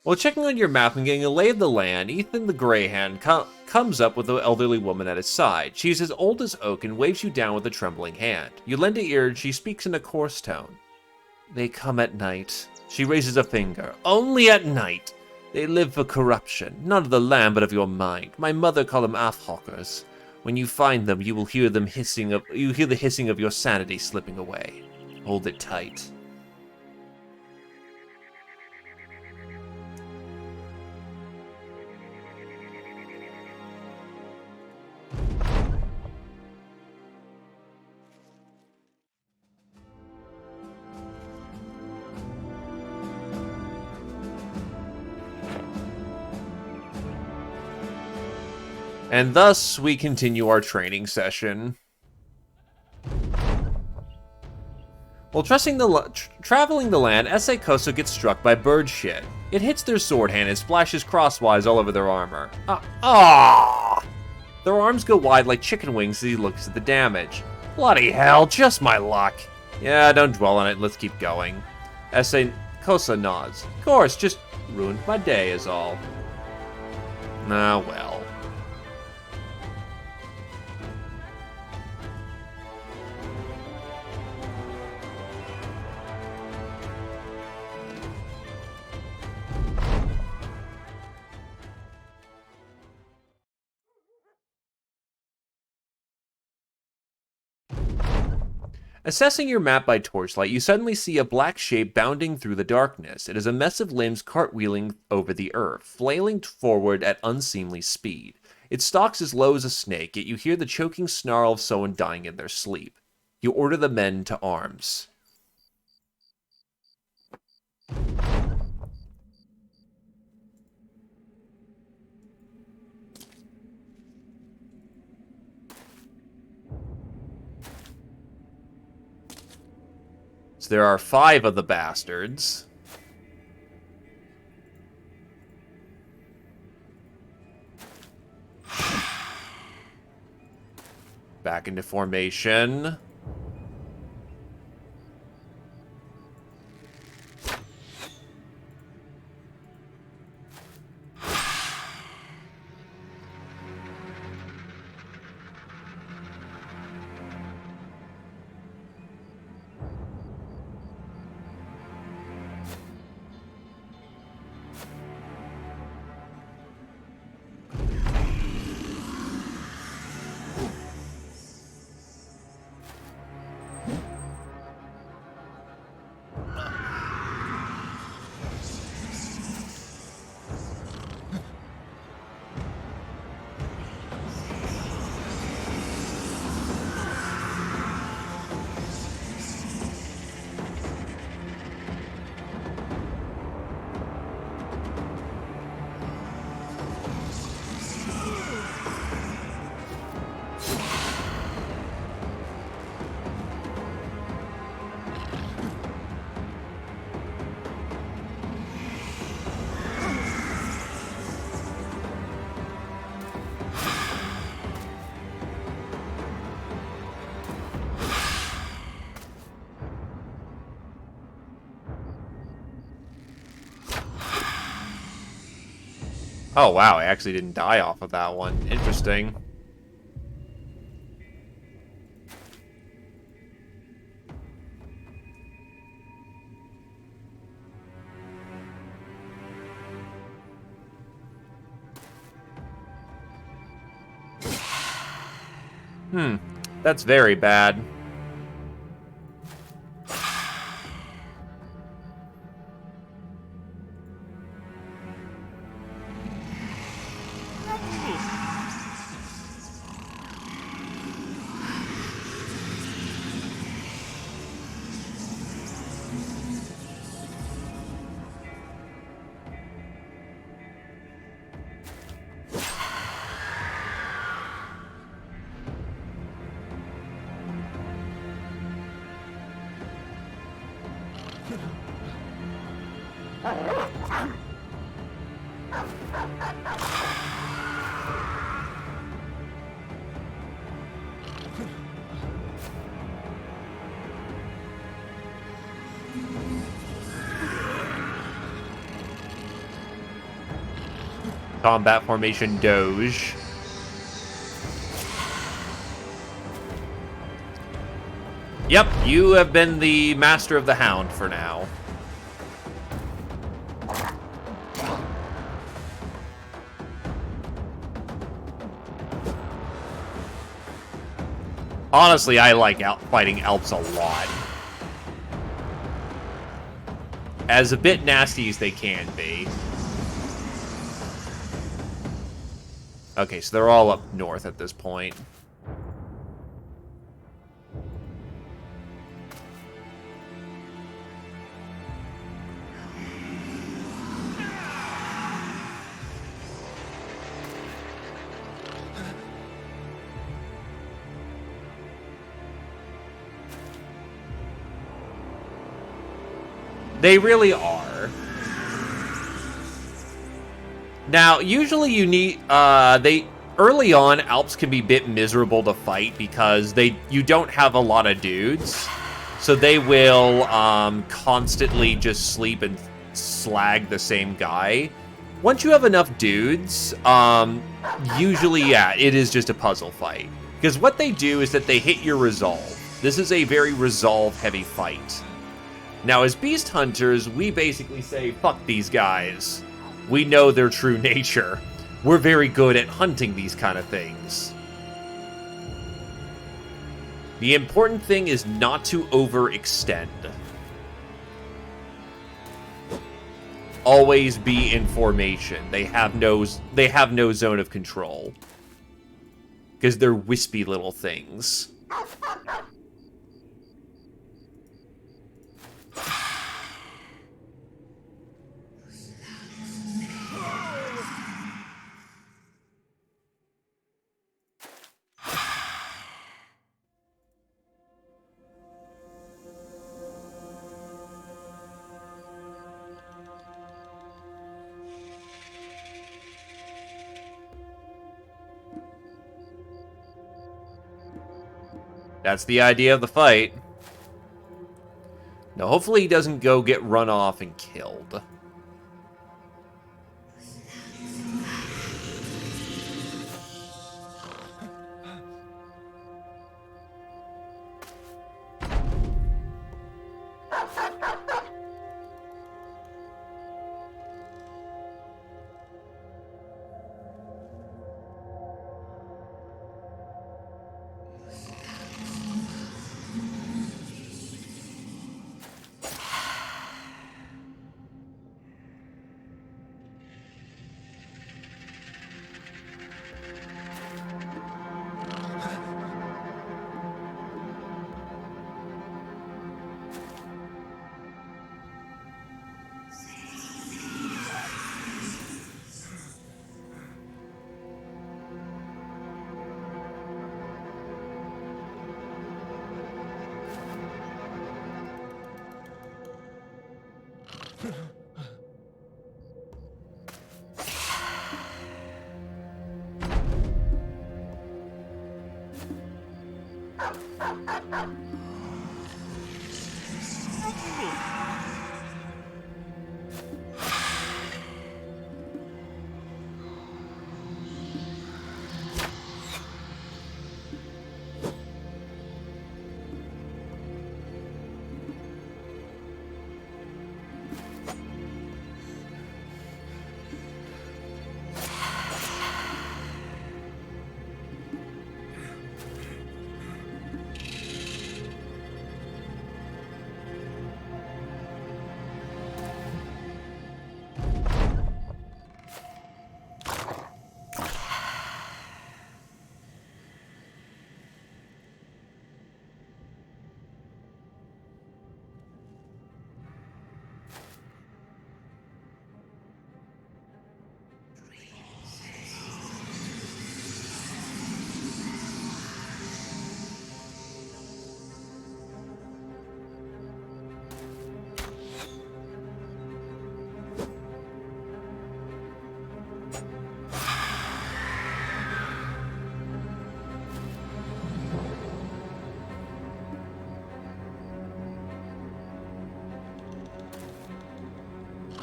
While checking on your map and getting a lay of the land, Ethan the Greyhound comes up with the elderly woman at his side. She is as old as oak and waves you down with a trembling hand. You lend an ear and she speaks in a coarse tone. They come at night. She raises a finger. Only at night. They live for corruption, not of the land but of your mind. My mother called them afhawkers. When you find them, you will hear the hissing of your sanity slipping away. Hold it tight. And thus, we continue our training session. While traveling the land, S.A. Koso gets struck by bird shit. It hits their sword hand and splashes crosswise all over their armor. Their arms go wide like chicken wings as he looks at the damage. Bloody hell, just my luck. Yeah, don't dwell on it, let's keep going. S.A. Koso nods. Of course, just ruined my day is all. Ah, well. Assessing your map by torchlight, you suddenly see a black shape bounding through the darkness. It is a mess of limbs cartwheeling over the earth, flailing forward at unseemly speed. It stalks as low as a snake, yet you hear the choking snarl of someone dying in their sleep. You order the men to arms. So there are 5 of the bastards. Back into formation. Oh wow, I actually didn't die off of that one. Interesting. That's very bad. Combat formation Doge. Yep, you have been the master of the hound for now. Honestly, I like fighting Alps a lot. As a bit nasty as they can be. Okay, so they're all up north at this point. They really are. Now, usually you need, early on, Alps can be a bit miserable to fight because you don't have a lot of dudes. So they will, constantly just sleep and slag the same guy. Once you have enough dudes, usually, yeah, it is just a puzzle fight. Because what they do is that they hit your resolve. This is a very resolve-heavy fight. Now, as Beast Hunters, we basically say, fuck these guys. We know their true nature. We're very good at hunting these kind of things. The important thing is not to overextend. Always be in formation. They have no zone of control. Because they're wispy little things. That's the idea of the fight. Now, hopefully he doesn't go get run off and killed.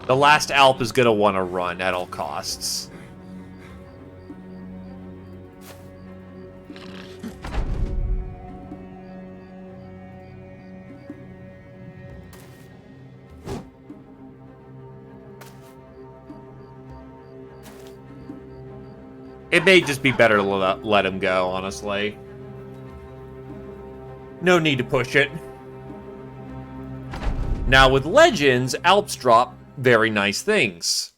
The last Alp is going to want to run at all costs. It may just be better to let him go, honestly. No need to push it. Now with Legends, Alps drop very nice things.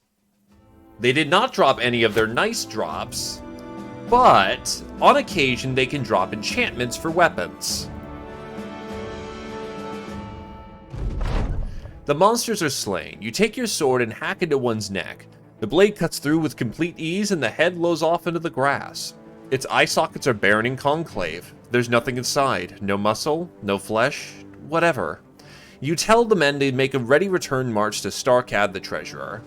They did not drop any of their nice drops, but on occasion they can drop enchantments for weapons. The monsters are slain. You take your sword and hack into one's neck. The blade cuts through with complete ease and the head lows off into the grass. Its eye sockets are barren in conclave. There's nothing inside. No muscle, no flesh, whatever. You tell the men to make a ready return march to Starcad the Treasurer.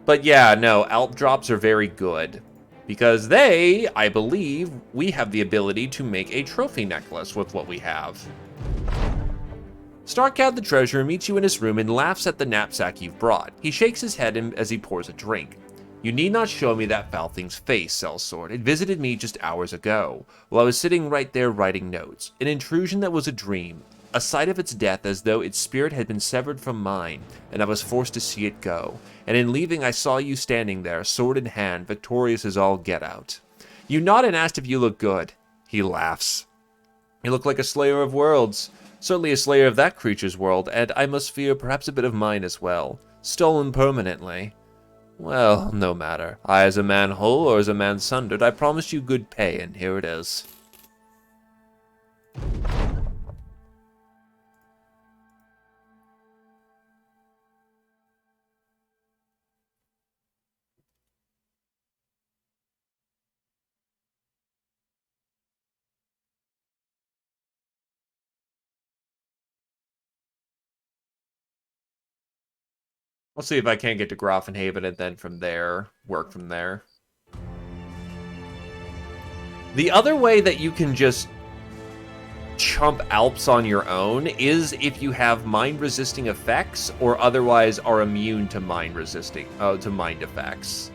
But yeah, no, Alp drops are very good. Because they, I believe, we have the ability to make a trophy necklace with what we have. Starcad the Treasurer meets you in his room and laughs at the knapsack you've brought. He shakes his head as he pours a drink. You need not show me that foul thing's face, Sellsword. It visited me just hours ago, while I was sitting right there writing notes. An intrusion that was a dream, a sight of its death as though its spirit had been severed from mine, and I was forced to see it go. And in leaving I saw you standing there, sword in hand, victorious as all get out. You nod and asked if you look good. He laughs. You look like a slayer of worlds. Certainly a slayer of that creature's world, and I must fear perhaps a bit of mine as well. Stolen permanently. Well, no matter. I as a man whole or as a man sundered, I promised you good pay, and here it is. I'll see if I can't get to Grafenhaven and then from there, work from there. The other way that you can just chump Alps on your own is if you have mind-resisting effects or otherwise are immune to mind effects.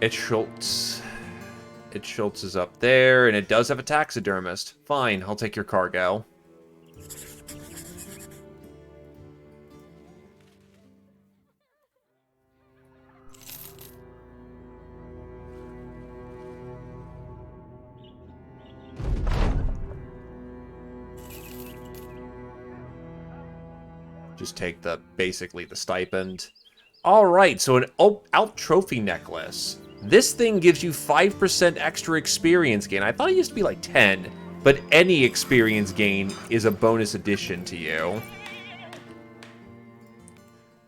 It's Schultz. It's Schultz is up there, and it does have a taxidermist. Fine, I'll take your cargo. Just take basically the stipend. Alright, so an Alp Trophy Necklace. This thing gives you 5% extra experience gain. I thought it used to be like 10, but any experience gain is a bonus addition to you.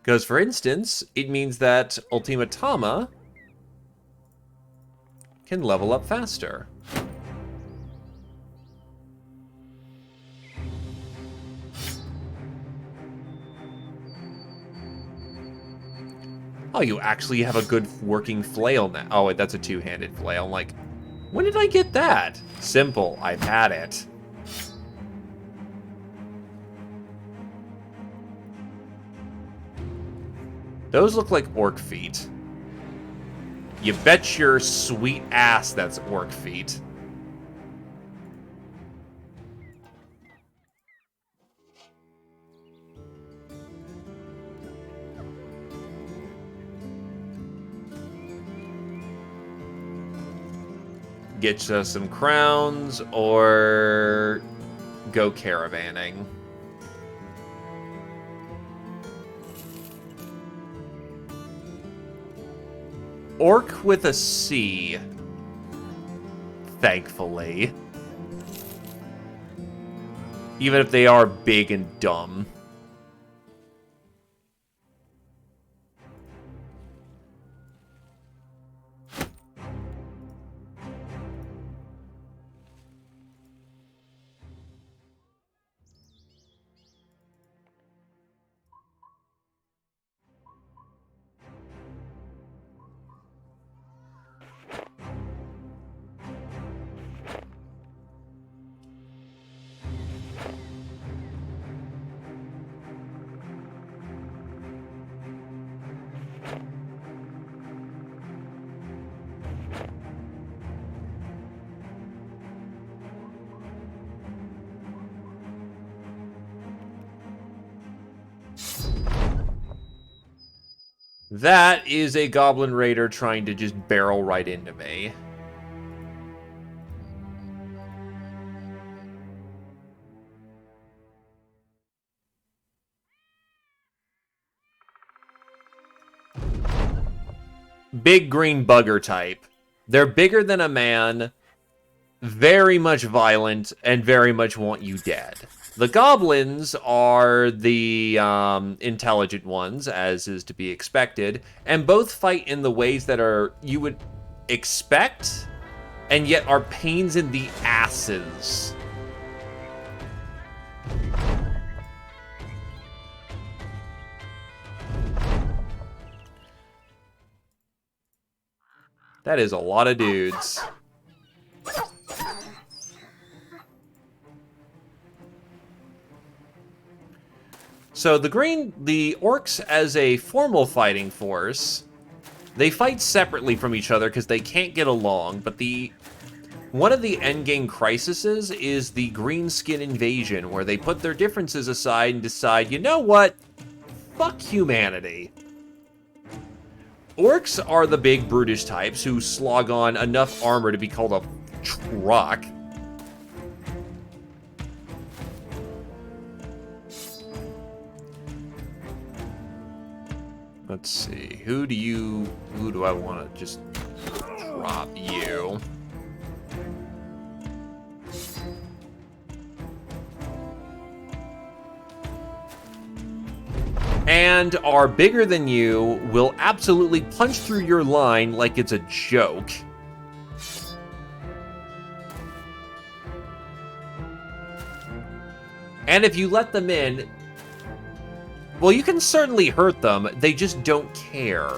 Because, for instance, it means that Ultima Thama can level up faster. Oh, you actually have a good working flail now. Oh, wait, that's a two-handed flail. I'm like, when did I get that? Simple, I've had it. Those look like orc feet. You bet your sweet ass that's orc feet. Get you some crowns, or go caravanning. Orc with a C. Thankfully. Even if they are big and dumb. That is a Goblin Raider trying to just barrel right into me. Big green bugger type. They're bigger than a man, very much violent, and very much want you dead. The goblins are the intelligent ones, as is to be expected, and both fight in the ways that are you would expect, and yet are pains in the asses. That is a lot of dudes. So the orcs as a formal fighting force, they fight separately from each other because they can't get along, but one of the endgame crises is the green skin invasion, where they put their differences aside and decide, you know what? Fuck humanity. Orcs are the big brutish types who slog on enough armor to be called a truck. Let's see, who do I want to just drop you? And are bigger than you, will absolutely punch through your line like it's a joke. And if you let them in, well, you can certainly hurt them, they just don't care.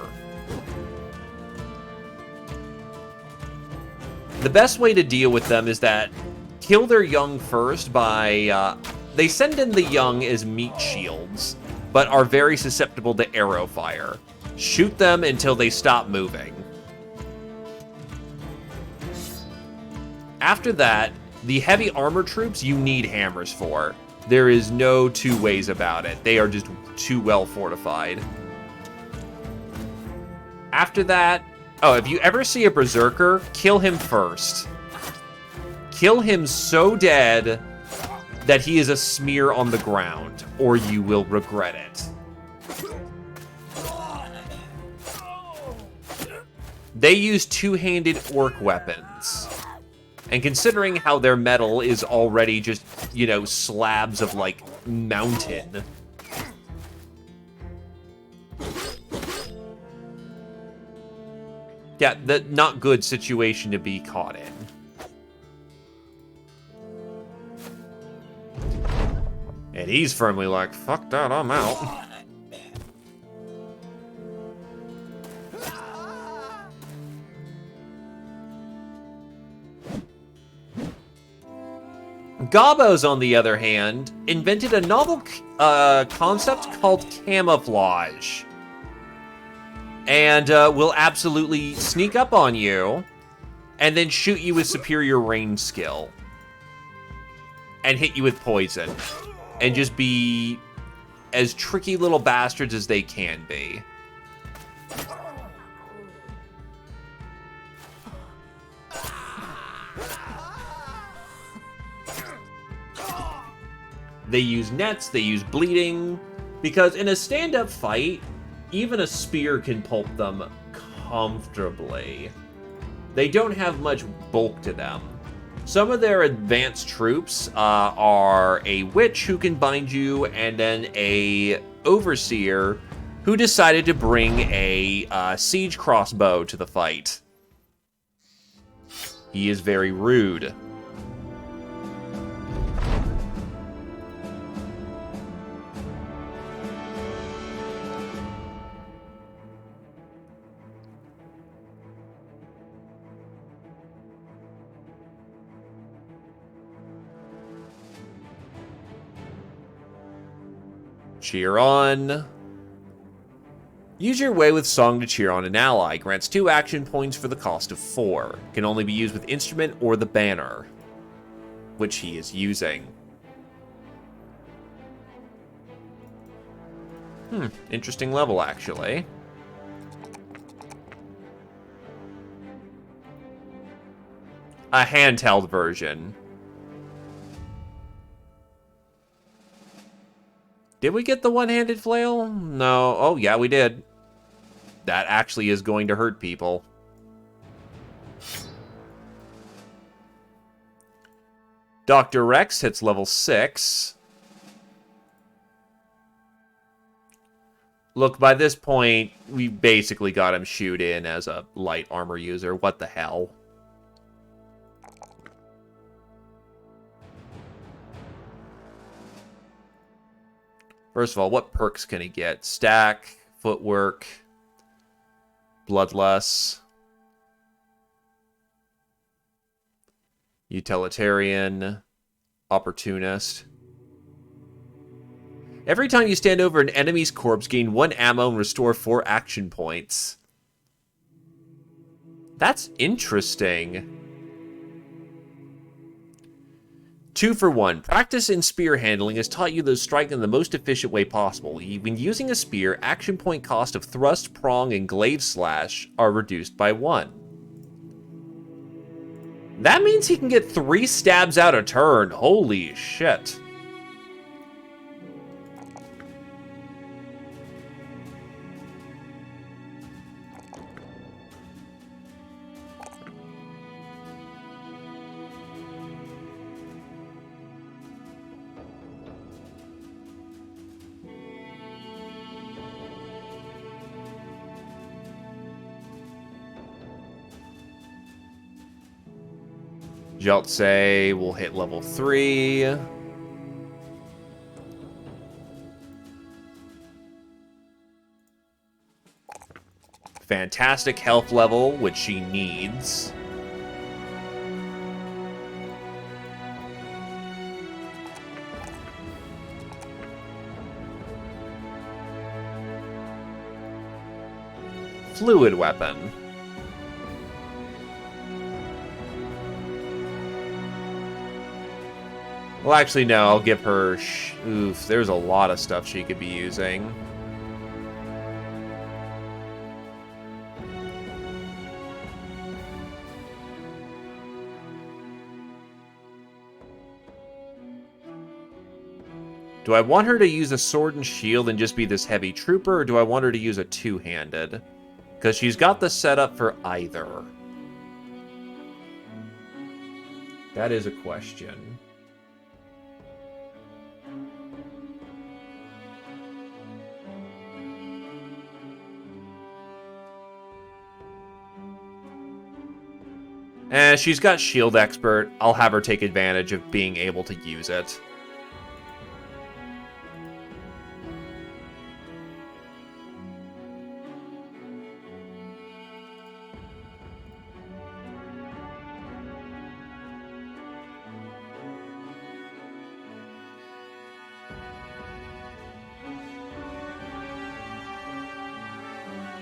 The best way to deal with them is that kill their young first by, they send in the young as meat shields, but are very susceptible to arrow fire. Shoot them until they stop moving. After that, the heavy armor troops you need hammers for. There is no two ways about it. They are just too well fortified. After that, oh, if you ever see a berserker, kill him first. Kill him so dead that he is a smear on the ground, or you will regret it. They use two-handed orc weapons. And considering how their metal is already just, you know, slabs of, like, mountain. Yeah, the not good situation to be caught in. And he's firmly like, fuck that, I'm out. Gobos, on the other hand, invented a novel concept called camouflage. And will absolutely sneak up on you and then shoot you with superior range skill. And hit you with poison. And just be as tricky little bastards as they can be. They use nets, they use bleeding, because in a stand-up fight, even a spear can pulp them comfortably. They don't have much bulk to them. Some of their advanced troops are a witch who can bind you, and then a overseer who decided to bring a siege crossbow to the fight. He is very rude. Cheer on. Use your way with song to cheer on an ally. Grants 2 action points for the cost of 4. Can only be used with instrument or the banner, which he is using. Interesting level, actually. A handheld version. Did we get the one-handed flail? No. Oh, yeah, we did. That actually is going to hurt people. Dr. Rex hits level 6. Look, by this point, we basically got him shoot in as a light armor user. What the hell? First of all, what perks can he get? Stack, footwork, bloodlust, utilitarian, opportunist. Every time you stand over an enemy's corpse, gain 1 ammo and restore 4 action points. That's interesting. 2 for 1. Practice in spear handling has taught you to strike in the most efficient way possible. When using a spear, action point cost of thrust, prong, and glaive slash are reduced by 1. That means he can get 3 stabs out a turn. Holy shit. Jeltse will hit level 3. Fantastic health level, which she needs. Fluid weapon. Well, actually, no, I'll give her... Oof, there's a lot of stuff she could be using. Do I want her to use a sword and shield and just be this heavy trooper, or do I want her to use a two-handed? Because she's got the setup for either. That is a question. She's got Shield Expert. I'll have her take advantage of being able to use it.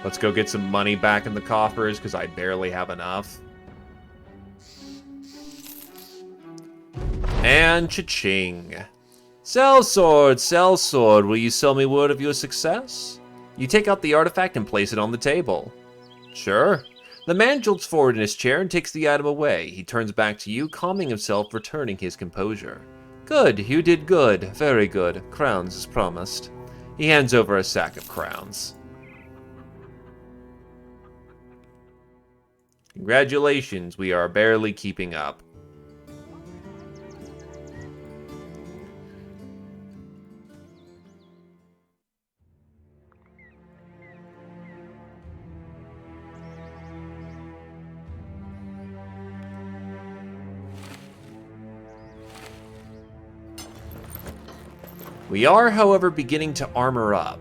Let's go get some money back in the coffers, because I barely have enough. And cha-ching. Sell sword, will you sell me word of your success? You take out the artifact and place it on the table. Sure. The man jolts forward in his chair and takes the item away. He turns back to you, calming himself, returning his composure. Good, you did good, very good. Crowns as promised. He hands over a sack of crowns. Congratulations, we are barely keeping up. We are, however, beginning to armor up.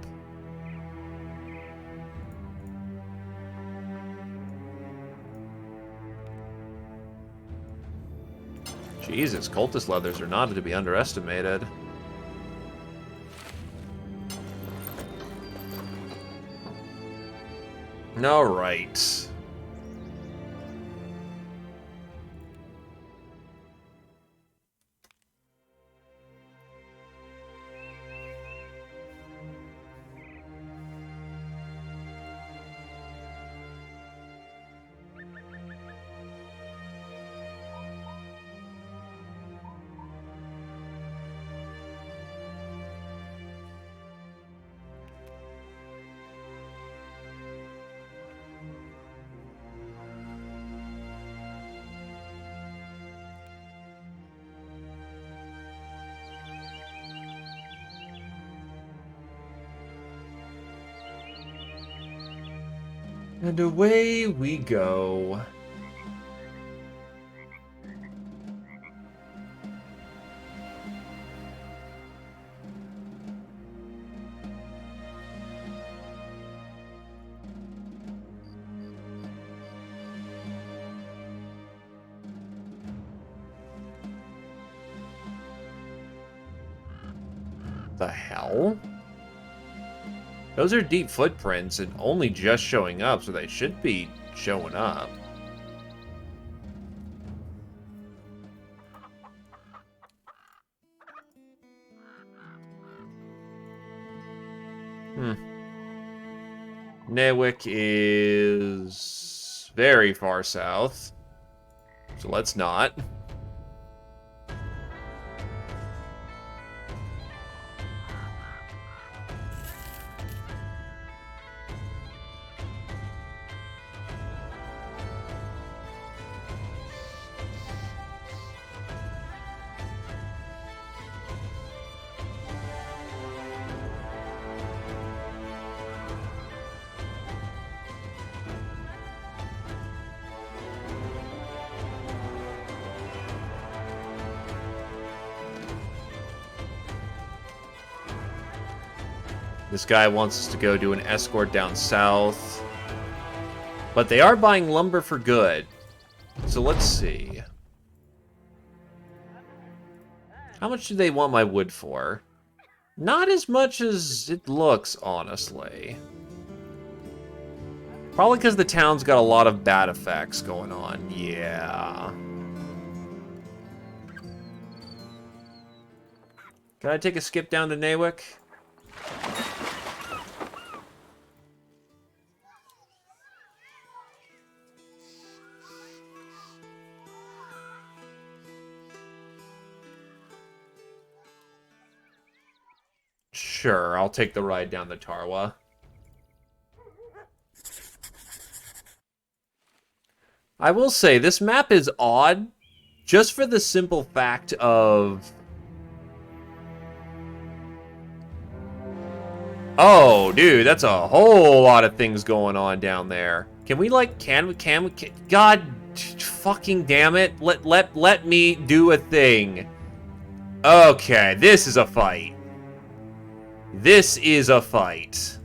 Jesus, cultist leathers are not to be underestimated. Alright. And away we go. The hell? Those are deep footprints and only just showing up, so they should be showing up. Newick is very far south, so let's not. This guy wants us to go do an escort down south. But they are buying lumber for good. So let's see. How much do they want my wood for? Not as much as it looks, honestly. Probably because the town's got a lot of bad effects going on. Yeah. Can I take a skip down to Newick? Sure, I'll take the ride down the Tarwa. I will say, this map is odd, just for the simple fact of... Oh, dude, that's a whole lot of things going on down there. Can we, like, can we, God fucking damn it, let me do a thing. Okay, this is a fight. This is a fight.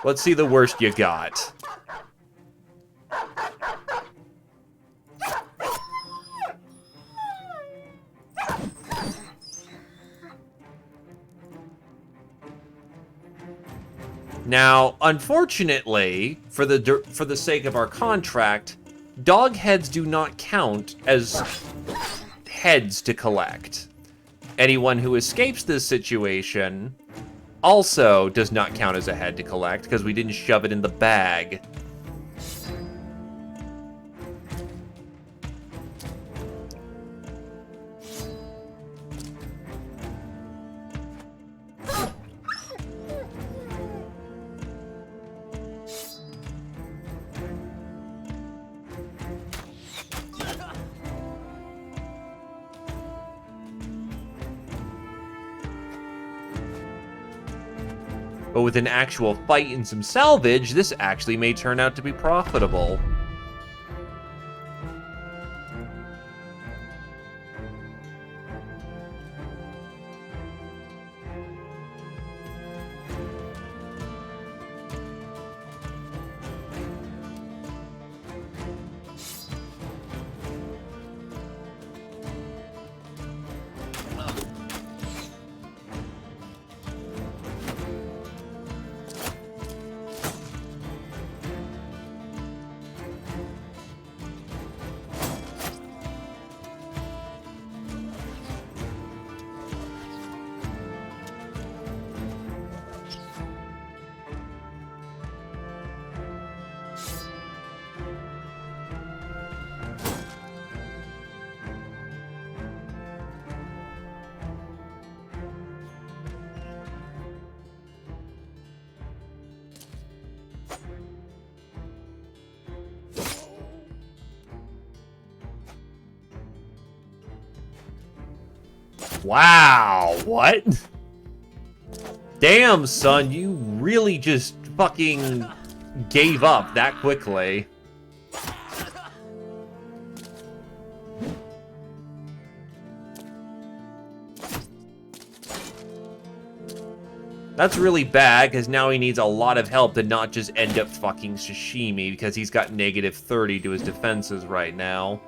Let's see the worst you got. Now, unfortunately, for the sake of our contract, dog heads do not count as heads to collect. Anyone who escapes this situation also does not count as a head to collect because we didn't shove it in the bag. But with an actual fight and some salvage, this actually may turn out to be profitable. Wow, what? Damn, son, you really just fucking gave up that quickly. That's really bad, because now he needs a lot of help to not just end up fucking sashimi, because he's got negative 30 to his defenses right now.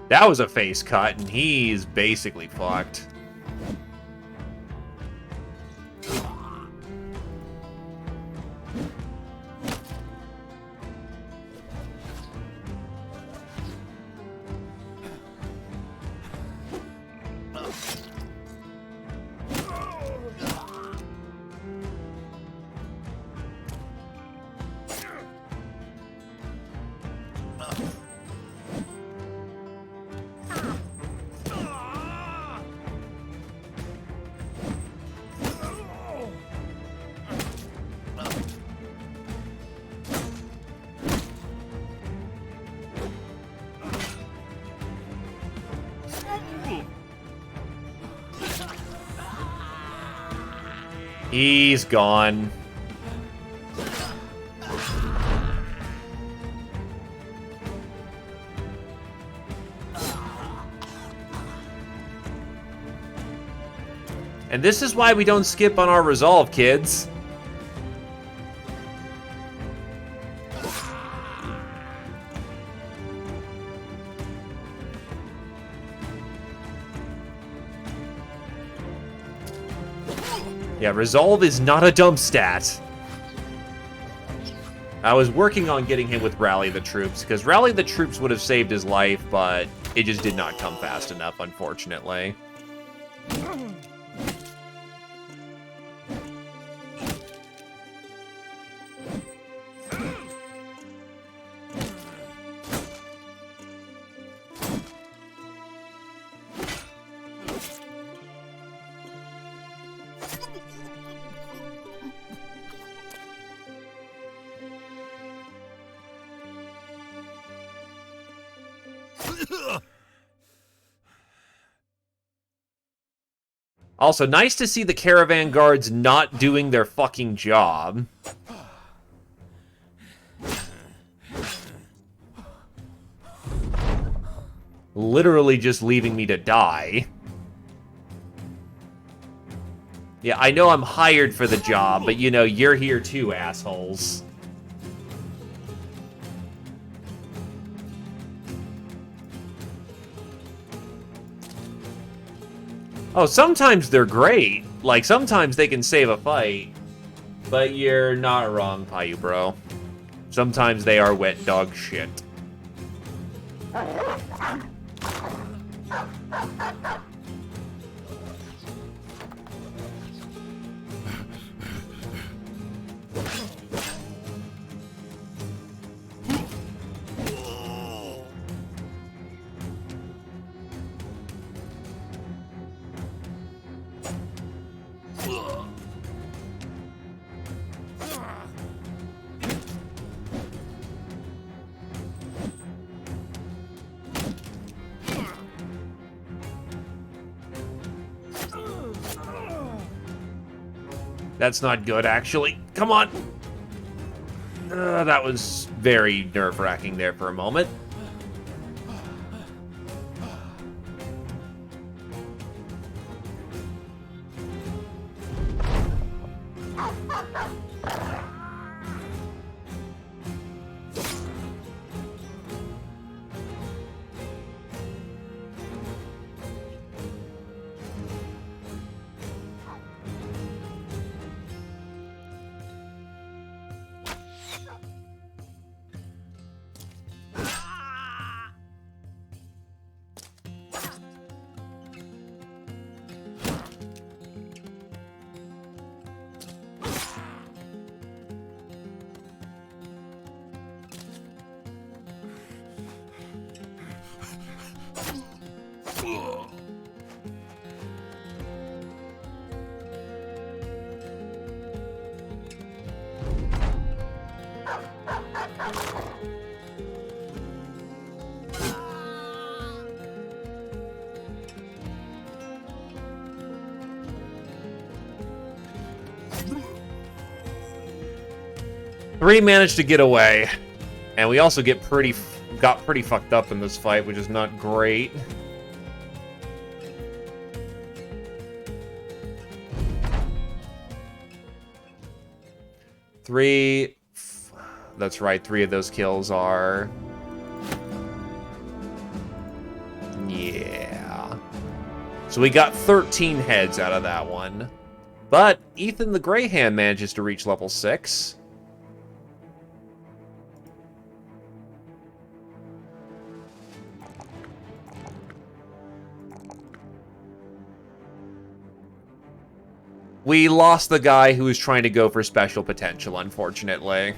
That was a face cut, and he's basically fucked. He's gone. And this is why we don't skip on our resolve, kids. Yeah, resolve is not a dump stat. I was working on getting him with Rally the Troops, because Rally the Troops would have saved his life, but it just did not come fast enough, unfortunately. Also, nice to see the caravan guards not doing their fucking job. Literally just leaving me to die. Yeah, I know I'm hired for the job, but you know, you're here too, assholes. Oh, sometimes they're great. Like, sometimes they can save a fight. But you're not wrong, Payu Bro. Sometimes they are wet dog shit. That's not good, actually. Come on! That was very nerve-wracking there for a moment. 3 managed to get away. And we also got pretty fucked up in this fight, which is not great. That's right, 3 of those kills are... Yeah. So we got 13 heads out of that one. But Ethan the Greyhand manages to reach level 6. We lost the guy who was trying to go for special potential, unfortunately.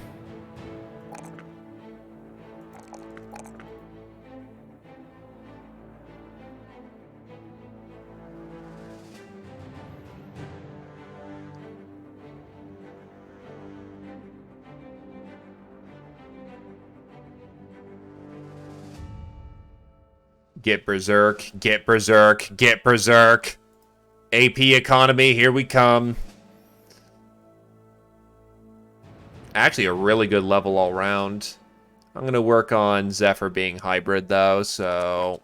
Get Berserk, get Berserk, get Berserk. AP economy, here we come. Actually, a really good level all around. I'm going to work on Zephyr being hybrid, though, so...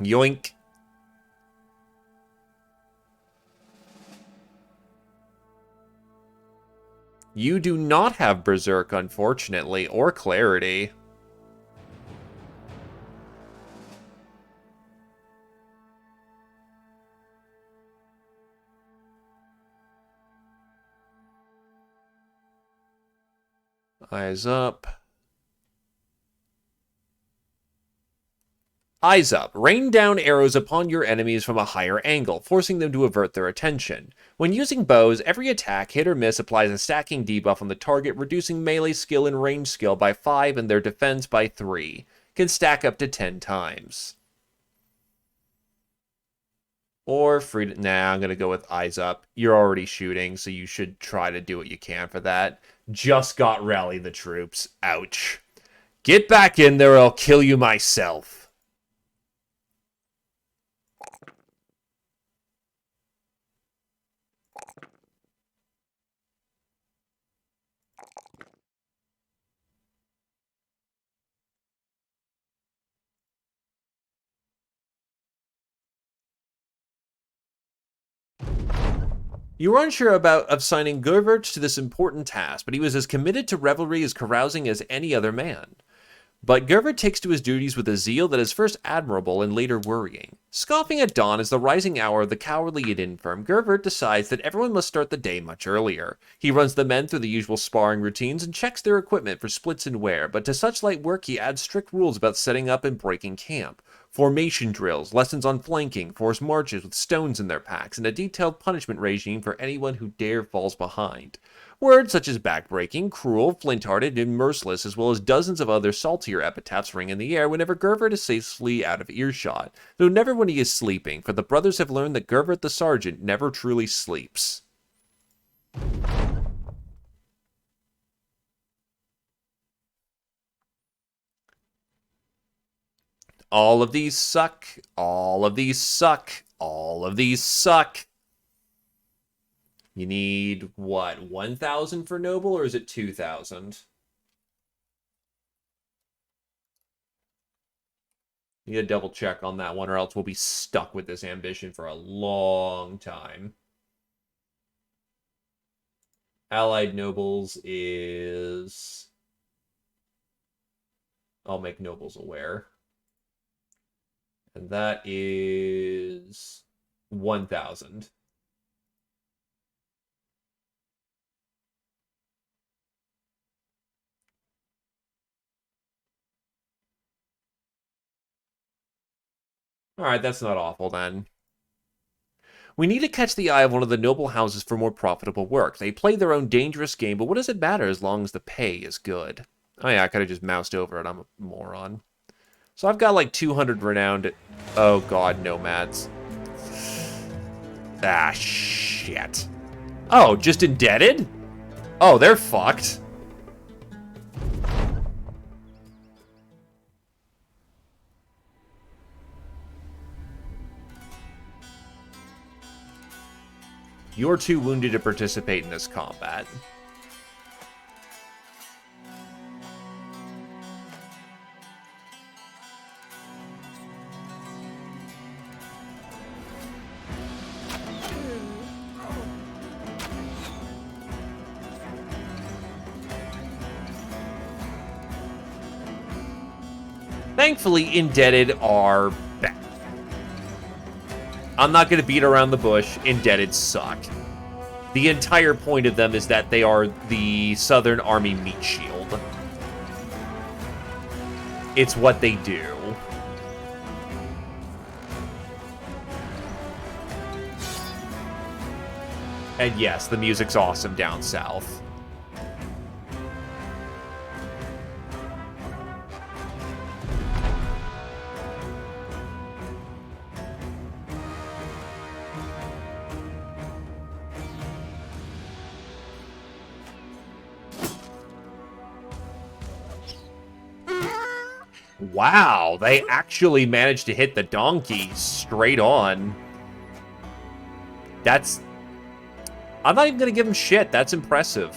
Yoink. You do not have Berserk, unfortunately, or Clarity. Eyes up. Eyes up. Rain down arrows upon your enemies from a higher angle, forcing them to avert their attention. When using bows, every attack, hit or miss, applies a stacking debuff on the target, reducing melee skill and range skill by 5 and their defense by 3. Can stack up to 10 times. Or free to... Nah, I'm going to go with eyes up. You're already shooting, so you should try to do what you can for that. Just got rally the troops. Ouch. Get back in there or I'll kill you myself. You were unsure of signing Gervert to this important task, but he was as committed to revelry as carousing as any other man. But Gervert takes to his duties with a zeal that is first admirable and later worrying. Scoffing at dawn as the rising hour of the cowardly and infirm, Gervert decides that everyone must start the day much earlier. He runs the men through the usual sparring routines and checks their equipment for splits and wear, but to such light work he adds strict rules about setting up and breaking camp. Formation drills, lessons on flanking, forced marches with stones in their packs, and a detailed punishment regime for anyone who dare falls behind. Words such as backbreaking, cruel, flint-hearted, and merciless, as well as dozens of other saltier epithets ring in the air whenever Gervert is safely out of earshot, though never when he is sleeping, for the brothers have learned that Gervert the sergeant never truly sleeps. All of these suck. All of these suck. All of these suck. You need, what, 1,000 for Noble, or is it 2,000? You need to double check on that one, or else we'll be stuck with this ambition for a long time. Allied Nobles is... I'll make Nobles aware. And that is 1,000. Alright, that's not awful then. We need to catch the eye of one of the noble houses for more profitable work. They play their own dangerous game, but what does it matter as long as the pay is good? Oh yeah, I could have just moused over it. I'm a moron. So I've got like 200 renowned... Oh god, nomads. Ah, shit. Oh, just indebted? Oh, they're fucked. You're too wounded to participate in this combat. Thankfully, Indebted are bad. I'm not going to beat around the bush. Indebted suck. The entire point of them is that they are the Southern Army meat shield. It's what they do. And yes, the music's awesome down south. Wow, they actually managed to hit the donkey straight on. That's... I'm not even going to give him shit. That's impressive.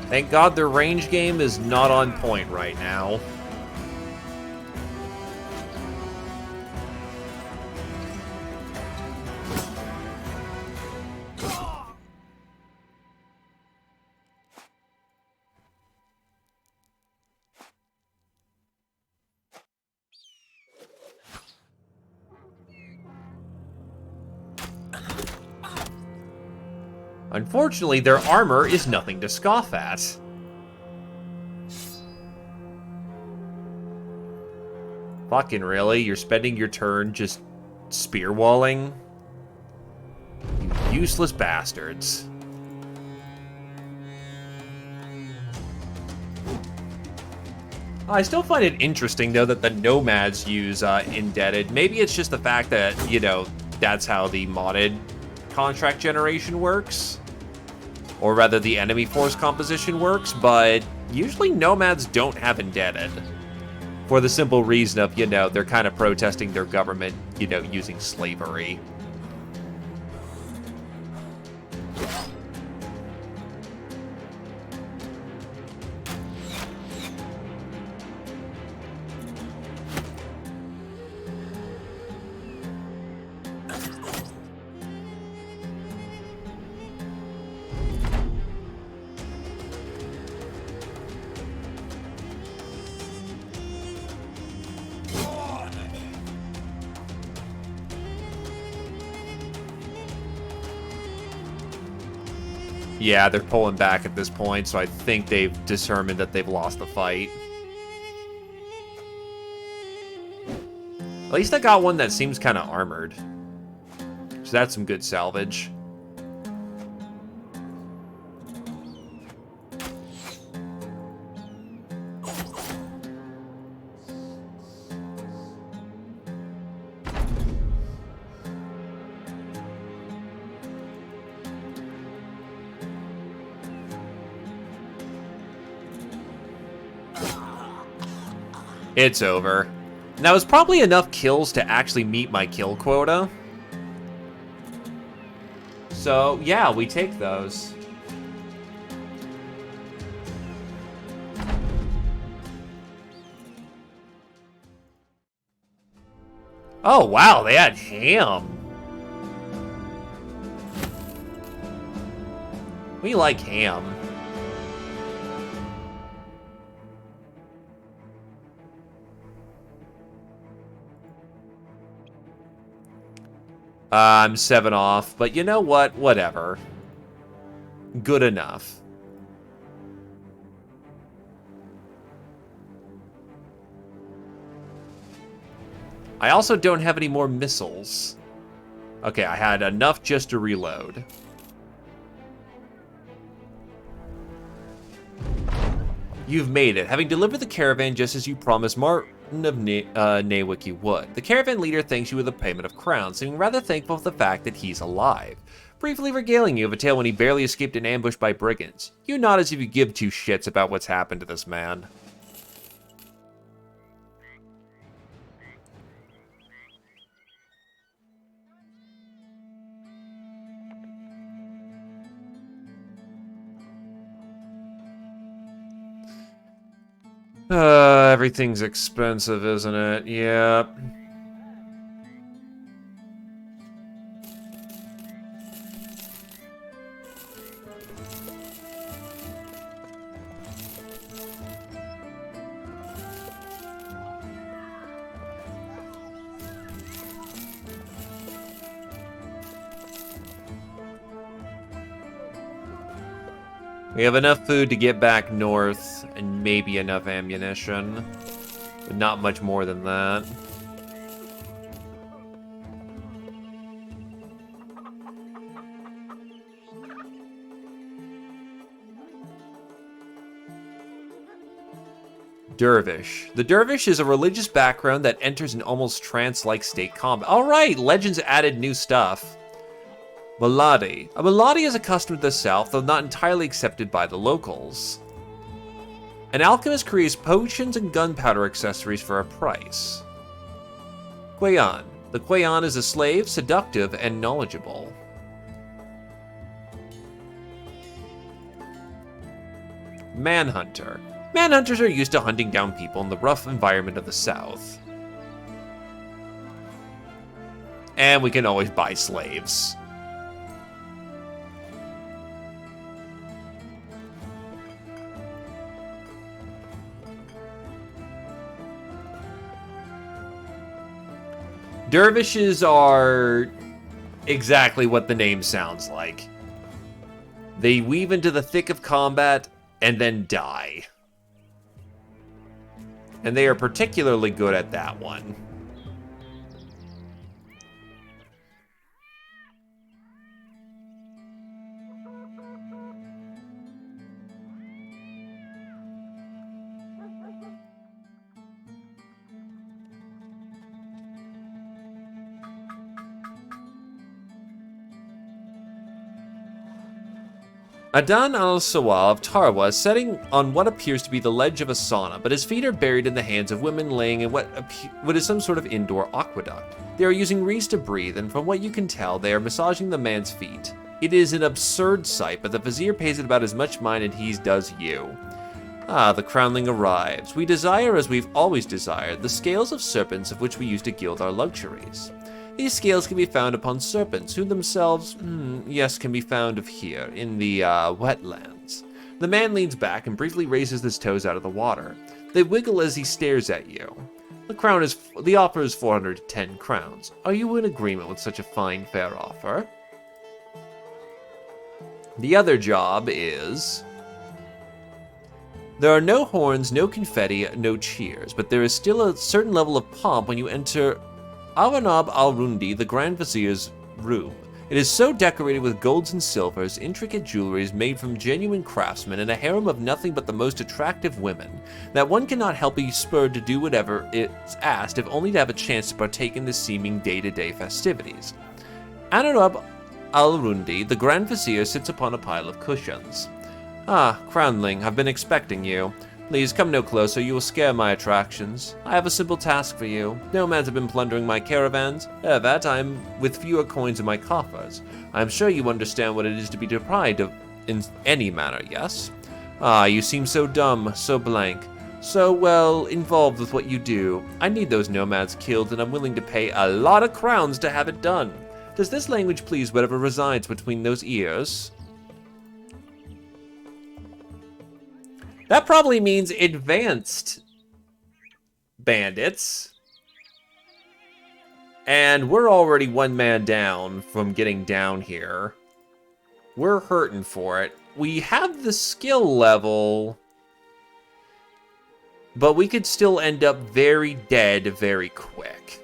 Thank God their range game is not on point right now. Unfortunately, their armor is nothing to scoff at. Fucking really? You're spending your turn just spear-walling? You useless bastards. I still find it interesting, though, that the Nomads use Indebted. Maybe it's just the fact that, you know, that's how the modded contract generation works. Or rather, the enemy force composition works, but usually Nomads don't have Indebted. For the simple reason of, you know, they're kind of protesting their government, you know, using slavery. Yeah, they're pulling back at this point, so I think they've determined that they've lost the fight. At least I got one that seems kind of armored. So that's some good salvage. It's over. And that was probably enough kills to actually meet my kill quota. So, yeah, we take those. Oh, wow, they had ham. We like ham. I'm 7 off, but you know what? Whatever. Good enough. I also don't have any more missiles. Okay, I had enough just to reload. You've made it, having delivered the caravan just as you promised Martin of Nawick you would. The caravan leader thanks you with a payment of crowns, seeming rather thankful for the fact that he's alive. Briefly regaling you of a tale when he barely escaped an ambush by brigands. You nod as if you give two shits about what's happened to this man. Everything's expensive, isn't it? Yep. We have enough food to get back north, and maybe enough ammunition. But not much more than that. Dervish. The Dervish is a religious background that enters an almost trance-like state combat. Alright, Legends added new stuff. Maladi. A Maladi is a custom of the south, though not entirely accepted by the locals. An alchemist creates potions and gunpowder accessories for a price. Quayan. The Quayan is a slave, seductive, and knowledgeable. Manhunter. Manhunters are used to hunting down people in the rough environment of the south. And we can always buy slaves. Dervishes are exactly what the name sounds like. They weave into the thick of combat and then die. And they are particularly good at that one. Adan al-Sawal of Tarwa is sitting on what appears to be the ledge of a sauna, but his feet are buried in the hands of women laying in what is some sort of indoor aqueduct. They are using reeds to breathe, and from what you can tell, they are massaging the man's feet. It is an absurd sight, but the vizier pays it about as much mind as he does you. Ah, the crownling arrives. We desire, as we've always desired, the scales of serpents of which we used to gild our luxuries. These scales can be found upon serpents, who themselves, yes, can be found of here, in the, wetlands. The man leans back and briefly raises his toes out of the water. They wiggle as he stares at you. The offer is 410 crowns. Are you in agreement with such a fine, fair offer? The other job is... There are no horns, no confetti, no cheers, but there is still a certain level of pomp when you enter Awanab al-Rundi, the Grand Vizier's room. It is so decorated with golds and silvers, intricate jewelry made from genuine craftsmen, and a harem of nothing but the most attractive women, that one cannot help be spurred to do whatever is asked, if only to have a chance to partake in the seeming day-to-day festivities. Anarab al-Rundi, the Grand Vizier, sits upon a pile of cushions. Ah, Crownling, I've been expecting you. Please come no closer, you will scare my attractions. I have a simple task for you. Nomads have been plundering my caravans. That I am with fewer coins in my coffers. I am sure you understand what it is to be deprived of in any manner, yes? Ah, you seem so dumb, so blank, so well involved with what you do. I need those nomads killed, and I'm willing to pay a lot of crowns to have it done. Does this language please whatever resides between those ears? That probably means advanced bandits. And we're already one man down from getting down here. We're hurting for it. We have the skill level, but we could still end up very dead very quick.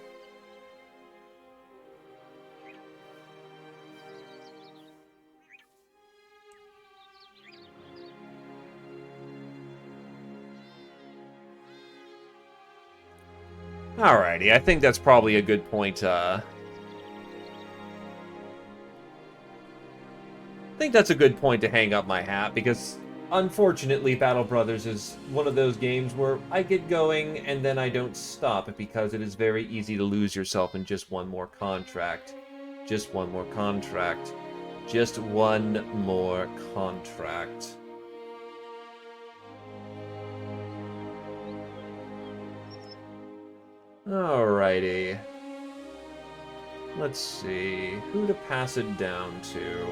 Alrighty, I think that's probably a good point. I think that's a good point to hang up my hat, because unfortunately Battle Brothers is one of those games where I get going and then I don't stop, because it is very easy to lose yourself in just one more contract. Just one more contract. Just one more contract. Alrighty. Let's see. Who to pass it down to?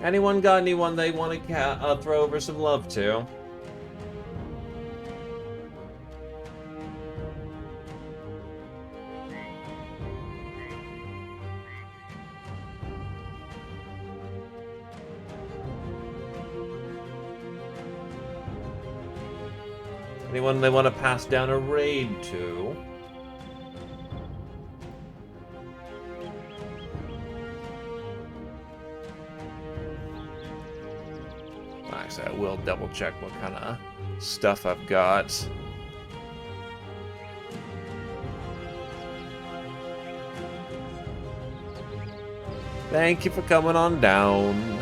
Anyone got anyone they want to throw over some love to? Anyone they want to pass down a raid to? Actually, I will double check what kind of stuff I've got. Thank you for coming on down.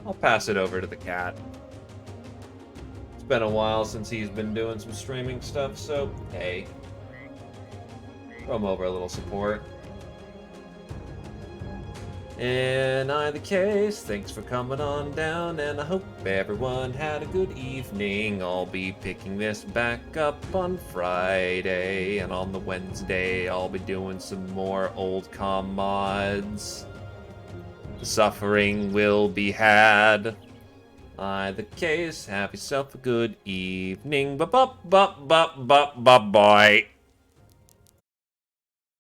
I'll pass it over to the cat. It's been a while since he's been doing some streaming stuff, so hey. Throw him over a little support. In either case, thanks for coming on down, and I hope everyone had a good evening. I'll be picking this back up on Friday, and on the Wednesday I'll be doing some more old com mods. The suffering will be had. Either case, have yourself a good evening. Bye-bye.